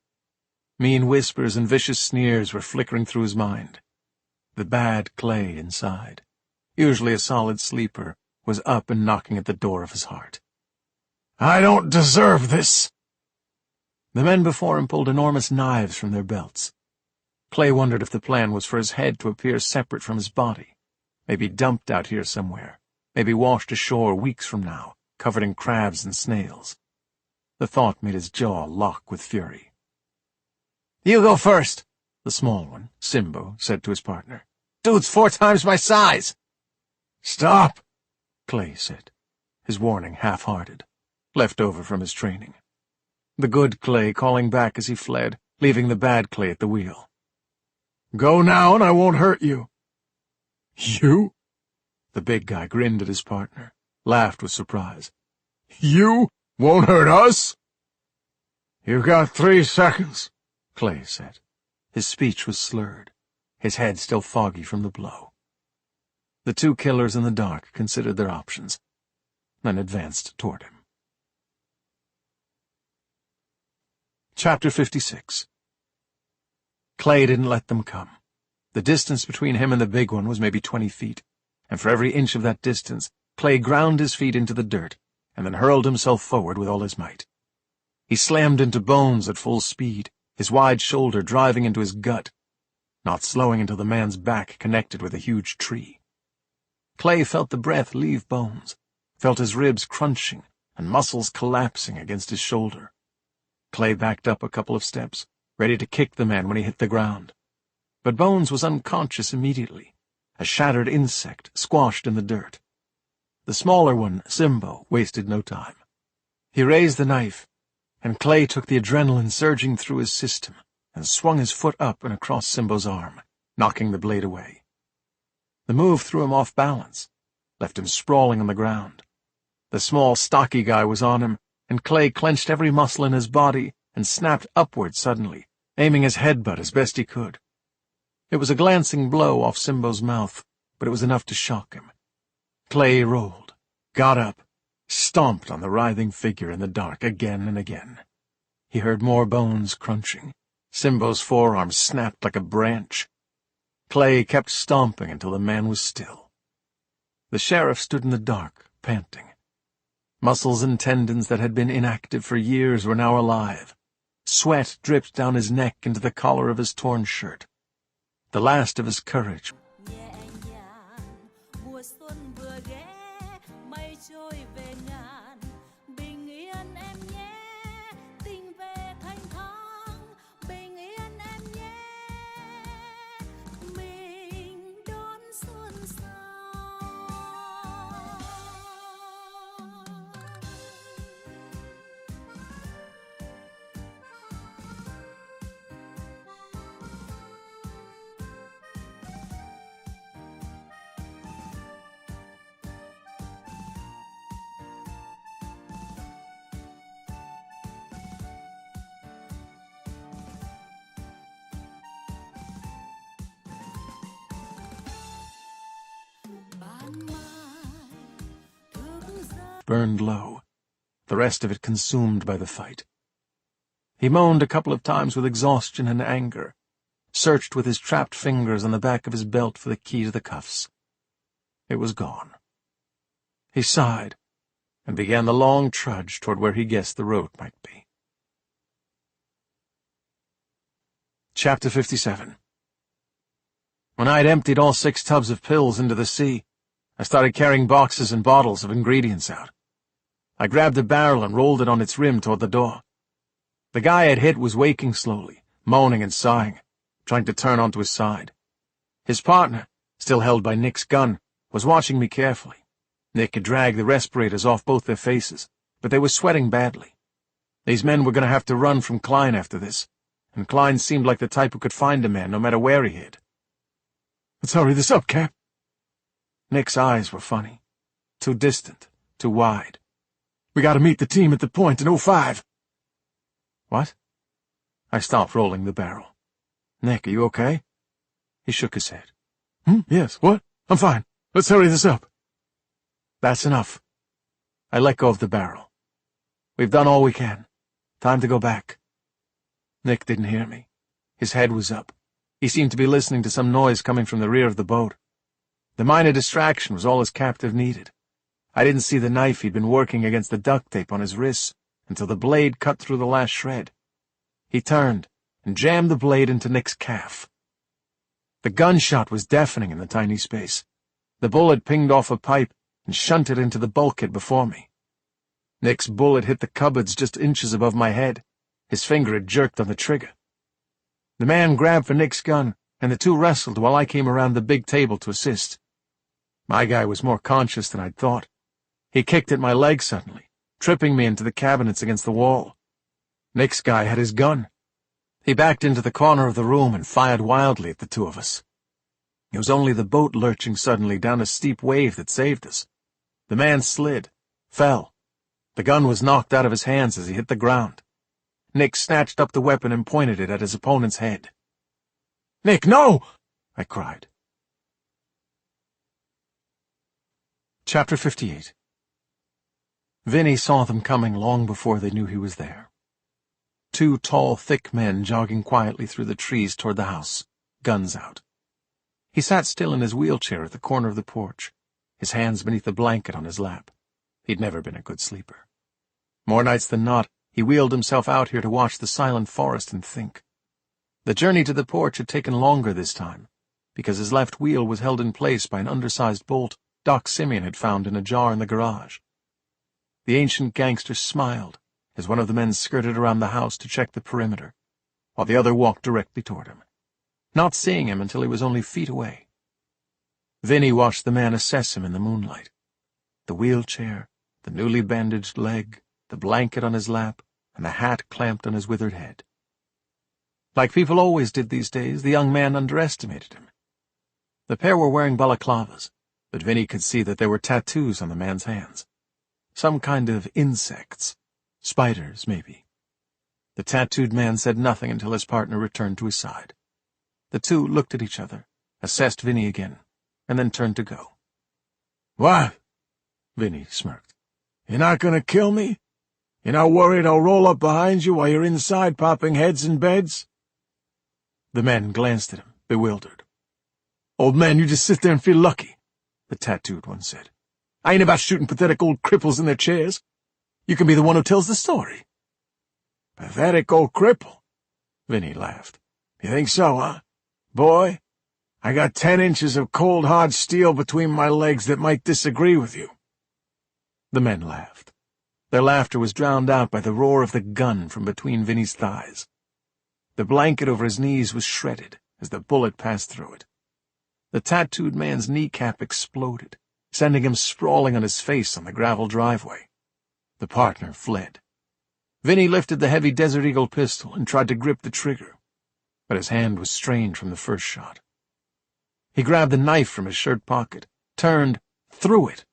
Mean whispers and vicious sneers were flickering through his mind. The bad Clay inside, usually a solid sleeper, was up and knocking at the door of his heart. "I don't deserve this." The men before him pulled enormous knives from their belts. Clay wondered if the plan was for his head to appear separate from his body, maybe dumped out here somewhere, maybe washed ashore weeks from now, covered in crabs and snails. The thought made his jaw lock with fury. "You go first," the small one, Simbo, said to his partner. "Dude's 4 times my size." "Stop," Clay said, his warning half-hearted, left over from his training. The good Clay calling back as he fled, leaving the bad Clay at the wheel. "Go now and I won't hurt you." "You?" The big guy grinned at his partner, laughed with surprise. "You won't hurt us?" "You've got 3 seconds, Clay said. His speech was slurred, his head still foggy from the blow. The 2 killers in the dark considered their options, then advanced toward him. Chapter 56. Clay didn't let them come. The distance between him and the big one was maybe 20 feet, and for every inch of that distance, Clay ground his feet into the dirt and then hurled himself forward with all his might. He slammed into Bones at full speed, his wide shoulder driving into his gut, not slowing until the man's back connected with a huge tree. Clay felt the breath leave Bones, felt his ribs crunching and muscles collapsing against his shoulder. Clay backed up a couple of steps, ready to kick the man when he hit the ground. But Bones was unconscious immediately, a shattered insect squashed in the dirt. The smaller one, Simbo, wasted no time. He raised the knife, and Clay took the adrenaline surging through his system and swung his foot up and across Simbo's arm, knocking the blade away. The move threw him off balance, left him sprawling on the ground. The small, stocky guy was on him, and Clay clenched every muscle in his body and snapped upward suddenly, aiming his headbutt as best he could. It was a glancing blow off Simbo's mouth, but it was enough to shock him. Clay rolled, got up, stomped on the writhing figure in the dark again and again. He heard more bones crunching. Simbo's forearm snapped like a branch. Clay kept stomping until the man was still. The sheriff stood in the dark, panting. Muscles and tendons that had been inactive for years were now alive. Sweat dripped down his neck into the collar of his torn shirt. The last of his courage. Burned low, the rest of it consumed by the fight. He moaned a couple of times with exhaustion and anger, searched with his trapped fingers on the back of his belt for the key to the cuffs. It was gone. He sighed and began the long trudge toward where he guessed the road might be. Chapter 57. When I had emptied all 6 tubs of pills into the sea, I started carrying boxes and bottles of ingredients out. I grabbed a barrel and rolled it on its rim toward the door. The guy I had hit was waking slowly, moaning and sighing, trying to turn onto his side. His partner, still held by Nick's gun, was watching me carefully. Nick had dragged the respirators off both their faces, but they were sweating badly. These men were going to have to run from Klein after this, and Klein seemed like the type who could find a man no matter where he hid. "Let's hurry this up, Cap." Nick's eyes were funny, too distant, too wide. "We gotta meet the team at the point in 05. "What?" I stopped rolling the barrel. "Nick, are you okay?" He shook his head. Yes, what? I'm fine. Let's hurry this up." "That's enough." I let go of the barrel. "We've done all we can. Time to go back." Nick didn't hear me. His head was up. He seemed to be listening to some noise coming from the rear of the boat. The minor distraction was all his captive needed. I didn't see the knife he'd been working against the duct tape on his wrists until the blade cut through the last shred. He turned and jammed the blade into Nick's calf. The gunshot was deafening in the tiny space. The bullet pinged off a pipe and shunted into the bulkhead before me. Nick's bullet hit the cupboards just inches above my head. His finger had jerked on the trigger. The man grabbed for Nick's gun, and the 2 wrestled while I came around the big table to assist. My guy was more conscious than I'd thought, He kicked at my leg suddenly, tripping me into the cabinets against the wall. Nick's guy had his gun. He backed into the corner of the room and fired wildly at the two of us. It was only the boat lurching suddenly down a steep wave that saved us. The man slid, fell. The gun was knocked out of his hands as he hit the ground. Nick snatched up the weapon and pointed it at his opponent's head. "Nick, no!" I cried. Chapter 58. Vinny saw them coming long before they knew he was there. Two tall, thick men jogging quietly through the trees toward the house, guns out. He sat still in his wheelchair at the corner of the porch, his hands beneath the blanket on his lap. He'd never been a good sleeper. More nights than not, he wheeled himself out here to watch the silent forest and think. The journey to the porch had taken longer this time, because his left wheel was held in place by an undersized bolt Doc Simeon had found in a jar in the garage. The ancient gangster smiled as one of the men skirted around the house to check the perimeter, while the other walked directly toward him, not seeing him until he was only feet away. Vinny watched the man assess him in the moonlight. The wheelchair, the newly bandaged leg, the blanket on his lap, and the hat clamped on his withered head. Like people always did these days, the young man underestimated him. The pair were wearing balaclavas, but Vinny could see that there were tattoos on the man's hands. Some kind of insects. Spiders, maybe. The tattooed man said nothing until his partner returned to his side. The two looked at each other, assessed Vinny again, and then turned to go. "What?" Vinny smirked. "You're not going to kill me? You're not worried I'll roll up behind you while you're inside popping heads in beds?" The men glanced at him, bewildered. "Old man, you just sit there and feel lucky," the tattooed one said. "I ain't about shooting pathetic old cripples in their chairs. You can be the one who tells the story." "Pathetic old cripple?" Vinny laughed. "You think so, huh? Boy, I got 10 inches of cold, hard steel between my legs that might disagree with you." The men laughed. Their laughter was drowned out by the roar of the gun from between Vinny's thighs. The blanket over his knees was shredded as the bullet passed through it. The tattooed man's kneecap exploded, sending him sprawling on his face on the gravel driveway. The partner fled. Vinny lifted the heavy Desert Eagle pistol and tried to grip the trigger, but his hand was strained from the first shot. He grabbed the knife from his shirt pocket, turned, threw it,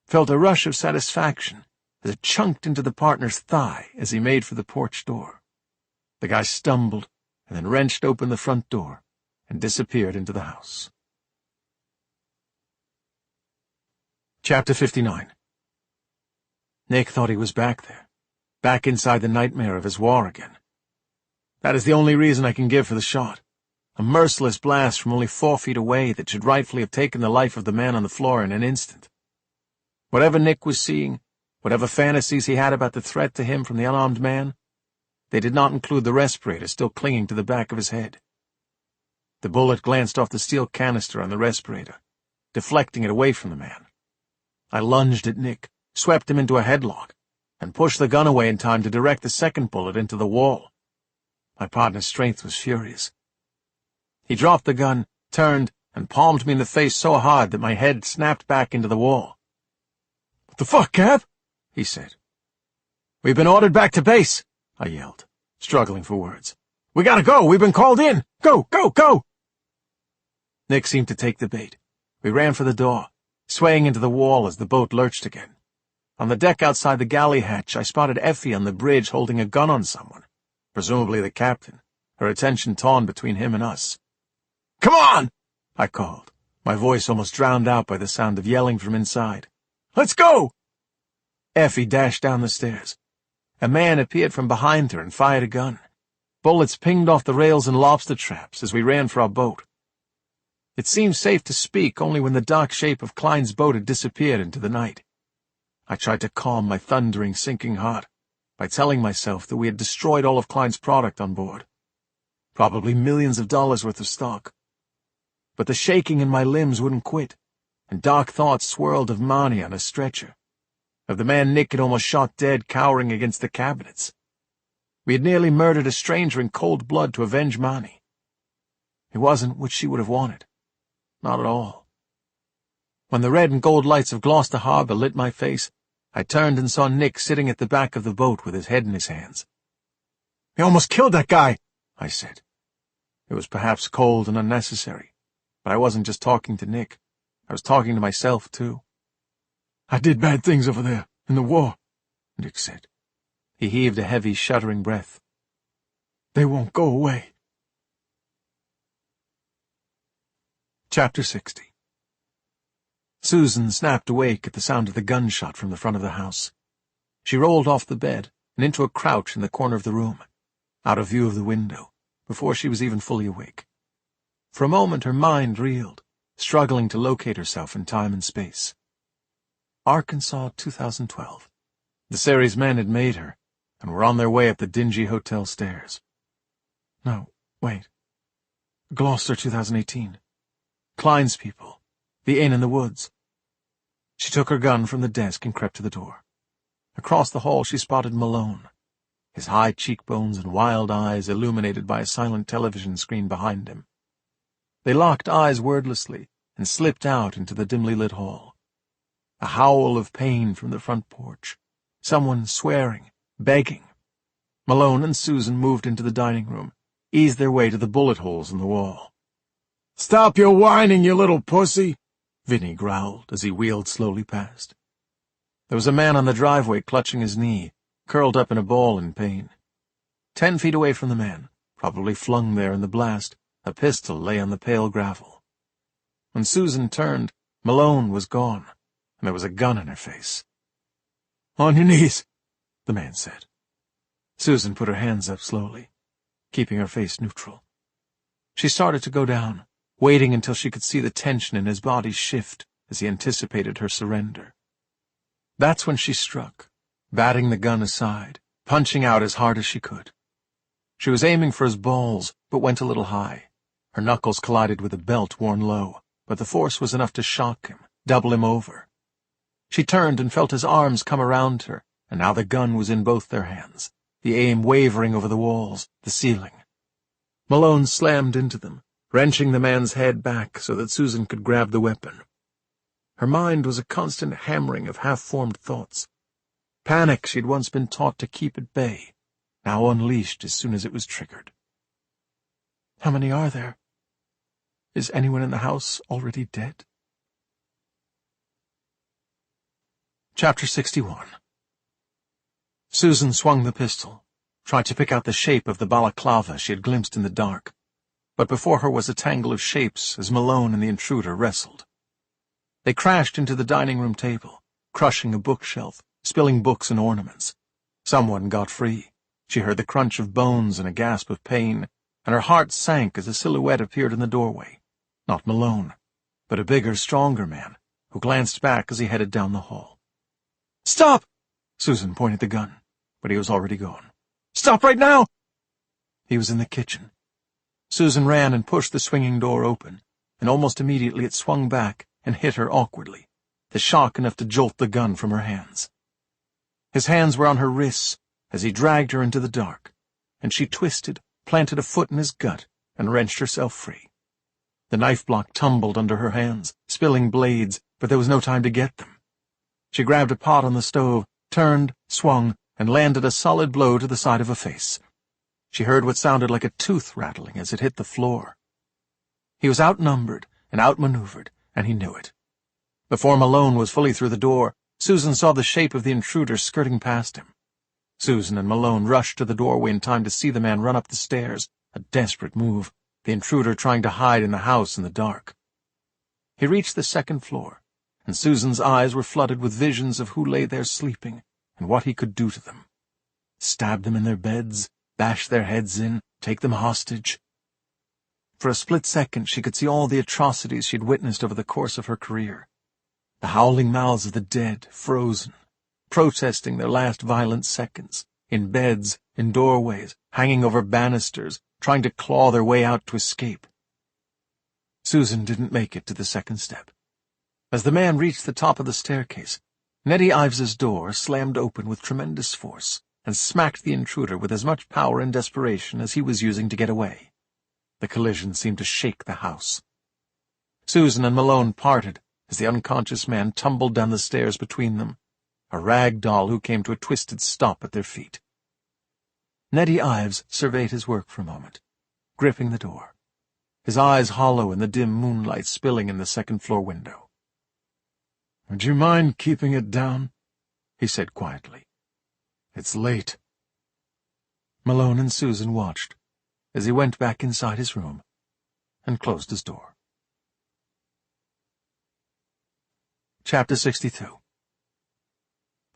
felt a rush of satisfaction as it chunked into the partner's thigh as he made for the porch door. The guy stumbled and then wrenched open the front door and disappeared into the house. Chapter 59. Nick thought he was back there, back inside the nightmare of his war again. That is the only reason I can give for the shot. A merciless blast from only 4 feet away that should rightfully have taken the life of the man on the floor in an instant. Whatever Nick was seeing, whatever fantasies he had about the threat to him from the unarmed man, they did not include the respirator still clinging to the back of his head. The bullet glanced off the steel canister on the respirator, deflecting it away from the man. I lunged at Nick, swept him into a headlock, and pushed the gun away in time to direct the second bullet into the wall. My partner's strength was furious. He dropped the gun, turned, and palmed me in the face so hard that my head snapped back into the wall. "What the fuck, Cap?" he said. "We've been ordered back to base," I yelled, struggling for words. "We gotta go! We've been called in! Go, go, go!" Nick seemed to take the bait. We ran for the door, swaying into the wall as the boat lurched again. On the deck outside the galley hatch, I spotted Effie on the bridge holding a gun on someone, presumably the captain, her attention torn between him and us. "Come on!" I called, my voice almost drowned out by the sound of yelling from inside. "Let's go!" Effie dashed down the stairs. A man appeared from behind her and fired a gun. Bullets pinged off the rails and lobster traps as we ran for our boat. It seemed safe to speak only when the dark shape of Klein's boat had disappeared into the night. I tried to calm my thundering, sinking heart by telling myself that we had destroyed all of Klein's product on board. Probably millions of dollars worth of stock. But the shaking in my limbs wouldn't quit, and dark thoughts swirled of Marnie on a stretcher, of the man Nick had almost shot dead cowering against the cabinets. We had nearly murdered a stranger in cold blood to avenge Marnie. It wasn't what she would have wanted. Not at all. When the red and gold lights of Gloucester Harbor lit my face, I turned and saw Nick sitting at the back of the boat with his head in his hands. "We almost killed that guy," I said. It was perhaps cold and unnecessary, but I wasn't just talking to Nick. I was talking to myself, too. "I did bad things over there, in the war," Nick said. He heaved a heavy, shuddering breath. "They won't go away." Chapter 60. Susan snapped awake at the sound of the gunshot from the front of the house. She rolled off the bed and into a crouch in the corner of the room, out of view of the window, before she was even fully awake. For a moment her mind reeled, struggling to locate herself in time and space. Arkansas, 2012. The series men had made her, and were on their way up the dingy hotel stairs. No, wait. Gloucester, 2018. Klein's people. The inn in the woods. She took her gun from the desk and crept to the door. Across the hall she spotted Malone, his high cheekbones and wild eyes illuminated by a silent television screen behind him. They locked eyes wordlessly and slipped out into the dimly lit hall. A howl of pain from the front porch. Someone swearing, begging. Malone and Susan moved into the dining room, eased their way to the bullet holes in the wall. "Stop your whining, you little pussy," Vinny growled as he wheeled slowly past. There was a man on the driveway clutching his knee, curled up in a ball in pain. 10 feet away from the man, probably flung there in the blast, a pistol lay on the pale gravel. When Susan turned, Malone was gone, and there was a gun in her face. "On your knees," the man said. Susan put her hands up slowly, keeping her face neutral. She started to go down, waiting until she could see the tension in his body shift as he anticipated her surrender. That's when she struck, batting the gun aside, punching out as hard as she could. She was aiming for his balls, but went a little high. Her knuckles collided with a belt worn low, but the force was enough to shock him, double him over. She turned and felt his arms come around her, and now the gun was in both their hands, the aim wavering over the walls, the ceiling. Malone slammed into them, wrenching the man's head back so that Susan could grab the weapon. Her mind was a constant hammering of half-formed thoughts. Panic she'd once been taught to keep at bay, now unleashed as soon as it was triggered. How many are there? Is anyone in the house already dead? Chapter 61. Susan swung the pistol, tried to pick out the shape of the balaclava she had glimpsed in the dark, but before her was a tangle of shapes as Malone and the intruder wrestled. They crashed into the dining room table, crushing a bookshelf, spilling books and ornaments. Someone got free. She heard the crunch of bones and a gasp of pain, and her heart sank as a silhouette appeared in the doorway. Not Malone, but a bigger, stronger man, who glanced back as he headed down the hall. "Stop!" Susan pointed the gun, but he was already gone. "Stop right now!" He was in the kitchen. Susan ran and pushed the swinging door open, and almost immediately it swung back and hit her awkwardly, the shock enough to jolt the gun from her hands. His hands were on her wrists as he dragged her into the dark, and she twisted, planted a foot in his gut, and wrenched herself free. The knife block tumbled under her hands, spilling blades, but there was no time to get them. She grabbed a pot on the stove, turned, swung, and landed a solid blow to the side of a face. She heard what sounded like a tooth rattling as it hit the floor. He was outnumbered and outmaneuvered, and he knew it. Before Malone was fully through the door, Susan saw the shape of the intruder skirting past him. Susan and Malone rushed to the doorway in time to see the man run up the stairs, a desperate move, the intruder trying to hide in the house in the dark. He reached the second floor, and Susan's eyes were flooded with visions of who lay there sleeping and what he could do to them. Stab them in their beds, bash their heads in, take them hostage. For a split second she could see all the atrocities she'd witnessed over the course of her career. The howling mouths of the dead, frozen, protesting their last violent seconds, in beds, in doorways, hanging over banisters, trying to claw their way out to escape. Susan didn't make it to the second step. As the man reached the top of the staircase, Nettie Ives's door slammed open with tremendous force and smacked the intruder with as much power and desperation as he was using to get away. The collision seemed to shake the house. Susan and Malone parted as the unconscious man tumbled down the stairs between them. a rag doll who came to a twisted stop at their feet. Neddy Ives surveyed his work for a moment, gripping the door, his eyes hollow in the dim moonlight spilling in the second-floor window. "Would you mind keeping it down?" he said quietly. "It's late." Malone and Susan watched as he went back inside his room and closed his door. Chapter 62.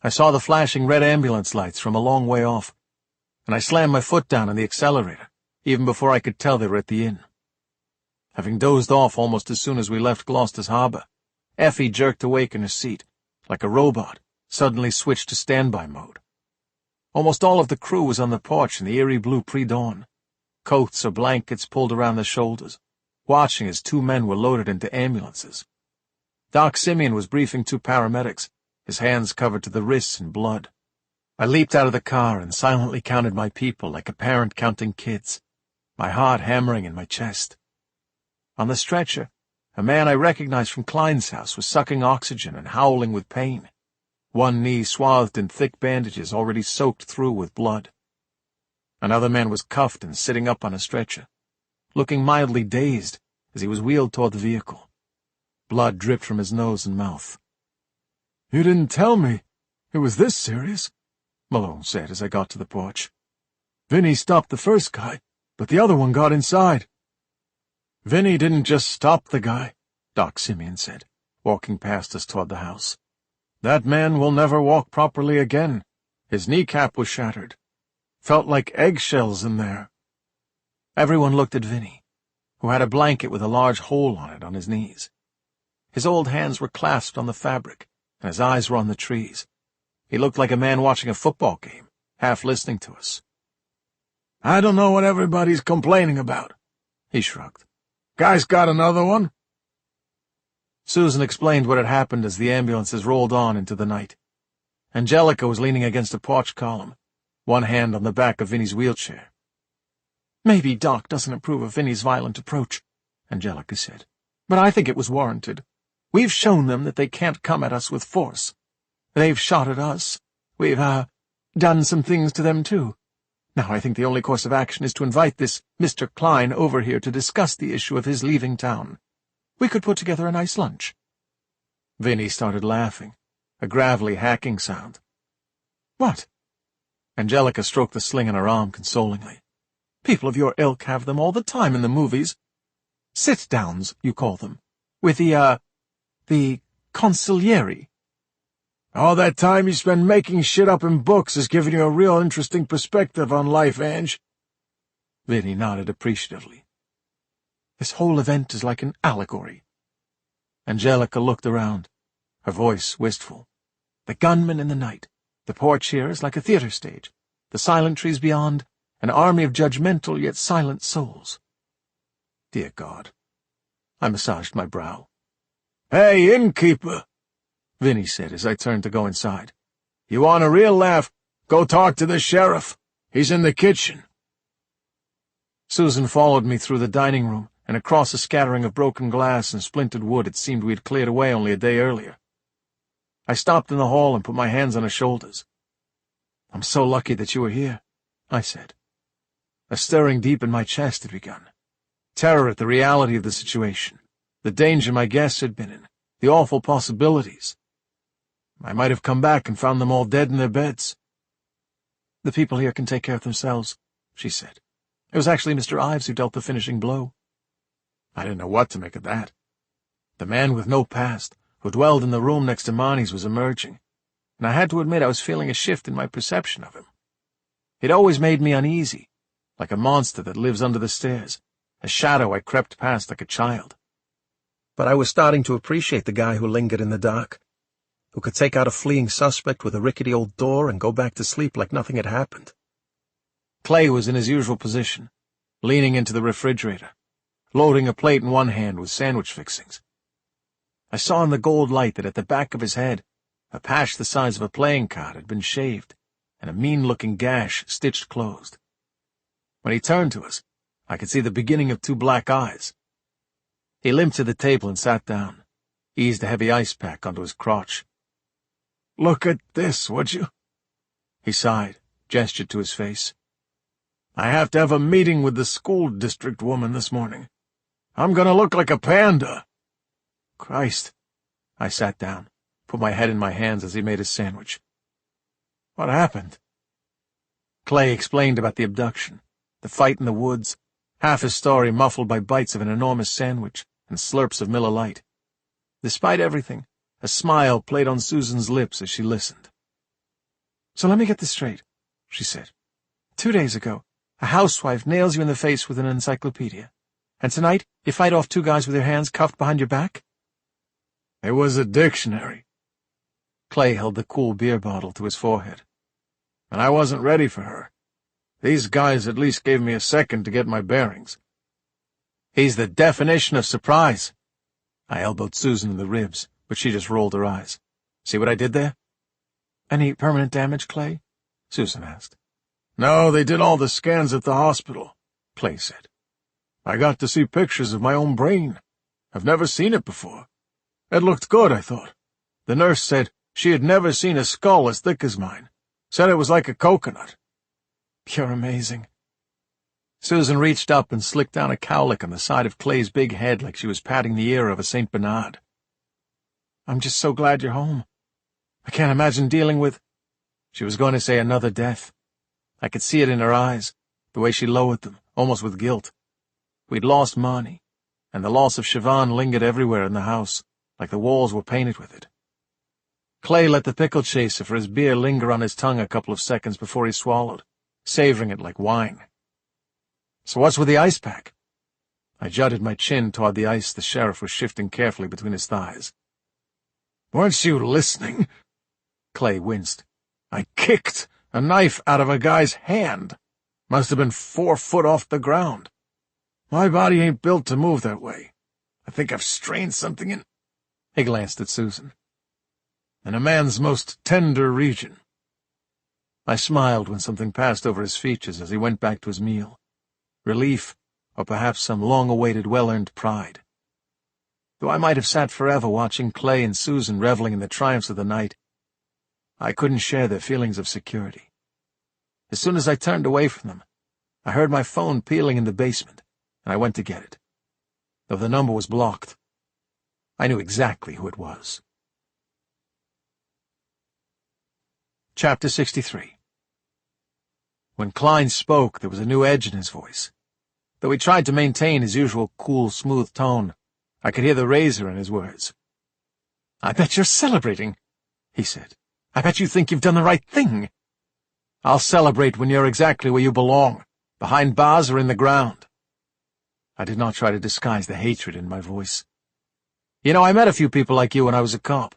I saw the flashing red ambulance lights from a long way off, and I slammed my foot down on the accelerator, even before I could tell they were at the inn. Having dozed off almost as soon as we left Gloucester's harbor, Effie jerked awake in her seat, like a robot, suddenly switched to standby mode. Almost all of the crew was on the porch in the eerie blue pre-dawn, coats or blankets pulled around their shoulders, watching as two men were loaded into ambulances. Doc Simeon was briefing two paramedics, his hands covered to the wrists in blood. I leaped out of the car and silently counted my people like a parent counting kids, my heart hammering in my chest. On the stretcher, a man I recognized from Klein's house was sucking oxygen and howling with pain, one knee swathed in thick bandages already soaked through with blood. Another man was cuffed and sitting up on a stretcher, looking mildly dazed as he was wheeled toward the vehicle. Blood dripped from his nose and mouth. "You didn't tell me it was this serious," Malone said as I got to the porch. "Vinny stopped the first guy, but the other one got inside." "Vinny didn't just stop the guy," Doc Simeon said, walking past us toward the house. "That man will never walk properly again. His kneecap was shattered. Felt like eggshells in there." Everyone looked at Vinny, who had a blanket with a large hole on it on his knees. His old hands were clasped on the fabric, and his eyes were on the trees. He looked like a man watching a football game, half listening to us. "I don't know what everybody's complaining about," he shrugged. "Guy's got another one." Susan explained what had happened as the ambulances rolled on into the night. Angelica was leaning against a porch column, one hand on the back of Vinny's wheelchair. "Maybe Doc doesn't approve of Vinny's violent approach," Angelica said, "but I think it was warranted. We've shown them that they can't come at us with force. They've shot at us. We've, done some things to them, too. Now I think the only course of action is to invite this Mr. Klein over here to discuss the issue of his leaving town. We could put together a nice lunch." Vinny started laughing, a gravelly hacking sound. "What?" Angelica stroked the sling on her arm consolingly. "People of your ilk have them all the time in the movies. Sit-downs, you call them. With the consigliere." "All that time you spend making shit up in books has given you a real interesting perspective on life, Ange." Vinny nodded appreciatively. "This whole event is like an allegory." Angelica looked around, her voice wistful. "The gunman in the night. The porch here is like a theater stage. The silent trees beyond, an army of judgmental yet silent souls." Dear God. I massaged my brow. "Hey, innkeeper," Vinny said as I turned to go inside. "You want a real laugh? Go talk to the sheriff. He's in the kitchen." Susan followed me through the dining room and across a scattering of broken glass and splintered wood it seemed we had cleared away only a day earlier. I stopped in the hall and put my hands on her shoulders. "I'm so lucky that you were here," I said. A stirring deep in my chest had begun. Terror at the reality of the situation, the danger my guests had been in, the awful possibilities. I might have come back and found them all dead in their beds. "The people here can take care of themselves," she said. "It was actually Mr. Ives who dealt the finishing blow." I didn't know what to make of that. The man with no past, who dwelled in the room next to Marnie's, was emerging, and I had to admit I was feeling a shift in my perception of him. It always made me uneasy, like a monster that lives under the stairs, a shadow I crept past like a child. But I was starting to appreciate the guy who lingered in the dark, who could take out a fleeing suspect with a rickety old door and go back to sleep like nothing had happened. Clay was in his usual position, leaning into the refrigerator, loading a plate in one hand with sandwich fixings. I saw in the gold light that at the back of his head, a patch the size of a playing card had been shaved, and a mean-looking gash stitched closed. When he turned to us, I could see the beginning of two black eyes. He limped to the table and sat down, eased a heavy ice pack onto his crotch. Look at this, would you? He sighed, gestured to his face. I have to have a meeting with the school district woman this morning. I'm gonna look like a panda. Christ. I sat down, put my head in my hands as he made his sandwich. What happened? Clay explained about the abduction, the fight in the woods, half his story muffled by bites of an enormous sandwich and slurps of Miller Lite. Despite everything, a smile played on Susan's lips as she listened. So let me get this straight, she said. 2 days ago, a housewife nails you in the face with an encyclopedia, and tonight you fight off 2 guys with your hands cuffed behind your back? It was a dictionary. Clay held the cool beer bottle to his forehead. And I wasn't ready for her. These guys at least gave me a second to get my bearings. He's the definition of surprise. I elbowed Susan in the ribs, but she just rolled her eyes. See what I did there? Any permanent damage, Clay? Susan asked. No, they did all the scans at the hospital, Clay said. I got to see pictures of my own brain. I've never seen it before. It looked good, I thought. The nurse said she had never seen a skull as thick as mine. Said it was like a coconut. You're amazing. Susan reached up and slicked down a cowlick on the side of Clay's big head like she was patting the ear of a St. Bernard. I'm just so glad you're home. I can't imagine dealing with— She was going to say another death. I could see it in her eyes, the way she lowered them, almost with guilt. We'd lost Marnie, and the loss of Siobhan lingered everywhere in the house, like the walls were painted with it. Clay let the pickle chaser for his beer linger on his tongue a couple of seconds before he swallowed, savoring it like wine. So what's with the ice pack? I jutted my chin toward the ice the sheriff was shifting carefully between his thighs. Weren't you listening? Clay winced. I kicked a knife out of a guy's hand. Must have been 4 foot off the ground. My body ain't built to move that way. I think I've strained something in— He glanced at Susan. In a man's most tender region. I smiled when something passed over his features as he went back to his meal. Relief, or perhaps some long-awaited, well-earned pride. Though I might have sat forever watching Clay and Susan reveling in the triumphs of the night, I couldn't share their feelings of security. As soon as I turned away from them, I heard my phone pealing in the basement, and I went to get it. Though the number was blocked, I knew exactly who it was. Chapter 63. When Klein spoke, there was a new edge in his voice. Though he tried to maintain his usual cool, smooth tone, I could hear the razor in his words. "I bet you're celebrating," he said. "I bet you think you've done the right thing. I'll celebrate when you're exactly where you belong, behind bars or in the ground." I did not try to disguise the hatred in my voice. "You know, I met a few people like you when I was a cop.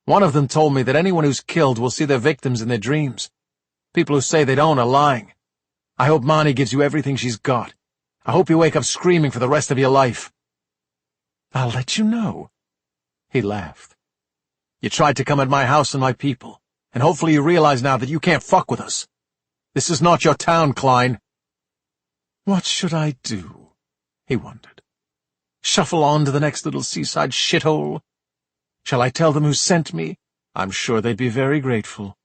One of them told me that anyone who's killed will see their victims in their dreams. People who say they don't are lying. I hope Marnie gives you everything she's got. I hope you wake up screaming for the rest of your life." "I'll let you know." He laughed. "You tried to come at my house and my people, and hopefully you realize now that you can't fuck with us. This is not your town, Klein." What should I do? He wondered. Shuffle on to the next little seaside shithole? Shall I tell them who sent me? I'm sure they'd be very grateful.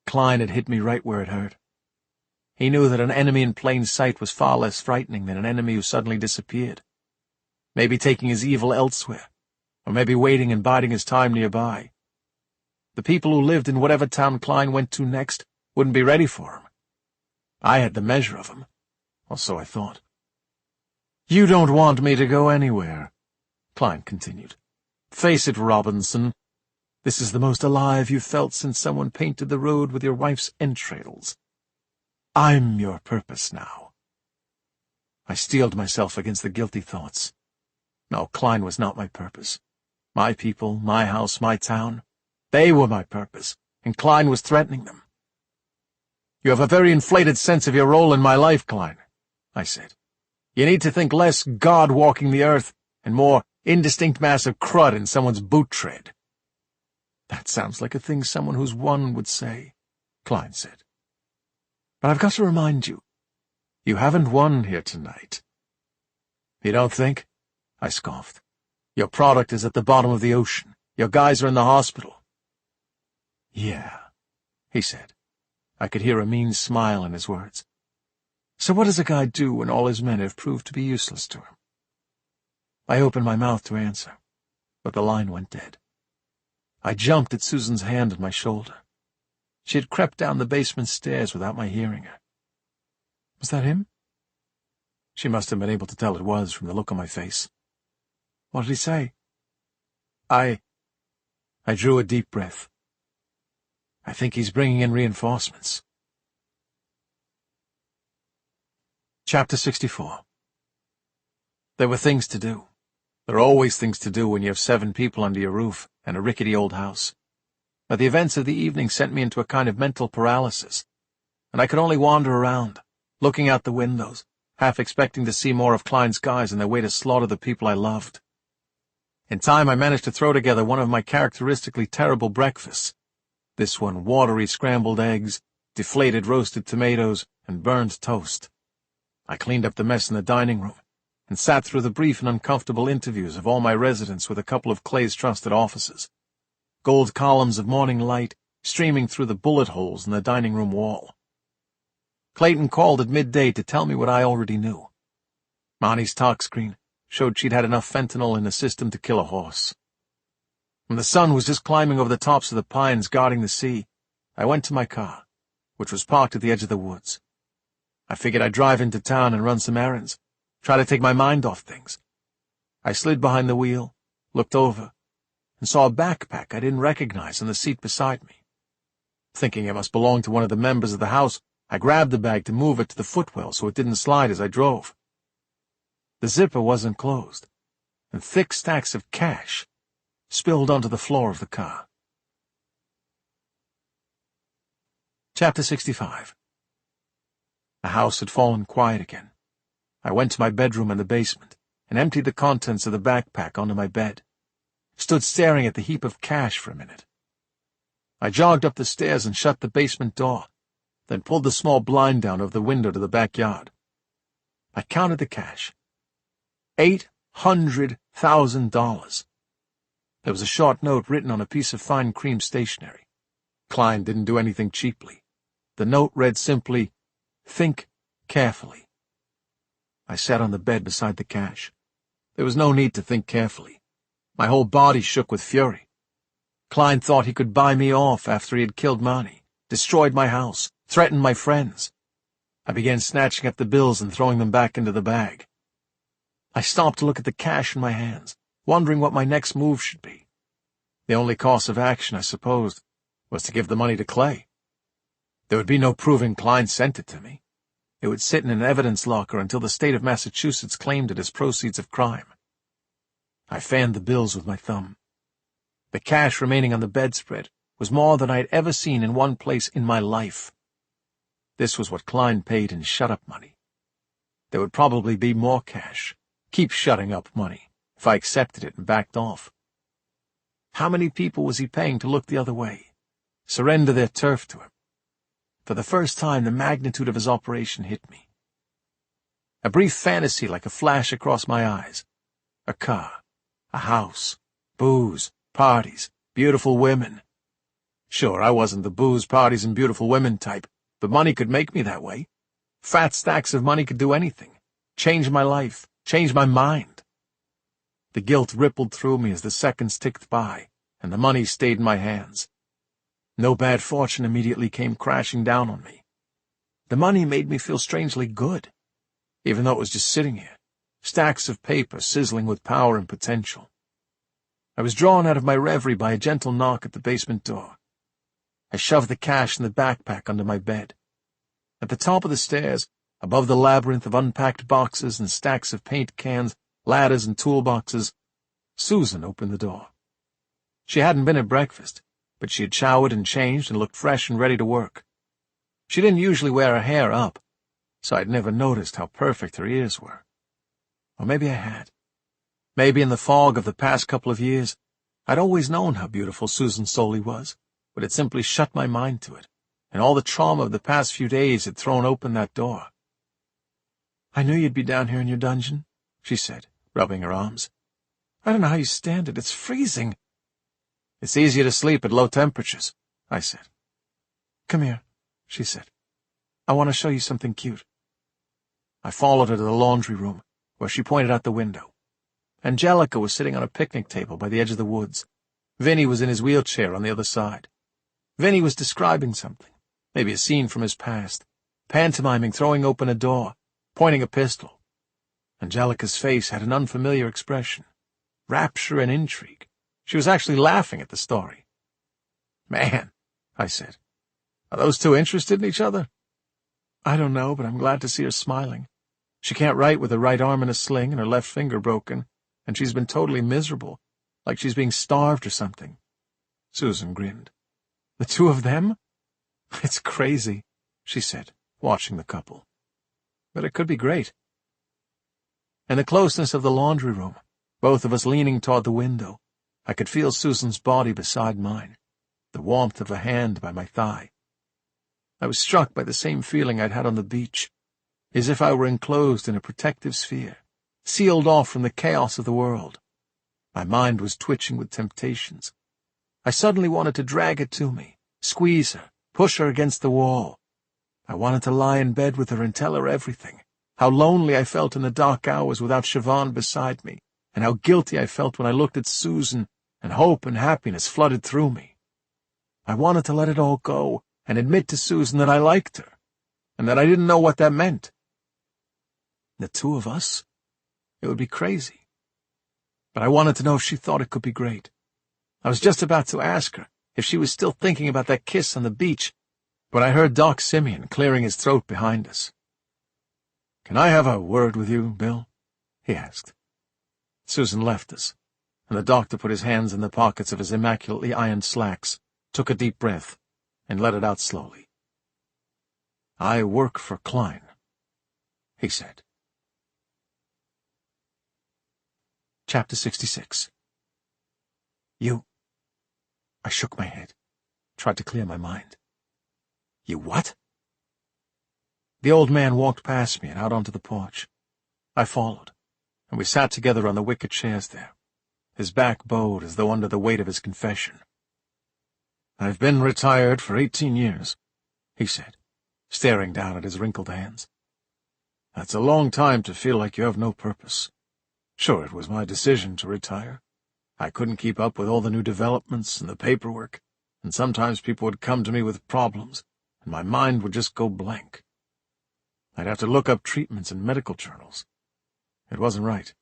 Klein had hit me right where it hurt. He knew that an enemy in plain sight was far less frightening than an enemy who suddenly disappeared. Maybe taking his evil elsewhere, or maybe waiting and biding his time nearby. The people who lived in whatever town Klein went to next wouldn't be ready for him. I had the measure of him, or so I thought. "You don't want me to go anywhere," Klein continued. "Face it, Robinson. This is the most alive you've felt since someone painted the road with your wife's entrails. I'm your purpose now." I steeled myself against the guilty thoughts. No, Klein was not my purpose. My people, my house, my town. They were my purpose, and Klein was threatening them. "You have a very inflated sense of your role in my life, Klein," I said. "You need to think less God walking the earth and more indistinct mass of crud in someone's boot tread." "That sounds like a thing someone who's won would say," Klein said. "But I've got to remind you, you haven't won here tonight." "You don't think?" I scoffed. "Your product is at the bottom of the ocean. Your guys are in the hospital." "Yeah," he said. I could hear a mean smile in his words. "So what does a guy do when all his men have proved to be useless to him?" I opened my mouth to answer, but the line went dead. I jumped at Susan's hand on my shoulder. She had crept down the basement stairs without my hearing her. "Was that him?" She must have been able to tell it was from the look on my face. "What did he say?" I drew a deep breath. "I think he's bringing in reinforcements." Chapter 64. There were things to do. There are always things to do when you have 7 people under your roof and a rickety old house. But the events of the evening sent me into a kind of mental paralysis, and I could only wander around, looking out the windows, half expecting to see more of Klein's guys on their way to slaughter the people I loved. In time I managed to throw together one of my characteristically terrible breakfasts. This one watery scrambled eggs, deflated roasted tomatoes, and burned toast. I cleaned up the mess in the dining room, and sat through the brief and uncomfortable interviews of all my residents with a couple of Clay's trusted officers. Gold columns of morning light streaming through the bullet holes in the dining room wall. Clayton called at midday to tell me what I already knew. Monty's talk screen showed she'd had enough fentanyl in the system to kill a horse. When the sun was just climbing over the tops of the pines guarding the sea, I went to my car, which was parked at the edge of the woods. I figured I'd drive into town and run some errands, try to take my mind off things. I slid behind the wheel, looked over, and saw a backpack I didn't recognize on the seat beside me. Thinking it must belong to one of the members of the house, I grabbed the bag to move it to the footwell so it didn't slide as I drove. The zipper wasn't closed, and thick stacks of cash spilled onto the floor of the car. Chapter 65. The house had fallen quiet again. I went to my bedroom in the basement and emptied the contents of the backpack onto my bed. Stood staring at the heap of cash for a minute. I jogged up the stairs and shut the basement door, then pulled the small blind down over the window to the backyard. I counted the cash. $800,000. There was a short note written on a piece of fine cream stationery. Klein didn't do anything cheaply. The note read simply, "Think carefully." I sat on the bed beside the cash. There was no need to think carefully. My whole body shook with fury. Klein thought he could buy me off after he had killed Marnie, destroyed my house, threatened my friends. I began snatching up the bills and throwing them back into the bag. I stopped to look at the cash in my hands, wondering what my next move should be. The only course of action, I supposed, was to give the money to Clay. There would be no proving Klein sent it to me. It would sit in an evidence locker until the state of Massachusetts claimed it as proceeds of crime. I fanned the bills with my thumb. The cash remaining on the bedspread was more than I had ever seen in one place in my life. This was what Klein paid in shut-up money. There would probably be more cash, keep shutting up money, if I accepted it and backed off. How many people was he paying to look the other way, surrender their turf to him? For the first time, the magnitude of his operation hit me. A brief fantasy like a flash across my eyes. A car, a house, booze, parties, beautiful women. Sure, I wasn't the booze, parties, and beautiful women type, but money could make me that way. Fat stacks of money could do anything. Change my life, change my mind. The guilt rippled through me as the seconds ticked by, and the money stayed in my hands. No bad fortune immediately came crashing down on me. The money made me feel strangely good, even though it was just sitting here, stacks of paper sizzling with power and potential. I was drawn out of my reverie by a gentle knock at the basement door. I shoved the cash in the backpack under my bed. At the top of the stairs, above the labyrinth of unpacked boxes and stacks of paint cans, ladders and toolboxes, Susan opened the door. She hadn't been at breakfast, but she had showered and changed and looked fresh and ready to work. She didn't usually wear her hair up, so I'd never noticed how perfect her ears were. Or maybe I had. Maybe in the fog of the past couple of years, I'd always known how beautiful Susan Soley was, but had simply shut my mind to it, and all the trauma of the past few days had thrown open that door. "I knew you'd be down here in your dungeon," she said, rubbing her arms. "I don't know how you stand it. It's freezing." "It's easier to sleep at low temperatures," I said. "Come here," she said. "I want to show you something cute." I followed her to the laundry room, where she pointed out the window. Angelica was sitting on a picnic table by the edge of the woods. Vinny was in his wheelchair on the other side. Vinny was describing something, maybe a scene from his past, pantomiming throwing open a door, pointing a pistol. Angelica's face had an unfamiliar expression, rapture and intrigue. She was actually laughing at the story. "Man," I said, "are those two interested in each other?" "I don't know, but I'm glad to see her smiling. She can't write with her right arm in a sling and her left finger broken, and she's been totally miserable, like she's being starved or something." Susan grinned. "The two of them? It's crazy," she said, watching the couple. "But it could be great." In the closeness of the laundry room, both of us leaning toward the window, I could feel Susan's body beside mine, the warmth of a hand by my thigh. I was struck by the same feeling I'd had on the beach, as if I were enclosed in a protective sphere, sealed off from the chaos of the world. My mind was twitching with temptations. I suddenly wanted to drag her to me, squeeze her, push her against the wall. I wanted to lie in bed with her and tell her everything, how lonely I felt in the dark hours without Siobhan beside me, and how guilty I felt when I looked at Susan and hope and happiness flooded through me. I wanted to let it all go and admit to Susan that I liked her, and that I didn't know what that meant. The two of us? It would be crazy. But I wanted to know if she thought it could be great. I was just about to ask her if she was still thinking about that kiss on the beach, when I heard Doc Simeon clearing his throat behind us. "Can I have a word with you, Bill?" he asked. Susan left us, and the doctor put his hands in the pockets of his immaculately ironed slacks, took a deep breath, and let it out slowly. "I work for Klein," he said. Chapter 66. I shook my head, tried to clear my mind. "You what?" The old man walked past me and out onto the porch. I followed, and we sat together on the wicker chairs there, his back bowed as though under the weight of his confession. "I've been retired for 18 years, he said, staring down at his wrinkled hands. "That's a long time to feel like you have no purpose. Sure, it was my decision to retire. I couldn't keep up with all the new developments and the paperwork, and sometimes people would come to me with problems, and my mind would just go blank. I'd have to look up treatments in medical journals. It wasn't right.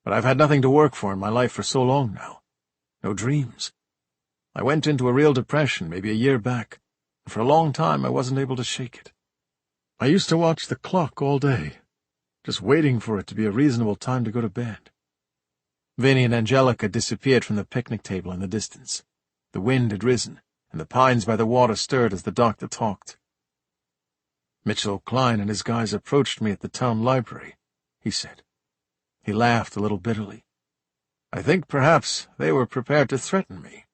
But I've had nothing to work for in my life for so long now. No dreams. I went into a real depression maybe a year back, and for a long time I wasn't able to shake it. I used to watch the clock all day, just waiting for it to be a reasonable time to go to bed." Vinny and Angelica disappeared from the picnic table in the distance. The wind had risen, and the pines by the water stirred as the doctor talked. "Mitchell Klein and his guys approached me at the town library," he said. He laughed a little bitterly. "I think perhaps they were prepared to threaten me.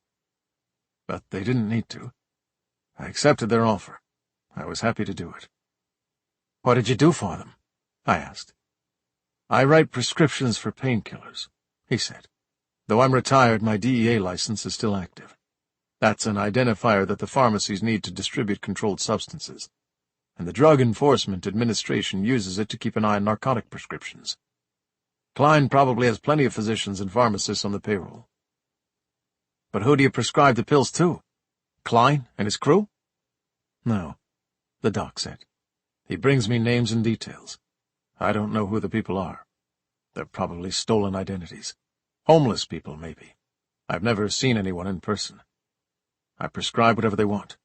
But they didn't need to. I accepted their offer. I was happy to do it." "What did you do for them?" I asked. "I write prescriptions for painkillers," he said. "Though I'm retired, my DEA license is still active. That's an identifier that the pharmacies need to distribute controlled substances, and the Drug Enforcement Administration uses it to keep an eye on narcotic prescriptions. Klein probably has plenty of physicians and pharmacists on the payroll." "But who do you prescribe the pills to? Klein and his crew?" "No," the doc said. "He brings me names and details. I don't know who the people are. They're probably stolen identities. Homeless people, maybe. I've never seen anyone in person. I prescribe whatever they want.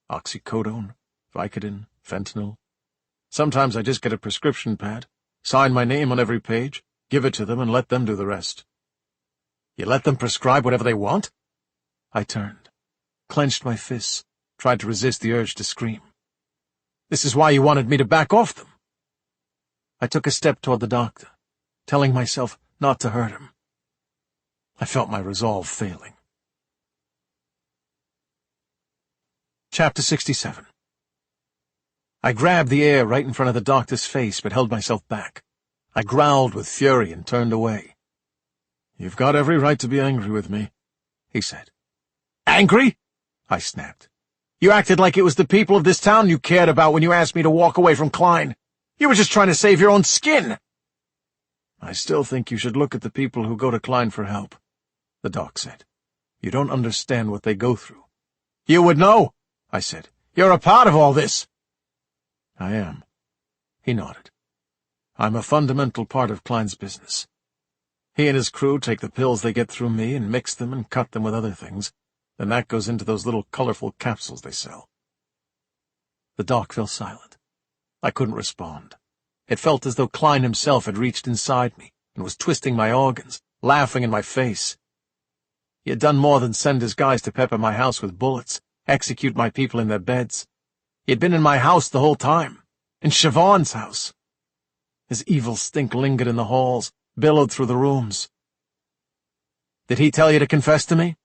Oxycodone, Vicodin, fentanyl. Sometimes I just get a prescription pad, sign my name on every page, give it to them, and let them do the rest." "You let them prescribe whatever they want?" I turned, clenched my fists, tried to resist the urge to scream. "This is why you wanted me to back off them." I took a step toward the doctor, telling myself not to hurt him. I felt my resolve failing. Chapter 67. I grabbed the air right in front of the doctor's face, but held myself back. I growled with fury and turned away. "You've got every right to be angry with me," he said. "Angry?" I snapped. "You acted like it was the people of this town you cared about when you asked me to walk away from Klein. You were just trying to save your own skin." "I still think you should look at the people who go to Klein for help," the doc said. "You don't understand what they go through." "You would know," I said. "You're a part of all this." "I am." He nodded. "I'm a fundamental part of Klein's business. He and his crew take the pills they get through me and mix them and cut them with other things. Then that goes into those little colorful capsules they sell." The doc fell silent. I couldn't respond. It felt as though Klein himself had reached inside me and was twisting my organs, laughing in my face. He had done more than send his guys to pepper my house with bullets, execute my people in their beds. He had been in my house the whole time, in Siobhan's house. His evil stink lingered in the halls, billowed through the rooms. "Did he tell you to confess to me?"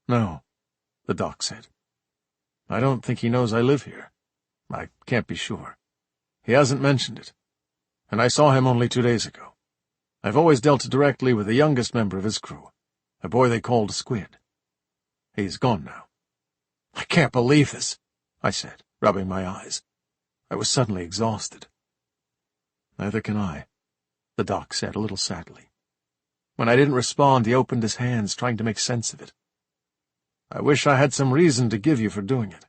"No," the doc said. "I don't think he knows I live here. I can't be sure. He hasn't mentioned it. And I saw him only 2 days ago. I've always dealt directly with the youngest member of his crew, a boy they called Squid. He's gone now." "I can't believe this," I said, rubbing my eyes. I was suddenly exhausted. "Neither can I," the doc said, a little sadly. When I didn't respond, he opened his hands, trying to make sense of it. "I wish I had some reason to give you for doing it.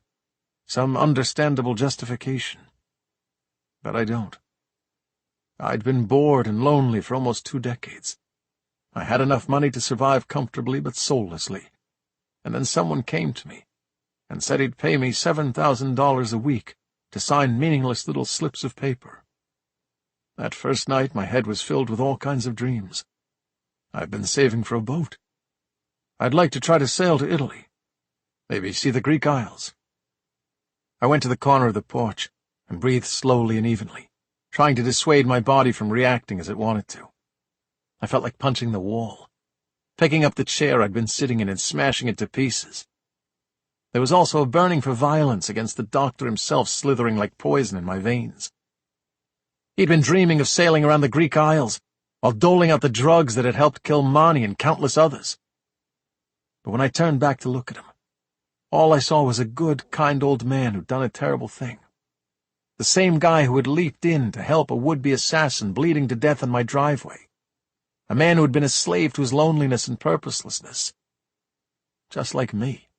Some understandable justification. But I don't. I'd been bored and lonely for almost 2 decades. I had enough money to survive comfortably but soullessly. And then someone came to me and said he'd pay me $7,000 a week to sign meaningless little slips of paper. That first night my head was filled with all kinds of dreams. I've been saving for a boat. I'd like to try to sail to Italy. Maybe see the Greek Isles." I went to the corner of the porch and breathed slowly and evenly, trying to dissuade my body from reacting as it wanted to. I felt like punching the wall, picking up the chair I'd been sitting in and smashing it to pieces. There was also a burning for violence against the doctor himself slithering like poison in my veins. He'd been dreaming of sailing around the Greek Isles, while doling out the drugs that had helped kill Mani and countless others. But when I turned back to look at him, all I saw was a good, kind old man who'd done a terrible thing. The same guy who had leaped in to help a would-be assassin bleeding to death in my driveway. A man who had been a slave to his loneliness and purposelessness. Just like me.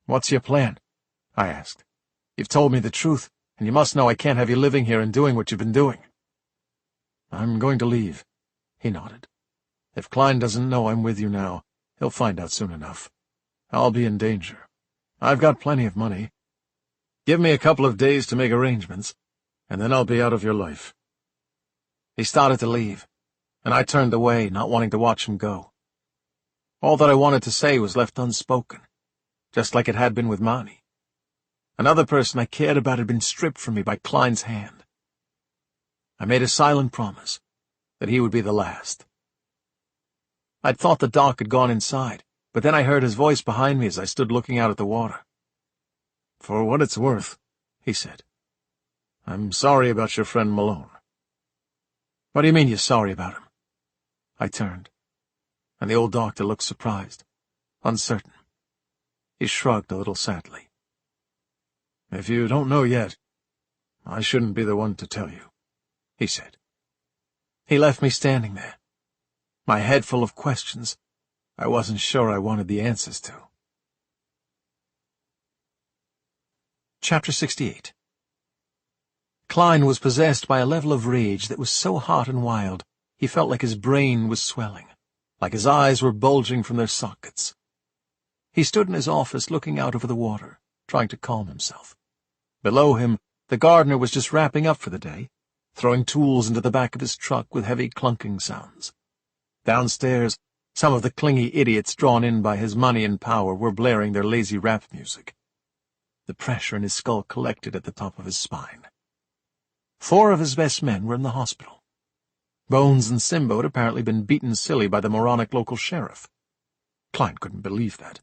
"What's your plan?" I asked. "You've told me the truth, and you must know I can't have you living here and doing what you've been doing." "I'm going to leave," he nodded. "If Klein doesn't know I'm with you now, he'll find out soon enough. I'll be in danger. I've got plenty of money. Give me a couple of days to make arrangements, and then I'll be out of your life." He started to leave, and I turned away, not wanting to watch him go. All that I wanted to say was left unspoken, just like it had been with Mani. Another person I cared about had been stripped from me by Klein's hand. I made a silent promise that he would be the last. I'd thought the doc had gone inside, but then I heard his voice behind me as I stood looking out at the water. "For what it's worth," he said, "I'm sorry about your friend Malone." "What do you mean you're sorry about him?" I turned, and the old doctor looked surprised, uncertain. He shrugged a little sadly. "If you don't know yet, I shouldn't be the one to tell you," he said. He left me standing there, my head full of questions I wasn't sure I wanted the answers to. Chapter 68. Klein was possessed by a level of rage that was so hot and wild he felt like his brain was swelling, like his eyes were bulging from their sockets. He stood in his office looking out over the water, trying to calm himself. Below him, the gardener was just wrapping up for the day, throwing tools into the back of his truck with heavy clunking sounds. Downstairs, some of the clingy idiots drawn in by his money and power were blaring their lazy rap music. The pressure in his skull collected at the top of his spine. 4 of his best men were in the hospital. Bones and Simbo had apparently been beaten silly by the moronic local sheriff. Klein couldn't believe that.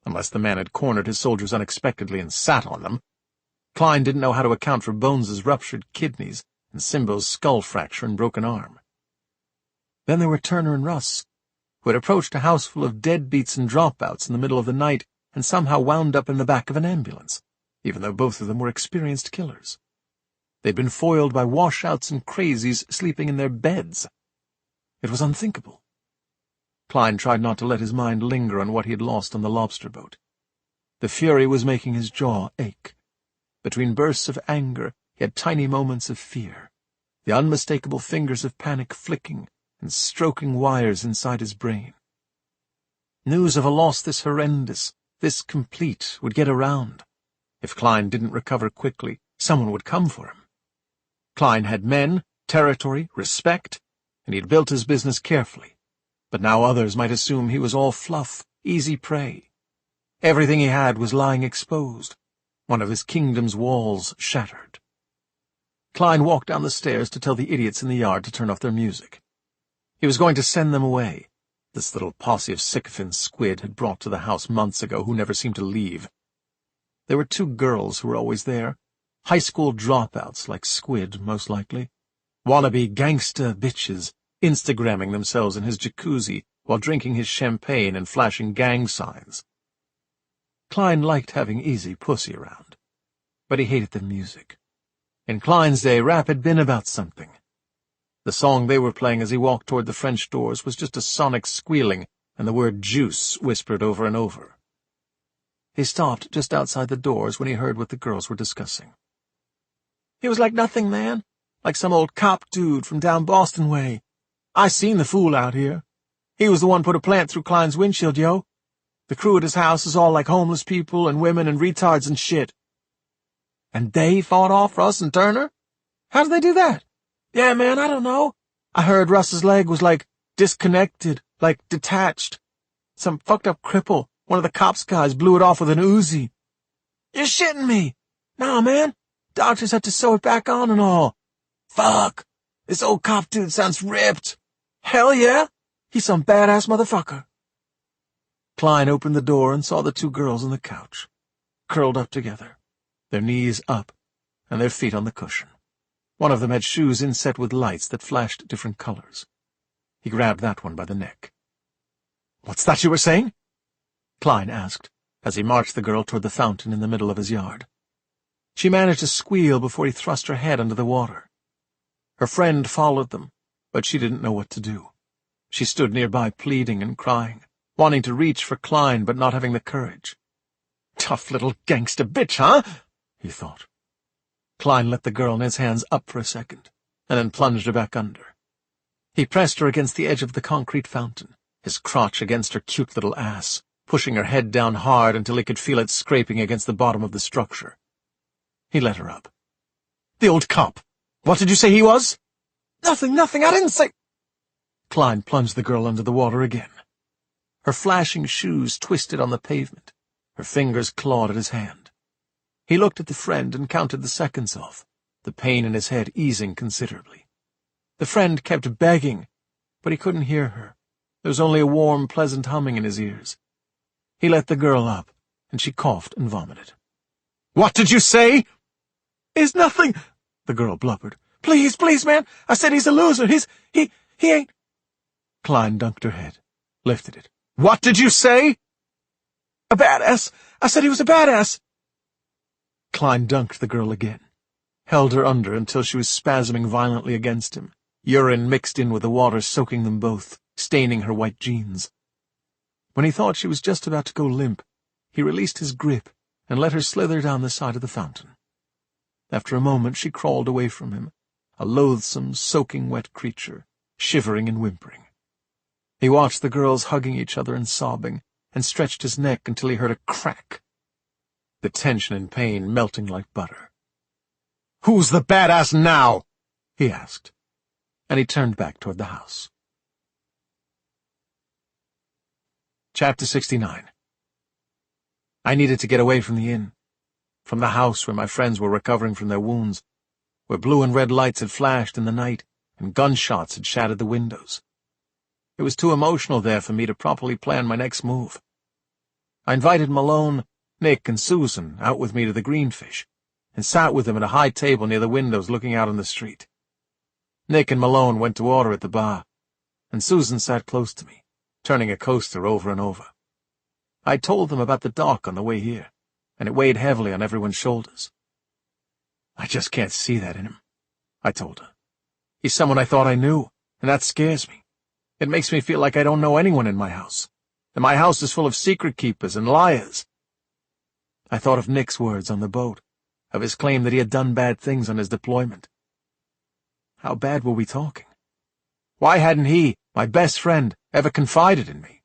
Unless the man had cornered his soldiers unexpectedly and sat on them. Klein didn't know how to account for Bones's ruptured kidneys and Simbo's skull fracture and broken arm. Then there were Turner and Russ, who had approached a house full of deadbeats and dropouts in the middle of the night and somehow wound up in the back of an ambulance, even though both of them were experienced killers. They'd been foiled by washouts and crazies sleeping in their beds. It was unthinkable. Klein tried not to let his mind linger on what he had lost on the lobster boat. The fury was making his jaw ache. Between bursts of anger, he had tiny moments of fear, the unmistakable fingers of panic flicking and stroking wires inside his brain. News of a loss this horrendous, this complete, would get around. If Klein didn't recover quickly, someone would come for him. Klein had men, territory, respect, and he'd built his business carefully. But now others might assume he was all fluff, easy prey. Everything he had was lying exposed, one of his kingdom's walls shattered. Klein walked down the stairs to tell the idiots in the yard to turn off their music. He was going to send them away. This little posse of sycophants Squid had brought to the house months ago who never seemed to leave. There were 2 girls who were always there, high school dropouts like Squid, most likely, wannabe gangsta bitches Instagramming themselves in his jacuzzi while drinking his champagne and flashing gang signs. Klein liked having easy pussy around, but he hated the music. In Klein's day, rap had been about something. The song they were playing as he walked toward the French doors was just a sonic squealing and the word juice whispered over and over. He stopped just outside the doors when he heard what the girls were discussing. "He was like nothing, man. Like some old cop dude from down Boston way. I seen the fool out here. He was the one put a plant through Klein's windshield, yo. The crew at his house is all like homeless people and women and retards and shit." "And they fought off Russ and Turner? How did they do that?" "Yeah, man, I don't know. I heard Russ's leg was like disconnected, like detached. Some fucked up cripple, one of the cops guys, blew it off with an Uzi." "You're shitting me." "Nah, man. Doctors had to sew it back on and all." "Fuck. This old cop dude sounds ripped." "Hell yeah. He's some badass motherfucker." Klein opened the door and saw the 2 girls on the couch, curled up together, their knees up and their feet on the cushion. One of them had shoes inset with lights that flashed different colors. He grabbed that one by the neck. "What's that you were saying?" Klein asked, as he marched the girl toward the fountain in the middle of his yard. She managed to squeal before he thrust her head under the water. Her friend followed them, but she didn't know what to do. She stood nearby pleading and crying, wanting to reach for Klein but not having the courage. "Tough little gangster bitch, huh?" he thought. Klein let the girl in his hands up for a second, and then plunged her back under. He pressed her against the edge of the concrete fountain, his crotch against her cute little ass, pushing her head down hard until he could feel it scraping against the bottom of the structure. He let her up. "The old cop! What did you say he was?" Nothing, I didn't say—" Klein plunged the girl under the water again. Her flashing shoes twisted on the pavement. Her fingers clawed at his hand. He looked at the friend and counted the seconds off, the pain in his head easing considerably. The friend kept begging, but he couldn't hear her. There was only a warm, pleasant humming in his ears. He let the girl up, and she coughed and vomited. "What did you say?" "It's nothing," the girl blubbered. Please, man, I said he's a loser. He ain't—" Klein dunked her head, lifted it. "What did you say?" "A badass. I said he was a badass." Klein dunked the girl again, held her under until she was spasming violently against him, urine mixed in with the water soaking them both, staining her white jeans. When he thought she was just about to go limp, he released his grip and let her slither down the side of the fountain. After a moment she crawled away from him, a loathsome, soaking wet creature, shivering and whimpering. He watched the girls hugging each other and sobbing, and stretched his neck until he heard a crack, the tension and pain melting like butter. "Who's the badass now?" he asked, and he turned back toward the house. Chapter 69. I needed to get away from the inn, from the house where my friends were recovering from their wounds, where blue and red lights had flashed in the night and gunshots had shattered the windows. It was too emotional there for me to properly plan my next move. I invited Malone, Nick, and Susan out with me to the Greenfish, and sat with them at a high table near the windows looking out on the street. Nick and Malone went to order at the bar, and Susan sat close to me, turning a coaster over and over. I told them about the dock on the way here, and it weighed heavily on everyone's shoulders. I just can't see that in him, I told her. He's someone I thought I knew, and that scares me. It makes me feel like I don't know anyone in my house, and my house is full of secret keepers and liars. I thought of Nick's words on the boat, of his claim that he had done bad things on his deployment. How bad were we talking? Why hadn't he, my best friend, ever confided in me?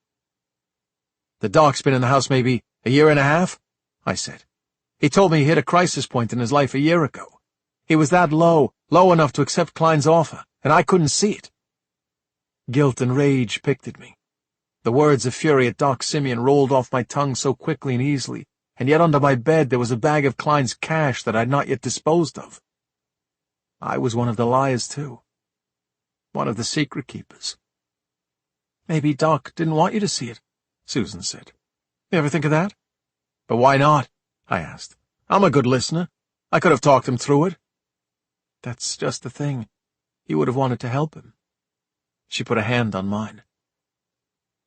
The doc's been in the house maybe a year and a half, I said. He told me he hit a crisis point in his life a year ago. He was that low enough to accept Klein's offer, and I couldn't see it. Guilt and rage picked at me. The words of fury at Doc Simeon rolled off my tongue so quickly and easily, and yet under my bed there was a bag of Klein's cash that I'd not yet disposed of. I was one of the liars, too. One of the secret keepers. Maybe Doc didn't want you to see it, Susan said. You ever think of that? But why not? I asked. I'm a good listener. I could have talked him through it. That's just the thing. You would have wanted to help him. She put a hand on mine.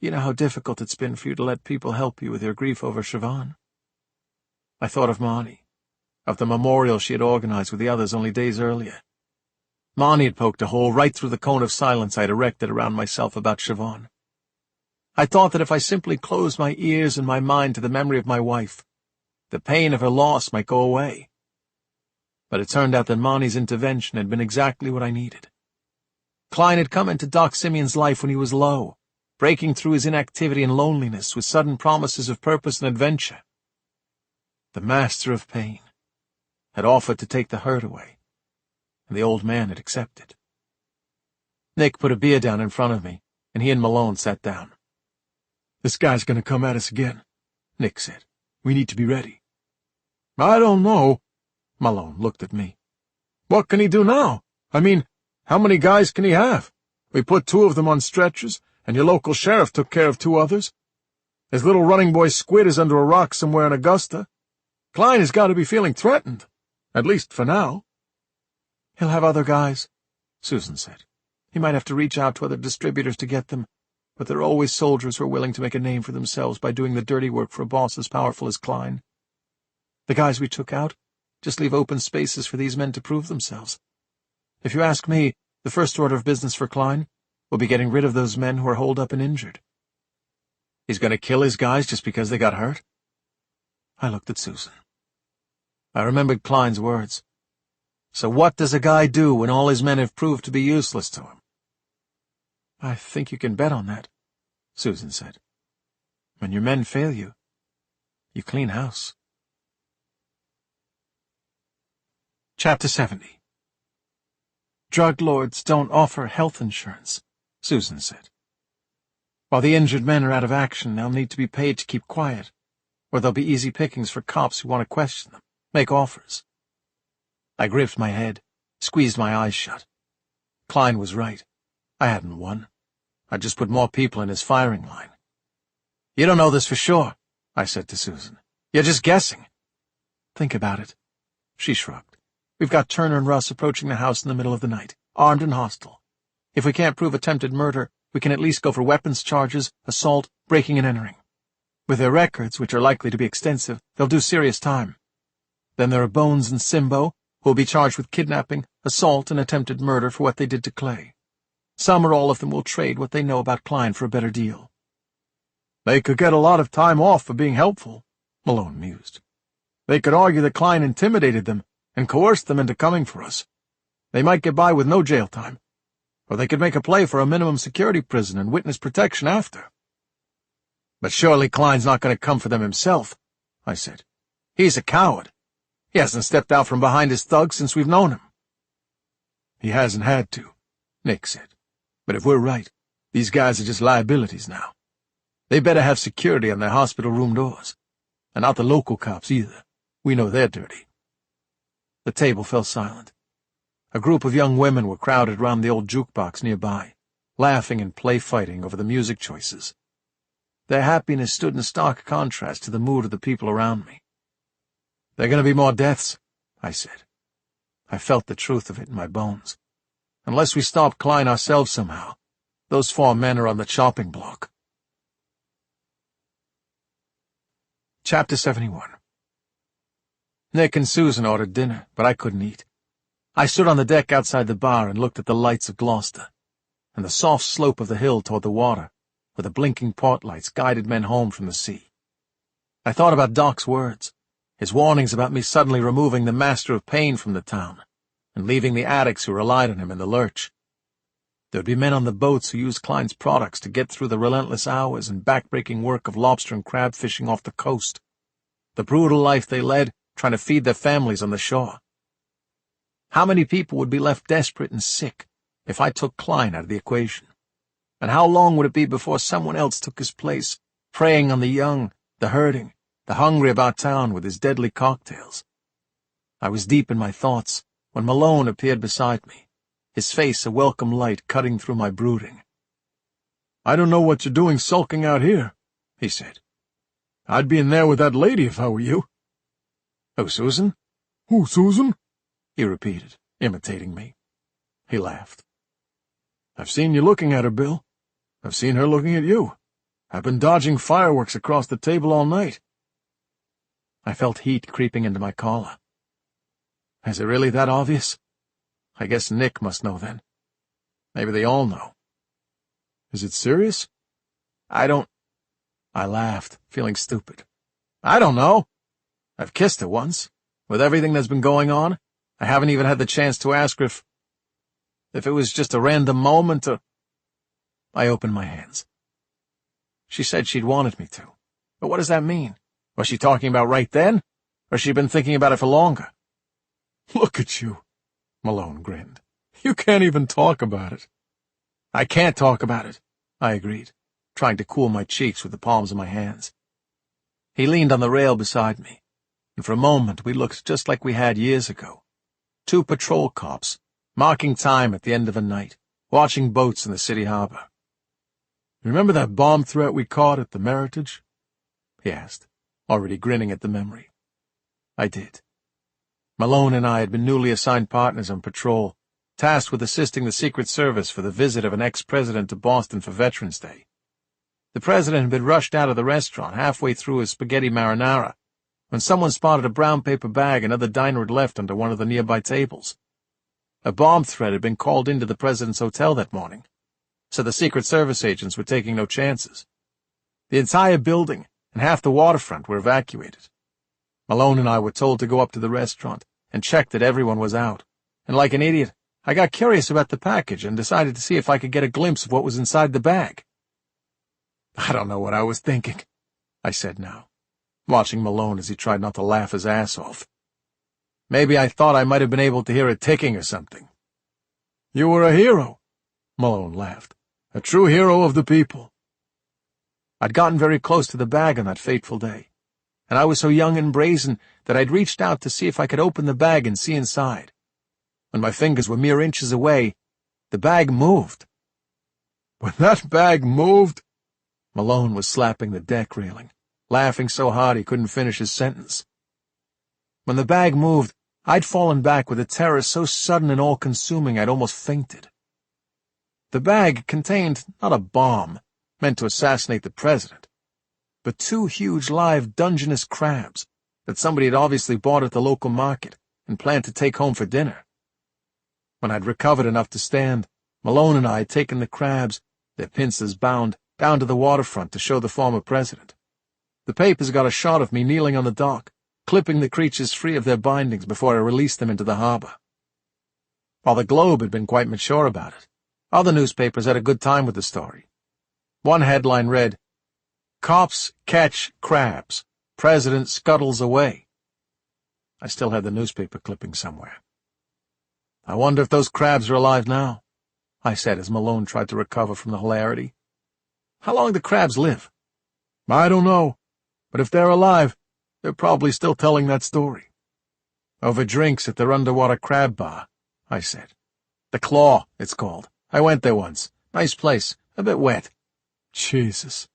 You know how difficult it's been for you to let people help you with your grief over Siobhan. I thought of Marnie, of the memorial she had organized with the others only days earlier. Marnie had poked a hole right through the cone of silence I'd erected around myself about Siobhan. I thought that if I simply closed my ears and my mind to the memory of my wife, the pain of her loss might go away. But it turned out that Marnie's intervention had been exactly what I needed. Klein had come into Doc Simeon's life when he was low, breaking through his inactivity and loneliness with sudden promises of purpose and adventure. The master of pain had offered to take the hurt away, and the old man had accepted. Nick put a beer down in front of me, and he and Malone sat down. "This guy's going to come at us again," Nick said. "We need to be ready." "I don't know." Malone looked at me. "What can he do now? I mean, how many guys can he have? We put 2 of them on stretchers, and your local sheriff took care of 2 others. His little running boy Squid is under a rock somewhere in Augusta. Klein has got to be feeling threatened, at least for now." "He'll have other guys," Susan said. "He might have to reach out to other distributors to get them, but there are always soldiers who are willing to make a name for themselves by doing the dirty work for a boss as powerful as Klein. The guys we took out just leave open spaces for these men to prove themselves. If you ask me, the first order of business for Klein will be getting rid of those men who are holed up and injured." "He's going to kill his guys just because they got hurt?" I looked at Susan. I remembered Klein's words. So what does a guy do when all his men have proved to be useless to him? "I think you can bet on that," Susan said. "When your men fail you, you clean house." Chapter 70. "Drug lords don't offer health insurance," Susan said. "While the injured men are out of action, they'll need to be paid to keep quiet, or there'll be easy pickings for cops who want to question them, make offers." I gripped my head, squeezed my eyes shut. Klein was right. I hadn't won. I'd just put more people in his firing line. "You don't know this for sure," I said to Susan. "You're just guessing." "Think about it." She shrugged. "We've got Turner and Russ approaching the house in the middle of the night, armed and hostile. If we can't prove attempted murder, we can at least go for weapons charges, assault, breaking and entering. With their records, which are likely to be extensive, they'll do serious time. Then there are Bones and Simbo, who will be charged with kidnapping, assault, and attempted murder for what they did to Clay. Some or all of them will trade what they know about Klein for a better deal." "They could get a lot of time off for being helpful," Malone mused. "They could argue that Klein intimidated them and coerced them into coming for us. They might get by with no jail time, or they could make a play for a minimum security prison and witness protection after." "But surely Klein's not going to come for them himself," I said. "He's a coward. He hasn't stepped out from behind his thugs since we've known him." "He hasn't had to," Nick said. "But if we're right, these guys are just liabilities now. They better have security on their hospital room doors. And not the local cops either. We know they're dirty." The table fell silent. A group of young women were crowded round the old jukebox nearby, laughing and play-fighting over the music choices. Their happiness stood in stark contrast to the mood of the people around me. "There are going to be more deaths," I said. I felt the truth of it in my bones. Unless we stop Klein ourselves somehow, those 4 men are on the chopping block. Chapter 71. Nick and Susan ordered dinner, but I couldn't eat. I stood on the deck outside the bar and looked at the lights of Gloucester, and the soft slope of the hill toward the water, where the blinking port lights guided men home from the sea. I thought about Doc's words, his warnings about me suddenly removing the master of pain from the town, and leaving the addicts who relied on him in the lurch. There'd be men on the boats who used Klein's products to get through the relentless hours and backbreaking work of lobster and crab fishing off the coast, the brutal life they led trying to feed their families on the shore. How many people would be left desperate and sick if I took Klein out of the equation? And how long would it be before someone else took his place, preying on the young, the hurting, the hungry about town with his deadly cocktails? I was deep in my thoughts when Malone appeared beside me, his face a welcome light cutting through my brooding. "I don't know what you're doing sulking out here," he said. "I'd be in there with that lady if I were you." "Oh, Susan?" "Who, Susan?" he repeated, imitating me. He laughed. "I've seen you looking at her, Bill. I've seen her looking at you. I've been dodging fireworks across the table all night." I felt heat creeping into my collar. Is it really that obvious? I guess Nick must know then. Maybe they all know. "Is it serious?" I laughed, feeling stupid. "I don't know. I've kissed her once. With everything that's been going on, I haven't even had the chance to ask her if it was just a random moment or—" I opened my hands. She said she'd wanted me to. But what does that mean? Was she talking about right then? Or had she been thinking about it for longer? "Look at you," Malone grinned. "You can't even talk about it." "I can't talk about it," I agreed, trying to cool my cheeks with the palms of my hands. He leaned on the rail beside me, and for a moment we looked just like we had years ago. Two patrol cops, marking time at the end of a night, watching boats in the city harbor. "Remember that bomb threat we caught at the Meritage?" he asked, already grinning at the memory. I did. Malone and I had been newly assigned partners on patrol, tasked with assisting the Secret Service for the visit of an ex-president to Boston for Veterans Day. The president had been rushed out of the restaurant halfway through his spaghetti marinara when someone spotted a brown paper bag another diner had left under one of the nearby tables. A bomb threat had been called into the president's hotel that morning, so the Secret Service agents were taking no chances. The entire building and half the waterfront were evacuated. Malone and I were told to go up to the restaurant and check that everyone was out, and like an idiot, I got curious about the package and decided to see if I could get a glimpse of what was inside the bag. "I don't know what I was thinking," I said now, watching Malone as he tried not to laugh his ass off. "Maybe I thought I might have been able to hear it ticking or something." "You were a hero," Malone laughed. "A true hero of the people." I'd gotten very close to the bag on that fateful day, and I was so young and brazen that I'd reached out to see if I could open the bag and see inside. When my fingers were mere inches away, the bag moved. "When that bag moved—" Malone was slapping the deck railing, laughing so hard he couldn't finish his sentence. When the bag moved, I'd fallen back with a terror so sudden and all-consuming I'd almost fainted. The bag contained not a bomb, meant to assassinate the president, but two huge live Dungeness crabs that somebody had obviously bought at the local market and planned to take home for dinner. When I'd recovered enough to stand, Malone and I had taken the crabs, their pincers bound, down to the waterfront to show the former president. The papers got a shot of me kneeling on the dock, clipping the creatures free of their bindings before I released them into the harbor. While the Globe had been quite mature about it, other newspapers had a good time with the story. One headline read, "Cops catch crabs. President scuttles away." I still had the newspaper clipping somewhere. "I wonder if those crabs are alive now," I said as Malone tried to recover from the hilarity. "How long do crabs live?" "I don't know, but if they're alive, they're probably still telling that story." "Over drinks at their underwater crab bar," I said. "The Claw, it's called. I went there once. Nice place. A bit wet." "Jesus,"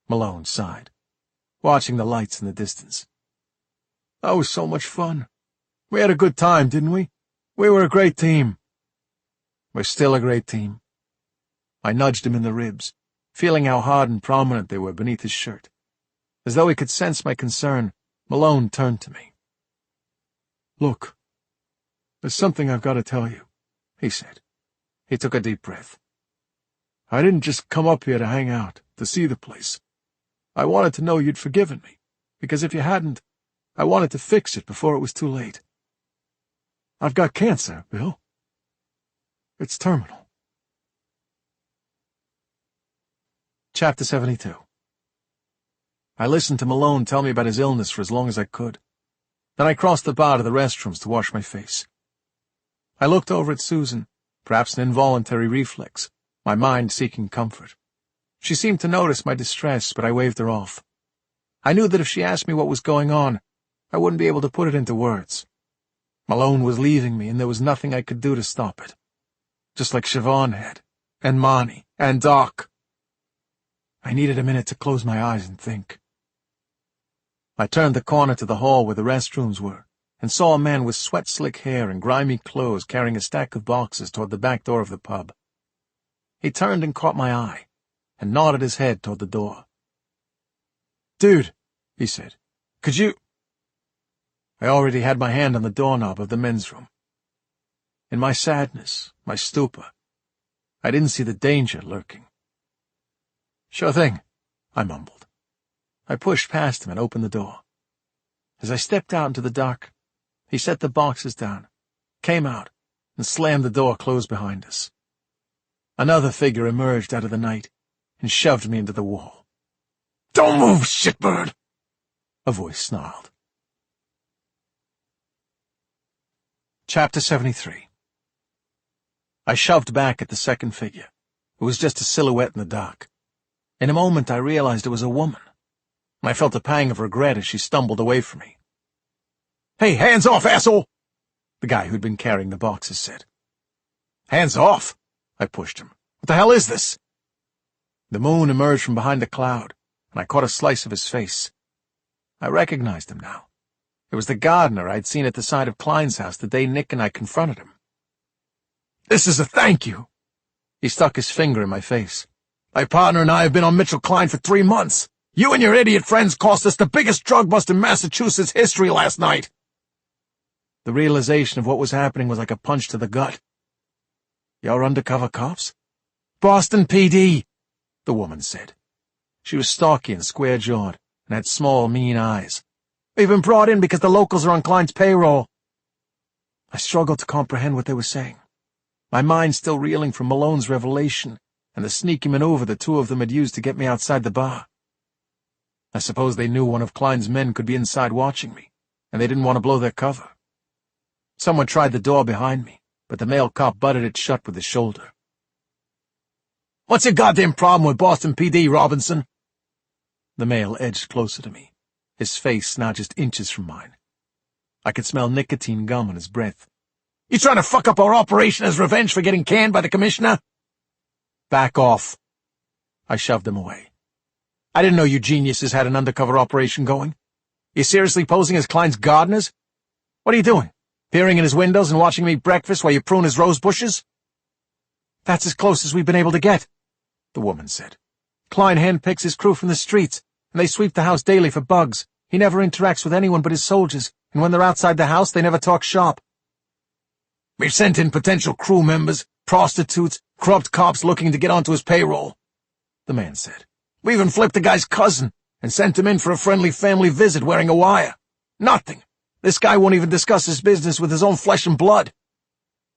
Malone sighed, watching the lights in the distance. "That was so much fun. We had a good time, didn't we? We were a great team." "We're still a great team." I nudged him in the ribs, feeling how hard and prominent they were beneath his shirt. As though he could sense my concern, Malone turned to me. "Look, there's something I've got to tell you," he said. He took a deep breath. "I didn't just come up here to hang out, to see the place. I wanted to know you'd forgiven me, because if you hadn't, I wanted to fix it before it was too late. I've got cancer, Bill. It's terminal." Chapter 72. I listened to Malone tell me about his illness for as long as I could. Then I crossed the bar to the restrooms to wash my face. I looked over at Susan, perhaps an involuntary reflex, my mind seeking comfort. She seemed to notice my distress, but I waved her off. I knew that if she asked me what was going on, I wouldn't be able to put it into words. Malone was leaving me, and there was nothing I could do to stop it. Just like Siobhan had, and Marnie, and Doc. I needed a minute to close my eyes and think. I turned the corner to the hall where the restrooms were, and saw a man with sweat-slick hair and grimy clothes carrying a stack of boxes toward the back door of the pub. He turned and caught my eye, and nodded his head toward the door. "Dude," he said, "could you—" I already had my hand on the doorknob of the men's room. In my sadness, my stupor, I didn't see the danger lurking. "Sure thing," I mumbled. I pushed past him and opened the door. As I stepped out into the dark, he set the boxes down, came out, and slammed the door closed behind us. Another figure emerged out of the night and shoved me into the wall. "Don't move, shitbird!" a voice snarled. Chapter 73. I shoved back at the second figure. It was just a silhouette in the dark. In a moment I realized it was a woman. I felt a pang of regret as she stumbled away from me. "Hey, hands off, asshole!" the guy who'd been carrying the boxes said. "Hands off!" I pushed him. "What the hell is this?" The moon emerged from behind a cloud, and I caught a slice of his face. I recognized him now. It was the gardener I'd seen at the side of Klein's house the day Nick and I confronted him. "This is a thank you." He stuck his finger in my face. "My partner and I have been on Mitchell Klein for 3 months. You and your idiot friends cost us the biggest drug bust in Massachusetts history last night." The realization of what was happening was like a punch to the gut. "You're undercover cops?" "Boston PD," the woman said. She was stocky and square-jawed, and had small, mean eyes. "We've been brought in because the locals are on Klein's payroll." I struggled to comprehend what they were saying, my mind still reeling from Malone's revelation and the sneaky maneuver the two of them had used to get me outside the bar. I suppose they knew one of Klein's men could be inside watching me, and they didn't want to blow their cover. Someone tried the door behind me, but the male cop butted it shut with his shoulder. "What's your goddamn problem with Boston PD, Robinson?" The male edged closer to me, his face now just inches from mine. I could smell nicotine gum on his breath. "You trying to fuck up our operation as revenge for getting canned by the commissioner?" "Back off." I shoved him away. "I didn't know you geniuses had an undercover operation going. You seriously posing as Klein's gardeners? What are you doing? Peering in his windows and watching me eat breakfast while you prune his rose bushes?" "That's as close as we've been able to get," the woman said. "Klein handpicks his crew from the streets, and they sweep the house daily for bugs. He never interacts with anyone but his soldiers, and when they're outside the house, they never talk shop." "We've sent in potential crew members, prostitutes, corrupt cops looking to get onto his payroll," the man said. "We even flipped the guy's cousin and sent him in for a friendly family visit wearing a wire. Nothing. This guy won't even discuss his business with his own flesh and blood.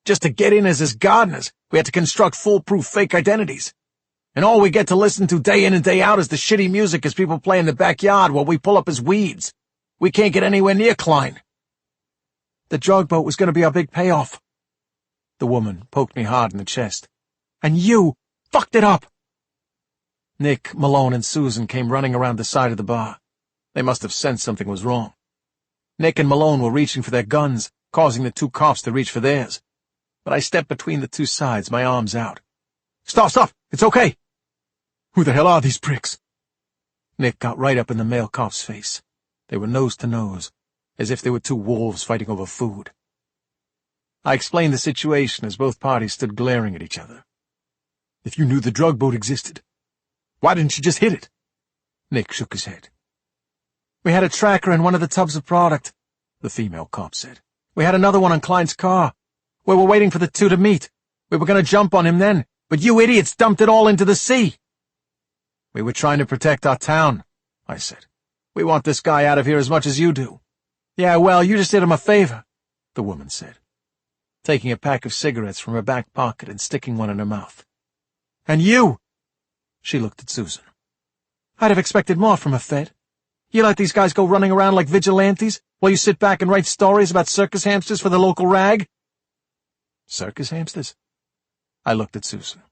Just to get in as his gardeners, we had to construct foolproof fake identities. And all we get to listen to day in and day out is the shitty music as people play in the backyard while we pull up his weeds. We can't get anywhere near Klein." "The drug boat was going to be our big payoff." The woman poked me hard in the chest. "And you fucked it up." Nick, Malone, and Susan came running around the side of the bar. They must have sensed something was wrong. Nick and Malone were reaching for their guns, causing the two cops to reach for theirs. But I stepped between the two sides, my arms out. Stop! It's okay!" "Who the hell are these pricks?" Nick got right up in the male cop's face. They were nose to nose, as if they were two wolves fighting over food. I explained the situation as both parties stood glaring at each other. "If you knew the drug boat existed, why didn't you just hit it?" Nick shook his head. We had a tracker in one of the tubs of product, the female cop said. We had another one on Klein's car. We were waiting for the two to meet. We were going to jump on him then, but you idiots dumped it all into the sea. We were trying to protect our town, I said. We want this guy out of here as much as you do. Yeah, well, you just did him a favor, the woman said, taking a pack of cigarettes from her back pocket and sticking one in her mouth. And you? She looked at Susan. I'd have expected more from a Fed. You let these guys go running around like vigilantes while you sit back and write stories about circus hamsters for the local rag? Circus hamsters? I looked at Susan.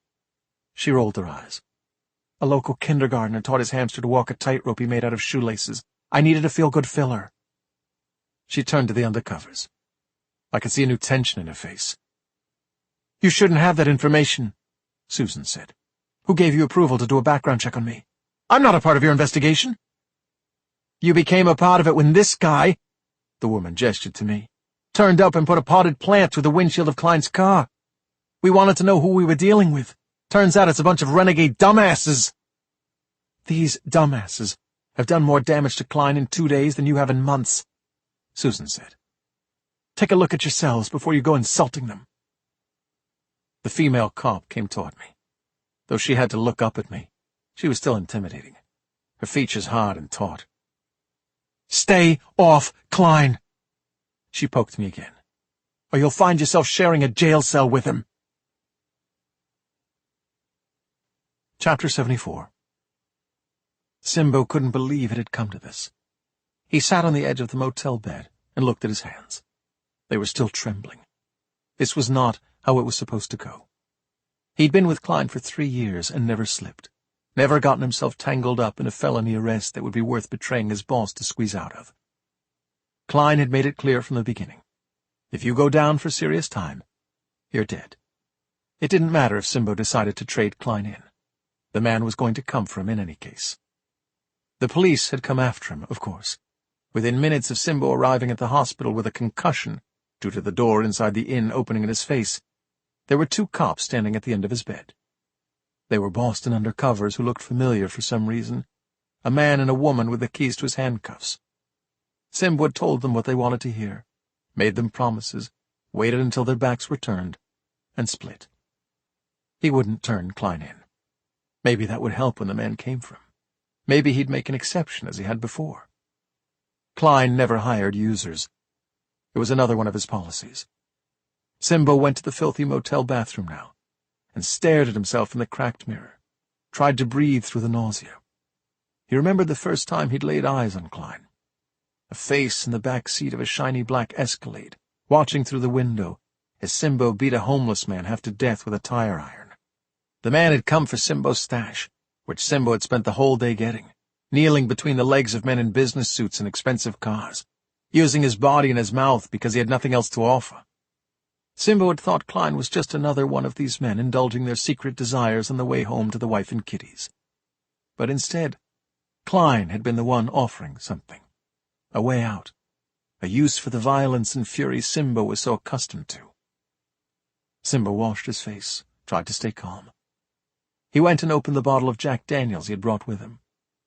She rolled her eyes. A local kindergartner taught his hamster to walk a tightrope he made out of shoelaces. I needed a feel-good filler. She turned to the undercovers. I could see a new tension in her face. You shouldn't have that information, Susan said. Who gave you approval to do a background check on me? I'm not a part of your investigation. You became a part of it when this guy, the woman gestured to me, turned up and put a potted plant through the windshield of Klein's car. We wanted to know who we were dealing with. Turns out it's a bunch of renegade dumbasses. These dumbasses have done more damage to Klein in 2 days than you have in months, Susan said. Take a look at yourselves before you go insulting them. The female cop came toward me. Though she had to look up at me, she was still intimidating, her features hard and taut. Stay off Klein, she poked me again, or you'll find yourself sharing a jail cell with him. Chapter 74. Simbo couldn't believe it had come to this. He sat on the edge of the motel bed and looked at his hands. They were still trembling. This was not how it was supposed to go. He'd been with Klein for 3 years and never slipped, never gotten himself tangled up in a felony arrest that would be worth betraying his boss to squeeze out of. Klein had made it clear from the beginning. If you go down for serious time, you're dead. It didn't matter if Simbo decided to trade Klein in. The man was going to come for him in any case. The police had come after him, of course. Within minutes of Simbo arriving at the hospital with a concussion, due to the door inside the inn opening in his face, there were 2 cops standing at the end of his bed. They were Boston undercovers who looked familiar for some reason, a man and a woman with the keys to his handcuffs. Simbo had told them what they wanted to hear, made them promises, waited until their backs were turned, and split. He wouldn't turn Klein in. Maybe that would help when the man came for him. Maybe he'd make an exception, as he had before. Klein never hired users. It was another one of his policies. Simbo went to the filthy motel bathroom now, and stared at himself in the cracked mirror, tried to breathe through the nausea. He remembered the first time he'd laid eyes on Klein. A face in the back seat of a shiny black Escalade, watching through the window, as Simbo beat a homeless man half to death with a tire iron. The man had come for Simbo's stash, which Simbo had spent the whole day getting, kneeling between the legs of men in business suits and expensive cars, using his body and his mouth because he had nothing else to offer. Simbo had thought Klein was just another one of these men indulging their secret desires on the way home to the wife and kiddies. But instead, Klein had been the one offering something, a way out, a use for the violence and fury Simbo was so accustomed to. Simbo washed his face, tried to stay calm. He went and opened the bottle of Jack Daniels he had brought with him,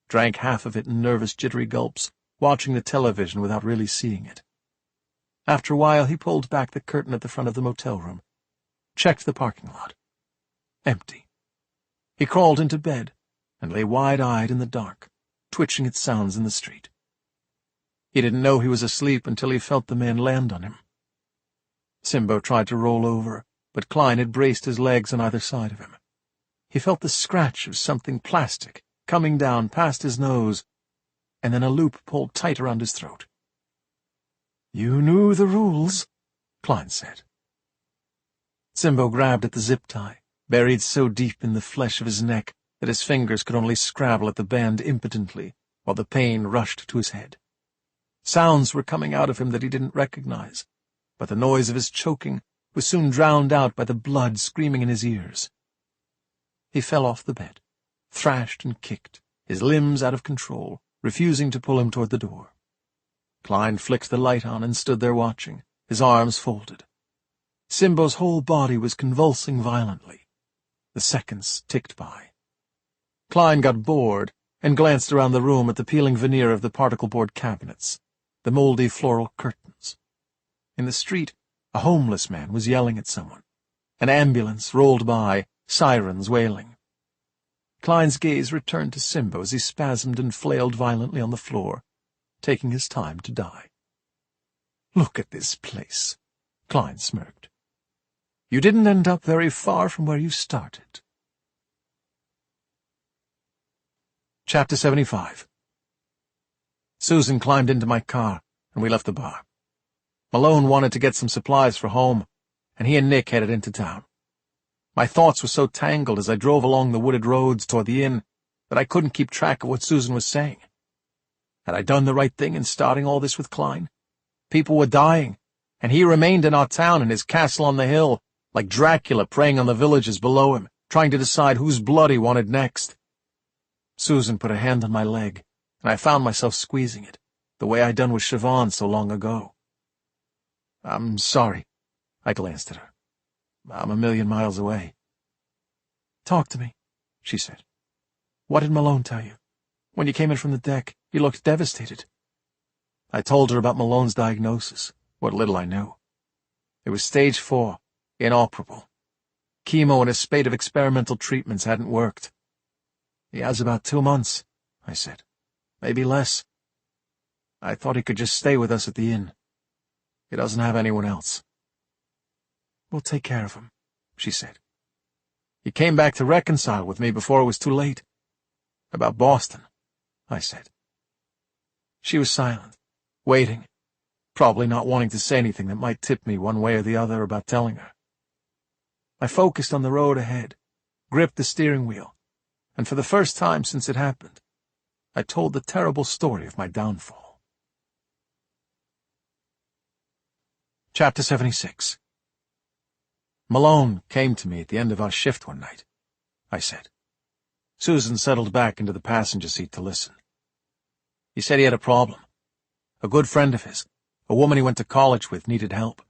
drank half of it in nervous, jittery gulps, watching the television without really seeing it. After a while, he pulled back the curtain at the front of the motel room, checked the parking lot. Empty. He crawled into bed and lay wide-eyed in the dark, twitching at sounds in the street. He didn't know he was asleep until he felt the man land on him. Simbo tried to roll over, but Klein had braced his legs on either side of him. He felt the scratch of something plastic coming down past his nose, and then a loop pulled tight around his throat. "You knew the rules," Klein said. Simbo grabbed at the zip tie, buried so deep in the flesh of his neck that his fingers could only scrabble at the band impotently, while the pain rushed to his head. Sounds were coming out of him that he didn't recognize, but the noise of his choking was soon drowned out by the blood screaming in his ears. He fell off the bed, thrashed and kicked, his limbs out of control, refusing to pull him toward the door. Klein flicked the light on and stood there watching, his arms folded. Simbo's whole body was convulsing violently. The seconds ticked by. Klein got bored and glanced around the room at the peeling veneer of the particle board cabinets, the moldy floral curtains. In the street, a homeless man was yelling at someone. An ambulance rolled by, sirens wailing. Klein's gaze returned to Simbo as he spasmed and flailed violently on the floor, taking his time to die. "Look at this place," Klein smirked. "You didn't end up very far from where you started." Chapter 75. Susan climbed into my car, and we left the bar. Malone wanted to get some supplies for home, and he and Nick headed into town. My thoughts were so tangled as I drove along the wooded roads toward the inn that I couldn't keep track of what Susan was saying. Had I done the right thing in starting all this with Klein? People were dying, and he remained in our town in his castle on the hill, like Dracula preying on the villages below him, trying to decide whose blood he wanted next. Susan put a hand on my leg, and I found myself squeezing it, the way I'd done with Siobhan so long ago. "I'm sorry," I glanced at her. "I'm a million miles away." "Talk to me," she said. "What did Malone tell you? When you came in from the deck, you looked devastated." I told her about Malone's diagnosis, what little I knew. It was stage 4, inoperable. Chemo and a spate of experimental treatments hadn't worked. "He has about 2 months," I said. "Maybe less. I thought he could just stay with us at the inn. He doesn't have anyone else." "We'll take care of him," she said. "He came back to reconcile with me before it was too late." "About Boston," I said. She was silent, waiting, probably not wanting to say anything that might tip me one way or the other about telling her. I focused on the road ahead, gripped the steering wheel, and for the first time since it happened, I told the terrible story of my downfall. Chapter 76. "Malone came to me at the end of our shift one night," I said. Susan settled back into the passenger seat to listen. "He said he had a problem. A good friend of his, a woman he went to college with, needed help.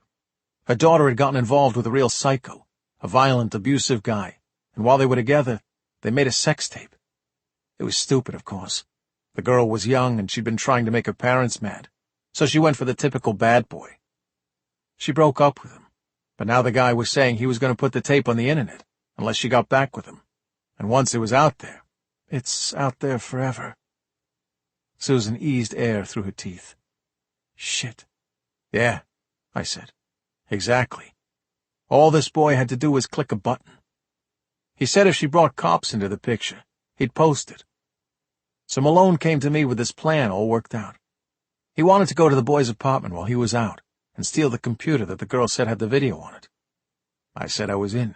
Her daughter had gotten involved with a real psycho, a violent, abusive guy, and while they were together, they made a sex tape. It was stupid, of course. The girl was young, and she'd been trying to make her parents mad, so she went for the typical bad boy. She broke up with him, but now the guy was saying he was going to put the tape on the internet, unless she got back with him. And once it was out there, it's out there forever." Susan eased air through her teeth. "Shit." "Yeah," I said. "Exactly. All this boy had to do was click a button. He said if she brought cops into the picture, he'd post it. So Malone came to me with this plan all worked out. He wanted to go to the boy's apartment while he was out and steal the computer that the girl said had the video on it. I said I was in.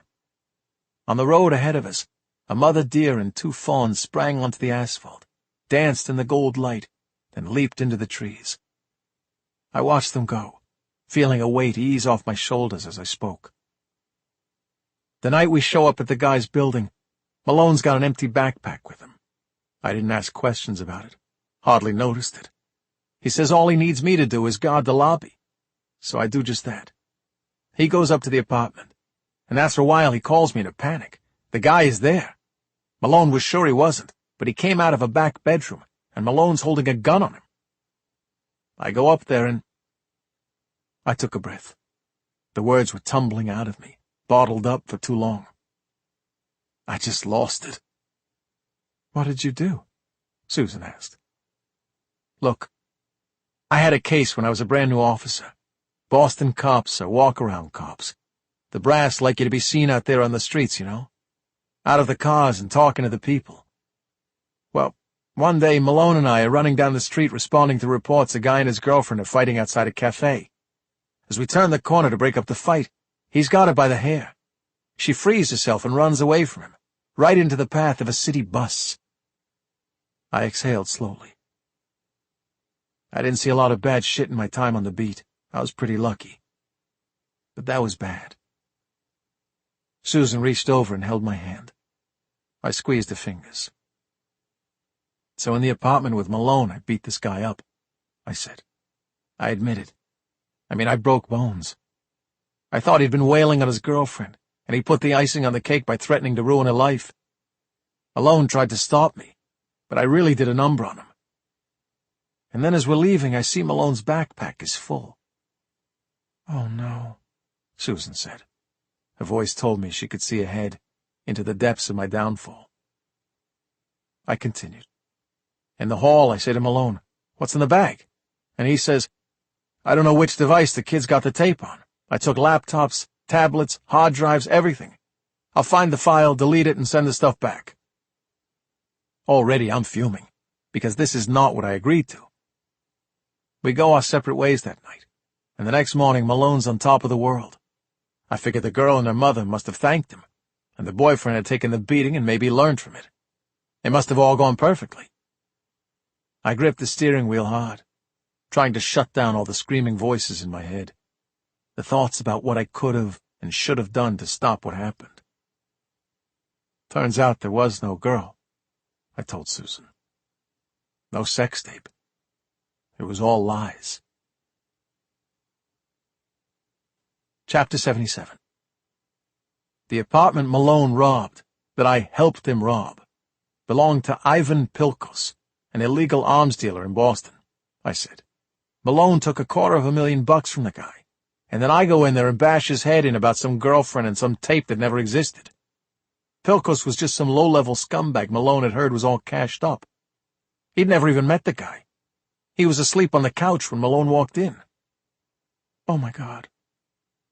On the road ahead of us, a mother deer and 2 fawns sprang onto the asphalt, danced in the gold light, then leaped into the trees. I watched them go, feeling a weight ease off my shoulders as I spoke. The night we show up at the guy's building, Malone's got an empty backpack with him. I didn't ask questions about it, hardly noticed it. He says all he needs me to do is guard the lobby, so I do just that. He goes up to the apartment, and after a while he calls me in a panic. The guy is there. Malone was sure he wasn't, but he came out of a back bedroom, and Malone's holding a gun on him. I go up there and... I took a breath. The words were tumbling out of me, bottled up for too long. I just lost it. "What did you do?" Susan asked. "Look, I had a case when I was a brand new officer. Boston cops are walk-around cops. The brass like you to be seen out there on the streets, you know? Out of the cars and talking to the people. Well, one day Malone and I are running down the street responding to reports a guy and his girlfriend are fighting outside a cafe. As we turn the corner to break up the fight, he's got her by the hair. She frees herself and runs away from him, right into the path of a city bus." I exhaled slowly. I didn't see a lot of bad shit in my time on the beat. I was pretty lucky. But that was bad. Susan reached over and held my hand. I squeezed her fingers. "So in the apartment with Malone, I beat this guy up," I said. "I admit it. I broke bones. I thought he'd been wailing on his girlfriend, and he put the icing on the cake by threatening to ruin her life. Malone tried to stop me, but I really did a number on him. And then as we're leaving, I see Malone's backpack is full. "Oh, no," Susan said. Her voice told me she could see ahead, into the depths of my downfall. I continued. In the hall, I say to Malone, "What's in the bag?" And he says, "I don't know which device the kids got the tape on. I took laptops, tablets, hard drives, everything. I'll find the file, delete it, and send the stuff back." Already I'm fuming, because this is not what I agreed to. We go our separate ways that night, and the next morning Malone's on top of the world. I figured the girl and her mother must have thanked him, and the boyfriend had taken the beating and maybe learned from it. It must have all gone perfectly. I gripped the steering wheel hard, trying to shut down all the screaming voices in my head, the thoughts about what I could have and should have done to stop what happened. Turns out there was no girl, I told Susan. No sex tape. It was all lies. Chapter 77. The apartment Malone robbed, that I helped him rob, belonged to Ivan Pilkos, an illegal arms dealer in Boston, I said. Malone took $250,000 from the guy, and then I go in there and bash his head in about some girlfriend and some tape that never existed. Pilkos was just some low-level scumbag Malone had heard was all cashed up. He'd never even met the guy. He was asleep on the couch when Malone walked in. "Oh, my God."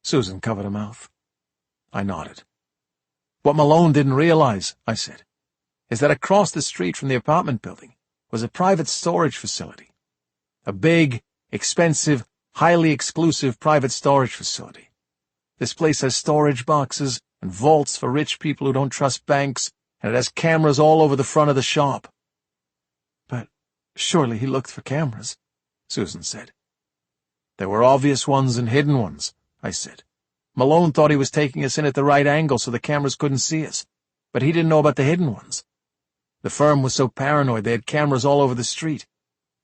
Susan covered her mouth. I nodded. "What Malone didn't realize," I said, "is that across the street from the apartment building was a private storage facility. A big, expensive, highly exclusive private storage facility. This place has storage boxes and vaults for rich people who don't trust banks, and it has cameras all over the front of the shop." "But surely he looked for cameras," Susan said. "There were obvious ones and hidden ones," I said. "Malone thought he was taking us in at the right angle so the cameras couldn't see us, but he didn't know about the hidden ones. The firm was so paranoid they had cameras all over the street.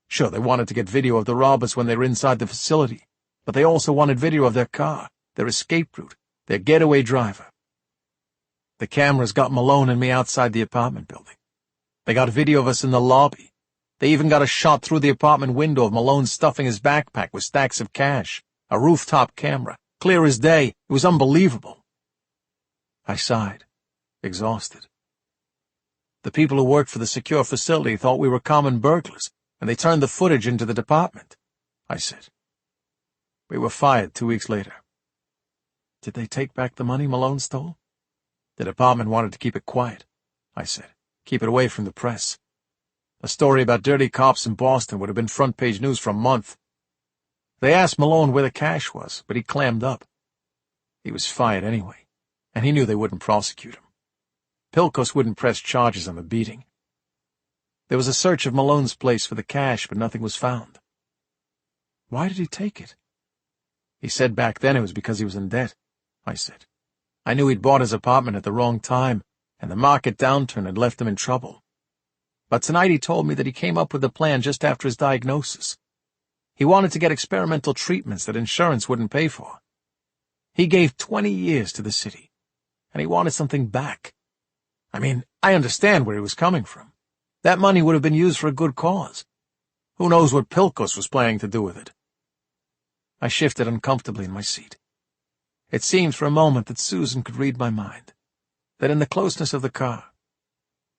Sure, they wanted to get video of the robbers when they were inside the facility, but they also wanted video of their car, their escape route, their getaway driver. The cameras got Malone and me outside the apartment building. They got video of us in the lobby. They even got a shot through the apartment window of Malone stuffing his backpack with stacks of cash, a rooftop camera, clear as day. It was unbelievable." I sighed, exhausted. "The people who worked for the secure facility thought we were common burglars, and they turned the footage into the department," I said. "We were fired 2 weeks later." "Did they take back the money Malone stole?" "The department wanted to keep it quiet," I said. "Keep it away from the press. A story about dirty cops in Boston would have been front-page news for a month. They asked Malone where the cash was, but he clammed up. He was fired anyway, and he knew they wouldn't prosecute him. Pilkos wouldn't press charges on the beating. There was a search of Malone's place for the cash, but nothing was found." "Why did he take it?" "He said back then it was because he was in debt," I said. "I knew he'd bought his apartment at the wrong time, and the market downturn had left him in trouble. But tonight he told me that he came up with a plan just after his diagnosis. He wanted to get experimental treatments that insurance wouldn't pay for. He gave 20 years to the city, and he wanted something back. I mean, I understand where he was coming from. That money would have been used for a good cause. Who knows what Pilkos was planning to do with it?" I shifted uncomfortably in my seat. It seemed for a moment that Susan could read my mind, that in the closeness of the car,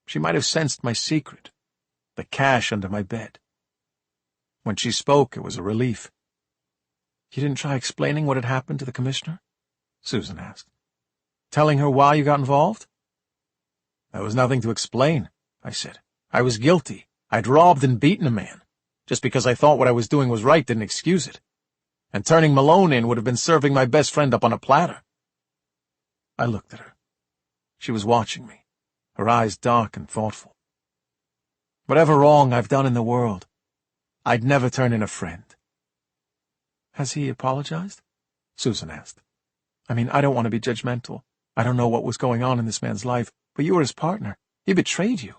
she might have sensed my secret, the cash under my bed. When she spoke, it was a relief. "You didn't try explaining what had happened to the commissioner?" Susan asked. "Telling her why you got involved?" "There was nothing to explain," I said. "I was guilty. I'd robbed and beaten a man. Just because I thought what I was doing was right didn't excuse it. And turning Malone in would have been serving my best friend up on a platter." I looked at her. She was watching me, her eyes dark and thoughtful. "Whatever wrong I've done in the world, I'd never turn in a friend." "Has he apologized?" Susan asked. "I mean, I don't want to be judgmental. I don't know what was going on in this man's life, but you were his partner. He betrayed you."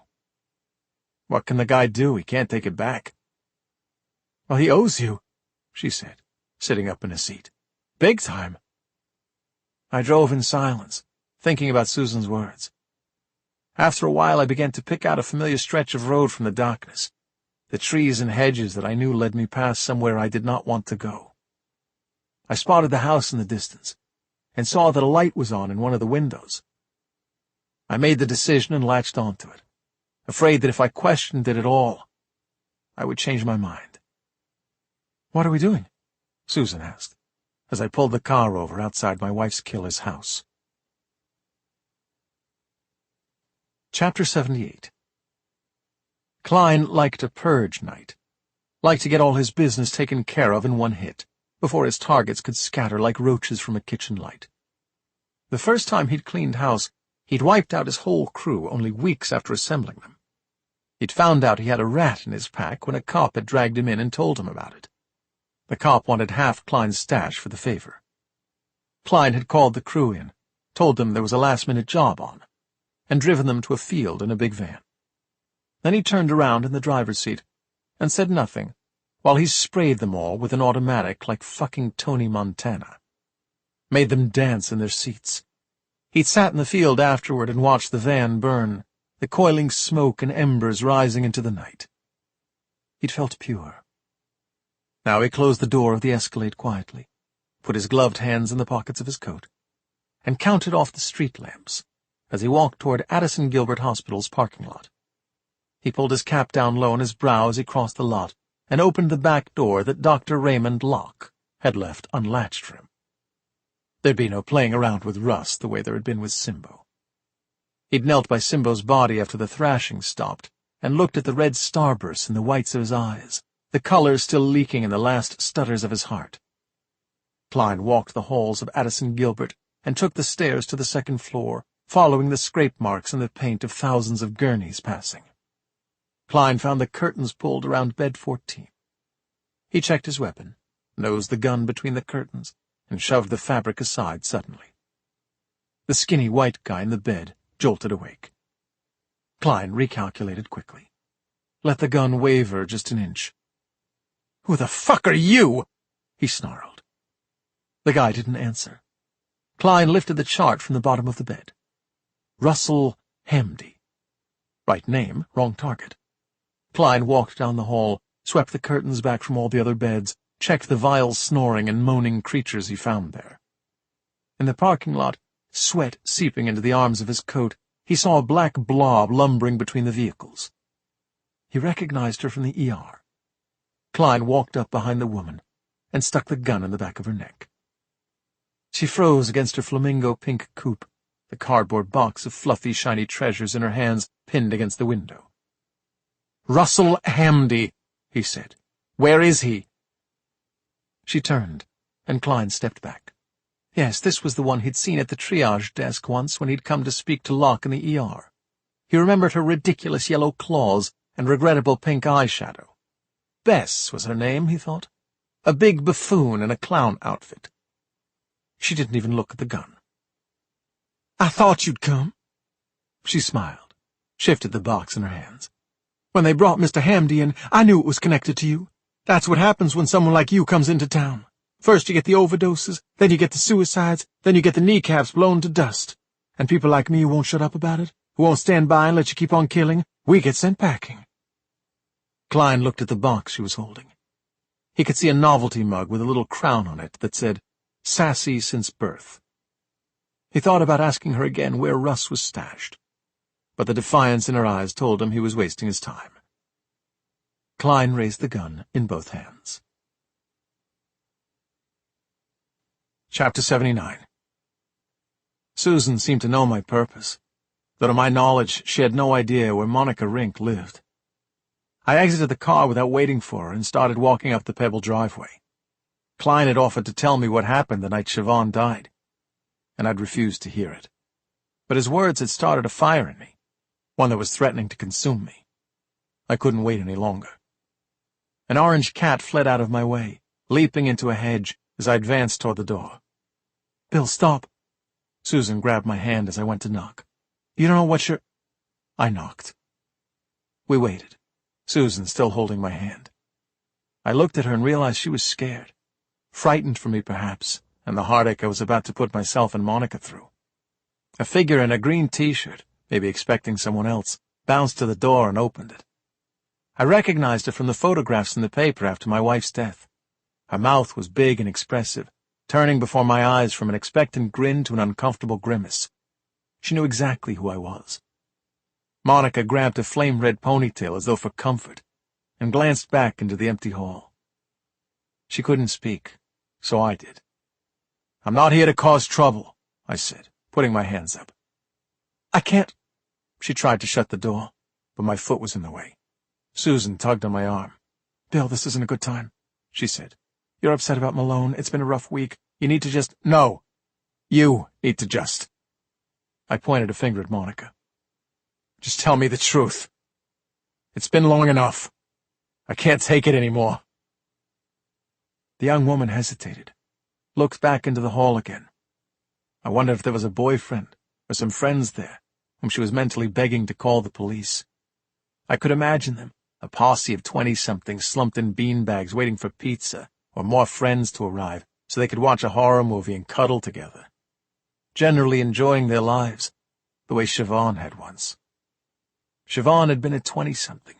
"What can the guy do? He can't take it back." "Well, he owes you," she said, sitting up in a seat. "Big time." I drove in silence, thinking about Susan's words. After a while, I began to pick out a familiar stretch of road from the darkness. The trees and hedges that I knew led me past somewhere I did not want to go. I spotted the house in the distance, and saw that a light was on in one of the windows. I made the decision and latched onto it, afraid that if I questioned it at all, I would change my mind. "What are we doing?" Susan asked, as I pulled the car over outside my wife's killer's house. Chapter 78. Klein liked a purge night, liked to get all his business taken care of in one hit, before his targets could scatter like roaches from a kitchen light. The first time he'd cleaned house, he'd wiped out his whole crew only weeks after assembling them. He'd found out he had a rat in his pack when a cop had dragged him in and told him about it. The cop wanted half Klein's stash for the favor. Klein had called the crew in, told them there was a last-minute job on, and driven them to a field in a big van. Then he turned around in the driver's seat and said nothing, while he sprayed them all with an automatic like fucking Tony Montana. Made them dance in their seats. He'd sat in the field afterward and watched the van burn, the coiling smoke and embers rising into the night. He'd felt pure. Now he closed the door of the Escalade quietly, put his gloved hands in the pockets of his coat, and counted off the street lamps as he walked toward Addison Gilbert Hospital's parking lot. He pulled his cap down low on his brow as he crossed the lot and opened the back door that Dr. Raymond Locke had left unlatched for him. There'd be no playing around with Russ the way there had been with Simbo. He'd knelt by Simbo's body after the thrashing stopped and looked at the red starbursts in the whites of his eyes, the color still leaking in the last stutters of his heart. Klein walked the halls of Addison Gilbert and took the stairs to the second floor, following the scrape marks in the paint of thousands of gurneys passing. Klein found the curtains pulled around bed 14. He checked his weapon, nosed the gun between the curtains, and shoved the fabric aside suddenly. The skinny white guy in the bed jolted awake. Klein recalculated quickly. Let the gun waver just an inch. "Who the fuck are you?" he snarled. The guy didn't answer. Klein lifted the chart from the bottom of the bed. Russell Hamdi. Right name, wrong target. Klein walked down the hall, swept the curtains back from all the other beds, checked the vile snoring and moaning creatures he found there. In the parking lot, sweat seeping into the arms of his coat, he saw a black blob lumbering between the vehicles. He recognized her from the ER. Klein walked up behind the woman and stuck the gun in the back of her neck. She froze against her flamingo-pink coupe, the cardboard box of fluffy, shiny treasures in her hands pinned against the window. "Russell Hamdi," he said. "Where is he?" She turned, and Klein stepped back. Yes, this was the one he'd seen at the triage desk once when he'd come to speak to Locke in the ER. He remembered her ridiculous yellow claws and regrettable pink eyeshadow. Bess was her name, he thought. A big buffoon in a clown outfit. She didn't even look at the gun. "I thought you'd come." She smiled, shifted the box in her hands. "When they brought Mr. Hamdi in, I knew it was connected to you. That's what happens when someone like you comes into town. First you get the overdoses, then you get the suicides, then you get the kneecaps blown to dust. And people like me who won't shut up about it, who won't stand by and let you keep on killing, we get sent packing." Klein looked at the box she was holding. He could see a novelty mug with a little crown on it that said, "Sassy since birth." He thought about asking her again where Russ was stashed, but the defiance in her eyes told him he was wasting his time. Klein raised the gun in both hands. Chapter 79. Susan seemed to know my purpose, though to my knowledge she had no idea where Monica Rink lived. I exited the car without waiting for her and started walking up the pebble driveway. Klein had offered to tell me what happened the night Siobhan died, and I'd refused to hear it. But his words had started a fire in me, one that was threatening to consume me. I couldn't wait any longer. An orange cat fled out of my way, leaping into a hedge as I advanced toward the door. "Bill, stop." Susan grabbed my hand as I went to knock. "You don't know what you're—" I knocked. We waited, Susan still holding my hand. I looked at her and realized she was scared, frightened for me perhaps, and the heartache I was about to put myself and Monica through. A figure in a green T-shirt, maybe expecting someone else, bounced to the door and opened it. I recognized her from the photographs in the paper after my wife's death. Her mouth was big and expressive, turning before my eyes from an expectant grin to an uncomfortable grimace. She knew exactly who I was. Monica grabbed a flame-red ponytail as though for comfort, and glanced back into the empty hall. She couldn't speak, so I did. "I'm not here to cause trouble," I said, putting my hands up. "I can't—" She tried to shut the door, but my foot was in the way. Susan tugged on my arm. "Bill, this isn't a good time," she said. "You're upset about Malone. It's been a rough week. You need to just—" "No. You need to just—" I pointed a finger at Monica. "Just tell me the truth. It's been long enough. I can't take it anymore." The young woman hesitated, looked back into the hall again. I wondered if there was a boyfriend or some friends there whom she was mentally begging to call the police. I could imagine them, a posse of 20-somethings slumped in beanbags waiting for pizza or more friends to arrive so they could watch a horror movie and cuddle together, generally enjoying their lives the way Siobhan had once. Siobhan had been a 20-something,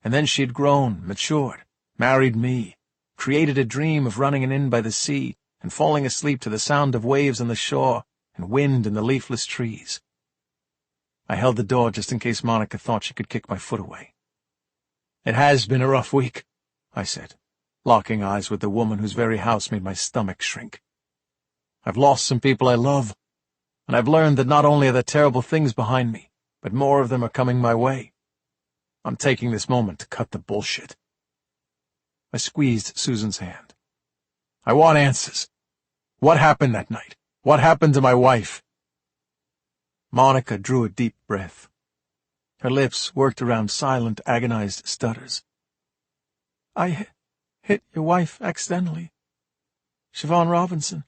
and then she had grown, matured, married me, created a dream of running an inn by the sea and falling asleep to the sound of waves on the shore and wind in the leafless trees. I held the door just in case Monica thought she could kick my foot away. "It has been a rough week," I said, locking eyes with the woman whose very house made my stomach shrink. "I've lost some people I love, and I've learned that not only are there terrible things behind me, but more of them are coming my way. I'm taking this moment to cut the bullshit." I squeezed Susan's hand. "I want answers. What happened that night? What happened to my wife?" Monica drew a deep breath. Her lips worked around silent, agonized stutters. "I hit your wife accidentally. Siobhan Robinson.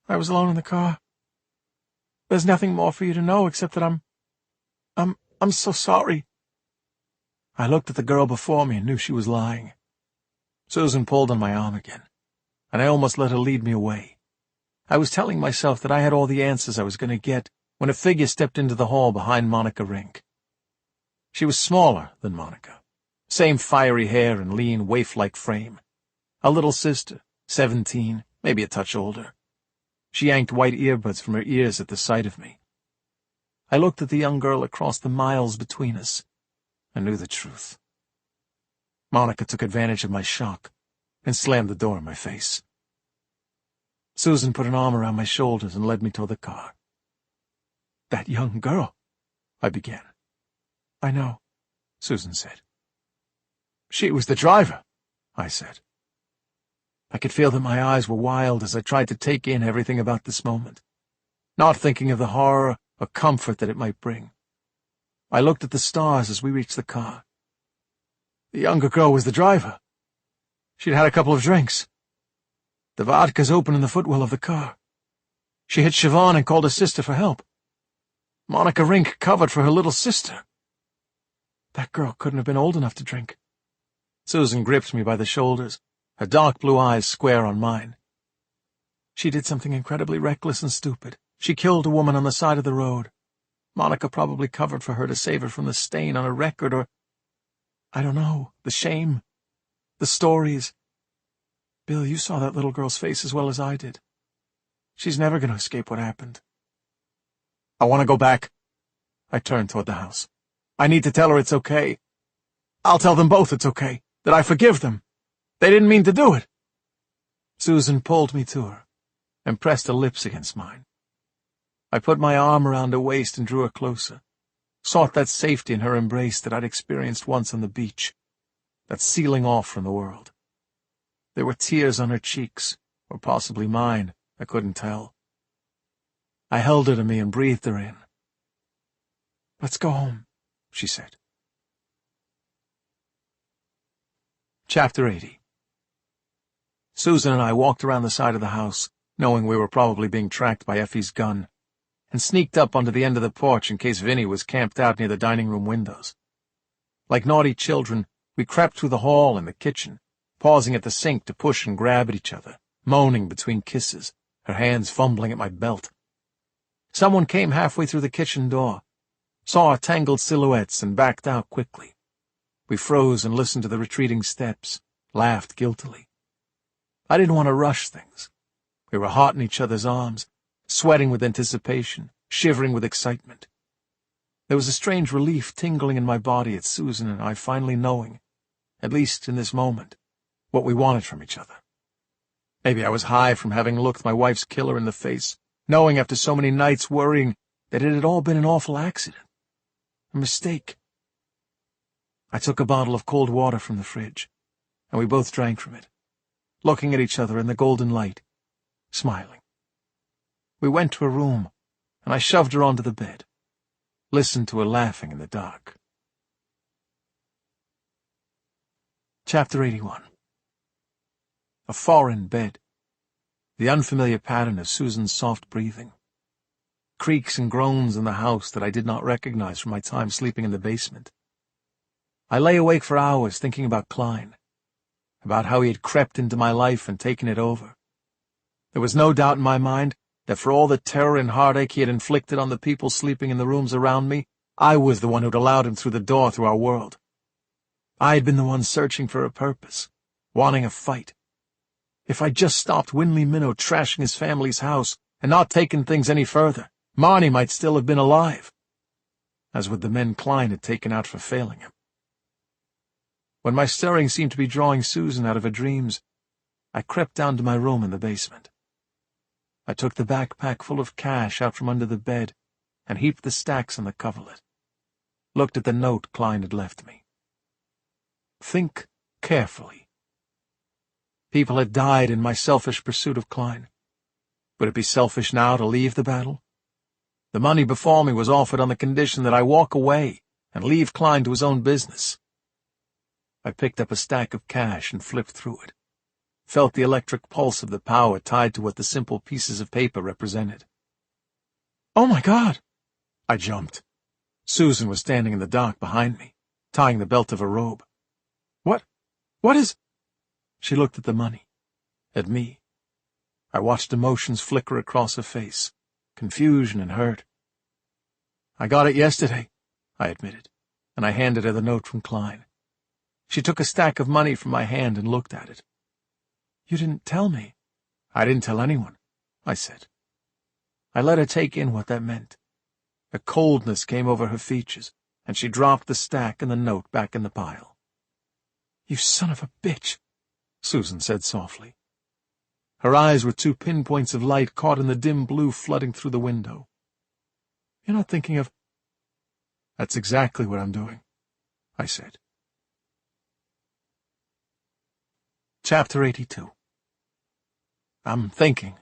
I was alone in the car. There's nothing more for you to know except that I'm so sorry." I looked at the girl before me and knew she was lying. Susan pulled on my arm again, and I almost let her lead me away. I was telling myself that I had all the answers I was going to get when a figure stepped into the hall behind Monica Rink. She was smaller than Monica, same fiery hair and lean, waif-like frame. A little sister, 17, maybe a touch older. She yanked white earbuds from her ears at the sight of me. I looked at the young girl across the miles between us and knew the truth. Monica took advantage of my shock and slammed the door in my face. Susan put an arm around my shoulders and led me toward the car. "That young girl," I began. "I know," Susan said. "She was the driver," I said. I could feel that my eyes were wild as I tried to take in everything about this moment, not thinking of the horror or comfort that it might bring. I looked at the stars as we reached the car. The younger girl was the driver. She'd had a couple of drinks. The vodka's open in the footwell of the car. She hit Siobhan and called her sister for help. Monica Rink covered for her little sister. That girl couldn't have been old enough to drink. Susan gripped me by the shoulders, her dark blue eyes square on mine. She did something incredibly reckless and stupid. She killed a woman on the side of the road. Monica probably covered for her to save her from the stain on her record or, I don't know, the shame, the stories. Bill, you saw that little girl's face as well as I did. She's never going to escape what happened. I want to go back. I turned toward the house. I need to tell her it's okay. I'll tell them both it's okay, that I forgive them. They didn't mean to do it. Susan pulled me to her and pressed her lips against mine. I put my arm around her waist and drew her closer, sought that safety in her embrace that I'd experienced once on the beach, that sealing off from the world. There were tears on her cheeks, or possibly mine, I couldn't tell. I held her to me and breathed her in. "Let's go home," she said. Chapter 80. Susan and I walked around the side of the house, knowing we were probably being tracked by Effie's gun, and sneaked up onto the end of the porch in case Vinny was camped out near the dining room windows. Like naughty children, we crept through the hall and the kitchen, pausing at the sink to push and grab at each other, moaning between kisses, her hands fumbling at my belt. Someone came halfway through the kitchen door. saw our tangled silhouettes and backed out quickly. We froze and listened to the retreating steps, laughed guiltily. I didn't want to rush things. We were hot in each other's arms, sweating with anticipation, shivering with excitement. There was a strange relief tingling in my body at Susan and I finally knowing, at least in this moment, what we wanted from each other. Maybe I was high from having looked my wife's killer in the face, knowing after so many nights worrying that it had all been an awful accident, a mistake. I took a bottle of cold water from the fridge, and we both drank from it, looking at each other in the golden light, smiling. We went to her room, and I shoved her onto the bed, listened to her laughing in the dark. Chapter 81. A foreign bed. The unfamiliar pattern of Susan's soft breathing. Creaks and groans in the house that I did not recognize from my time sleeping in the basement. I lay awake for hours thinking about Klein, about how he had crept into my life and taken it over. There was no doubt in my mind that for all the terror and heartache he had inflicted on the people sleeping in the rooms around me, I was the one who'd allowed him through the door through our world. I had been the one searching for a purpose, wanting a fight. If I'd just stopped Winley Minnow trashing his family's house and not taken things any further, Marnie might still have been alive, as would the men Klein had taken out for failing him. When my stirring seemed to be drawing Susan out of her dreams, I crept down to my room in the basement. I took the backpack full of cash out from under the bed and heaped the stacks on the coverlet. Looked at the note Klein had left me. Think carefully. People had died in my selfish pursuit of Klein. Would it be selfish now to leave the battle? The money before me was offered on the condition that I walk away and leave Klein to his own business. I picked up a stack of cash and flipped through it, felt the electric pulse of the power tied to what the simple pieces of paper represented. "Oh, my God!" I jumped. Susan was standing in the dark behind me, tying the belt of her robe. What is—" She looked at the money, at me. I watched emotions flicker across her face, confusion and hurt. "I got it yesterday," I admitted, and I handed her the note from Klein. She took a stack of money from my hand and looked at it. "You didn't tell me." "I didn't tell anyone," I said. I let her take in what that meant. A coldness came over her features, and she dropped the stack and the note back in the pile. "You son of a bitch," Susan said softly. Her eyes were two pinpoints of light caught in the dim blue flooding through the window. "You're not thinking of—" "That's exactly what I'm doing," I said. Chapter 82. "I'm thinking,"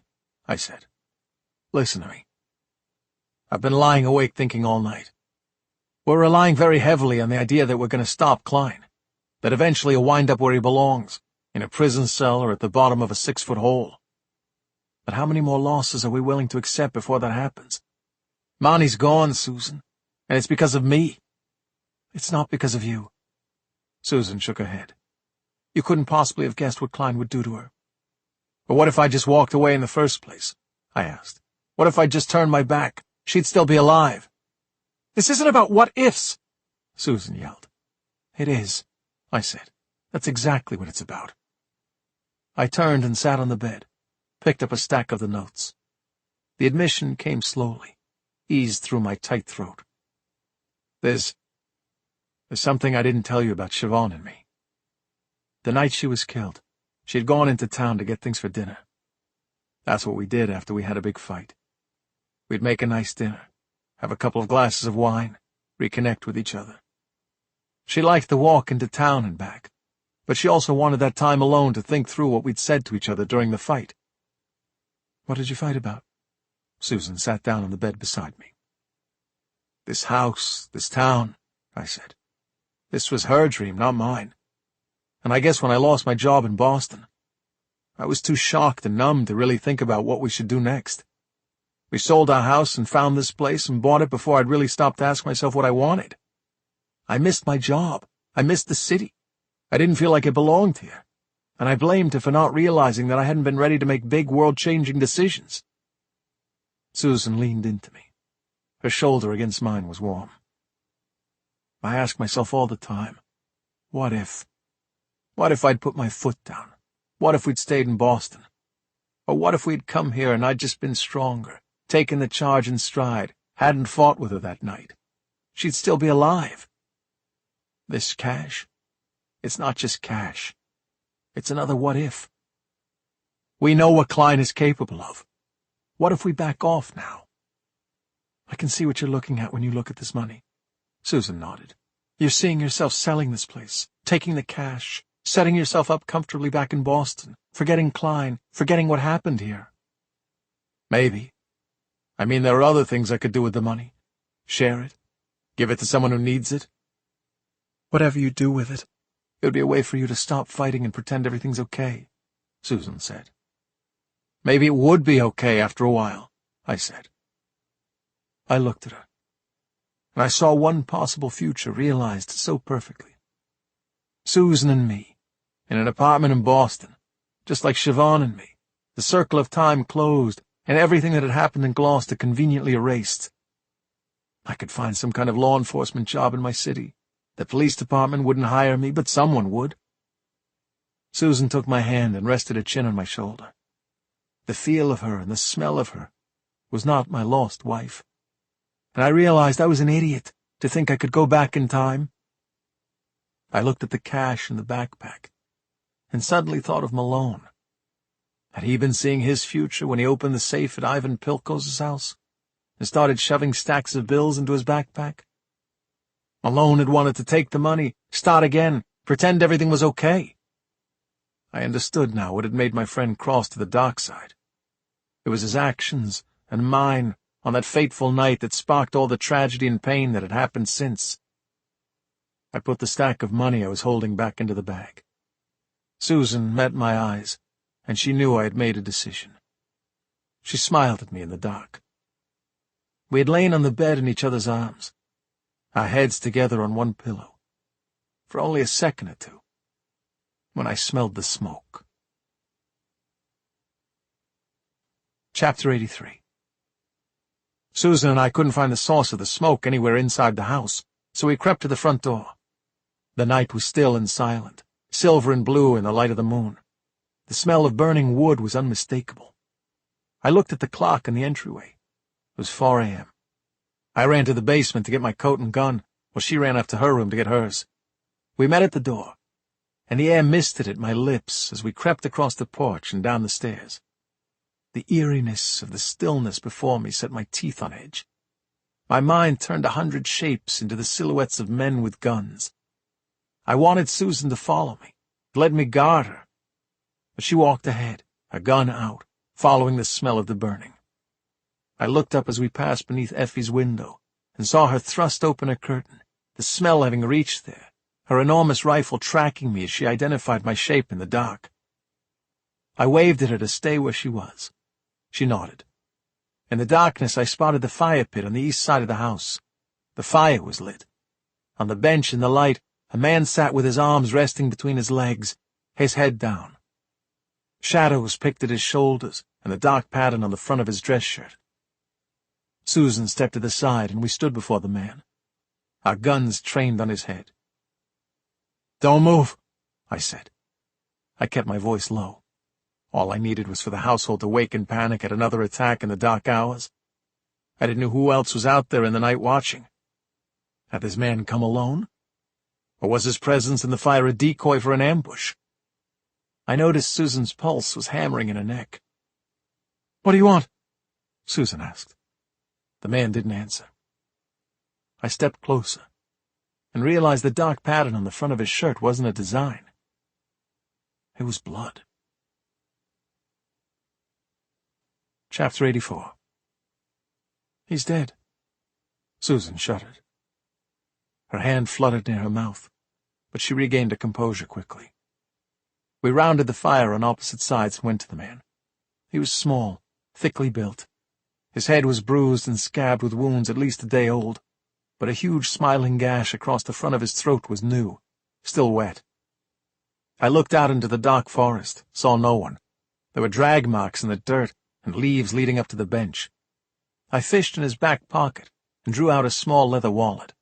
I said. "Listen to me. I've been lying awake thinking all night. We're relying very heavily on the idea that we're going to stop Klein, that eventually he'll wind up where he belongs, in a prison cell or at the bottom of a 6-foot hole. But how many more losses are we willing to accept before that happens? Marnie's gone, Susan, and it's because of me." "It's not because of you." Susan shook her head. "You couldn't possibly have guessed what Klein would do to her." "But what if I just walked away in the first place?" I asked. "What if I just turned my back? She'd still be alive." "This isn't about what-ifs," Susan yelled. "It is," I said. "That's exactly what it's about." I turned and sat on the bed, picked up a stack of the notes. The admission came slowly, eased through my tight throat. There's something I didn't tell you about Siobhan and me. The night she was killed, she had gone into town to get things for dinner. That's what we did after we had a big fight. We'd make a nice dinner, have a couple of glasses of wine, reconnect with each other. She liked the walk into town and back, but she also wanted that time alone to think through what we'd said to each other during the fight. "What did you fight about?" Susan sat down on the bed beside me. "This house, this town," I said. "This was her dream, not mine. And I guess when I lost my job in Boston, I was too shocked and numb to really think about what we should do next. We sold our house and found this place and bought it before I'd really stopped to ask myself what I wanted. I missed my job. I missed the city. I didn't feel like it belonged here, and I blamed her for not realizing that I hadn't been ready to make big world-changing decisions." Susan leaned into me. Her shoulder against mine was warm. I ask myself all the time, what if? What if I'd put my foot down? What if we'd stayed in Boston? Or what if we'd come here and I'd just been stronger, taken the charge in stride, hadn't fought with her that night? She'd still be alive. This cash? It's not just cash. It's another what if. We know what Klein is capable of. What if we back off now? I can see what you're looking at when you look at this money. Susan nodded. You're seeing yourself selling this place, taking the cash, setting yourself up comfortably back in Boston, forgetting Klein, forgetting what happened here. Maybe. I mean, there are other things I could do with the money. Share it. Give it to someone who needs it. Whatever you do with it, it would be a way for you to stop fighting and pretend everything's okay, Susan said. Maybe it would be okay after a while, I said. I looked at her, and I saw one possible future realized so perfectly. Susan and me, in an apartment in Boston, just like Siobhan and me, the circle of time closed, and everything that had happened in Gloucester conveniently erased. I could find some kind of law enforcement job in my city. The police department wouldn't hire me, but someone would. Susan took my hand and rested her chin on my shoulder. The feel of her and the smell of her was not my lost wife. And I realized I was an idiot to think I could go back in time. I looked at the cash in the backpack and suddenly thought of Malone. Had he been seeing his future when he opened the safe at Ivan Pilkos' house and started shoving stacks of bills into his backpack? Malone had wanted to take the money, start again, pretend everything was okay. I understood now what had made my friend cross to the dark side. It was his actions and mine on that fateful night that sparked all the tragedy and pain that had happened since. I put the stack of money I was holding back into the bag. Susan met my eyes, and she knew I had made a decision. She smiled at me in the dark. We had lain on the bed in each other's arms, our heads together on one pillow, for only a second or two, when I smelled the smoke. Chapter 83. Susan and I couldn't find the source of the smoke anywhere inside the house, so we crept to the front door. The night was still and silent, silver and blue in the light of the moon. The smell of burning wood was unmistakable. I looked at the clock in the entryway. It was 4 a.m. I ran to the basement to get my coat and gun, while she ran up to her room to get hers. We met at the door, and the air misted at my lips as we crept across the porch and down the stairs. The eeriness of the stillness before me set my teeth on edge. My mind turned 100 shapes into the silhouettes of men with guns. I wanted Susan to follow me, let me guard her. But she walked ahead, her gun out, following the smell of the burning. I looked up as we passed beneath Effie's window and saw her thrust open a curtain, the smell having reached there, her enormous rifle tracking me as she identified my shape in the dark. I waved at her to stay where she was. She nodded. In the darkness, I spotted the fire pit on the east side of the house. The fire was lit. On the bench in the light, a man sat with his arms resting between his legs, his head down. Shadows picked at his shoulders and the dark pattern on the front of his dress shirt. Susan stepped to the side, and we stood before the man, our guns trained on his head. "Don't move," I said. I kept my voice low. All I needed was for the household to wake in panic at another attack in the dark hours. I didn't know who else was out there in the night watching. Had this man come alone? Or was his presence in the fire a decoy for an ambush? I noticed Susan's pulse was hammering in her neck. "What do you want?" Susan asked. The man didn't answer. I stepped closer and realized the dark pattern on the front of his shirt wasn't a design. It was blood. Chapter 84. "He's dead." Susan shuddered. Her hand fluttered near her mouth, but she regained her composure quickly. We rounded the fire on opposite sides and went to the man. He was small, thickly built. His head was bruised and scabbed with wounds at least a day old, but a huge smiling gash across the front of his throat was new, still wet. I looked out into the dark forest, saw no one. There were drag marks in the dirt and leaves leading up to the bench. I fished in his back pocket and drew out a small leather wallet.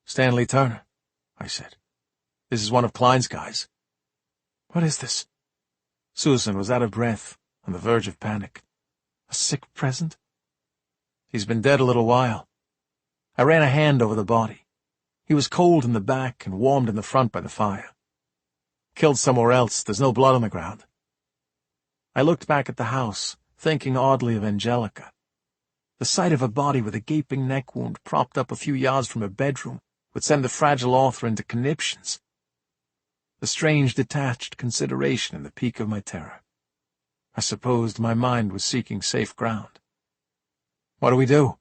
Stanley Turner, I said. This is one of Klein's guys. What is this? Susan was out of breath, on the verge of panic. A sick present? He's been dead a little while. I ran a hand over the body. He was cold in the back and warmed in the front by the fire. Killed somewhere else, there's no blood on the ground. I looked back at the house, thinking oddly of Angelica. The sight of a body with a gaping neck wound propped up a few yards from her bedroom would send the fragile author into conniptions. The strange detached consideration in the peak of my terror. I supposed my mind was seeking safe ground. What do we do?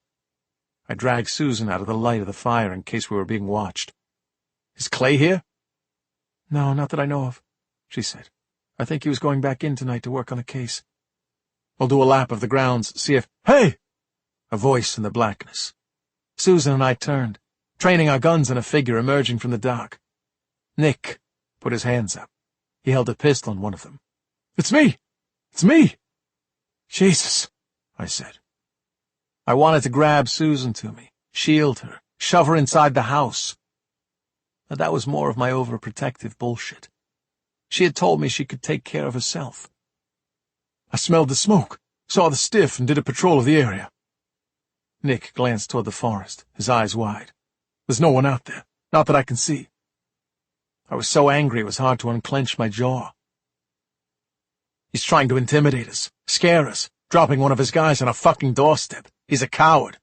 I dragged Susan out of the light of the fire in case we were being watched. Is Clay here? No, not that I know of, she said. I think he was going back in tonight to work on the case. We'll do a lap of the grounds, see if— Hey! A voice in the blackness. Susan and I turned, training our guns on a figure emerging from the dark. Nick put his hands up. He held a pistol in one of them. It's me! It's me! Jesus, I said. I wanted to grab Susan to me, shield her, shove her inside the house. But that was more of my overprotective bullshit. She had told me she could take care of herself. I smelled the smoke, saw the stiff, and did a patrol of the area. Nick glanced toward the forest, his eyes wide. There's no one out there, not that I can see. I was so angry it was hard to unclench my jaw. He's trying to intimidate us, scare us, dropping one of his guys on a fucking doorstep. He's a coward.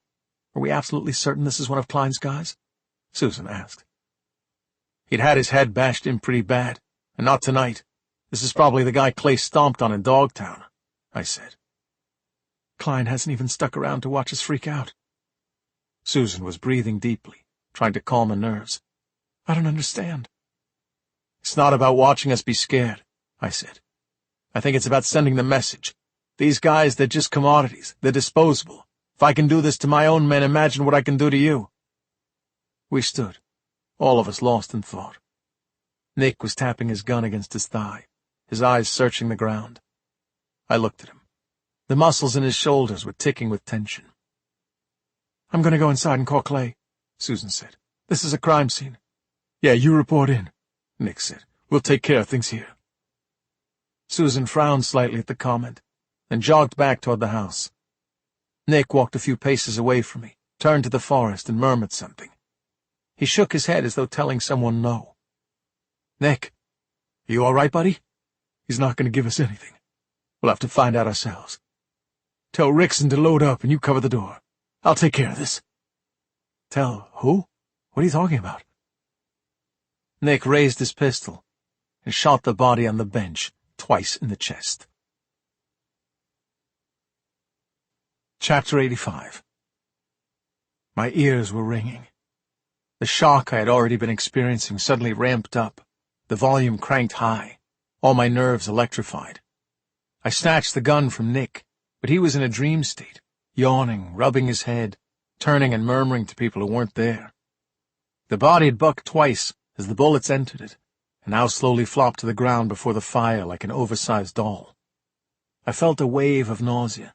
Are we absolutely certain this is one of Klein's guys? Susan asked. He'd had his head bashed in pretty bad, and not tonight. This is probably the guy Clay stomped on in Dogtown, I said. Klein hasn't even stuck around to watch us freak out. Susan was breathing deeply, trying to calm her nerves. I don't understand. It's not about watching us be scared, I said. I think it's about sending the message. These guys, they're just commodities. They're disposable. If I can do this to my own men, imagine what I can do to you. We stood, all of us lost in thought. Nick was tapping his gun against his thigh, his eyes searching the ground. I looked at him. The muscles in his shoulders were ticking with tension. I'm going to go inside and call Clay, Susan said. This is a crime scene. Yeah, you report in, Nick said. We'll take care of things here. Susan frowned slightly at the comment, then jogged back toward the house. Nick walked a few paces away from me, turned to the forest, and murmured something. He shook his head as though telling someone no. Nick, are you all right, buddy? He's not going to give us anything. We'll have to find out ourselves. Tell Rickson to load up and you cover the door. I'll take care of this. Tell who? What are you talking about? Nick raised his pistol and shot the body on the bench twice in the chest. Chapter 85. My ears were ringing. The shock I had already been experiencing suddenly ramped up, the volume cranked high, all my nerves electrified. I snatched the gun from Nick, but he was in a dream state, yawning, rubbing his head, turning and murmuring to people who weren't there. The body had bucked twice as the bullets entered it, and now slowly flopped to the ground before the fire like an oversized doll. I felt a wave of nausea,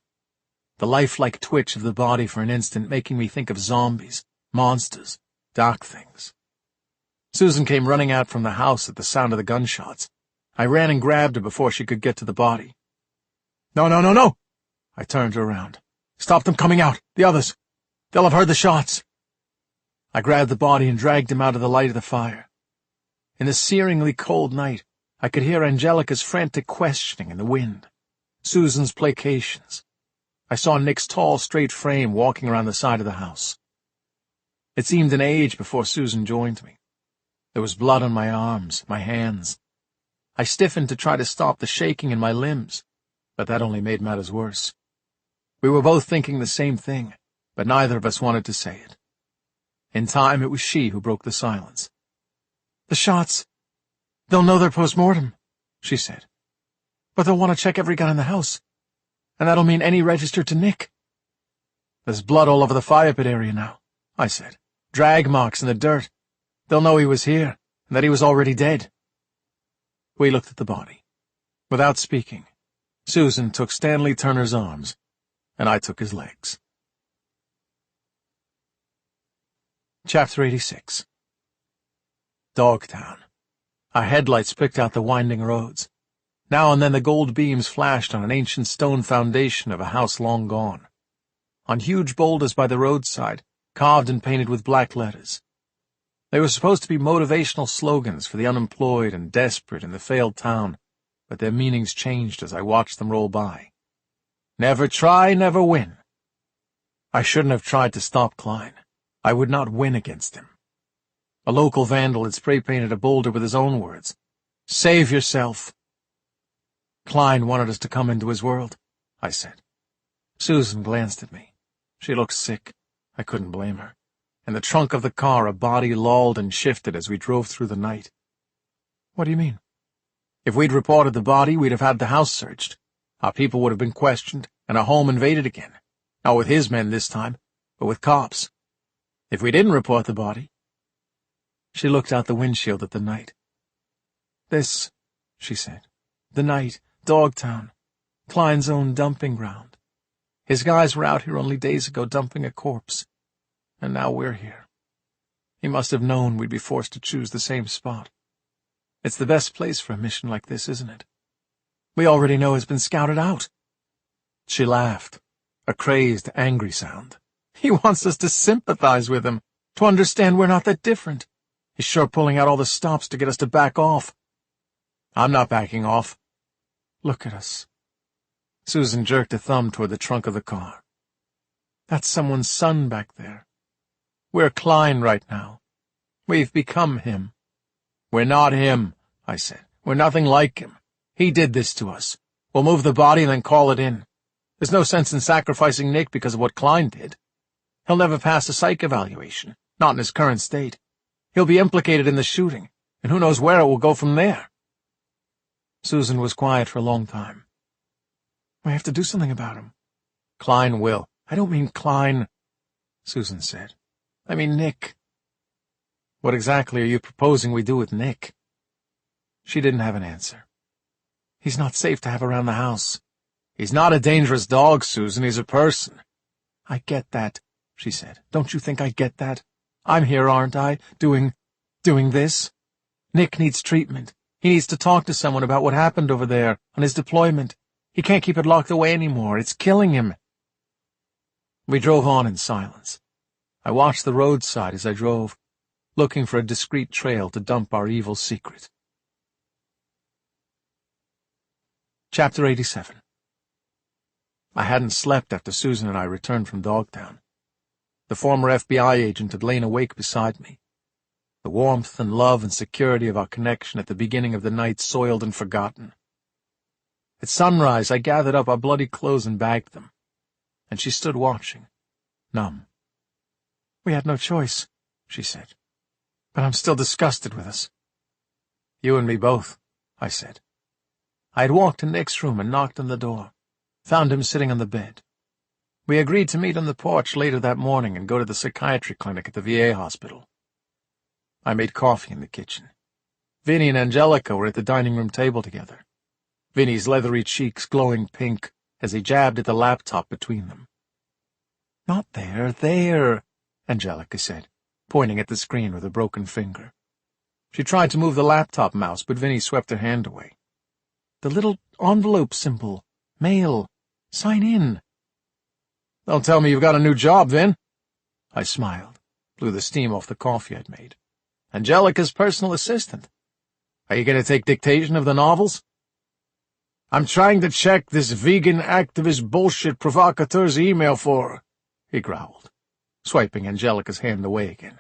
the lifelike twitch of the body for an instant making me think of zombies, monsters, dark things. Susan came running out from the house at the sound of the gunshots. I ran and grabbed her before she could get to the body. No, no, no, no! I turned her around. Stop them coming out! The others! They'll have heard the shots! I grabbed the body and dragged him out of the light of the fire. In the searingly cold night, I could hear Angelica's frantic questioning in the wind, Susan's placations. I saw Nick's tall, straight frame walking around the side of the house. It seemed an age before Susan joined me. There was blood on my arms, my hands. I stiffened to try to stop the shaking in my limbs, but that only made matters worse. We were both thinking the same thing, but neither of us wanted to say it. In time, it was she who broke the silence. The shots. They'll know they're post-mortem, she said. But they'll want to check every gun in the house. And that'll mean any registered to Nick. There's blood all over the fire pit area now, I said. Drag marks in the dirt. They'll know he was here, and that he was already dead. We looked at the body. Without speaking, Susan took Stanley Turner's arms, and I took his legs. Chapter 86. Dogtown. Our headlights picked out the winding roads. Now and then the gold beams flashed on an ancient stone foundation of a house long gone. On huge boulders by the roadside, carved and painted with black letters. They were supposed to be motivational slogans for the unemployed and desperate in the failed town, but their meanings changed as I watched them roll by. Never try, never win. I shouldn't have tried to stop Klein. I would not win against him. A local vandal had spray-painted a boulder with his own words. Save yourself. Klein wanted us to come into his world, I said. Susan glanced at me. She looked sick. I couldn't blame her. In the trunk of the car, a body lolled and shifted as we drove through the night. What do you mean? If we'd reported the body, we'd have had the house searched. Our people would have been questioned, and our home invaded again. Not with his men this time, but with cops. If we didn't report the body... She looked out the windshield at the night. This, she said, the night, Dogtown, Klein's own dumping ground. His guys were out here only days ago dumping a corpse, and now we're here. He must have known we'd be forced to choose the same spot. It's the best place for a mission like this, isn't it? We already know it's been scouted out. She laughed, a crazed, angry sound. He wants us to sympathize with him, to understand we're not that different. He's sure pulling out all the stops to get us to back off. I'm not backing off. Look at us. Susan jerked a thumb toward the trunk of the car. That's someone's son back there. We're Klein right now. We've become him. We're not him, I said. We're nothing like him. He did this to us. We'll move the body and then call it in. There's no sense in sacrificing Nick because of what Klein did. He'll never pass a psych evaluation, not in his current state. He'll be implicated in the shooting, and who knows where it will go from there. Susan was quiet for a long time. We have to do something about him. Klein will. I don't mean Klein, Susan said. I mean Nick. What exactly are you proposing we do with Nick? She didn't have an answer. He's not safe to have around the house. He's not a dangerous dog, Susan. He's a person. I get that, she said. Don't you think I get that? I'm here, aren't I, doing this? Nick needs treatment. He needs to talk to someone about what happened over there on his deployment. He can't keep it locked away anymore. It's killing him. We drove on in silence. I watched the roadside as I drove, looking for a discreet trail to dump our evil secret. Chapter 87. I hadn't slept after Susan and I returned from Dogtown. The former FBI agent had lain awake beside me. The warmth and love and security of our connection at the beginning of the night soiled and forgotten. At sunrise, I gathered up our bloody clothes and bagged them, and she stood watching, numb. We had no choice, she said, but I'm still disgusted with us. You and me both, I said. I had walked to Nick's room and knocked on the door, found him sitting on the bed. We agreed to meet on the porch later that morning and go to the psychiatry clinic at the VA hospital. I made coffee in the kitchen. Vinny and Angelica were at the dining room table together, Vinny's leathery cheeks glowing pink as he jabbed at the laptop between them. Not there, there, Angelica said, pointing at the screen with a broken finger. She tried to move the laptop mouse, but Vinny swept her hand away. The little envelope symbol. Mail. Sign in. Don't tell me you've got a new job, Vin. I smiled, blew the steam off the coffee I'd made. Angelica's personal assistant. Are you going to take dictation of the novels? I'm trying to check this vegan activist bullshit provocateur's email for her, he growled, swiping Angelica's hand away again.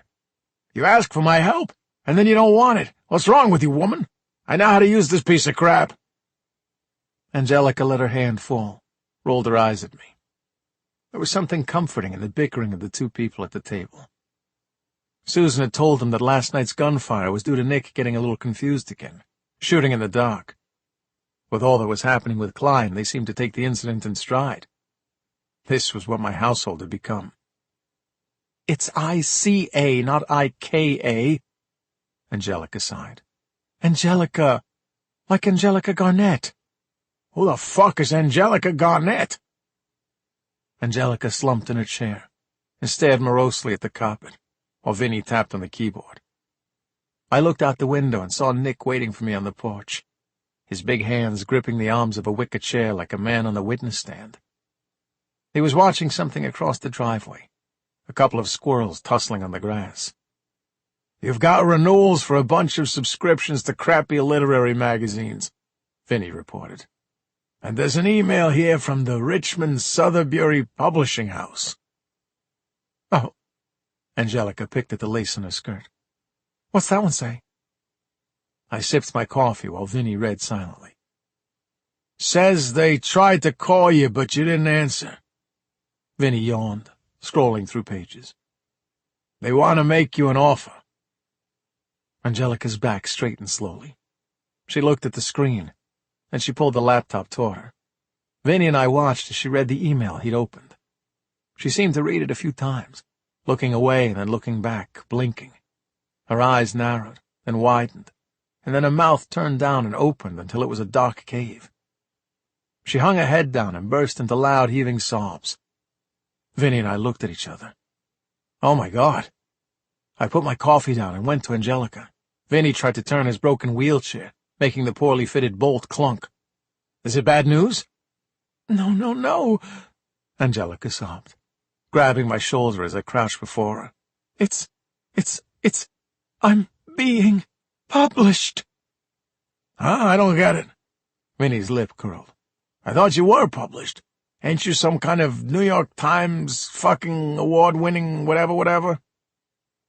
You ask for my help, and then you don't want it. What's wrong with you, woman? I know how to use this piece of crap. Angelica let her hand fall, rolled her eyes at me. There was something comforting in the bickering of the two people at the table. Susan had told them that last night's gunfire was due to Nick getting a little confused again, shooting in the dark. With all that was happening with Klein, they seemed to take the incident in stride. This was what my household had become. It's I-C-A, not I-K-A, Angelica sighed. Angelica, like Angelica Garnett. Who the fuck is Angelica Garnett? Angelica slumped in her chair and stared morosely at the carpet, while Vinny tapped on the keyboard. I looked out the window and saw Nick waiting for me on the porch, his big hands gripping the arms of a wicker chair like a man on the witness stand. He was watching something across the driveway, a couple of squirrels tussling on the grass. "You've got renewals for a bunch of subscriptions to crappy literary magazines," Vinny reported. "And there's an email here from the Richmond Sotheby Publishing House." "Oh," Angelica picked at the lace on her skirt. "What's that one say?" I sipped my coffee while Vinny read silently. "Says they tried to call you, but you didn't answer." Vinny yawned, scrolling through pages. "They want to make you an offer." Angelica's back straightened slowly. She looked at the screen, and she pulled the laptop toward her. Vinny and I watched as she read the email he'd opened. She seemed to read it a few times, looking away and then looking back, blinking. Her eyes narrowed, then widened, and then her mouth turned down and opened until it was a dark cave. She hung her head down and burst into loud, heaving sobs. Vinny and I looked at each other. "Oh, my God." I put my coffee down and went to Angelica. Vinny tried to turn his broken wheelchair, making the poorly fitted bolt clunk. "Is it bad news?" "No, no, no," Angelica sobbed, grabbing my shoulder as I crouched before her. I'm being published." "Huh? I don't get it." Vinny's lip curled. "I thought you were published. Ain't you some kind of New York Times fucking award-winning whatever?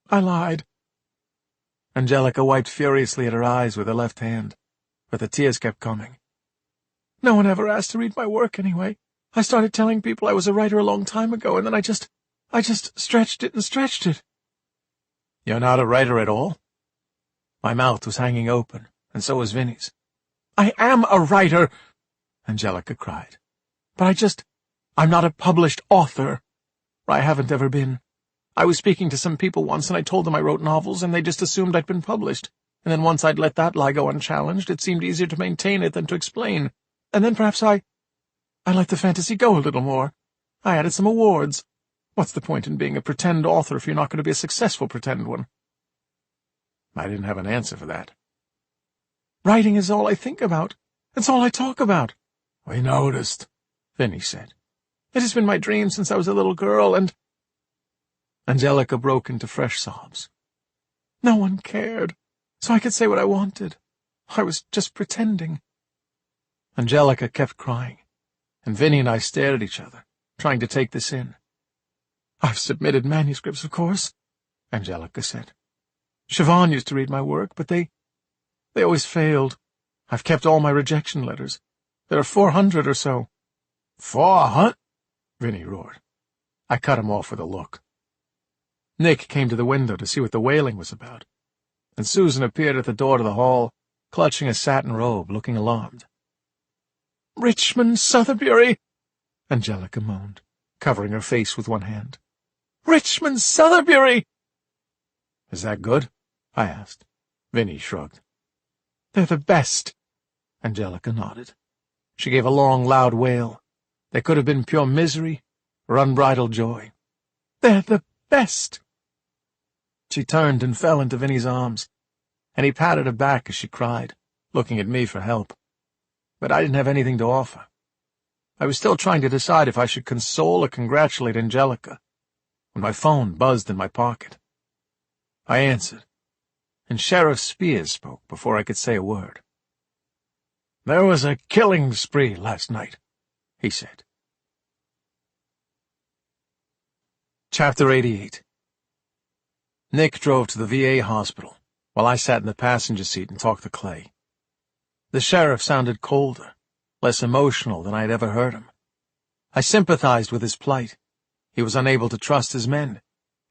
"I lied." Angelica wiped furiously at her eyes with her left hand, but the tears kept coming. "No one ever asked to read my work anyway. I started telling people I was a writer a long time ago, and then I just stretched it and stretched it." "You're not a writer at all?" My mouth was hanging open, and so was Vinny's. "I am a writer," Angelica cried. "But I'm not a published author. I haven't ever been. I was speaking to some people once, and I told them I wrote novels, and they just assumed I'd been published. And then once I'd let that lie go unchallenged, it seemed easier to maintain it than to explain. And then perhaps I let the fantasy go a little more. I added some awards. What's the point in being a pretend author if you're not going to be a successful pretend one?" I didn't have an answer for that. "Writing is all I think about. It's all I talk about." "We noticed," Vinny said. "It has been my dream since I was a little girl, and—" Angelica broke into fresh sobs. "No one cared, so I could say what I wanted. I was just pretending." Angelica kept crying, and Vinny and I stared at each other, trying to take this in. "I've submitted manuscripts, of course," Angelica said. "Siobhan used to read my work, but they always failed. I've kept all my rejection letters. There are 400 or so." "400?" Vinny roared. I cut him off with a look. Nick came to the window to see what the wailing was about, and Susan appeared at the door to the hall, clutching a satin robe, looking alarmed. "Richmond Sotheby!" Angelica moaned, covering her face with one hand. "Richmond Sotheby!" "Is that good?" I asked. Vinny shrugged. "They're the best." Angelica nodded. She gave a long, loud wail. There could have been pure misery or unbridled joy. "They're the best." She turned and fell into Vinny's arms, and he patted her back as she cried, looking at me for help. But I didn't have anything to offer. I was still trying to decide if I should console or congratulate Angelica, when my phone buzzed in my pocket. I answered, and Sheriff Spears spoke before I could say a word. "There was a killing spree last night," he said. Chapter 88. Nick drove to the VA hospital, while I sat in the passenger seat and talked to Clay. The sheriff sounded colder, less emotional than I had ever heard him. I sympathized with his plight. He was unable to trust his men,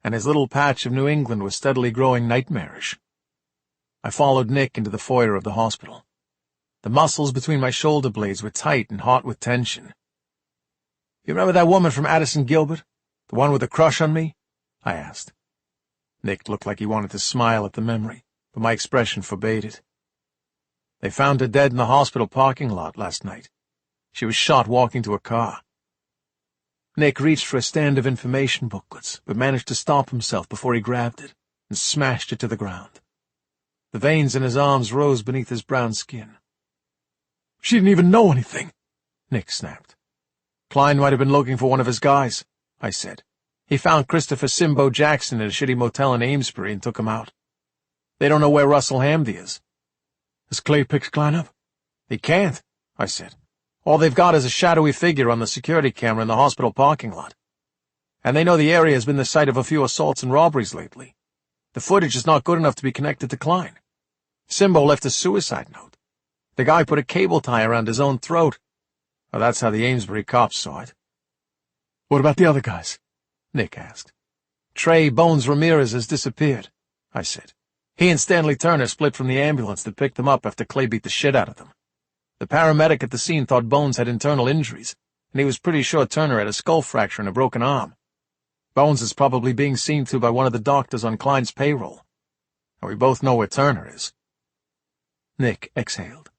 and his little patch of New England was steadily growing nightmarish. I followed Nick into the foyer of the hospital. The muscles between my shoulder blades were tight and hot with tension. "You remember that woman from Addison Gilbert? The one with the crush on me?" I asked. Nick looked like he wanted to smile at the memory, but my expression forbade it. "They found her dead in the hospital parking lot last night. She was shot walking to her car." Nick reached for a stand of information booklets, but managed to stop himself before he grabbed it and smashed it to the ground. The veins in his arms rose beneath his brown skin. "She didn't even know anything," Nick snapped. "Klein might have been looking for one of his guys," I said. "He found Christopher Simbo Jackson in a shitty motel in Amesbury and took him out. They don't know where Russell Hamdy is." "Has Clay picked Klein up?" "He can't," I said. "All they've got is a shadowy figure on the security camera in the hospital parking lot. And they know the area has been the site of a few assaults and robberies lately. The footage is not good enough to be connected to Klein. Simbo left a suicide note. The guy put a cable tie around his own throat. Well, that's how the Amesbury cops saw it." "What about the other guys?" Nick asked. "Trey Bones Ramirez has disappeared," I said. "He and Stanley Turner split from the ambulance that picked them up after Clay beat the shit out of them. The paramedic at the scene thought Bones had internal injuries, and he was pretty sure Turner had a skull fracture and a broken arm. Bones is probably being seen to by one of the doctors on Klein's payroll. And we both know where Turner is." Nick exhaled.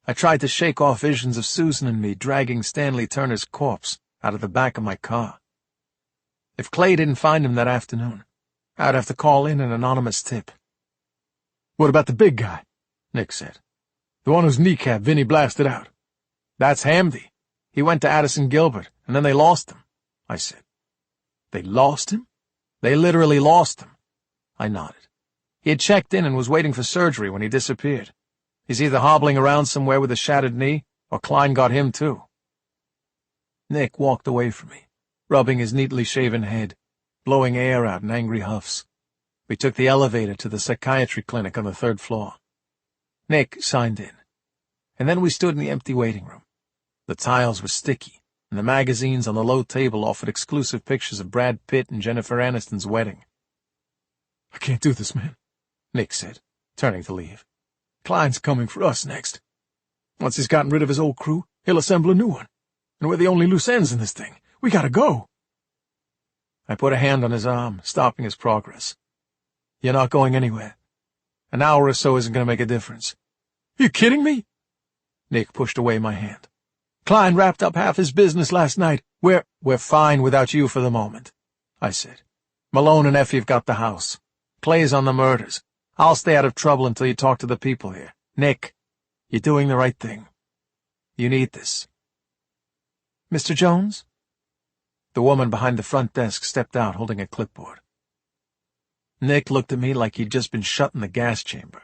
I tried to shake off visions of Susan and me dragging Stanley Turner's corpse out of the back of my car. If Clay didn't find him that afternoon, I'd have to call in an anonymous tip. "What about the big guy?" Nick said. "The one whose kneecap Vinny blasted out." "That's Hamdy. He went to Addison Gilbert, and then they lost him," I said. "They lost him?" "They literally lost him." I nodded. "He had checked in and was waiting for surgery when he disappeared. He's either hobbling around somewhere with a shattered knee, or Klein got him too." Nick walked away from me, rubbing his neatly shaven head, blowing air out in angry huffs. We took the elevator to the psychiatry clinic on the 3rd floor. Nick signed in, and then we stood in the empty waiting room. The tiles were sticky, and the magazines on the low table offered exclusive pictures of Brad Pitt and Jennifer Aniston's wedding. "I can't do this, man," Nick said, turning to leave. "Klein's coming for us next. Once he's gotten rid of his old crew, he'll assemble a new one. And we're the only loose ends in this thing. We gotta go." I put a hand on his arm, stopping his progress. "You're not going anywhere. An hour or so isn't going to make a difference." "You kidding me?" Nick pushed away my hand. "Klein wrapped up half his business last night. We're fine without you for the moment," I said. "Malone and Effie have got the house. Clay's on the murders. I'll stay out of trouble until you talk to the people here. Nick, you're doing the right thing. You need this." "Mr. Jones?" The woman behind the front desk stepped out holding a clipboard. Nick looked at me like he'd just been shut in the gas chamber,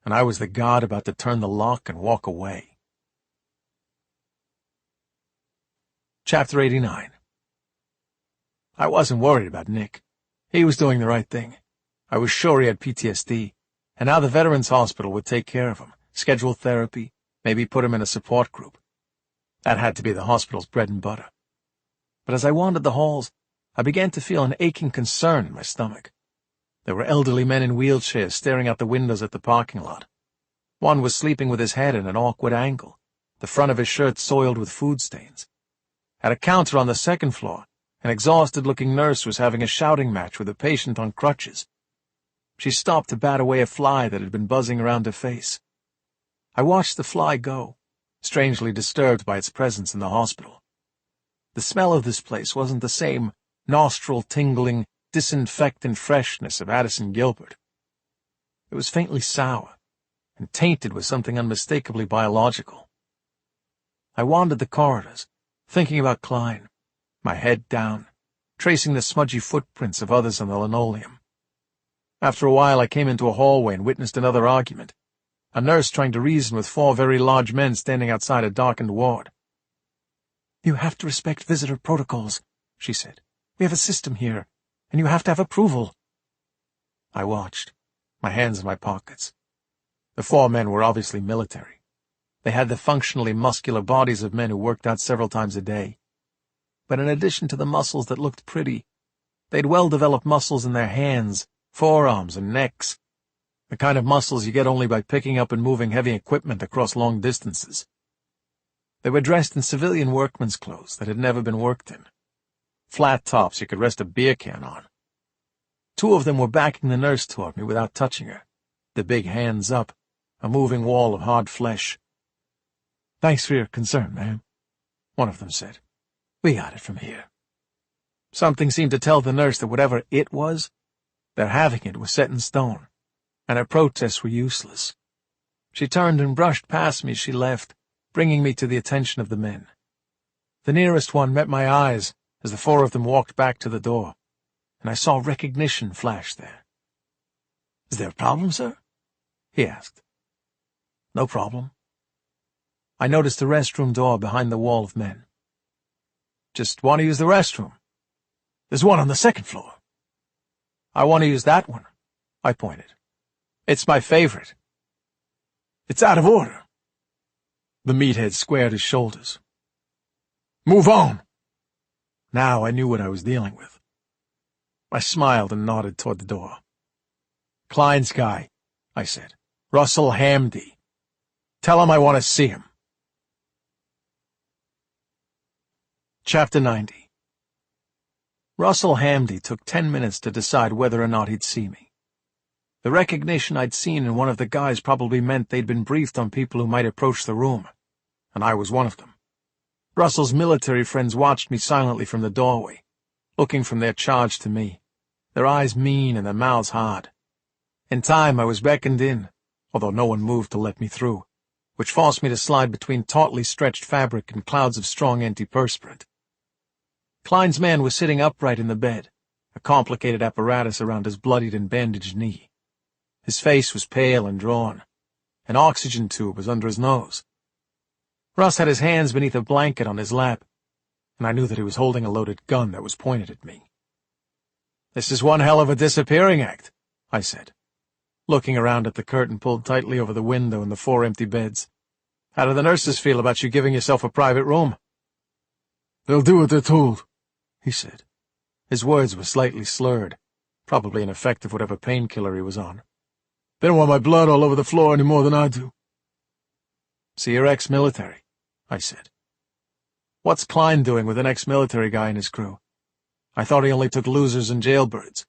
and I was the god about to turn the lock and walk away. Chapter 89. I wasn't worried about Nick. He was doing the right thing. I was sure he had PTSD, and now the Veterans Hospital would take care of him, schedule therapy, maybe put him in a support group. That had to be the hospital's bread and butter. But as I wandered the halls, I began to feel an aching concern in my stomach. There were elderly men in wheelchairs staring out the windows at the parking lot. One was sleeping with his head at an awkward angle, the front of his shirt soiled with food stains. At a counter on the 2nd floor, an exhausted-looking nurse was having a shouting match with a patient on crutches. She stopped to bat away a fly that had been buzzing around her face. I watched the fly go, strangely disturbed by its presence in the hospital. The smell of this place wasn't the same nostril-tingling, disinfectant freshness of Addison Gilbert. It was faintly sour, and tainted with something unmistakably biological. I wandered the corridors, thinking about Klein, my head down, tracing the smudgy footprints of others on the linoleum. After a while I came into a hallway and witnessed another argument, a nurse trying to reason with 4 very large men standing outside a darkened ward. "You have to respect visitor protocols," she said. "We have a system here, and you have to have approval." I watched, my hands in my pockets. The 4 men were obviously military. They had the functionally muscular bodies of men who worked out several times a day. But in addition to the muscles that looked pretty, they'd well-developed muscles in their hands, forearms, and necks, the kind of muscles you get only by picking up and moving heavy equipment across long distances. They were dressed in civilian workman's clothes that had never been worked in, flat tops you could rest a beer can on. 2 of them were backing the nurse toward me without touching her, the big hands up, a moving wall of hard flesh. "Thanks for your concern, ma'am," one of them said. "We got it from here." Something seemed to tell the nurse that whatever it was, their having it was set in stone. and her protests were useless. She turned and brushed past me as she left, bringing me to the attention of the men. The nearest one met my eyes as the four of them walked back to the door, and I saw recognition flash there. "Is there a problem, sir?" he asked. "No problem." I noticed the restroom door behind the wall of men. "Just want to use the restroom?" "There's one on the second floor." "I want to use that one," I pointed. "It's my favorite." "It's out of order." The meathead squared his shoulders. "Move on." Now I knew what I was dealing with. I smiled and nodded toward the door. "Klein's guy," I said. "Russell Hamdy. Tell him I want to see him." Chapter 90. Russell Hamdy took 10 minutes to decide whether or not he'd see me. The recognition I'd seen in one of the guys probably meant they'd been briefed on people who might approach the room, and I was one of them. Russell's military friends watched me silently from the doorway, looking from their charge to me, their eyes mean and their mouths hard. In time I was beckoned in, although no one moved to let me through, which forced me to slide between tautly stretched fabric and clouds of strong antiperspirant. Klein's man was sitting upright in the bed, a complicated apparatus around his bloodied and bandaged knee. His face was pale and drawn. An oxygen tube was under his nose. Russ had his hands beneath a blanket on his lap, and I knew that he was holding a loaded gun that was pointed at me. "This is one hell of a disappearing act," I said, looking around at the curtain pulled tightly over the window and the 4 empty beds. "How do the nurses feel about you giving yourself a private room?" "They'll do what they're told," he said. His words were slightly slurred, probably an effect of whatever painkiller he was on. "They don't want my blood all over the floor any more than I do." "So you're ex-military," I said. "What's Klein doing with an ex-military guy in his crew? I thought he only took losers and jailbirds."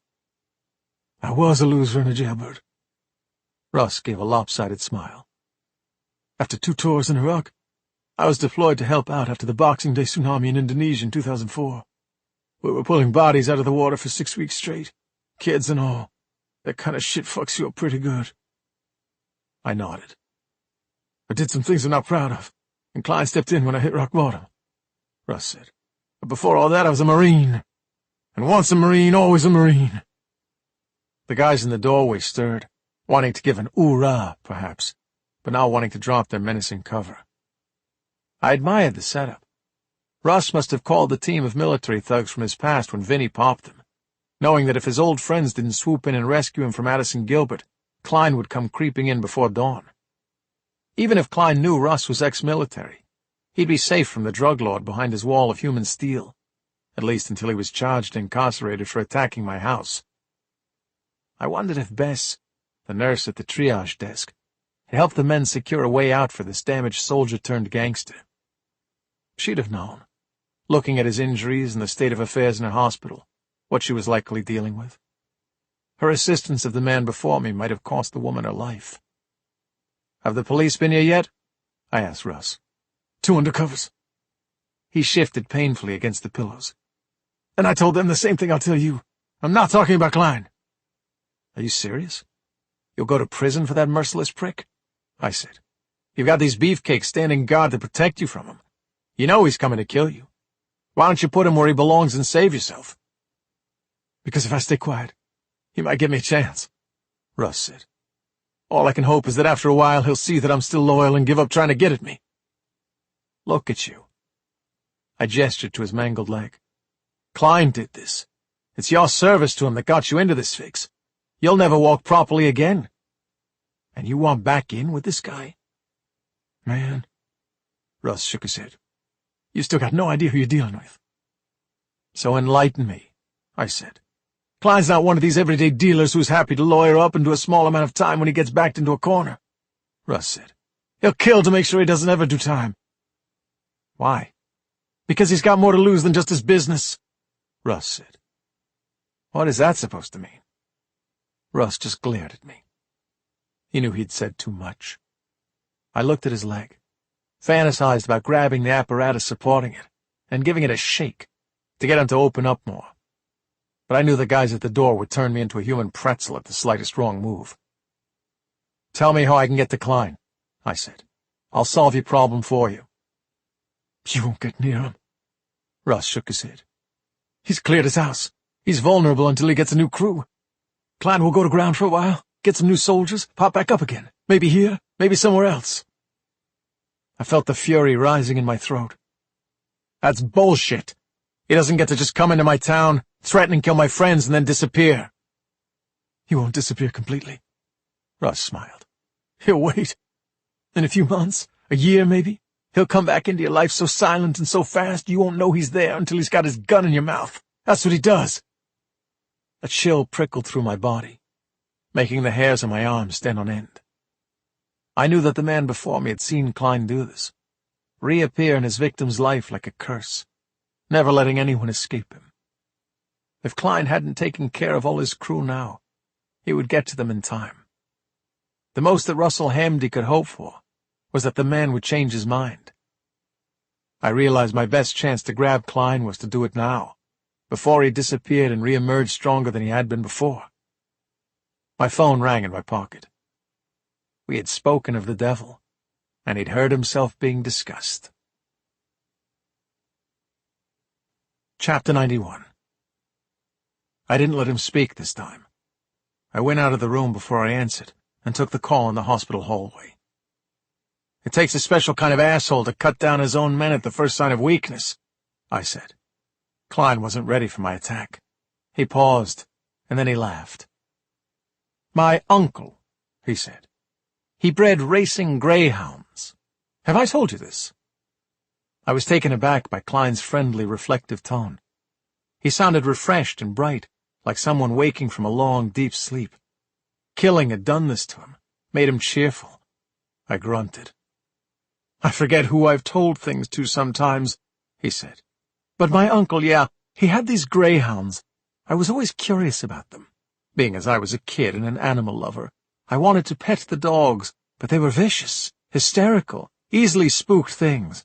"I was a loser and a jailbird." Russ gave a lopsided smile. "After 2 tours in Iraq, I was deployed to help out after the Boxing Day tsunami in Indonesia in 2004. We were pulling bodies out of the water for 6 weeks straight, kids and all. That kind of shit fucks you up pretty good." I nodded. "I did some things I'm not proud of, and Klein stepped in when I hit rock bottom," Russ said. "But before all that I was a Marine. And once a Marine, always a Marine." The guys in the doorway stirred, wanting to give an oorah, perhaps, but now wanting to drop their menacing cover. I admired the setup. Russ must have called the team of military thugs from his past when Vinny popped them, knowing that if his old friends didn't swoop in and rescue him from Addison Gilbert, Klein would come creeping in before dawn. Even if Klein knew Russ was ex-military, he'd be safe from the drug lord behind his wall of human steel, at least until he was charged and incarcerated for attacking my house. I wondered if Bess, the nurse at the triage desk, had helped the men secure a way out for this damaged soldier-turned-gangster. She'd have known, looking at his injuries and the state of affairs in her hospital, what she was likely dealing with. Her assistance of the man before me might have cost the woman her life. "Have the police been here yet?" I asked Russ. "2 undercovers." He shifted painfully against the pillows. "And I told them the same thing I'll tell you. I'm not talking about Klein." "Are you serious? You'll go to prison for that merciless prick?" I said. "You've got these beefcakes standing guard to protect you from him. You know he's coming to kill you. Why don't you put him where he belongs and save yourself?" "Because if I stay quiet, he might give me a chance," Russ said. "All I can hope is that after a while he'll see that I'm still loyal and give up trying to get at me." "Look at you." I gestured to his mangled leg. "Klein did this. It's your service to him that got you into this fix. You'll never walk properly again. And you want back in with this guy?" "Man," Russ shook his head, "you still got no idea who you're dealing with." "So enlighten me," I said. "Klein's not one of these everyday dealers who's happy to lawyer up and do a small amount of time when he gets backed into a corner," Russ said. "He'll kill to make sure he doesn't ever do time." "Why?" "Because he's got more to lose than just his business," Russ said. "What is that supposed to mean?" Russ just glared at me. He knew he'd said too much. I looked at his leg, fantasized about grabbing the apparatus supporting it and giving it a shake to get him to open up more. But I knew the guys at the door would turn me into a human pretzel at the slightest wrong move. Tell me how I can get to Klein, I said. I'll solve your problem for you. You won't get near him. Russ shook his head. He's cleared his house. He's vulnerable until he gets a new crew. Klein will go to ground for a while, get some new soldiers, pop back up again. Maybe here, maybe somewhere else. I felt the fury rising in my throat. That's bullshit. He doesn't get to just come into my town, threaten and kill my friends, and then disappear. He won't disappear completely. Russ smiled. He'll wait. In a few months, a year maybe, he'll come back into your life so silent and so fast you won't know he's there until he's got his gun in your mouth. That's what he does. A chill prickled through my body, making the hairs on my arms stand on end. I knew that the man before me had seen Klein do this, reappear in his victim's life like a curse, never letting anyone escape him. If Klein hadn't taken care of all his crew now, he would get to them in time. The most that Russell Hamdy could hope for was that the man would change his mind. I realized my best chance to grab Klein was to do it now, before he disappeared and re-emerged stronger than he had been before. My phone rang in my pocket. We had spoken of the devil, and he'd heard himself being discussed. Chapter 91. I didn't let him speak this time. I went out of the room before I answered, and took the call in the hospital hallway. It takes a special kind of asshole to cut down his own men at the first sign of weakness, I said. Klein wasn't ready for my attack. He paused, and then he laughed. My uncle, he said. He bred racing greyhounds. Have I told you this? I was taken aback by Klein's friendly, reflective tone. He sounded refreshed and bright, like someone waking from a long, deep sleep. Killing had done this to him, made him cheerful. I grunted. I forget who I've told things to sometimes, he said. But my uncle, yeah, he had these greyhounds. I was always curious about them. Being as I was a kid and an animal lover, I wanted to pet the dogs, but they were vicious, hysterical, easily spooked things.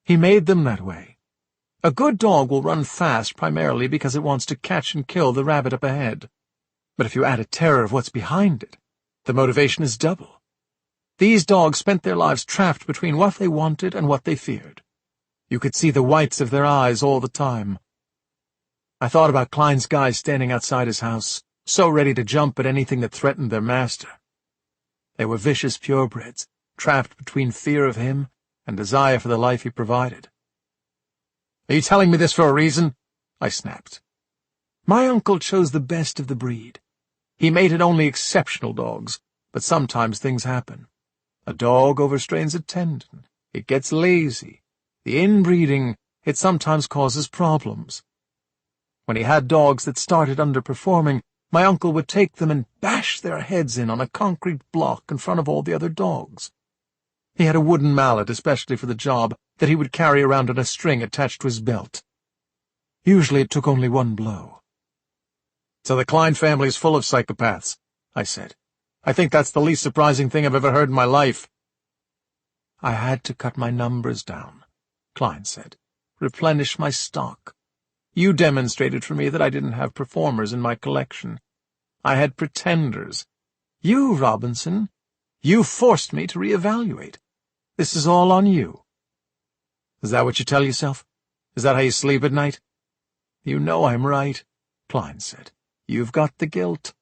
He made them that way. A good dog will run fast primarily because it wants to catch and kill the rabbit up ahead. But if you add a terror of what's behind it, the motivation is double. These dogs spent their lives trapped between what they wanted and what they feared. You could see the whites of their eyes all the time. I thought about Klein's guys standing outside his house, so ready to jump at anything that threatened their master. They were vicious purebreds, trapped between fear of him and desire for the life he provided. Are you telling me this for a reason? I snapped. My uncle chose the best of the breed. He mated only exceptional dogs, but sometimes things happen. A dog overstrains a tendon. It gets lazy. The inbreeding, it sometimes causes problems. When he had dogs that started underperforming, my uncle would take them and bash their heads in on a concrete block in front of all the other dogs. He had a wooden mallet especially for the job that he would carry around on a string attached to his belt. Usually it took only one blow. So the Klein family is full of psychopaths, I said. I think that's the least surprising thing I've ever heard in my life. I had to cut my numbers down, Klein said. Replenish my stock. You demonstrated for me that I didn't have performers in my collection. I had pretenders. You, Robinson, you forced me to reevaluate. This is all on you. Is that what you tell yourself? Is that how you sleep at night? You know I'm right, Klein said. You've got the guilt.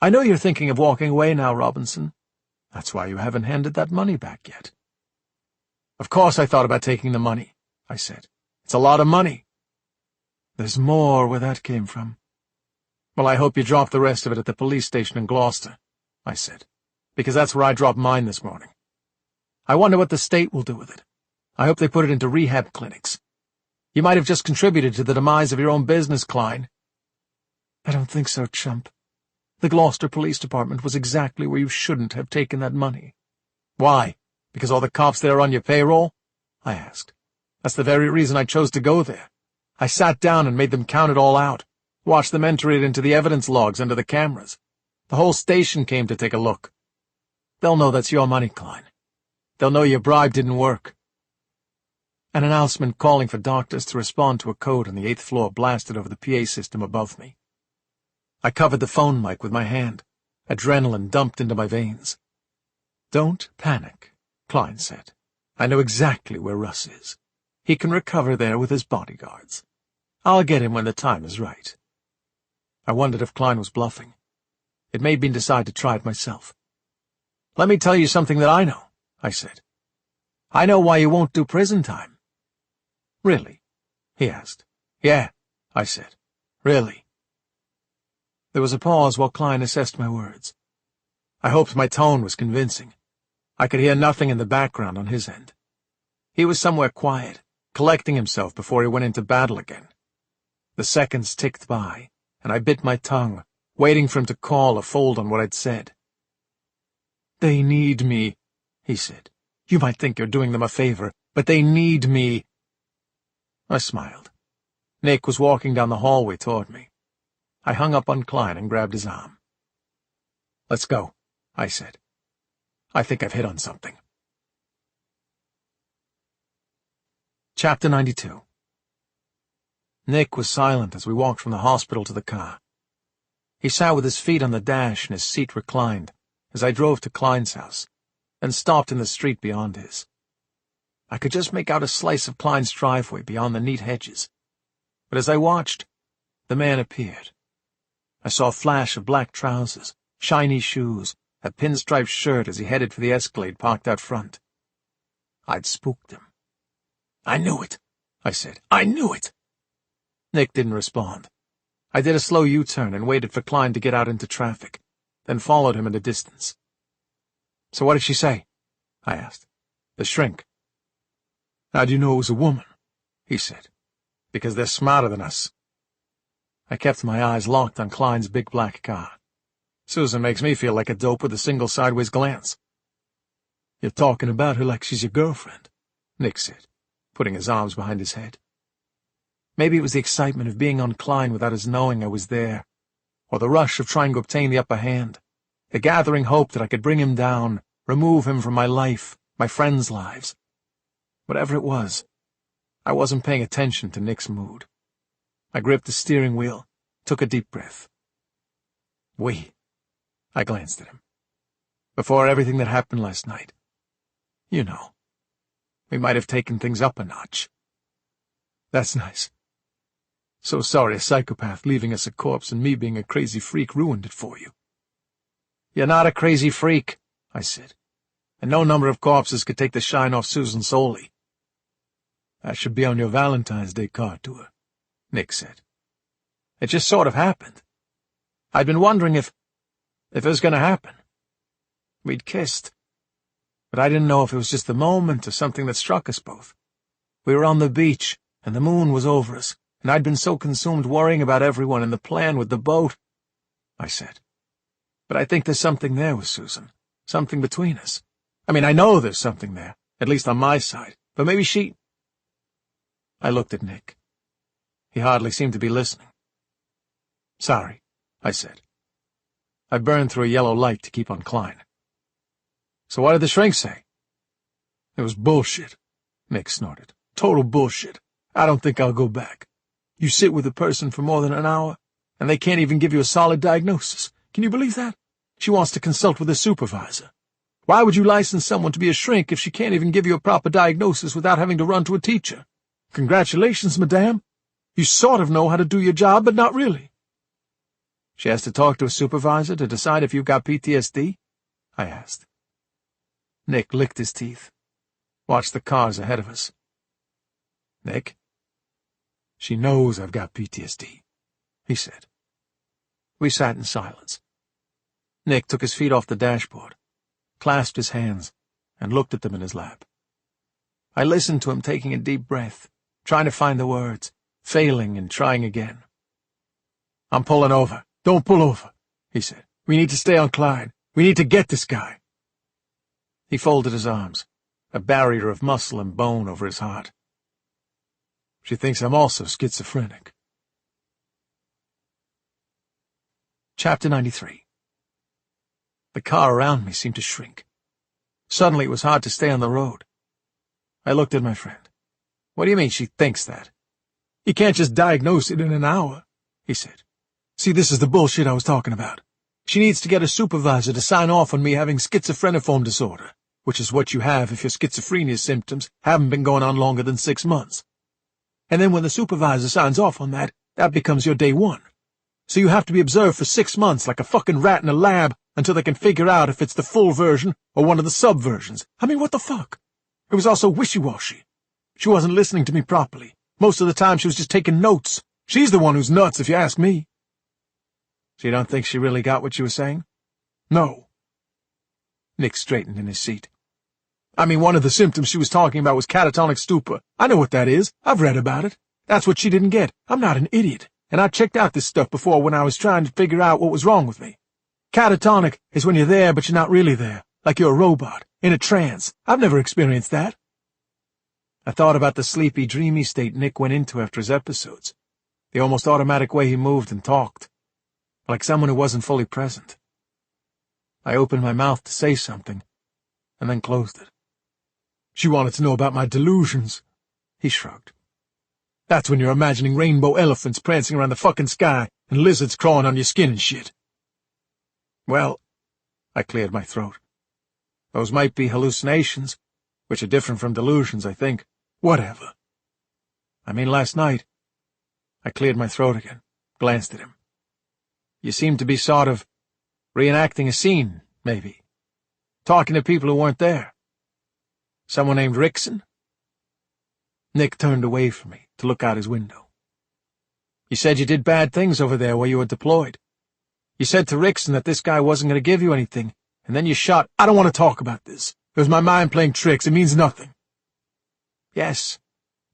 I know you're thinking of walking away now, Robinson. That's why you haven't handed that money back yet. Of course I thought about taking the money, I said. It's a lot of money. There's more where that came from. Well, I hope you drop the rest of it at the police station in Gloucester, I said, because that's where I dropped mine this morning. I wonder what the state will do with it. I hope they put it into rehab clinics. You might have just contributed to the demise of your own business, Klein. I don't think so, chump. The Gloucester Police Department was exactly where you shouldn't have taken that money. Why? Because all the cops there are on your payroll? I asked. That's the very reason I chose to go there. I sat down and made them count it all out, watched them enter it into the evidence logs under the cameras. The whole station came to take a look. They'll know that's your money, Klein. They'll know your bribe didn't work. An announcement calling for doctors to respond to a code on the 8th floor blasted over the PA system above me. I covered the phone mic with my hand. Adrenaline dumped into my veins. Don't panic, Klein said. I know exactly where Russ is. He can recover there with his bodyguards. I'll get him when the time is right. I wondered if Klein was bluffing. It made me decide to try it myself. Let me tell you something that I know, I said. I know why you won't do prison time. Really? He asked. Yeah, I said. Really? There was a pause while Klein assessed my words. I hoped my tone was convincing. I could hear nothing in the background on his end. He was somewhere quiet, collecting himself before he went into battle again. The seconds ticked by, and I bit my tongue, waiting for him to call or fold on what I'd said. They need me, he said. You might think you're doing them a favor, but they need me. I smiled. Nick was walking down the hallway toward me. I hung up on Klein and grabbed his arm. Let's go, I said. I think I've hit on something. Chapter 92. Nick was silent as we walked from the hospital to the car. He sat with his feet on the dash and his seat reclined as I drove to Klein's house, and stopped in the street beyond his. I could just make out a slice of Klein's driveway beyond the neat hedges, but as I watched, the man appeared. I saw a flash of black trousers, shiny shoes, a pinstriped shirt as he headed for the Escalade parked out front. I'd spooked him. I knew it, I said. I knew it. Nick didn't respond. I did a slow U-turn and waited for Klein to get out into traffic, then followed him in the distance. So what did she say? I asked. The shrink. How do you know it was a woman? He said. Because they're smarter than us. I kept my eyes locked on Klein's big black car. Susan makes me feel like a dope with a single sideways glance. You're talking about her like she's your girlfriend, Nick said, putting his arms behind his head. Maybe it was the excitement of being on Klein without his knowing I was there, or the rush of trying to obtain the upper hand, the gathering hope that I could bring him down, remove him from my life, my friends' lives. Whatever it was, I wasn't paying attention to Nick's mood. I gripped the steering wheel, took a deep breath. I glanced at him. Before everything that happened last night. You know, we might have taken things up a notch. That's nice. So sorry a psychopath leaving us a corpse and me being a crazy freak ruined it for you. You're not a crazy freak, I said, and no number of corpses could take the shine off Susan solely. That should be on your Valentine's Day card to her, Nick said. It just sort of happened. I'd been wondering if it was going to happen. We'd kissed, but I didn't know if it was just the moment or something that struck us both. We were on the beach, and the moon was over us, and I'd been so consumed worrying about everyone and the plan with the boat, I said. But I think there's something there with Susan, something between us. I mean, I know there's something there, at least on my side, but maybe she— I looked at Nick. He hardly seemed to be listening. Sorry, I said. I burned through a yellow light to keep on Klein. So what did the shrink say? It was bullshit, Nick snorted. Total bullshit. I don't think I'll go back. You sit with a person for more than an hour, and they can't even give you a solid diagnosis. Can you believe that? She wants to consult with a supervisor. Why would you license someone to be a shrink if she can't even give you a proper diagnosis without having to run to a teacher? Congratulations, madame. You sort of know how to do your job, but not really. She has to talk to a supervisor to decide if you've got PTSD? I asked. Nick licked his teeth, watched the cars ahead of us. Nick? She knows I've got PTSD, he said. We sat in silence. Nick took his feet off the dashboard, clasped his hands, and looked at them in his lap. I listened to him taking a deep breath, trying to find the words, failing and trying again. I'm pulling over. Don't pull over, he said. We need to stay on Klein. We need to get this guy. He folded his arms, a barrier of muscle and bone over his heart. She thinks I'm also schizophrenic. Chapter 93. The car around me seemed to shrink. Suddenly it was hard to stay on the road. I looked at my friend. What do you mean she thinks that? You can't just diagnose it in an hour, he said. See, this is the bullshit I was talking about. She needs to get a supervisor to sign off on me having schizophreniform disorder, which is what you have if your schizophrenia symptoms haven't been going on longer than 6 months. And then when the supervisor signs off on that, that becomes your day 1. So you have to be observed for 6 months like a fucking rat in a lab until they can figure out if it's the full version or one of the sub-versions. I mean, what the fuck? It was also wishy-washy. She wasn't listening to me properly. Most of the time she was just taking notes. She's the one who's nuts, if you ask me. So you don't think she really got what you were saying? No. Nick straightened in his seat. I mean, one of the symptoms she was talking about was catatonic stupor. I know what that is. I've read about it. That's what she didn't get. I'm not an idiot. And I checked out this stuff before when I was trying to figure out what was wrong with me. Catatonic is when you're there but you're not really there, like you're a robot, in a trance. I've never experienced that. I thought about the sleepy, dreamy state Nick went into after his episodes, the almost automatic way he moved and talked, like someone who wasn't fully present. I opened my mouth to say something, and then closed it. She wanted to know about my delusions. He shrugged. That's when you're imagining rainbow elephants prancing around the fucking sky and lizards crawling on your skin and shit. Well, I cleared my throat. Those might be hallucinations, which are different from delusions, I think. Whatever. I mean, last night, I cleared my throat again, glanced at him. You seemed to be sort of reenacting a scene, maybe. Talking to people who weren't there. Someone named Rickson? Nick turned away from me to look out his window. You said you did bad things over there while you were deployed. You said to Rickson that this guy wasn't going to give you anything, and then you shot. I don't want to talk about this. It was my mind playing tricks. It means nothing. Yes,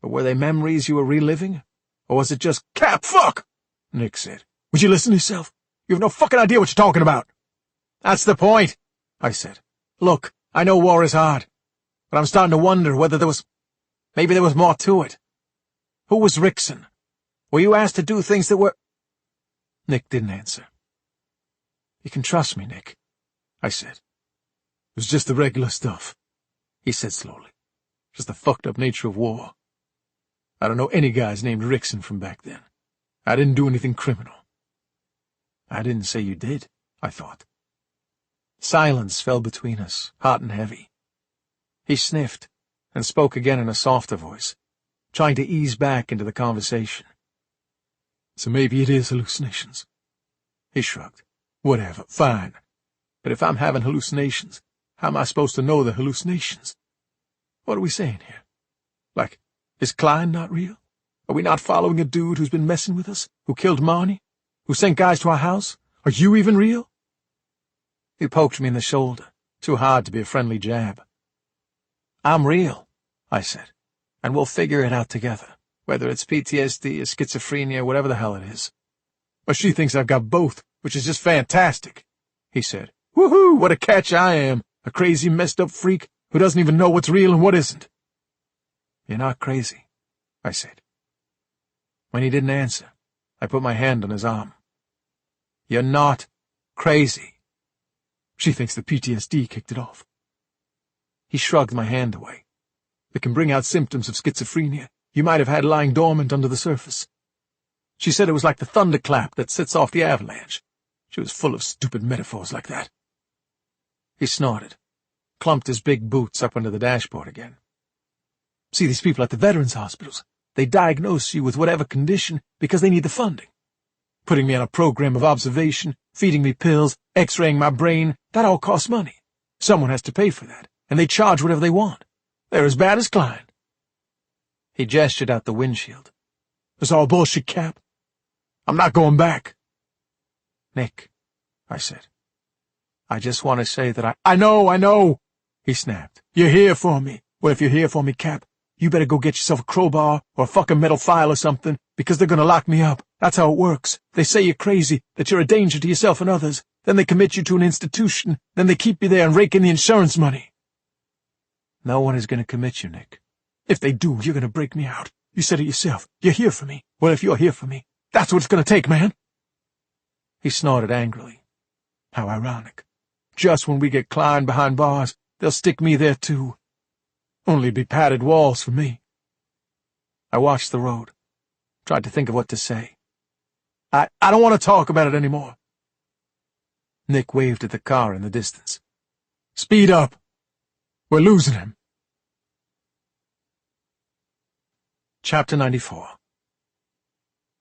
but were they memories you were reliving? Or was it just, Cap, fuck! Nick said. Would you listen to yourself? You have no fucking idea what you're talking about. That's the point, I said. Look, I know war is hard, but I'm starting to wonder whether maybe there was more to it. Who was Rickson? Were you asked to do things that were... Nick didn't answer. You can trust me, Nick, I said. It was just the regular stuff, he said slowly. Just the fucked up nature of war. I don't know any guys named Rickson from back then. I didn't do anything criminal. I didn't say you did, I thought. Silence fell between us, hot and heavy. He sniffed and spoke again in a softer voice, trying to ease back into the conversation. So maybe it is hallucinations. He shrugged. Whatever, fine. But if I'm having hallucinations, how am I supposed to know the hallucinations? What are we saying here? Like, is Klein not real? Are we not following a dude who's been messing with us, who killed Marnie, who sent guys to our house? Are you even real? He poked me in the shoulder, too hard to be a friendly jab. I'm real, I said, and we'll figure it out together, whether it's PTSD or schizophrenia, whatever the hell it is. But she thinks I've got both, which is just fantastic, he said. Woohoo, what a catch I am, a crazy, messed-up freak who doesn't even know what's real and what isn't. You're not crazy, I said. When he didn't answer, I put my hand on his arm. You're not crazy. She thinks the PTSD kicked it off. He shrugged my hand away. It can bring out symptoms of schizophrenia you might have had lying dormant under the surface. She said it was like the thunderclap that sets off the avalanche. She was full of stupid metaphors like that. He snorted, clumped his big boots up under the dashboard again. See these people at the veterans' hospitals. They diagnose you with whatever condition because they need the funding. Putting me on a program of observation, feeding me pills, x-raying my brain, that all costs money. Someone has to pay for that, and they charge whatever they want. They're as bad as Klein. He gestured out the windshield. It's all bullshit, Cap. I'm not going back. Nick, I said. I just want to say that I know, he snapped. You're here for me. Well, if you're here for me, Cap, you better go get yourself a crowbar or a fucking metal file or something, because they're gonna lock me up. That's how it works. They say you're crazy, that you're a danger to yourself and others. Then they commit you to an institution. Then they keep you there and rake in the insurance money. No one is gonna commit you, Nick. If they do, you're gonna break me out. You said it yourself. You're here for me. Well, if you're here for me, that's what it's gonna take, man. He snorted angrily. How ironic. Just when we get Klein behind bars, they'll stick me there too. Only be padded walls for me. I watched the road, tried to think of what to say. I don't want to talk about it anymore. Nick waved at the car in the distance. "Speed up! We're losing him." Chapter 94.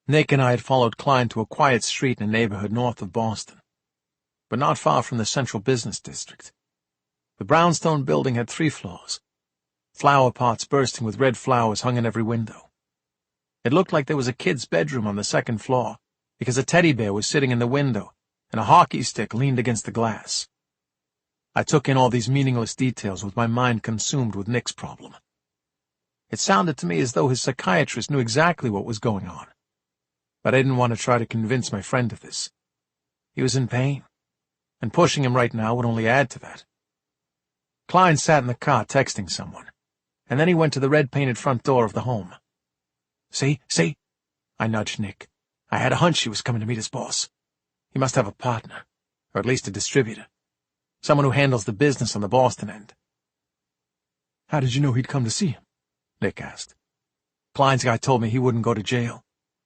Nick and I had followed Klein to a quiet street in a neighborhood north of Boston, but not far from the central business district. The brownstone building had 3 floors. Flower pots bursting with red flowers hung in every window. It looked like there was a kid's bedroom on the 2nd floor, because a teddy bear was sitting in the window and a hockey stick leaned against the glass. I took in all these meaningless details with my mind consumed with Nick's problem. It sounded to me as though his psychiatrist knew exactly what was going on, but I didn't want to try to convince my friend of this. He was in pain, and pushing him right now would only add to that. Klein sat in the car texting someone, and then he went to the red-painted front door of the home. See? I nudged Nick. I had a hunch he was coming to meet his boss. He must have a partner, or at least a distributor. Someone who handles the business on the Boston end. "How did you know he'd come to see him?" Nick asked. "Klein's guy told me he wouldn't go to jail.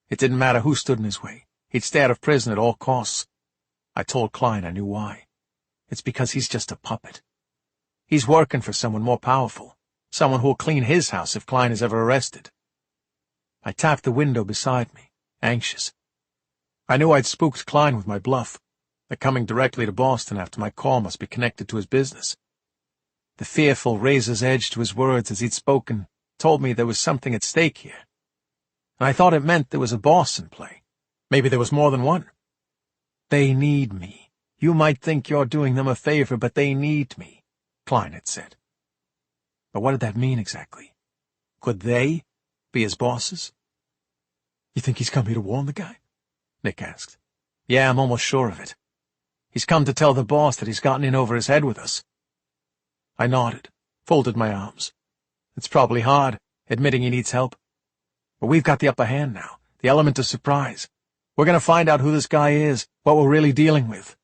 It didn't matter who stood in his way. He'd stay out of prison at all costs. I told Klein I knew why. It's because he's just a puppet. He's working for someone more powerful, someone who'll clean his house if Klein is ever arrested." I tapped the window beside me, anxious. I knew I'd spooked Klein with my bluff, that coming directly to Boston after my call must be connected to his business. The fearful razor's edge to his words as he'd spoken told me there was something at stake here. And I thought it meant there was a boss in play. Maybe there was more than one. "They need me. You might think you're doing them a favor, but they need me," Klein had said. But what did that mean exactly? Could they be his bosses? "You think he's come here to warn the guy?" Nick asked. "Yeah, I'm almost sure of it. He's come to tell the boss that he's gotten in over his head with us." I nodded, folded my arms. It's probably hard, admitting he needs help. But we've got the upper hand now, the element of surprise. We're going to find out who this guy is, what we're really dealing with.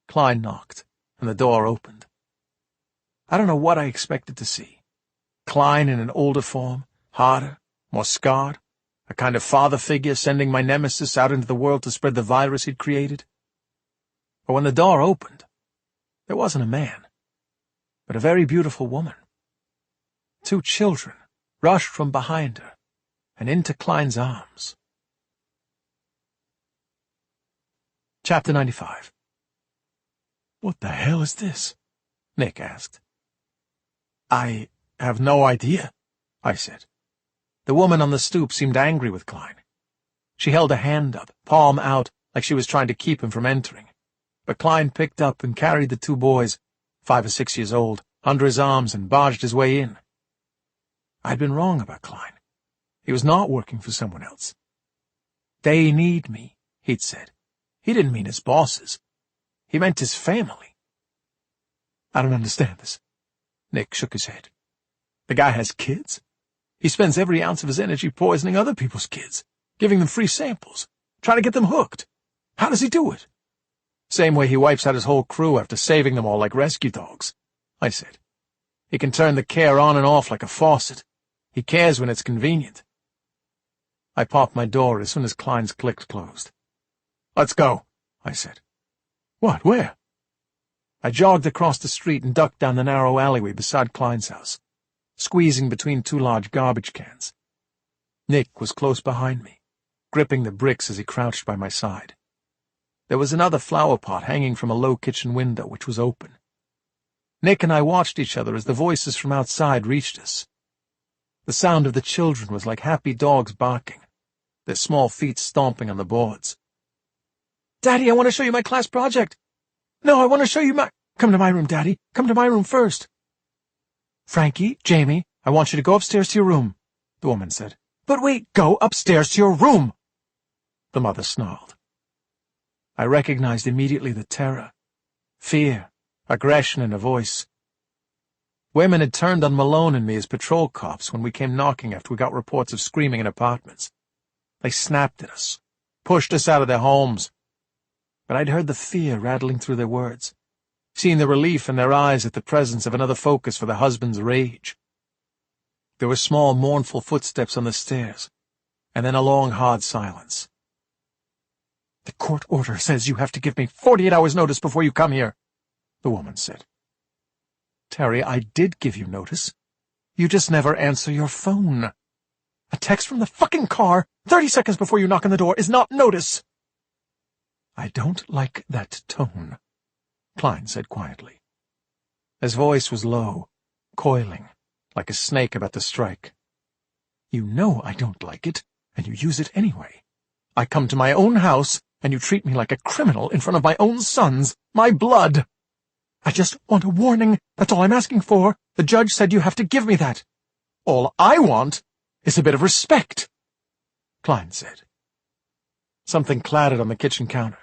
Klein knocked, and the door opened. I don't know what I expected to see. Klein in an older form, harder, more scarred, a kind of father figure sending my nemesis out into the world to spread the virus he'd created. But when the door opened, there wasn't a man, but a very beautiful woman. 2 children rushed from behind her and into Klein's arms. Chapter 95. "What the hell is this?" Nick asked. "I have no idea," I said. The woman on the stoop seemed angry with Klein. She held a hand up, palm out, like she was trying to keep him from entering. But Klein picked up and carried the 2 boys, 5 or 6 years old, under his arms and barged his way in. I'd been wrong about Klein. He was not working for someone else. "They need me," he'd said. He didn't mean his bosses. He meant his family. "I don't understand this." Nick shook his head. "The guy has kids? He spends every ounce of his energy poisoning other people's kids, giving them free samples, trying to get them hooked. How does he do it?" "Same way he wipes out his whole crew after saving them all like rescue dogs," I said. "He can turn the care on and off like a faucet. He cares when it's convenient." I popped my door as soon as Klein's click closed. "Let's go," I said. "What? Where?" I jogged across the street and ducked down the narrow alleyway beside Klein's house, squeezing between 2 large garbage cans. Nick was close behind me, gripping the bricks as he crouched by my side. There was another flower pot hanging from a low kitchen window, which was open. Nick and I watched each other as the voices from outside reached us. The sound of the children was like happy dogs barking, their small feet stomping on the boards. "Daddy, I want to show you my class project." "No, I want to show you my—" "Come to my room, Daddy. Come to my room first." "Frankie, Jamie, I want you to go upstairs to your room," the woman said. "But wait, go upstairs to your room," the mother snarled. I recognized immediately the terror, fear, aggression in her voice. Women had turned on Malone and me as patrol cops when we came knocking after we got reports of screaming in apartments. They snapped at us, pushed us out of their homes. But I'd heard the fear rattling through their words, seen the relief in their eyes at the presence of another focus for their husband's rage. There were small, mournful footsteps on the stairs, and then a long, hard silence. The court order says you have to give me 48 hours' notice before you come here, the woman said. Terry, I did give you notice. You just never answer your phone. A text from the fucking car 30 seconds before you knock on the door is not notice. I don't like that tone, Klein said quietly. His voice was low, coiling, like a snake about to strike. You know I don't like it, and you use it anyway. I come to my own house, and you treat me like a criminal in front of my own sons, my blood. I just want a warning, that's all I'm asking for. The judge said you have to give me that. All I want is a bit of respect, Klein said. Something clattered on the kitchen counter.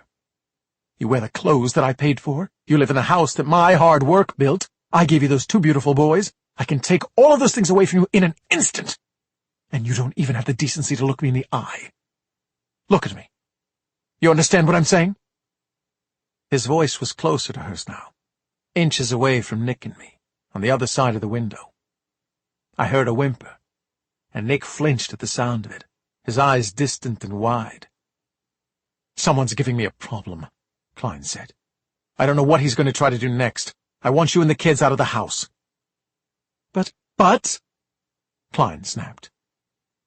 You wear the clothes that I paid for. You live in the house that my hard work built. I gave you those 2 beautiful boys. I can take all of those things away from you in an instant. And you don't even have the decency to look me in the eye. Look at me. You understand what I'm saying? His voice was closer to hers now, inches away from Nick and me, on the other side of the window. I heard a whimper, and Nick flinched at the sound of it, his eyes distant and wide. Someone's giving me a problem, Klein said. I don't know what he's going to try to do next. I want you and the kids out of the house. But, Klein snapped.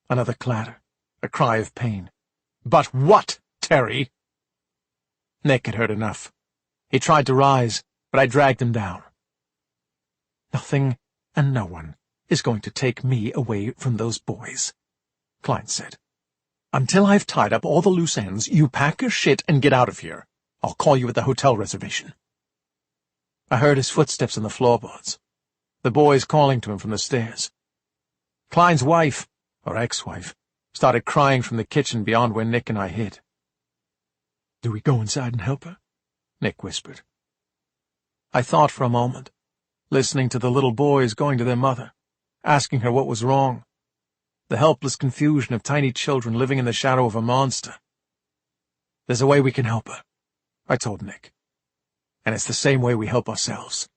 Another clatter, a cry of pain. But what, Terry? Nick had heard enough. He tried to rise, but I dragged him down. Nothing and no one is going to take me away from those boys, Klein said. Until I've tied up all the loose ends, you pack your shit and get out of here. I'll call you at the hotel reservation. I heard his footsteps on the floorboards, the boys calling to him from the stairs. Klein's wife, or ex-wife, started crying from the kitchen beyond where Nick and I hid. Do we go inside and help her? Nick whispered. I thought for a moment, listening to the little boys going to their mother, asking her what was wrong, the helpless confusion of tiny children living in the shadow of a monster. There's a way we can help her, I told Nick, and it's the same way we help ourselves.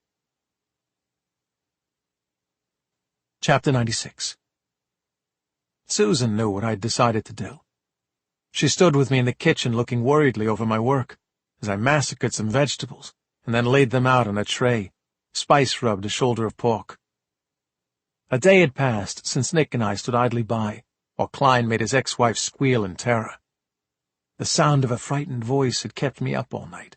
Chapter 96. Susan knew what I'd decided to do. She stood with me in the kitchen looking worriedly over my work as I massacred some vegetables and then laid them out on a tray, spice-rubbed a shoulder of pork. A day had passed since Nick and I stood idly by, while Klein made his ex-wife squeal in terror. The sound of a frightened voice had kept me up all night,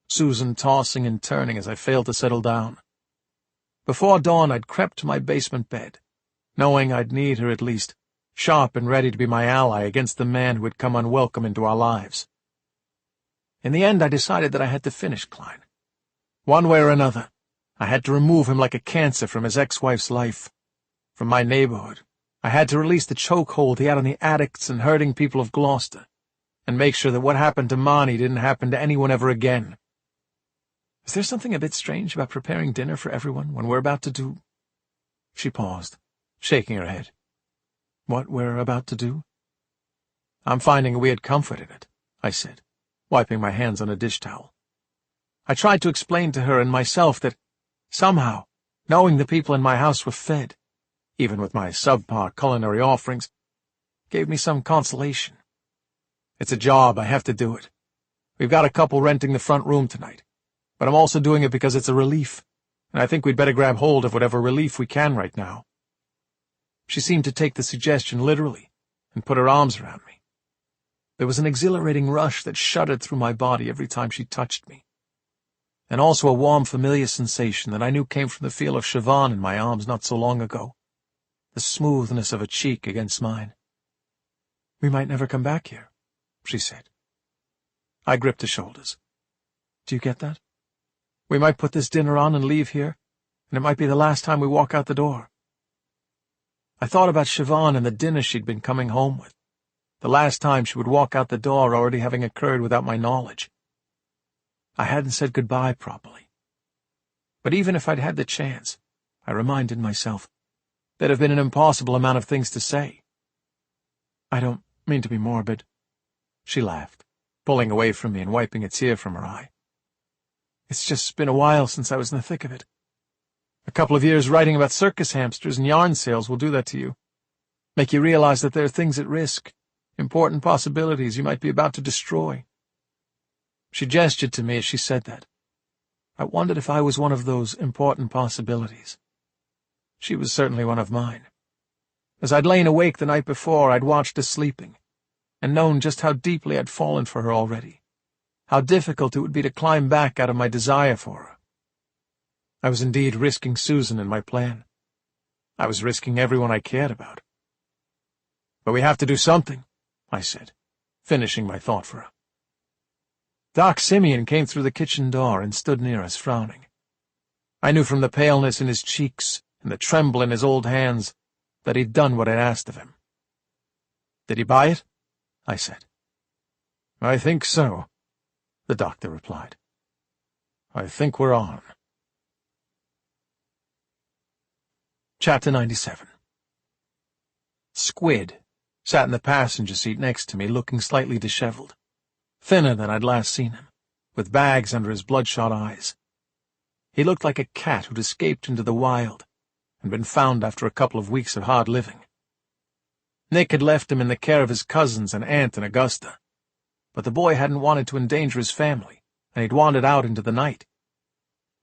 Susan tossing and turning as I failed to settle down. Before dawn I'd crept to my basement bed, knowing I'd need her at least, sharp and ready to be my ally against the man who had come unwelcome into our lives. In the end I decided that I had to finish Klein. One way or another, I had to remove him like a cancer from his ex-wife's life, from my neighborhood. I had to release the chokehold he had on the addicts and hurting people of Gloucester, and make sure that what happened to Monty didn't happen to anyone ever again. Is there something a bit strange about preparing dinner for everyone when we're about to do— She paused, shaking her head. What we're about to do? I'm finding a weird comfort in it, I said, wiping my hands on a dish towel. I tried to explain to her and myself that, somehow, knowing the people in my house were fed, even with my subpar culinary offerings, gave me some consolation. It's a job, I have to do it. We've got a couple renting the front room tonight, but I'm also doing it because it's a relief, and I think we'd better grab hold of whatever relief we can right now. She seemed to take the suggestion literally and put her arms around me. There was an exhilarating rush that shuddered through my body every time she touched me, and also a warm, familiar sensation that I knew came from the feel of Siobhan in my arms not so long ago, the smoothness of a cheek against mine. We might never come back here, she said. I gripped her shoulders. Do you get that? We might put this dinner on and leave here, and it might be the last time we walk out the door. I thought about Siobhan and the dinner she'd been coming home with, the last time she would walk out the door already having occurred without my knowledge. I hadn't said goodbye properly. But even if I'd had the chance, I reminded myself, there'd have been an impossible amount of things to say. I don't mean to be morbid. She laughed, pulling away from me and wiping a tear from her eye. It's just been a while since I was in the thick of it. A couple of years writing about circus hamsters and yarn sales will do that to you. Make you realize that there are things at risk, important possibilities you might be about to destroy, She gestured to me as she said that. I wondered if I was one of those important possibilities. She was certainly one of mine. As I'd lain awake the night before, I'd watched her sleeping, and known just how deeply I'd fallen for her already, how difficult it would be to climb back out of my desire for her. I was indeed risking Susan in my plan. I was risking everyone I cared about. But we have to do something, I said, finishing my thought for her. Doc Simeon came through the kitchen door and stood near us, frowning. I knew from the paleness in his cheeks and the tremble in his old hands that he'd done what I'd asked of him. Did he buy it? I said. I think so, the doctor replied. I think we're on. Chapter 97. Squid sat in the passenger seat next to me, looking slightly disheveled, thinner than I'd last seen him, with bags under his bloodshot eyes. He looked like a cat who'd escaped into the wild and been found after a couple of weeks of hard living. Nick had left him in the care of his cousins and aunt in Augusta, but the boy hadn't wanted to endanger his family, and he'd wandered out into the night.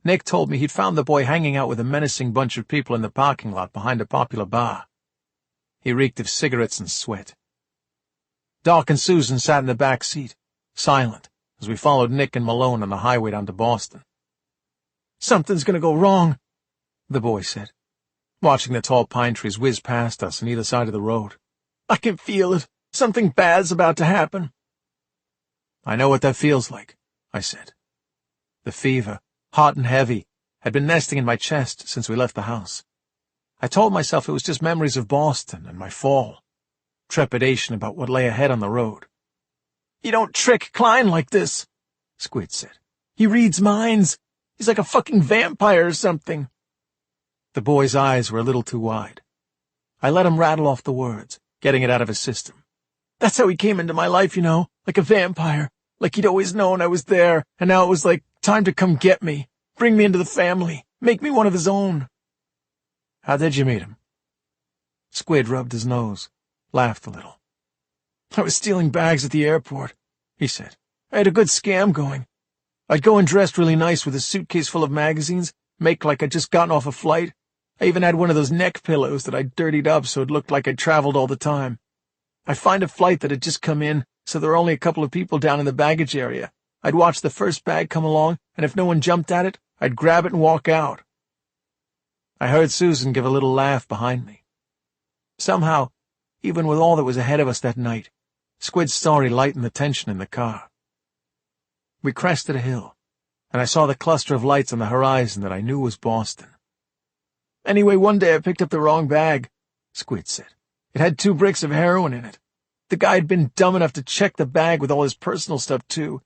Nick told me he'd found the boy hanging out with a menacing bunch of people in the parking lot behind a popular bar. He reeked of cigarettes and sweat. Doc and Susan sat in the back seat, silent, as we followed Nick and Malone on the highway down to Boston. Something's going to go wrong, the boy said, watching the tall pine trees whiz past us on either side of the road. I can feel it. Something bad's about to happen. I know what that feels like, I said. The fever, hot and heavy, had been nesting in my chest since we left the house. I told myself it was just memories of Boston and my fall, trepidation about what lay ahead on the road. You don't trick Klein like this, Squid said. He reads minds. He's like a fucking vampire or something. The boy's eyes were a little too wide. I let him rattle off the words, getting it out of his system. That's how he came into my life, you know, like a vampire, like he'd always known I was there, and now it was like time to come get me, bring me into the family, make me one of his own. How did you meet him? Squid rubbed his nose, laughed a little. I was stealing bags at the airport, he said. I had a good scam going. I'd go in dressed really nice with a suitcase full of magazines, make like I'd just gotten off a flight. I even had one of those neck pillows that I'd dirtied up so it looked like I'd traveled all the time. I'd find a flight that had just come in, so there were only a couple of people down in the baggage area. I'd watch the first bag come along, and if no one jumped at it, I'd grab it and walk out. I heard Susan give a little laugh behind me. Somehow, even with all that was ahead of us that night, Squid's story lightened the tension in the car. We crested a hill, and I saw the cluster of lights on the horizon that I knew was Boston. Anyway, one day I picked up the wrong bag, Squid said. It had 2 bricks of heroin in it. The guy had been dumb enough to check the bag with all his personal stuff, too.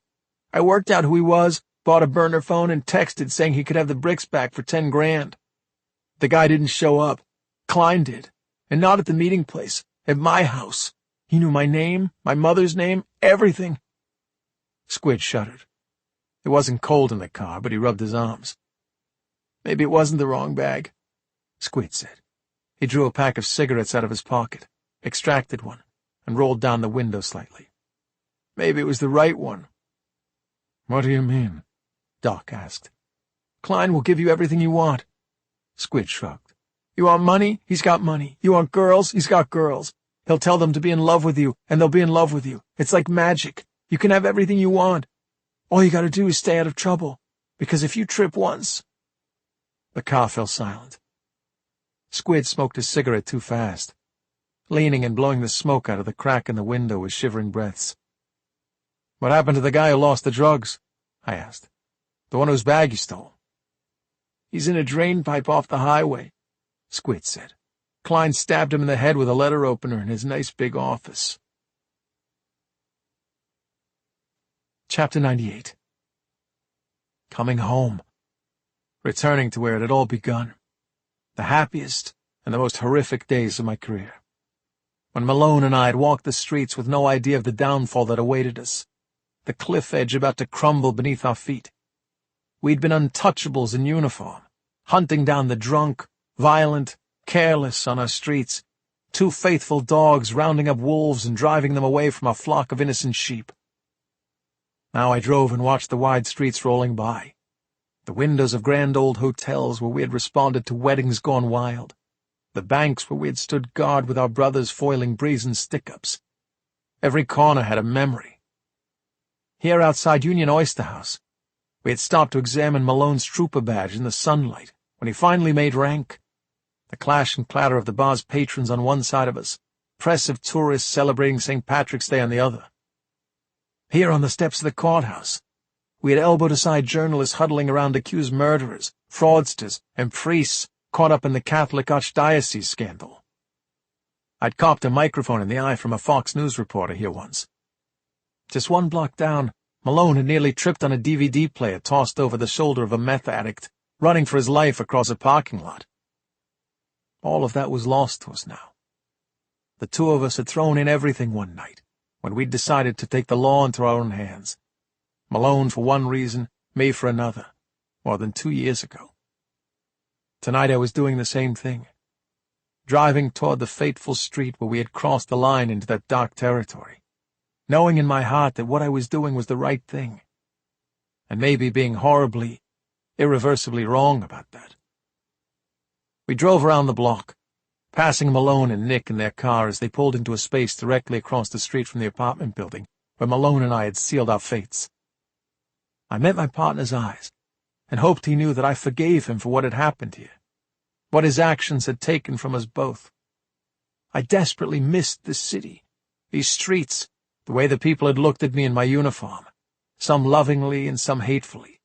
I worked out who he was, bought a burner phone, and texted saying he could have the bricks back for 10 grand. The guy didn't show up. Klein did. And not at the meeting place, at my house. He knew my name, my mother's name, everything. Squid shuddered. It wasn't cold in the car, but he rubbed his arms. Maybe it wasn't the wrong bag, Squid said. He drew a pack of cigarettes out of his pocket, extracted one, and rolled down the window slightly. Maybe it was the right one. What do you mean? Doc asked. Klein will give you everything you want. Squid shrugged. You want money? He's got money. You want girls? He's got girls. He'll tell them to be in love with you, and they'll be in love with you. It's like magic. You can have everything you want. All you gotta do is stay out of trouble, because if you trip once... The car fell silent. Squid smoked his cigarette too fast, leaning and blowing the smoke out of the crack in the window with shivering breaths. What happened to the guy who lost the drugs? I asked. The one whose bag you stole. He's in a drain pipe off the highway, Squid said. Klein stabbed him in the head with a letter opener in his nice big office. Chapter 98. Coming home. Returning to where it had all begun. The happiest and the most horrific days of my career. When Malone and I had walked the streets with no idea of the downfall that awaited us, the cliff edge about to crumble beneath our feet. We'd been untouchables in uniform, hunting down the drunk, violent, careless on our streets, 2 faithful dogs rounding up wolves and driving them away from a flock of innocent sheep. Now I drove and watched the wide streets rolling by. The windows of grand old hotels where we had responded to weddings gone wild. The banks where we had stood guard with our brothers foiling brazen stick-ups. Every corner had a memory. Here outside Union Oyster House, we had stopped to examine Malone's trooper badge in the sunlight when he finally made rank. The clash and clatter of the bar's patrons on one side of us, press of tourists celebrating St. Patrick's Day on the other. Here on the steps of the courthouse, we had elbowed aside journalists huddling around accused murderers, fraudsters, and priests caught up in the Catholic Archdiocese scandal. I'd copped a microphone in the eye from a Fox News reporter here once. Just one block down, Malone had nearly tripped on a DVD player tossed over the shoulder of a meth addict, running for his life across a parking lot. All of that was lost to us now. The two of us had thrown in everything one night, when we'd decided to take the law into our own hands. Malone for one reason, me for another, more than 2 years ago. Tonight I was doing the same thing, driving toward the fateful street where we had crossed the line into that dark territory, knowing in my heart that what I was doing was the right thing, and maybe being horribly, irreversibly wrong about that. We drove around the block, passing Malone and Nick in their car as they pulled into a space directly across the street from the apartment building where Malone and I had sealed our fates. I met my partner's eyes and hoped he knew that I forgave him for what had happened here, what his actions had taken from us both. I desperately missed this city, these streets, the way the people had looked at me in my uniform, some lovingly and some hatefully.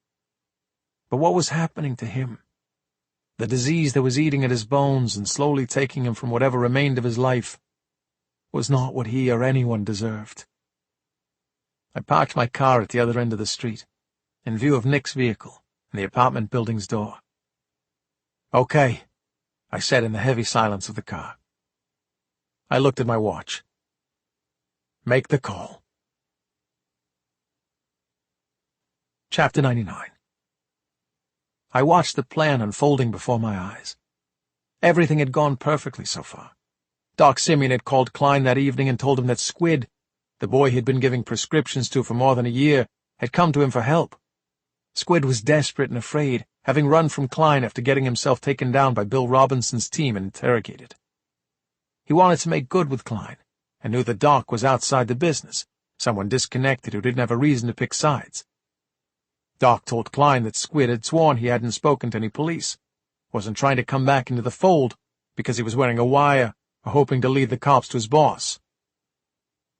But what was happening to him? The disease that was eating at his bones and slowly taking him from whatever remained of his life was not what he or anyone deserved. I parked my car at the other end of the street, in view of Nick's vehicle and the apartment building's door. "Okay," I said in the heavy silence of the car. I looked at my watch. "Make the call." Chapter 99. I watched the plan unfolding before my eyes. Everything had gone perfectly so far. Doc Simeon had called Klein that evening and told him that Squid, the boy he'd been giving prescriptions to for more than a year, had come to him for help. Squid was desperate and afraid, having run from Klein after getting himself taken down by Bill Robinson's team and interrogated. He wanted to make good with Klein, and knew the Doc was outside the business, someone disconnected who didn't have a reason to pick sides. Doc told Klein that Squid had sworn he hadn't spoken to any police, wasn't trying to come back into the fold because he was wearing a wire or hoping to lead the cops to his boss.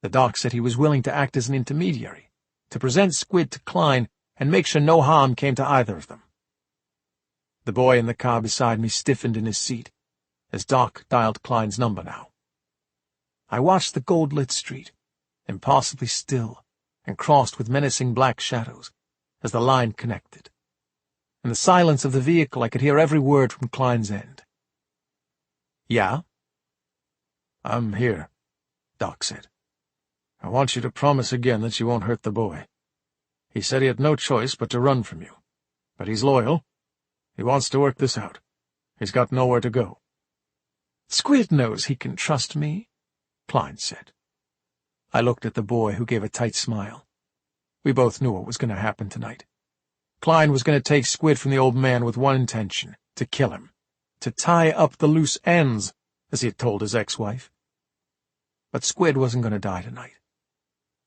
The Doc said he was willing to act as an intermediary, to present Squid to Klein and make sure no harm came to either of them. The boy in the car beside me stiffened in his seat as Doc dialed Klein's number now. I watched the gold-lit street, impossibly still and crossed with menacing black shadows, as the line connected. In the silence of the vehicle I could hear every word from Klein's end. "Yeah?" "I'm here," Doc said. "I want you to promise again that you won't hurt the boy. He said he had no choice but to run from you. But he's loyal. He wants to work this out. He's got nowhere to go." "Squid knows he can trust me," Klein said. I looked at the boy, who gave a tight smile. We both knew what was going to happen tonight. Klein was going to take Squid from the old man with one intention, to kill him, to tie up the loose ends, as he had told his ex-wife. But Squid wasn't going to die tonight.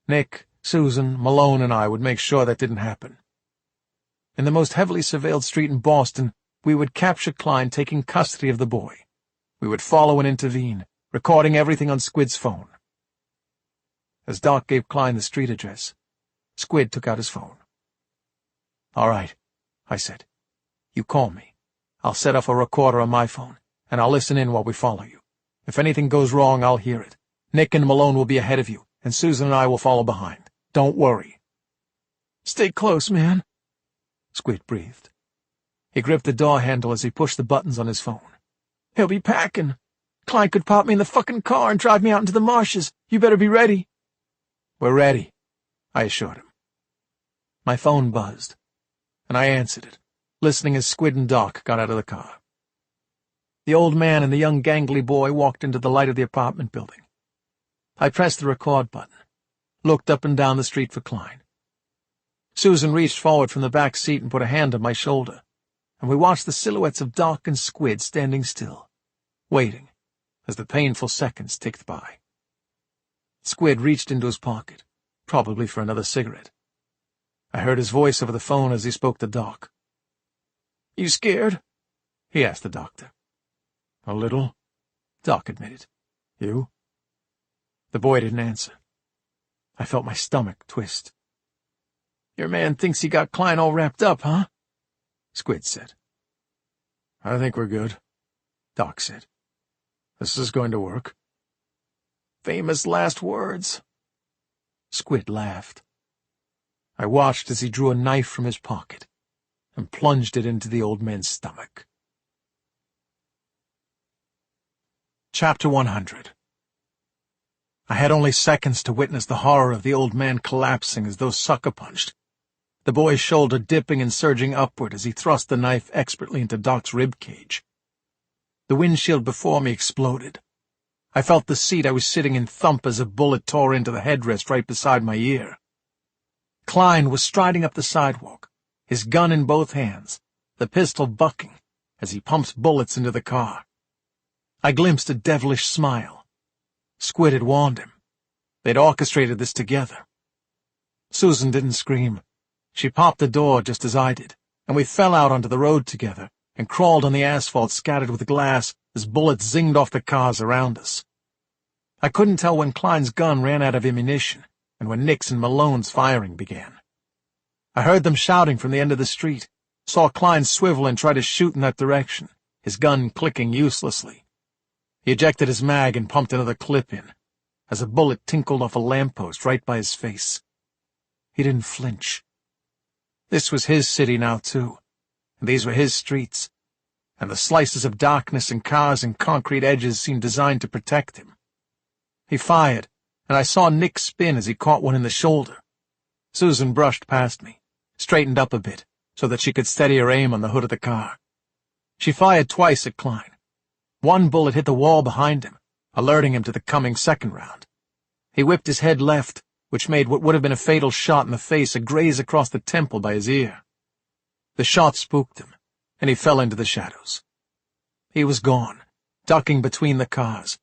Nick, Susan, Malone, and I would make sure that didn't happen. In the most heavily surveilled street in Boston, we would capture Klein taking custody of the boy. We would follow and intervene, recording everything on Squid's phone. As Doc gave Klein the street address, Squid took out his phone. "All right," I said. "You call me. I'll set up a recorder on my phone, and I'll listen in while we follow you. If anything goes wrong, I'll hear it. Nick and Malone will be ahead of you, and Susan and I will follow behind. Don't worry." "Stay close, man," Squid breathed. He gripped the door handle as he pushed the buttons on his phone. "He'll be packing. Klein could pop me in the fucking car and drive me out into the marshes. You better be ready." "We're ready," I assured him. My phone buzzed, and I answered it, listening as Squid and Doc got out of the car. The old man and the young gangly boy walked into the light of the apartment building. I pressed the record button, looked up and down the street for Klein. Susan reached forward from the back seat and put a hand on my shoulder, and we watched the silhouettes of Doc and Squid standing still, waiting as the painful seconds ticked by. Squid reached into his pocket, probably for another cigarette. I heard his voice over the phone as he spoke to Doc. "You scared?" he asked the doctor. "A little," Doc admitted. "You?" The boy didn't answer. I felt my stomach twist. "Your man thinks he got Klein all wrapped up, huh?" Squid said. "I think we're good," Doc said. "This is going to work." "Famous last words." Squid laughed. I watched as he drew a knife from his pocket and plunged it into the old man's stomach. Chapter 100. I had only seconds to witness the horror of the old man collapsing as though sucker-punched, the boy's shoulder dipping and surging upward as he thrust the knife expertly into Doc's rib cage. The windshield before me exploded. I felt the seat I was sitting in thump as a bullet tore into the headrest right beside my ear. Klein was striding up the sidewalk, his gun in both hands, the pistol bucking as he pumped bullets into the car. I glimpsed a devilish smile. Squid had warned him. They'd orchestrated this together. Susan didn't scream. She popped the door just as I did, and we fell out onto the road together and crawled on the asphalt scattered with glass as bullets zinged off the cars around us. I couldn't tell when Klein's gun ran out of ammunition and when Nick's and Malone's firing began. I heard them shouting from the end of the street, saw Klein swivel and try to shoot in that direction, his gun clicking uselessly. He ejected his mag and pumped another clip in, as a bullet tinkled off a lamppost right by his face. He didn't flinch. This was his city now, too, and these were his streets, and the slices of darkness and cars and concrete edges seemed designed to protect him. He fired, and I saw Nick spin as he caught one in the shoulder. Susan brushed past me, straightened up a bit, so that she could steady her aim on the hood of the car. She fired twice at Klein. One bullet hit the wall behind him, alerting him to the coming second round. He whipped his head left, which made what would have been a fatal shot in the face a graze across the temple by his ear. The shot spooked him, and he fell into the shadows. He was gone, ducking between the cars,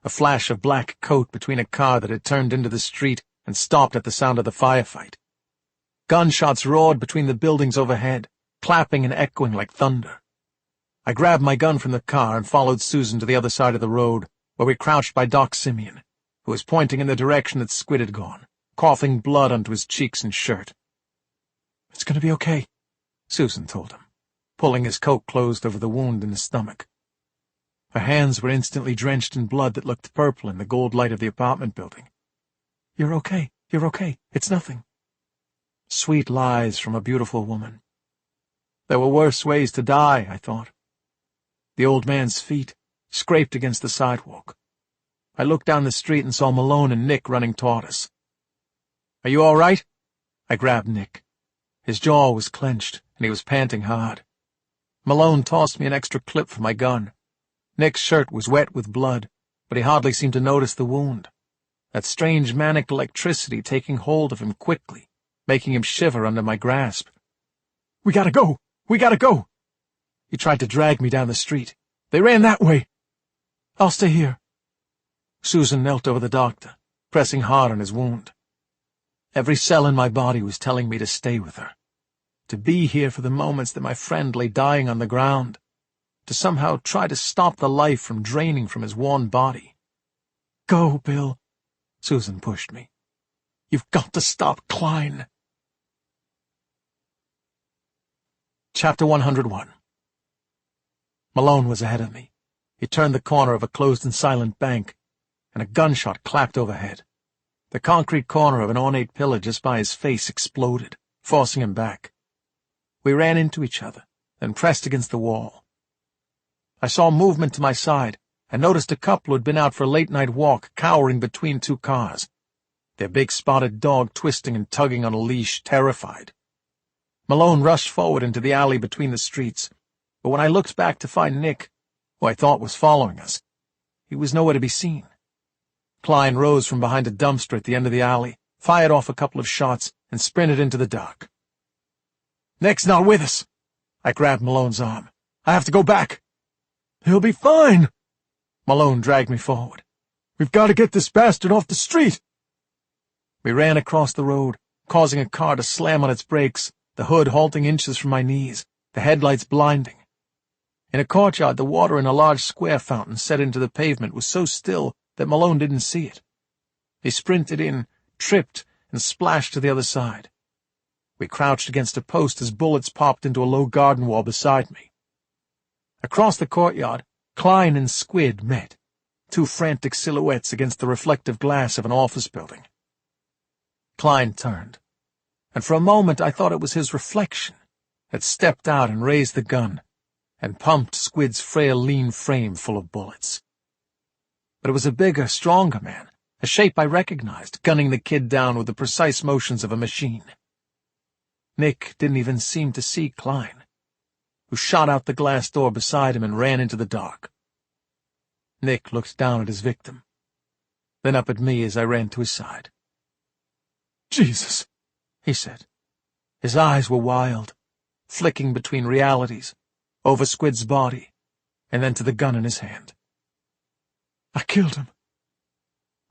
a flash of black coat between a car that had turned into the street and stopped at the sound of the firefight. Gunshots roared between the buildings overhead, clapping and echoing like thunder. I grabbed my gun from the car and followed Susan to the other side of the road, where we crouched by Doc Simeon, who was pointing in the direction that Squid had gone, coughing blood onto his cheeks and shirt. "It's going to be okay," Susan told him, pulling his coat closed over the wound in his stomach. Her hands were instantly drenched in blood that looked purple in the gold light of the apartment building. You're okay. It's nothing." Sweet lies from a beautiful woman. There were worse ways to die, I thought. The old man's feet scraped against the sidewalk. I looked down the street and saw Malone and Nick running toward us. "Are you all right?" I grabbed Nick. His jaw was clenched, and he was panting hard. Malone tossed me an extra clip for my gun. Nick's shirt was wet with blood, but he hardly seemed to notice the wound, that strange manic electricity taking hold of him quickly, making him shiver under my grasp. We gotta go! He tried to drag me down the street. "They ran that way." "I'll stay here." Susan knelt over the doctor, pressing hard on his wound. Every cell in my body was telling me to stay with her, to be here for the moments that my friend lay dying on the ground, to somehow try to stop the life from draining from his worn body. "Go, Bill," Susan pushed me. "You've got to stop Klein." Chapter 101. Malone was ahead of me. He turned the corner of a closed and silent bank, and a gunshot clapped overhead. The concrete corner of an ornate pillar just by his face exploded, forcing him back. We ran into each other, then pressed against the wall. I saw movement to my side, and noticed a couple who had been out for a late-night walk cowering between two cars, their big spotted dog twisting and tugging on a leash, terrified. Malone rushed forward into the alley between the streets, but when I looked back to find Nick, who I thought was following us, he was nowhere to be seen. Klein rose from behind a dumpster at the end of the alley, fired off a couple of shots, and sprinted into the dark, Nick's not with us. I grabbed Malone's arm. I have to go back. He'll be fine. Malone dragged me forward. We've got to get this bastard off the street. We ran across the road, causing a car to slam on its brakes, the hood halting inches from my knees, the headlights blinding. In a courtyard, the water in a large square fountain set into the pavement was so still that Malone didn't see it. He sprinted in, tripped, and splashed to the other side. We crouched against a post as bullets popped into a low garden wall beside me. Across the courtyard, Klein and Squid met, two frantic silhouettes against the reflective glass of an office building. Klein turned, and for a moment I thought it was his reflection, had stepped out and raised the gun, and pumped Squid's frail, lean frame full of bullets. But it was a bigger, stronger man, a shape I recognized, gunning the kid down with the precise motions of a machine. Nick didn't even seem to see Klein, who shot out the glass door beside him and ran into the dark. Nick looked down at his victim, then up at me as I ran to his side. "Jesus," he said. His eyes were wild, flicking between realities, over Squid's body, and then to the gun in his hand. "I killed him.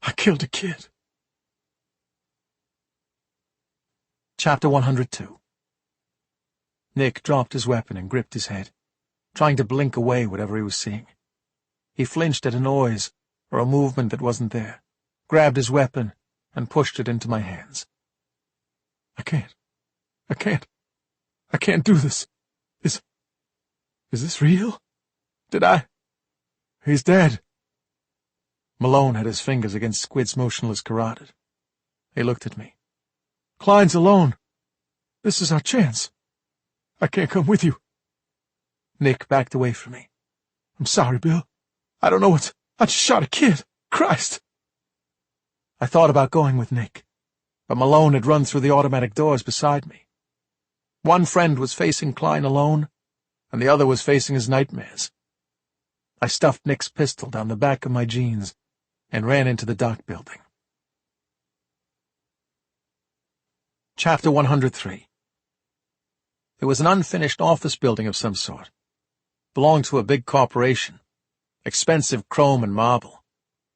I killed a kid." Chapter 102. Nick dropped his weapon and gripped his head, trying to blink away whatever he was seeing. He flinched at a noise or a movement that wasn't there, grabbed his weapon, and pushed it into my hands. I can't do this. Is this real? He's dead." Malone had his fingers against Squid's motionless carotid. He looked at me. "Klein's alone. This is our chance. I can't come with you." Nick backed away from me. "I'm sorry, Bill. I don't know I just shot a kid. Christ." I thought about going with Nick, but Malone had run through the automatic doors beside me. One friend was facing Klein alone, and the other was facing his nightmares. I stuffed Nick's pistol down the back of my jeans and ran into the dock building. Chapter 103. It was an unfinished office building of some sort. Belonged to a big corporation. Expensive chrome and marble.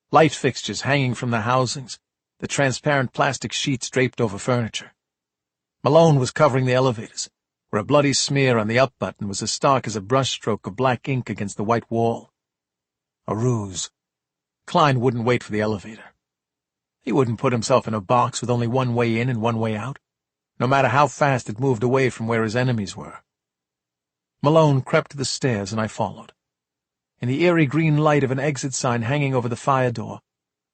Light fixtures hanging from the housings, the transparent plastic sheets draped over furniture. Malone was covering the elevators, where a bloody smear on the up button was as stark as a brushstroke of black ink against the white wall. A ruse. Klein wouldn't wait for the elevator. He wouldn't put himself in a box with only one way in and one way out, no matter how fast it moved away from where his enemies were. Malone crept to the stairs, and I followed. In the eerie green light of an exit sign hanging over the fire door,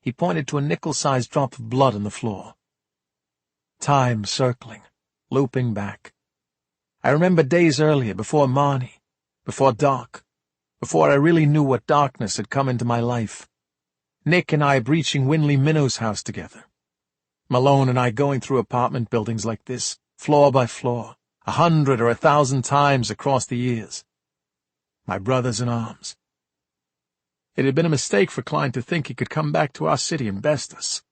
he pointed to a nickel-sized drop of blood on the floor. Time circling, looping back. I remember days earlier, before Marnie, before Doc, before I really knew what darkness had come into my life. Nick and I breaching Winley Minnow's house together. Malone and I going through apartment buildings like this, floor by floor, 100 or 1,000 times across the years. My brothers in arms. It had been a mistake for Klein to think he could come back to our city and best us.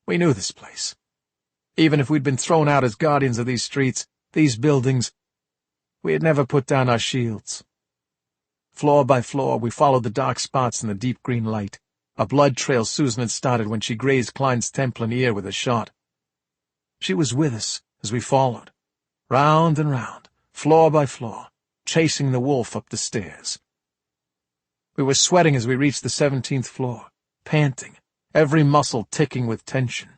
We knew this place. Even if we'd been thrown out as guardians of these streets, these buildings, we had never put down our shields. Floor by floor, we followed the dark spots in the deep green light, a blood trail Susan had started when she grazed Klein's temple and ear with a shot. She was with us as we followed, round and round, floor by floor, chasing the wolf up the stairs. We were sweating as we reached the 17th floor, panting, every muscle ticking with tension.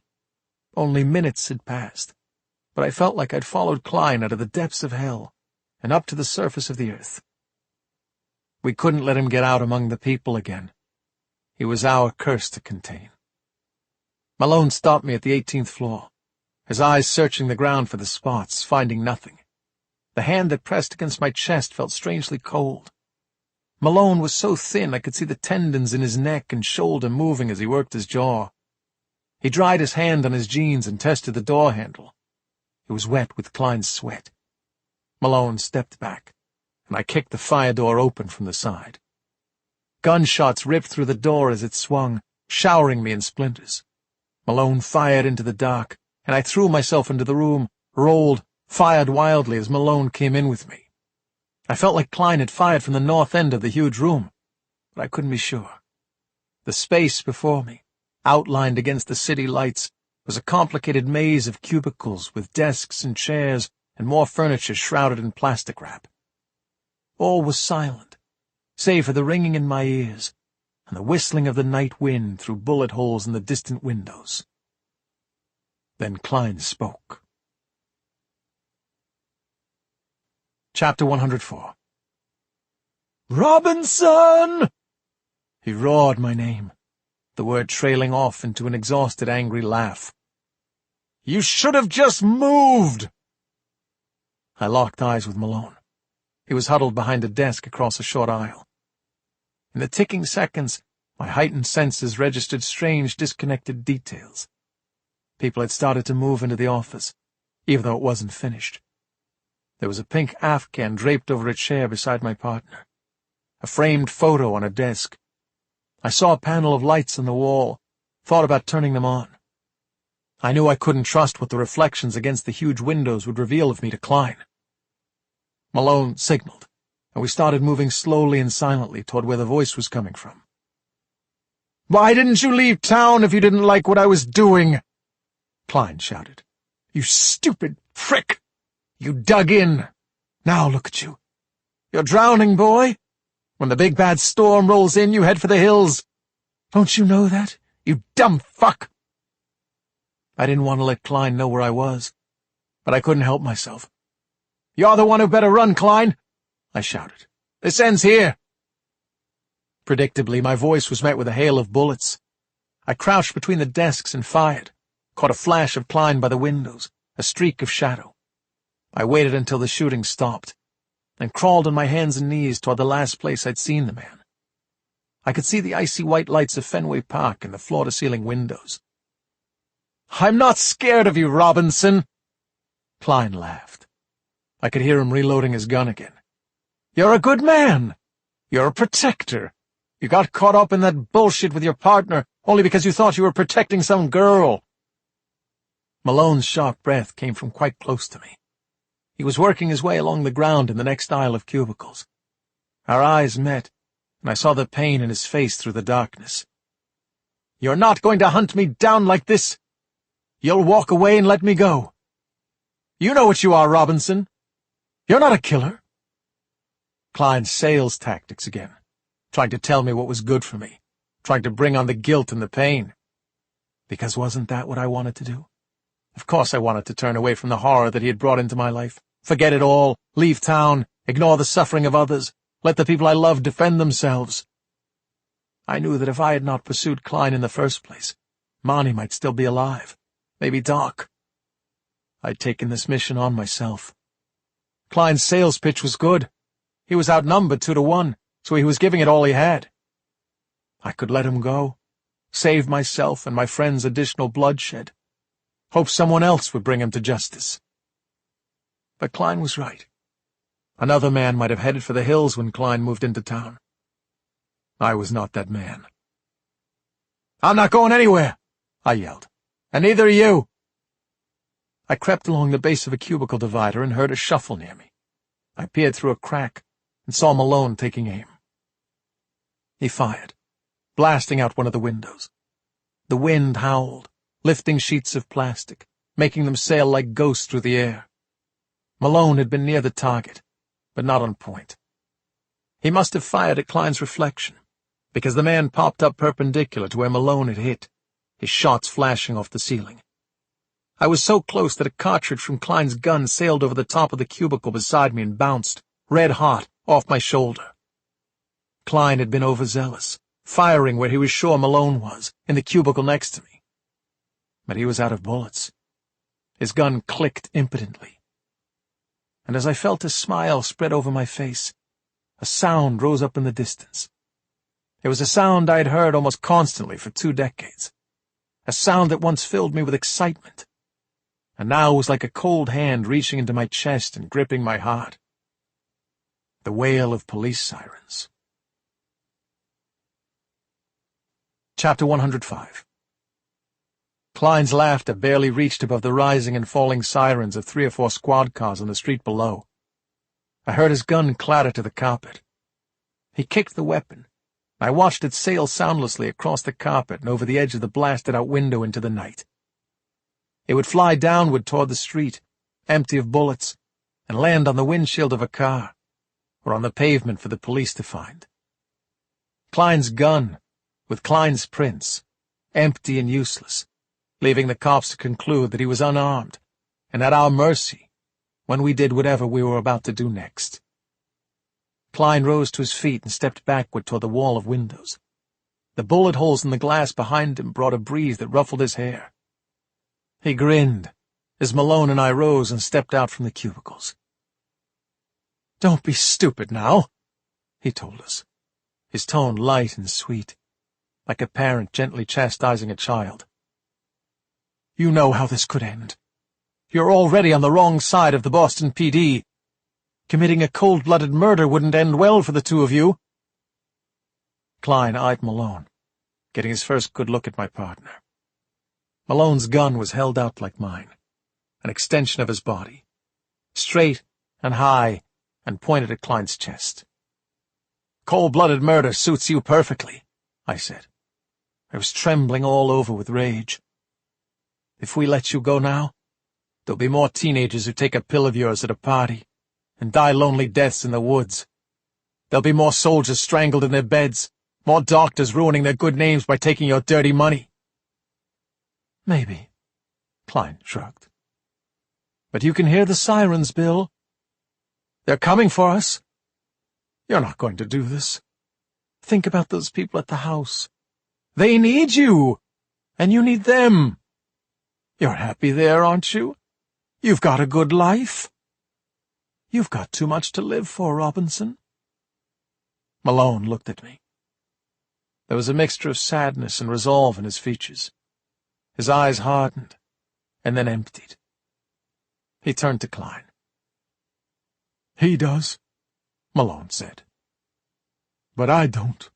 Only minutes had passed, but I felt like I'd followed Klein out of the depths of hell and up to the surface of the earth. We couldn't let him get out among the people again. He was our curse to contain. Malone stopped me at the 18th floor, his eyes searching the ground for the spots, finding nothing. The hand that pressed against my chest felt strangely cold. Malone was so thin I could see the tendons in his neck and shoulder moving as he worked his jaw. He dried his hand on his jeans and tested the door handle. It was wet with Klein's sweat. Malone stepped back, and I kicked the fire door open from the side. Gunshots ripped through the door as it swung, showering me in splinters. Malone fired into the dark, and I threw myself into the room, rolled, fired wildly as Malone came in with me. I felt like Klein had fired from the north end of the huge room, but I couldn't be sure. The space before me, outlined against the city lights, was a complicated maze of cubicles with desks and chairs and more furniture shrouded in plastic wrap. All was silent, save for the ringing in my ears and the whistling of the night wind through bullet holes in the distant windows. Then Klein spoke. Chapter 104. "Robinson!" He roared my name, the word trailing off into an exhausted, angry laugh. "You should have just moved!" I locked eyes with Malone. He was huddled behind a desk across a short aisle. In the ticking seconds, my heightened senses registered strange, disconnected details. People had started to move into the office, even though it wasn't finished. There was a pink Afghan draped over a chair beside my partner, a framed photo on a desk. I saw a panel of lights on the wall, thought about turning them on. I knew I couldn't trust what the reflections against the huge windows would reveal of me to Klein. Malone signaled, and we started moving slowly and silently toward where the voice was coming from. "Why didn't you leave town if you didn't like what I was doing?" Klein shouted. "You stupid prick! You dug in. Now look at you. You're drowning, boy. When the big bad storm rolls in, you head for the hills. Don't you know that, you dumb fuck?" I didn't want to let Klein know where I was, but I couldn't help myself. "You're the one who better run, Klein," I shouted. "This ends here." Predictably, my voice was met with a hail of bullets. I crouched between the desks and fired, caught a flash of Klein by the windows, a streak of shadow. I waited until the shooting stopped, and crawled on my hands and knees toward the last place I'd seen the man. I could see the icy white lights of Fenway Park and the floor-to-ceiling windows. "I'm not scared of you, Robinson." Klein laughed. I could hear him reloading his gun again. "You're a good man. You're a protector. You got caught up in that bullshit with your partner only because you thought you were protecting some girl." Malone's sharp breath came from quite close to me. He was working his way along the ground in the next aisle of cubicles. Our eyes met, and I saw the pain in his face through the darkness. "You're not going to hunt me down like this. You'll walk away and let me go. You know what you are, Robinson. You're not a killer." Klein's sales tactics again, trying to tell me what was good for me, trying to bring on the guilt and the pain. Because wasn't that what I wanted to do? Of course I wanted to turn away from the horror that he had brought into my life, forget it all, leave town, ignore the suffering of others, let the people I loved defend themselves. I knew that if I had not pursued Klein in the first place, Marnie might still be alive, maybe Doc. I'd taken this mission on myself. Klein's sales pitch was good. He was outnumbered 2-1, so he was giving it all he had. I could let him go, save myself and my friends additional bloodshed, hope someone else would bring him to justice. But Klein was right. Another man might have headed for the hills when Klein moved into town. I was not that man. "I'm not going anywhere," I yelled, "and neither are you." I crept along the base of a cubicle divider and heard a shuffle near me. I peered through a crack and saw Malone taking aim. He fired, blasting out one of the windows. The wind howled, lifting sheets of plastic, making them sail like ghosts through the air. Malone had been near the target, but not on point. He must have fired at Klein's reflection, because the man popped up perpendicular to where Malone had hit, his shots flashing off the ceiling. I was so close that a cartridge from Klein's gun sailed over the top of the cubicle beside me and bounced, red-hot, off my shoulder. Klein had been overzealous, firing where he was sure Malone was, in the cubicle next to me. But he was out of bullets. His gun clicked impotently. And as I felt a smile spread over my face, a sound rose up in the distance. It was a sound I had heard almost constantly for 2 decades, a sound that once filled me with excitement, and now was like a cold hand reaching into my chest and gripping my heart. The wail of police sirens. Chapter 105. Klein's laughter barely reached above the rising and falling sirens of 3 or 4 squad cars on the street below. I heard his gun clatter to the carpet. He kicked the weapon. I watched it sail soundlessly across the carpet and over the edge of the blasted-out window into the night. It would fly downward toward the street, empty of bullets, and land on the windshield of a car, or on the pavement for the police to find. Klein's gun, with Klein's prints, empty and useless, leaving the cops to conclude that he was unarmed and at our mercy when we did whatever we were about to do next. Klein rose to his feet and stepped backward toward the wall of windows. The bullet holes in the glass behind him brought a breeze that ruffled his hair. He grinned as Malone and I rose and stepped out from the cubicles. "Don't be stupid now," he told us, his tone light and sweet, like a parent gently chastising a child. "You know how this could end. You're already on the wrong side of the Boston PD. Committing a cold-blooded murder wouldn't end well for the two of you." Klein eyed Malone, getting his first good look at my partner. Malone's gun was held out like mine, an extension of his body, straight and high and pointed at Klein's chest. "Cold-blooded murder suits you perfectly," I said. I was trembling all over with rage. "If we let you go now, there'll be more teenagers who take a pill of yours at a party and die lonely deaths in the woods. There'll be more soldiers strangled in their beds, more doctors ruining their good names by taking your dirty money." "Maybe," Klein shrugged. "But you can hear the sirens, Bill. They're coming for us. You're not going to do this. Think about those people at the house. They need you, and you need them. You're happy there, aren't you? You've got a good life. You've got too much to live for, Robinson." Malone looked at me. There was a mixture of sadness and resolve in his features. His eyes hardened, and then emptied. He turned to Klein. "He does," Malone said. "But I don't."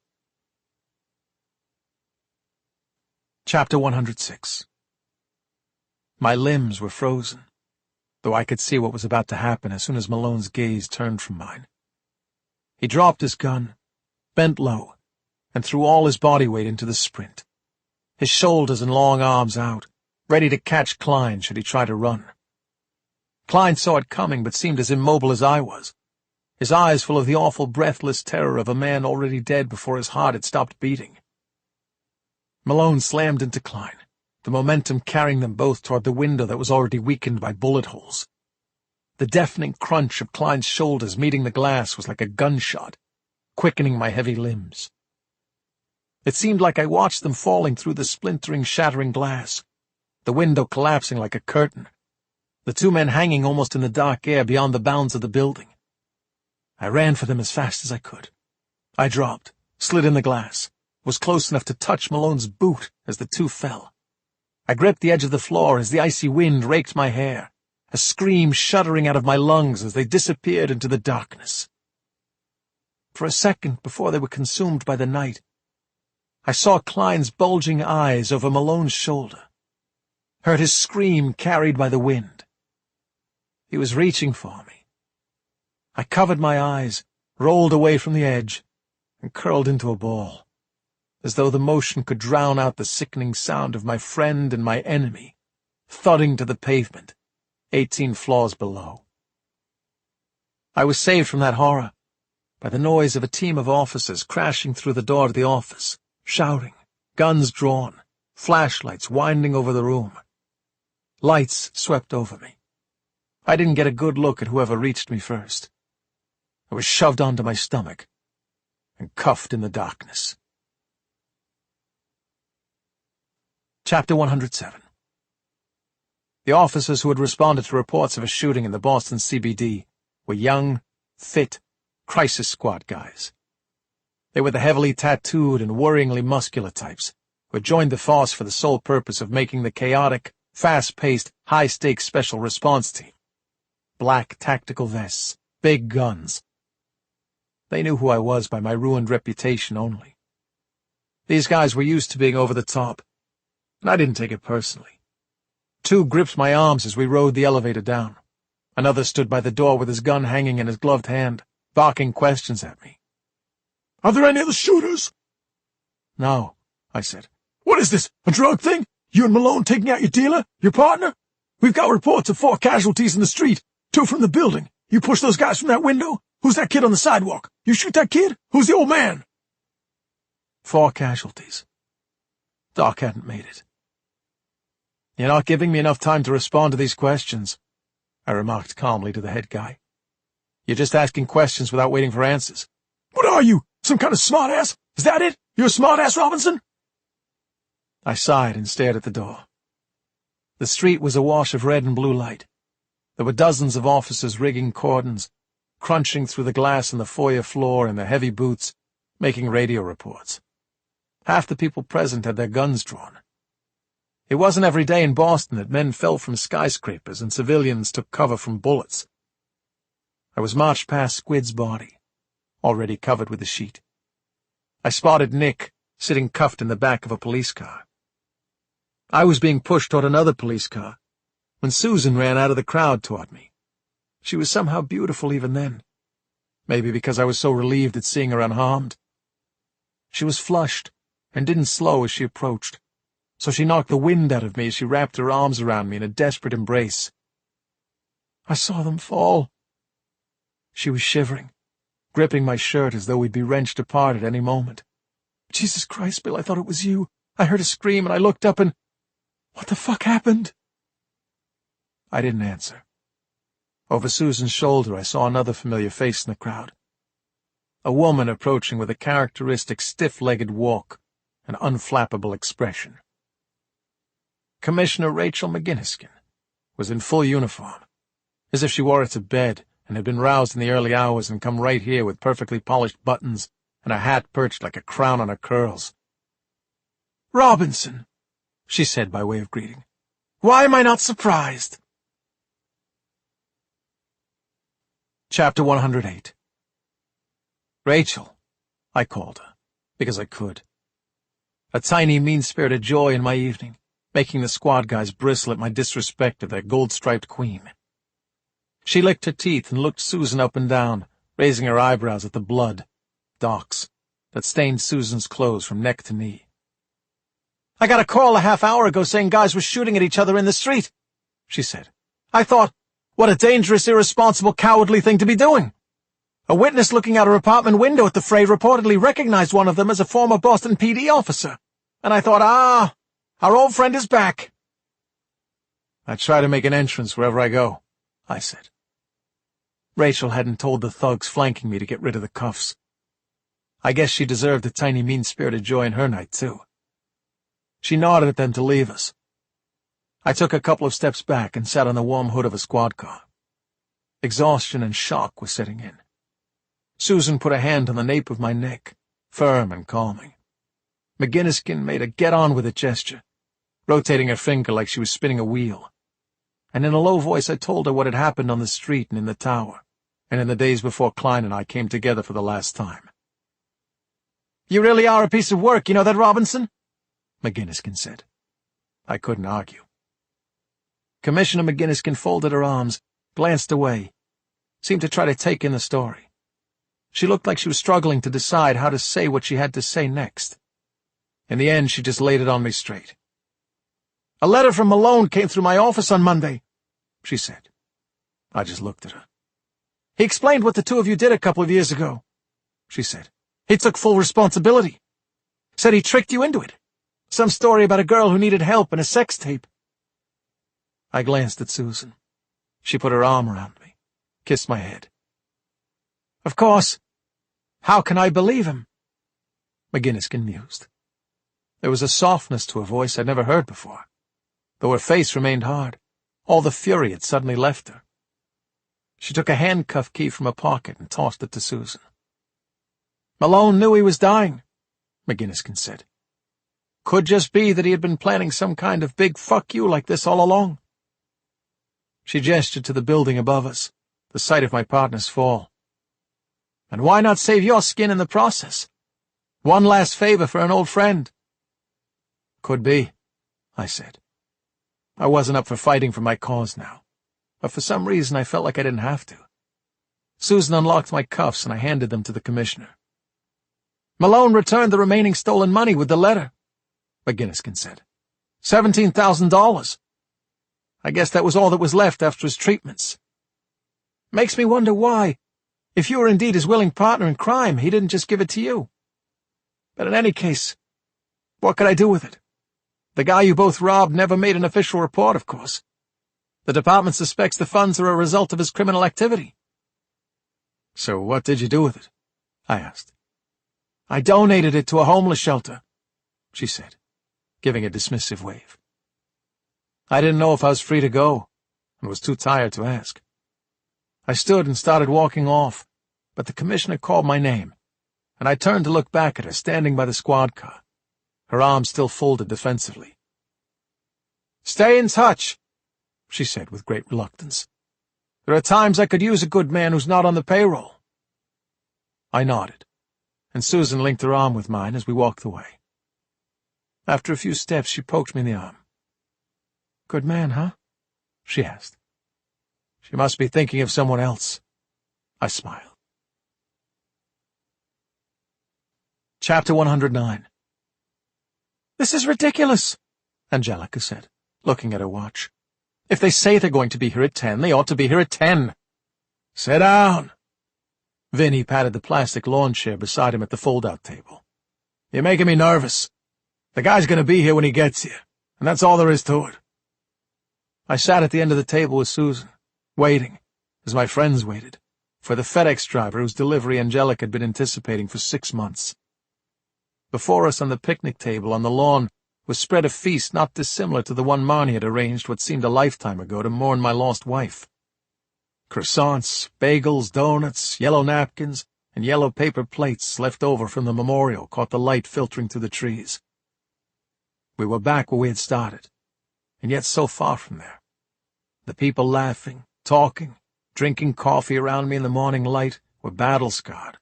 Chapter 106. My limbs were frozen, though I could see what was about to happen as soon as Malone's gaze turned from mine. He dropped his gun, bent low, and threw all his body weight into the sprint, his shoulders and long arms out, ready to catch Klein should he try to run. Klein saw it coming but seemed as immobile as I was, his eyes full of the awful breathless terror of a man already dead before his heart had stopped beating. Malone slammed into Klein, the momentum carrying them both toward the window that was already weakened by bullet holes. The deafening crunch of Klein's shoulders meeting the glass was like a gunshot, quickening my heavy limbs. It seemed like I watched them falling through the splintering, shattering glass, the window collapsing like a curtain, the two men hanging almost in the dark air beyond the bounds of the building. I ran for them as fast as I could. I dropped, slid in the glass, was close enough to touch Malone's boot as the two fell. I gripped the edge of the floor as the icy wind raked my hair, a scream shuddering out of my lungs as they disappeared into the darkness. For a second before they were consumed by the night, I saw Klein's bulging eyes over Malone's shoulder, heard his scream carried by the wind. He was reaching for me. I covered my eyes, rolled away from the edge, and curled into a ball, as though the motion could drown out the sickening sound of my friend and my enemy, thudding to the pavement, 18 floors below. I was saved from that horror by the noise of a team of officers crashing through the door to the office, shouting, guns drawn, flashlights winding over the room. Lights swept over me. I didn't get a good look at whoever reached me first. I was shoved onto my stomach and cuffed in the darkness. Chapter 107. The officers who had responded to reports of a shooting in the Boston CBD were young, fit, crisis squad guys. They were the heavily tattooed and worryingly muscular types who had joined the force for the sole purpose of making the chaotic, fast-paced, high-stakes special response team. Black tactical vests, big guns. They knew who I was by my ruined reputation only. These guys were used to being over the top, and I didn't take it personally. Two gripped my arms as we rode the elevator down. Another stood by the door with his gun hanging in his gloved hand, barking questions at me. Are there any other shooters? No, I said. What is this, a drug thing? You and Malone taking out your dealer, your partner? We've got reports of 4 casualties in the street, 2 from the building. You push those guys from that window? Who's that kid on the sidewalk? You shoot that kid? Who's the old man? 4 casualties. Doc hadn't made it. You're not giving me enough time to respond to these questions, I remarked calmly to the head guy. You're just asking questions without waiting for answers. What are you, some kind of smartass? Is that it? You're a smartass, Robinson? I sighed and stared at the door. The street was awash of red and blue light. There were dozens of officers rigging cordons, crunching through the glass on the foyer floor in their heavy boots, making radio reports. Half the people present had their guns drawn. It wasn't every day in Boston that men fell from skyscrapers and civilians took cover from bullets. I was marched past Squid's body, already covered with a sheet. I spotted Nick, sitting cuffed in the back of a police car. I was being pushed toward another police car, when Susan ran out of the crowd toward me. She was somehow beautiful even then, maybe because I was so relieved at seeing her unharmed. She was flushed and didn't slow as she approached, so she knocked the wind out of me as she wrapped her arms around me in a desperate embrace. I saw them fall. She was shivering, gripping my shirt as though we'd be wrenched apart at any moment. Jesus Christ, Bill, I thought it was you. I heard a scream and I looked up and... What the fuck happened? I didn't answer. Over Susan's shoulder I saw another familiar face in the crowd. A woman approaching with a characteristic stiff-legged walk and unflappable expression. Commissioner Rachel McGinniskin was in full uniform, as if she wore it to bed and had been roused in the early hours and come right here with perfectly polished buttons and a hat perched like a crown on her curls. "Robinson," she said by way of greeting. "Why am I not surprised?" Chapter 108. Rachel, I called her, because I could. A tiny, mean-spirited joy in my evening, making the squad guys bristle at my disrespect of their gold-striped queen. She licked her teeth and looked Susan up and down, raising her eyebrows at the blood, Doc's, that stained Susan's clothes from neck to knee. "I got a call a half hour ago saying guys were shooting at each other in the street," she said. "I thought, what a dangerous, irresponsible, cowardly thing to be doing. A witness looking out her apartment window at the fray reportedly recognized one of them as a former Boston PD officer, and I thought, our old friend is back." "I try to make an entrance wherever I go," I said. Rachel hadn't told the thugs flanking me to get rid of the cuffs. I guess she deserved a tiny mean-spirited joy in her night, too. She nodded at them to leave us. I took a couple of steps back and sat on the warm hood of a squad car. Exhaustion and shock was setting in. Susan put a hand on the nape of my neck, firm and calming. McGinniskin made a get-on-with-it gesture, rotating her finger like she was spinning a wheel. And in a low voice I told her what had happened on the street and in the tower, and in the days before Klein and I came together for the last time. "You really are a piece of work, you know that, Robinson?" McGinniskin said. I couldn't argue. Commissioner McGinniskin folded her arms, glanced away, seemed to try to take in the story. She looked like she was struggling to decide how to say what she had to say next. In the end, she just laid it on me straight. "A letter from Malone came through my office on Monday," she said. I just looked at her. "He explained what the two of you did a couple of years ago," she said. "He took full responsibility. Said he tricked you into it. Some story about a girl who needed help and a sex tape." I glanced at Susan. She put her arm around me, kissed my head. "Of course. How can I believe him?" McGinniskin mused. There was a softness to her voice I'd never heard before, though her face remained hard. All the fury had suddenly left her. She took a handcuff key from her pocket and tossed it to Susan. "Malone knew he was dying," McGinniskin said. "Could just be that he had been planning some kind of big fuck you like this all along." She gestured to the building above us, the site of my partner's fall. "And why not save your skin in the process? One last favor for an old friend." "Could be," I said. I wasn't up for fighting for my cause now, but for some reason I felt like I didn't have to. Susan unlocked my cuffs and I handed them to the commissioner. Malone returned the remaining stolen money with the letter, McGinniskin said. $17,000. I guess that was all that was left after his treatments. Makes me wonder why, if you were indeed his willing partner in crime, he didn't just give it to you. But in any case, what could I do with it? The guy you both robbed never made an official report, of course. The department suspects the funds are a result of his criminal activity. So what did you do with it? I asked. I donated it to a homeless shelter, she said, giving a dismissive wave. I didn't know if I was free to go, and was too tired to ask. I stood and started walking off, but the commissioner called my name, and I turned to look back at her standing by the squad car, her arms still folded defensively. Stay in touch, she said with great reluctance. There are times I could use a good man who's not on the payroll. I nodded, and Susan linked her arm with mine as we walked away. After a few steps, she poked me in the arm. Good man, huh? She asked. She must be thinking of someone else. I smiled. Chapter 109. This is ridiculous, Angelica said, looking at her watch. If they say they're going to be here at 10, they ought to be here at 10. Sit down. Vinny patted the plastic lawn chair beside him at the fold-out table. You're making me nervous. The guy's going to be here when he gets here, and that's all there is to it. I sat at the end of the table with Susan, waiting, as my friends waited, for the FedEx driver whose delivery Angelica had been anticipating for 6 months. Before us on the picnic table on the lawn was spread a feast not dissimilar to the one Marnie had arranged what seemed a lifetime ago to mourn my lost wife. Croissants, bagels, donuts, yellow napkins, and yellow paper plates left over from the memorial caught the light filtering through the trees. We were back where we had started, and yet so far from there. The people laughing, talking, drinking coffee around me in the morning light were battle-scarred.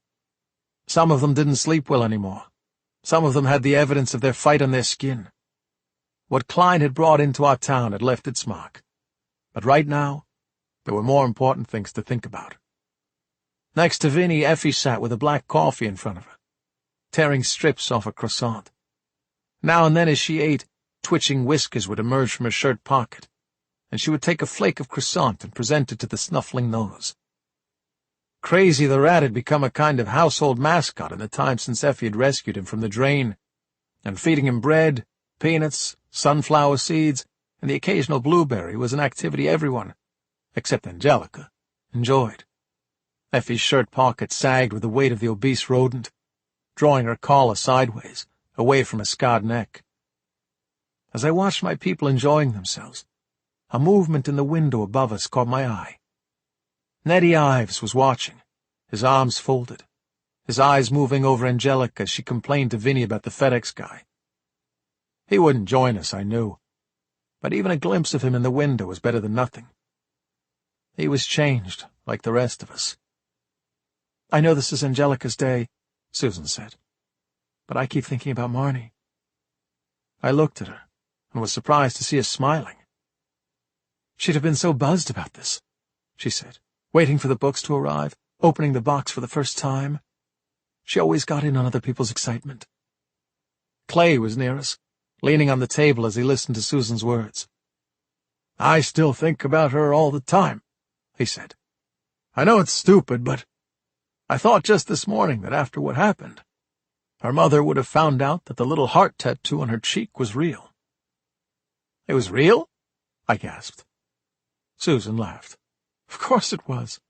Some of them didn't sleep well anymore. Some of them had the evidence of their fight on their skin. What Klein had brought into our town had left its mark. But right now, there were more important things to think about. Next to Vinny, Effie sat with a black coffee in front of her, tearing strips off a croissant. Now and then as she ate, twitching whiskers would emerge from her shirt pocket, and she would take a flake of croissant and present it to the snuffling nose. Crazy the rat had become a kind of household mascot in the time since Effie had rescued him from the drain, and feeding him bread, peanuts, sunflower seeds, and the occasional blueberry was an activity everyone, except Angelica, enjoyed. Effie's shirt pocket sagged with the weight of the obese rodent, drawing her collar sideways, away from a scarred neck. As I watched my people enjoying themselves, a movement in the window above us caught my eye. Nettie Ives was watching, his arms folded, his eyes moving over Angelica as she complained to Vinny about the FedEx guy. He wouldn't join us, I knew, but even a glimpse of him in the window was better than nothing. He was changed, like the rest of us. I know this is Angelica's day, Susan said, but I keep thinking about Marnie. I looked at her and was surprised to see her smiling. She'd have been so buzzed about this, she said, waiting for the books to arrive, opening the box for the first time. She always got in on other people's excitement. Clay was near us, leaning on the table as he listened to Susan's words. I still think about her all the time, he said. I know it's stupid, but I thought just this morning that after what happened, her mother would have found out that the little heart tattoo on her cheek was real. It was real? I gasped. Susan laughed. Of course it was.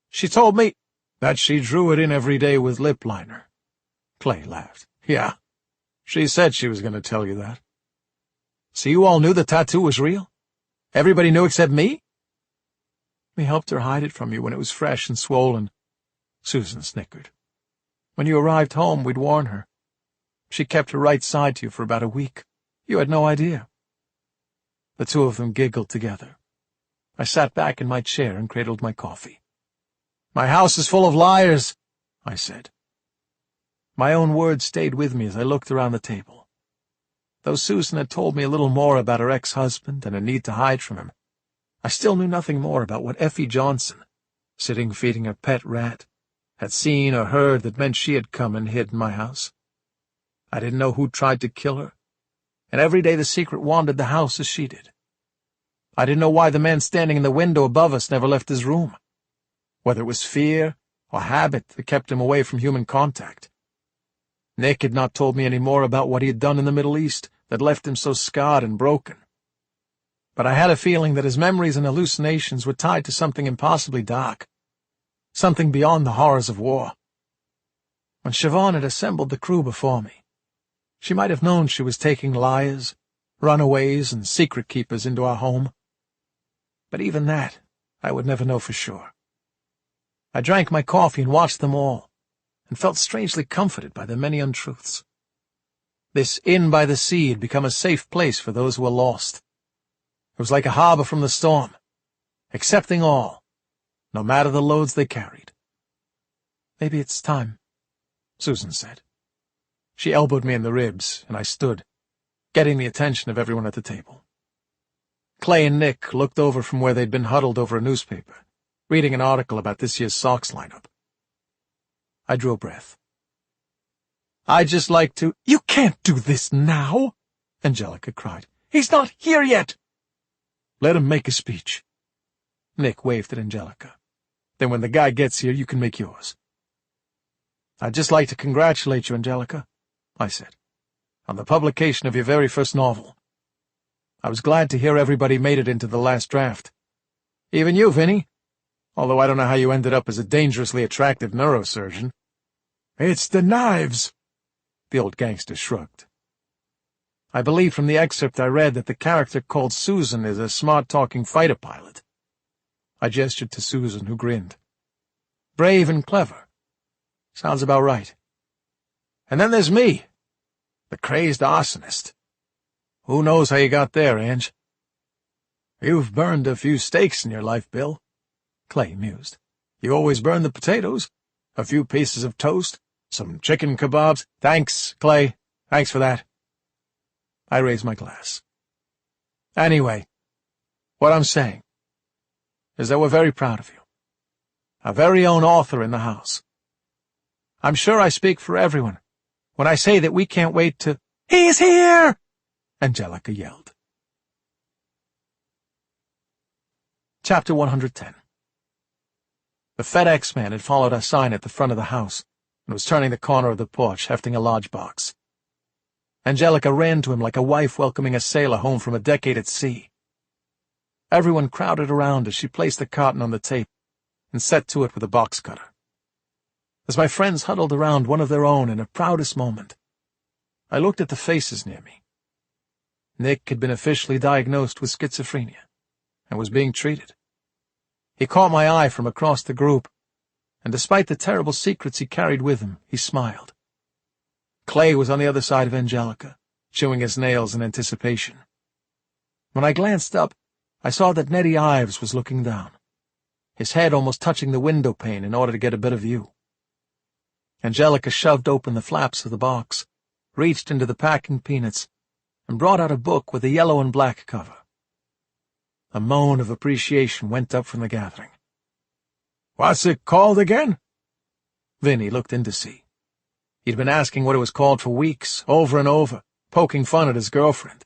She told me that she drew it in every day with lip liner. Clay laughed. Yeah, she said she was going to tell you that. So you all knew the tattoo was real? Everybody knew except me? We helped her hide it from you when it was fresh and swollen. Susan snickered. When you arrived home, we'd warn her. She kept her right side to you for about a week. You had no idea. The two of them giggled together. I sat back in my chair and cradled my coffee. My house is full of liars, I said. My own words stayed with me as I looked around the table. Though Susan had told me a little more about her ex-husband and her need to hide from him, I still knew nothing more about what Effie Johnson, sitting feeding her pet rat, had seen or heard that meant she had come and hid in my house. I didn't know who tried to kill her, and every day the secret wandered the house as she did. I didn't know why the man standing in the window above us never left his room, whether it was fear or habit that kept him away from human contact. Nick had not told me any more about what he had done in the Middle East that left him so scarred and broken. But I had a feeling that his memories and hallucinations were tied to something impossibly dark, something beyond the horrors of war. When Siobhan had assembled the crew before me, she might have known she was taking liars, runaways, and secret-keepers into our home. But even that, I would never know for sure. I drank my coffee and watched them all, and felt strangely comforted by their many untruths. This inn by the sea had become a safe place for those who were lost. It was like a harbor from the storm, accepting all, no matter the loads they carried. "Maybe it's time," Susan said. She elbowed me in the ribs, and I stood, getting the attention of everyone at the table. Clay and Nick looked over from where they'd been huddled over a newspaper, reading an article about this year's Sox lineup. I drew a breath. "I'd just like to—" "You can't do this now!" Angelica cried. "He's not here yet!" "Let him make a speech." Nick waved at Angelica. "Then when the guy gets here, you can make yours." "I'd just like to congratulate you, Angelica," I said, "on the publication of your very first novel. I was glad to hear everybody made it into the last draft. Even you, Vinny, although I don't know how you ended up as a dangerously attractive neurosurgeon." "It's the knives," the old gangster shrugged. "I believe from the excerpt I read that the character called Susan is a smart-talking fighter pilot." I gestured to Susan, who grinned. "Brave and clever. Sounds about right. And then there's me, the crazed arsonist. Who knows how you got there, Ange?" "You've burned a few steaks in your life, Bill," Clay mused. "You always burn the potatoes, a few pieces of toast, some chicken kebabs." "Thanks, Clay. Thanks for that." I raised my glass. "Anyway, what I'm saying is that we're very proud of you. Our very own author in the house. I'm sure I speak for everyone when I say that we can't wait to—" "He's here!" Angelica yelled. Chapter 110. The FedEx man had followed our sign at the front of the house and was turning the corner of the porch, hefting a large box. Angelica ran to him like a wife welcoming a sailor home from a decade at sea. Everyone crowded around as she placed the carton on the tape and set to it with a box cutter. As my friends huddled around one of their own in a proudest moment, I looked at the faces near me. Nick had been officially diagnosed with schizophrenia and was being treated. He caught my eye from across the group, and despite the terrible secrets he carried with him, he smiled. Clay was on the other side of Angelica, chewing his nails in anticipation. When I glanced up, I saw that Nettie Ives was looking down, his head almost touching the window pane in order to get a better view. Angelica shoved open the flaps of the box, reached into the packing peanuts, and brought out a book with a yellow and black cover. A moan of appreciation went up from the gathering. "What's it called again?" Vinny looked in to see. He'd been asking what it was called for weeks, over and over, poking fun at his girlfriend.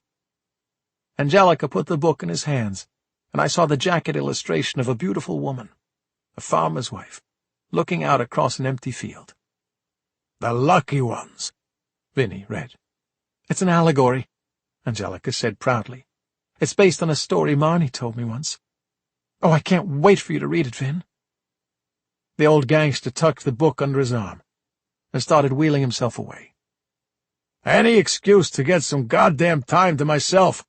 Angelica put the book in his hands, and I saw the jacket illustration of a beautiful woman, a farmer's wife, looking out across an empty field. "The Lucky Ones," Vinny read. "It's an allegory," Angelica said proudly. "It's based on a story Marnie told me once. Oh, I can't wait for you to read it, Vin." The old gangster tucked the book under his arm and started wheeling himself away. "Any excuse to get some goddamn time to myself.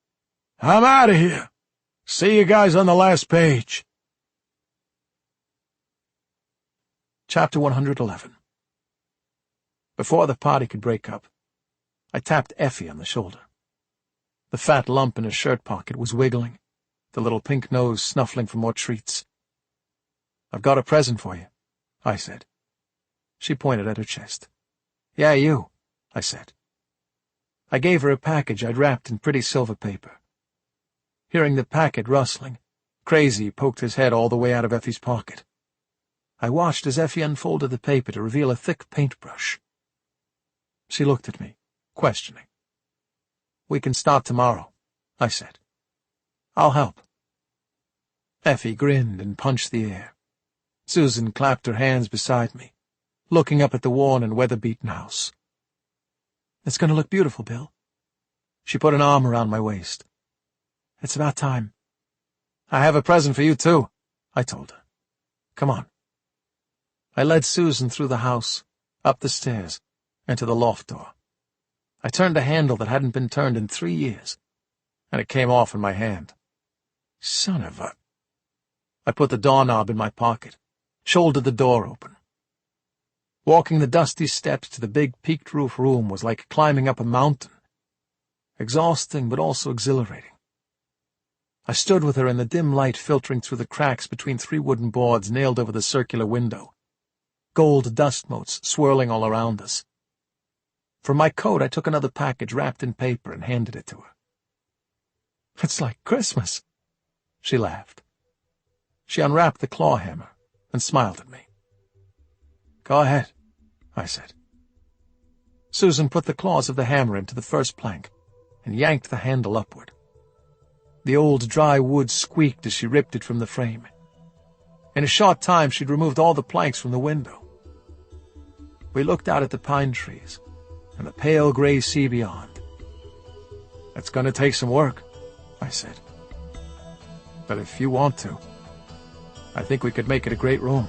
I'm out of here. See you guys on the last page." Chapter 111. Before the party could break up, I tapped Effie on the shoulder. The fat lump in her shirt pocket was wiggling, the little pink nose snuffling for more treats. "I've got a present for you," I said. She pointed at her chest. "Yeah, you," I said. I gave her a package I'd wrapped in pretty silver paper. Hearing the packet rustling, Crazy poked his head all the way out of Effie's pocket. I watched as Effie unfolded the paper to reveal a thick paintbrush. She looked at me, questioning. "We can start tomorrow," I said. "I'll help." Effie grinned and punched the air. Susan clapped her hands beside me, looking up at the worn and weather-beaten house. "It's going to look beautiful, Bill." She put an arm around my waist. "It's about time." "I have a present for you, too," I told her. "Come on." I led Susan through the house, up the stairs, and to the loft door. I turned a handle that hadn't been turned in 3 years, and it came off in my hand. Son of a... I put the doorknob in my pocket, shouldered the door open. Walking the dusty steps to the big peaked-roof room was like climbing up a mountain. Exhausting, but also exhilarating. I stood with her in the dim light filtering through the cracks between 3 wooden boards nailed over the circular window, gold dust motes swirling all around us. From my coat I took another package wrapped in paper and handed it to her. "It's like Christmas," she laughed. She unwrapped the claw hammer and smiled at me. "Go ahead," I said. Susan put the claws of the hammer into the first plank and yanked the handle upward. The old dry wood squeaked as she ripped it from the frame. In a short time she'd removed all the planks from the window. We looked out at the pine trees and the pale gray sea beyond. "It's going to take some work," I said. "But if you want to, I think we could make it a great room."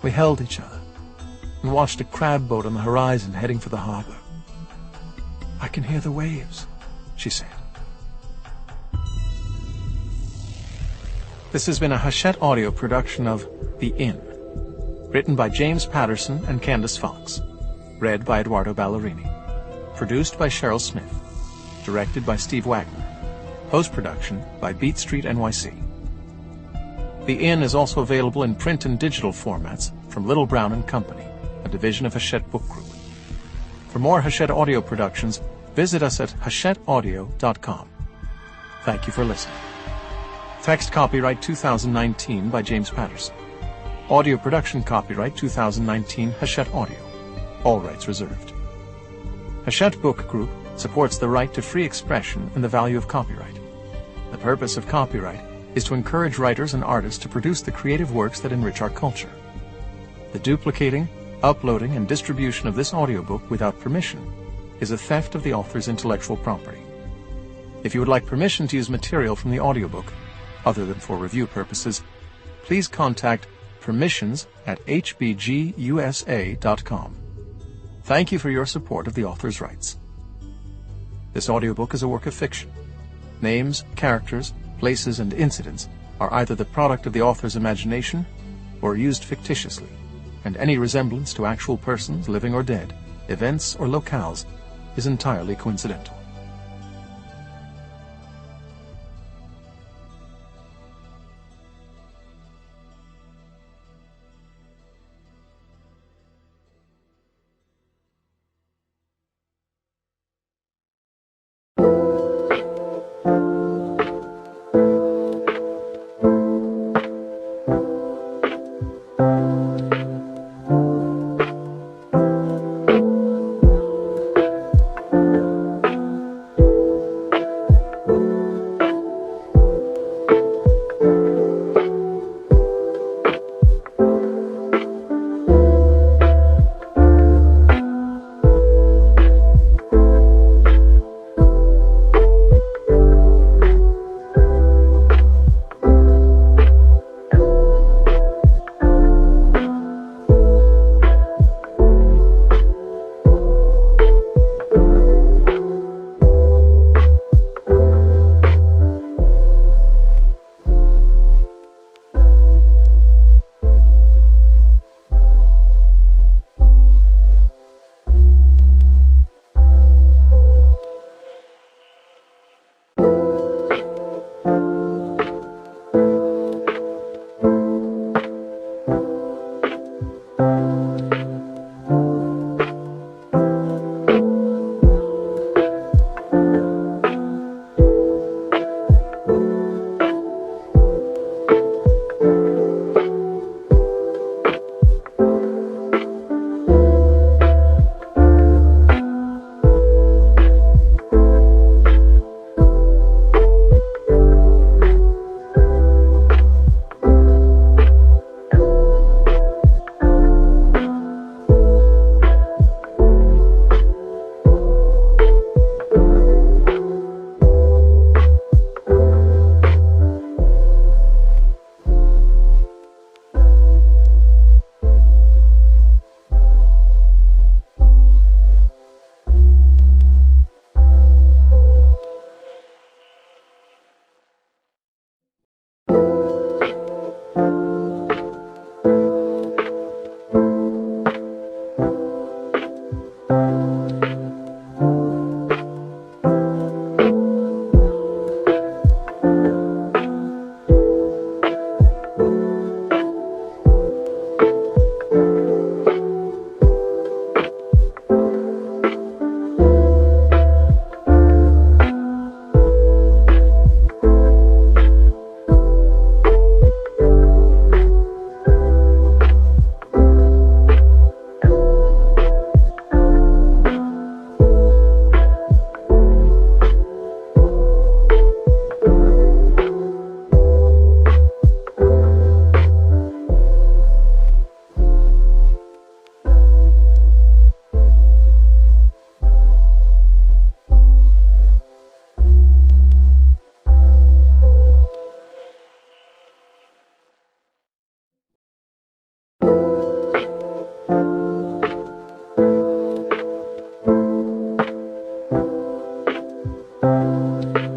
We held each other and watched a crab boat on the horizon heading for the harbor. "I can hear the waves," she said. This has been a Hachette audio production of The Inn, written by James Patterson and Candace Fox, read by Eduardo Ballerini, produced by Cheryl Smith, directed by Steve Wagner, post-production by Beat Street NYC. The Inn is also available in print and digital formats from Little Brown and Company, a division of Hachette Book Group. For more Hachette audio productions, visit us at hachetteaudio.com. Thank you for listening. Text copyright 2019 by James Patterson. Audio production copyright 2019 Hachette Audio. All rights reserved. Hachette Book Group supports the right to free expression and the value of copyright. The purpose of copyright is to encourage writers and artists to produce the creative works that enrich our culture. The duplicating, uploading, and distribution of this audiobook without permission is a theft of the author's intellectual property. If you would like permission to use material from the audiobook, other than for review purposes, please contact permissions@hbgusa.com. Thank you for your support of the author's rights. This audiobook is a work of fiction. Names, characters, places, and incidents are either the product of the author's imagination or used fictitiously, and any resemblance to actual persons, living or dead, events or locales, is entirely coincidental. you.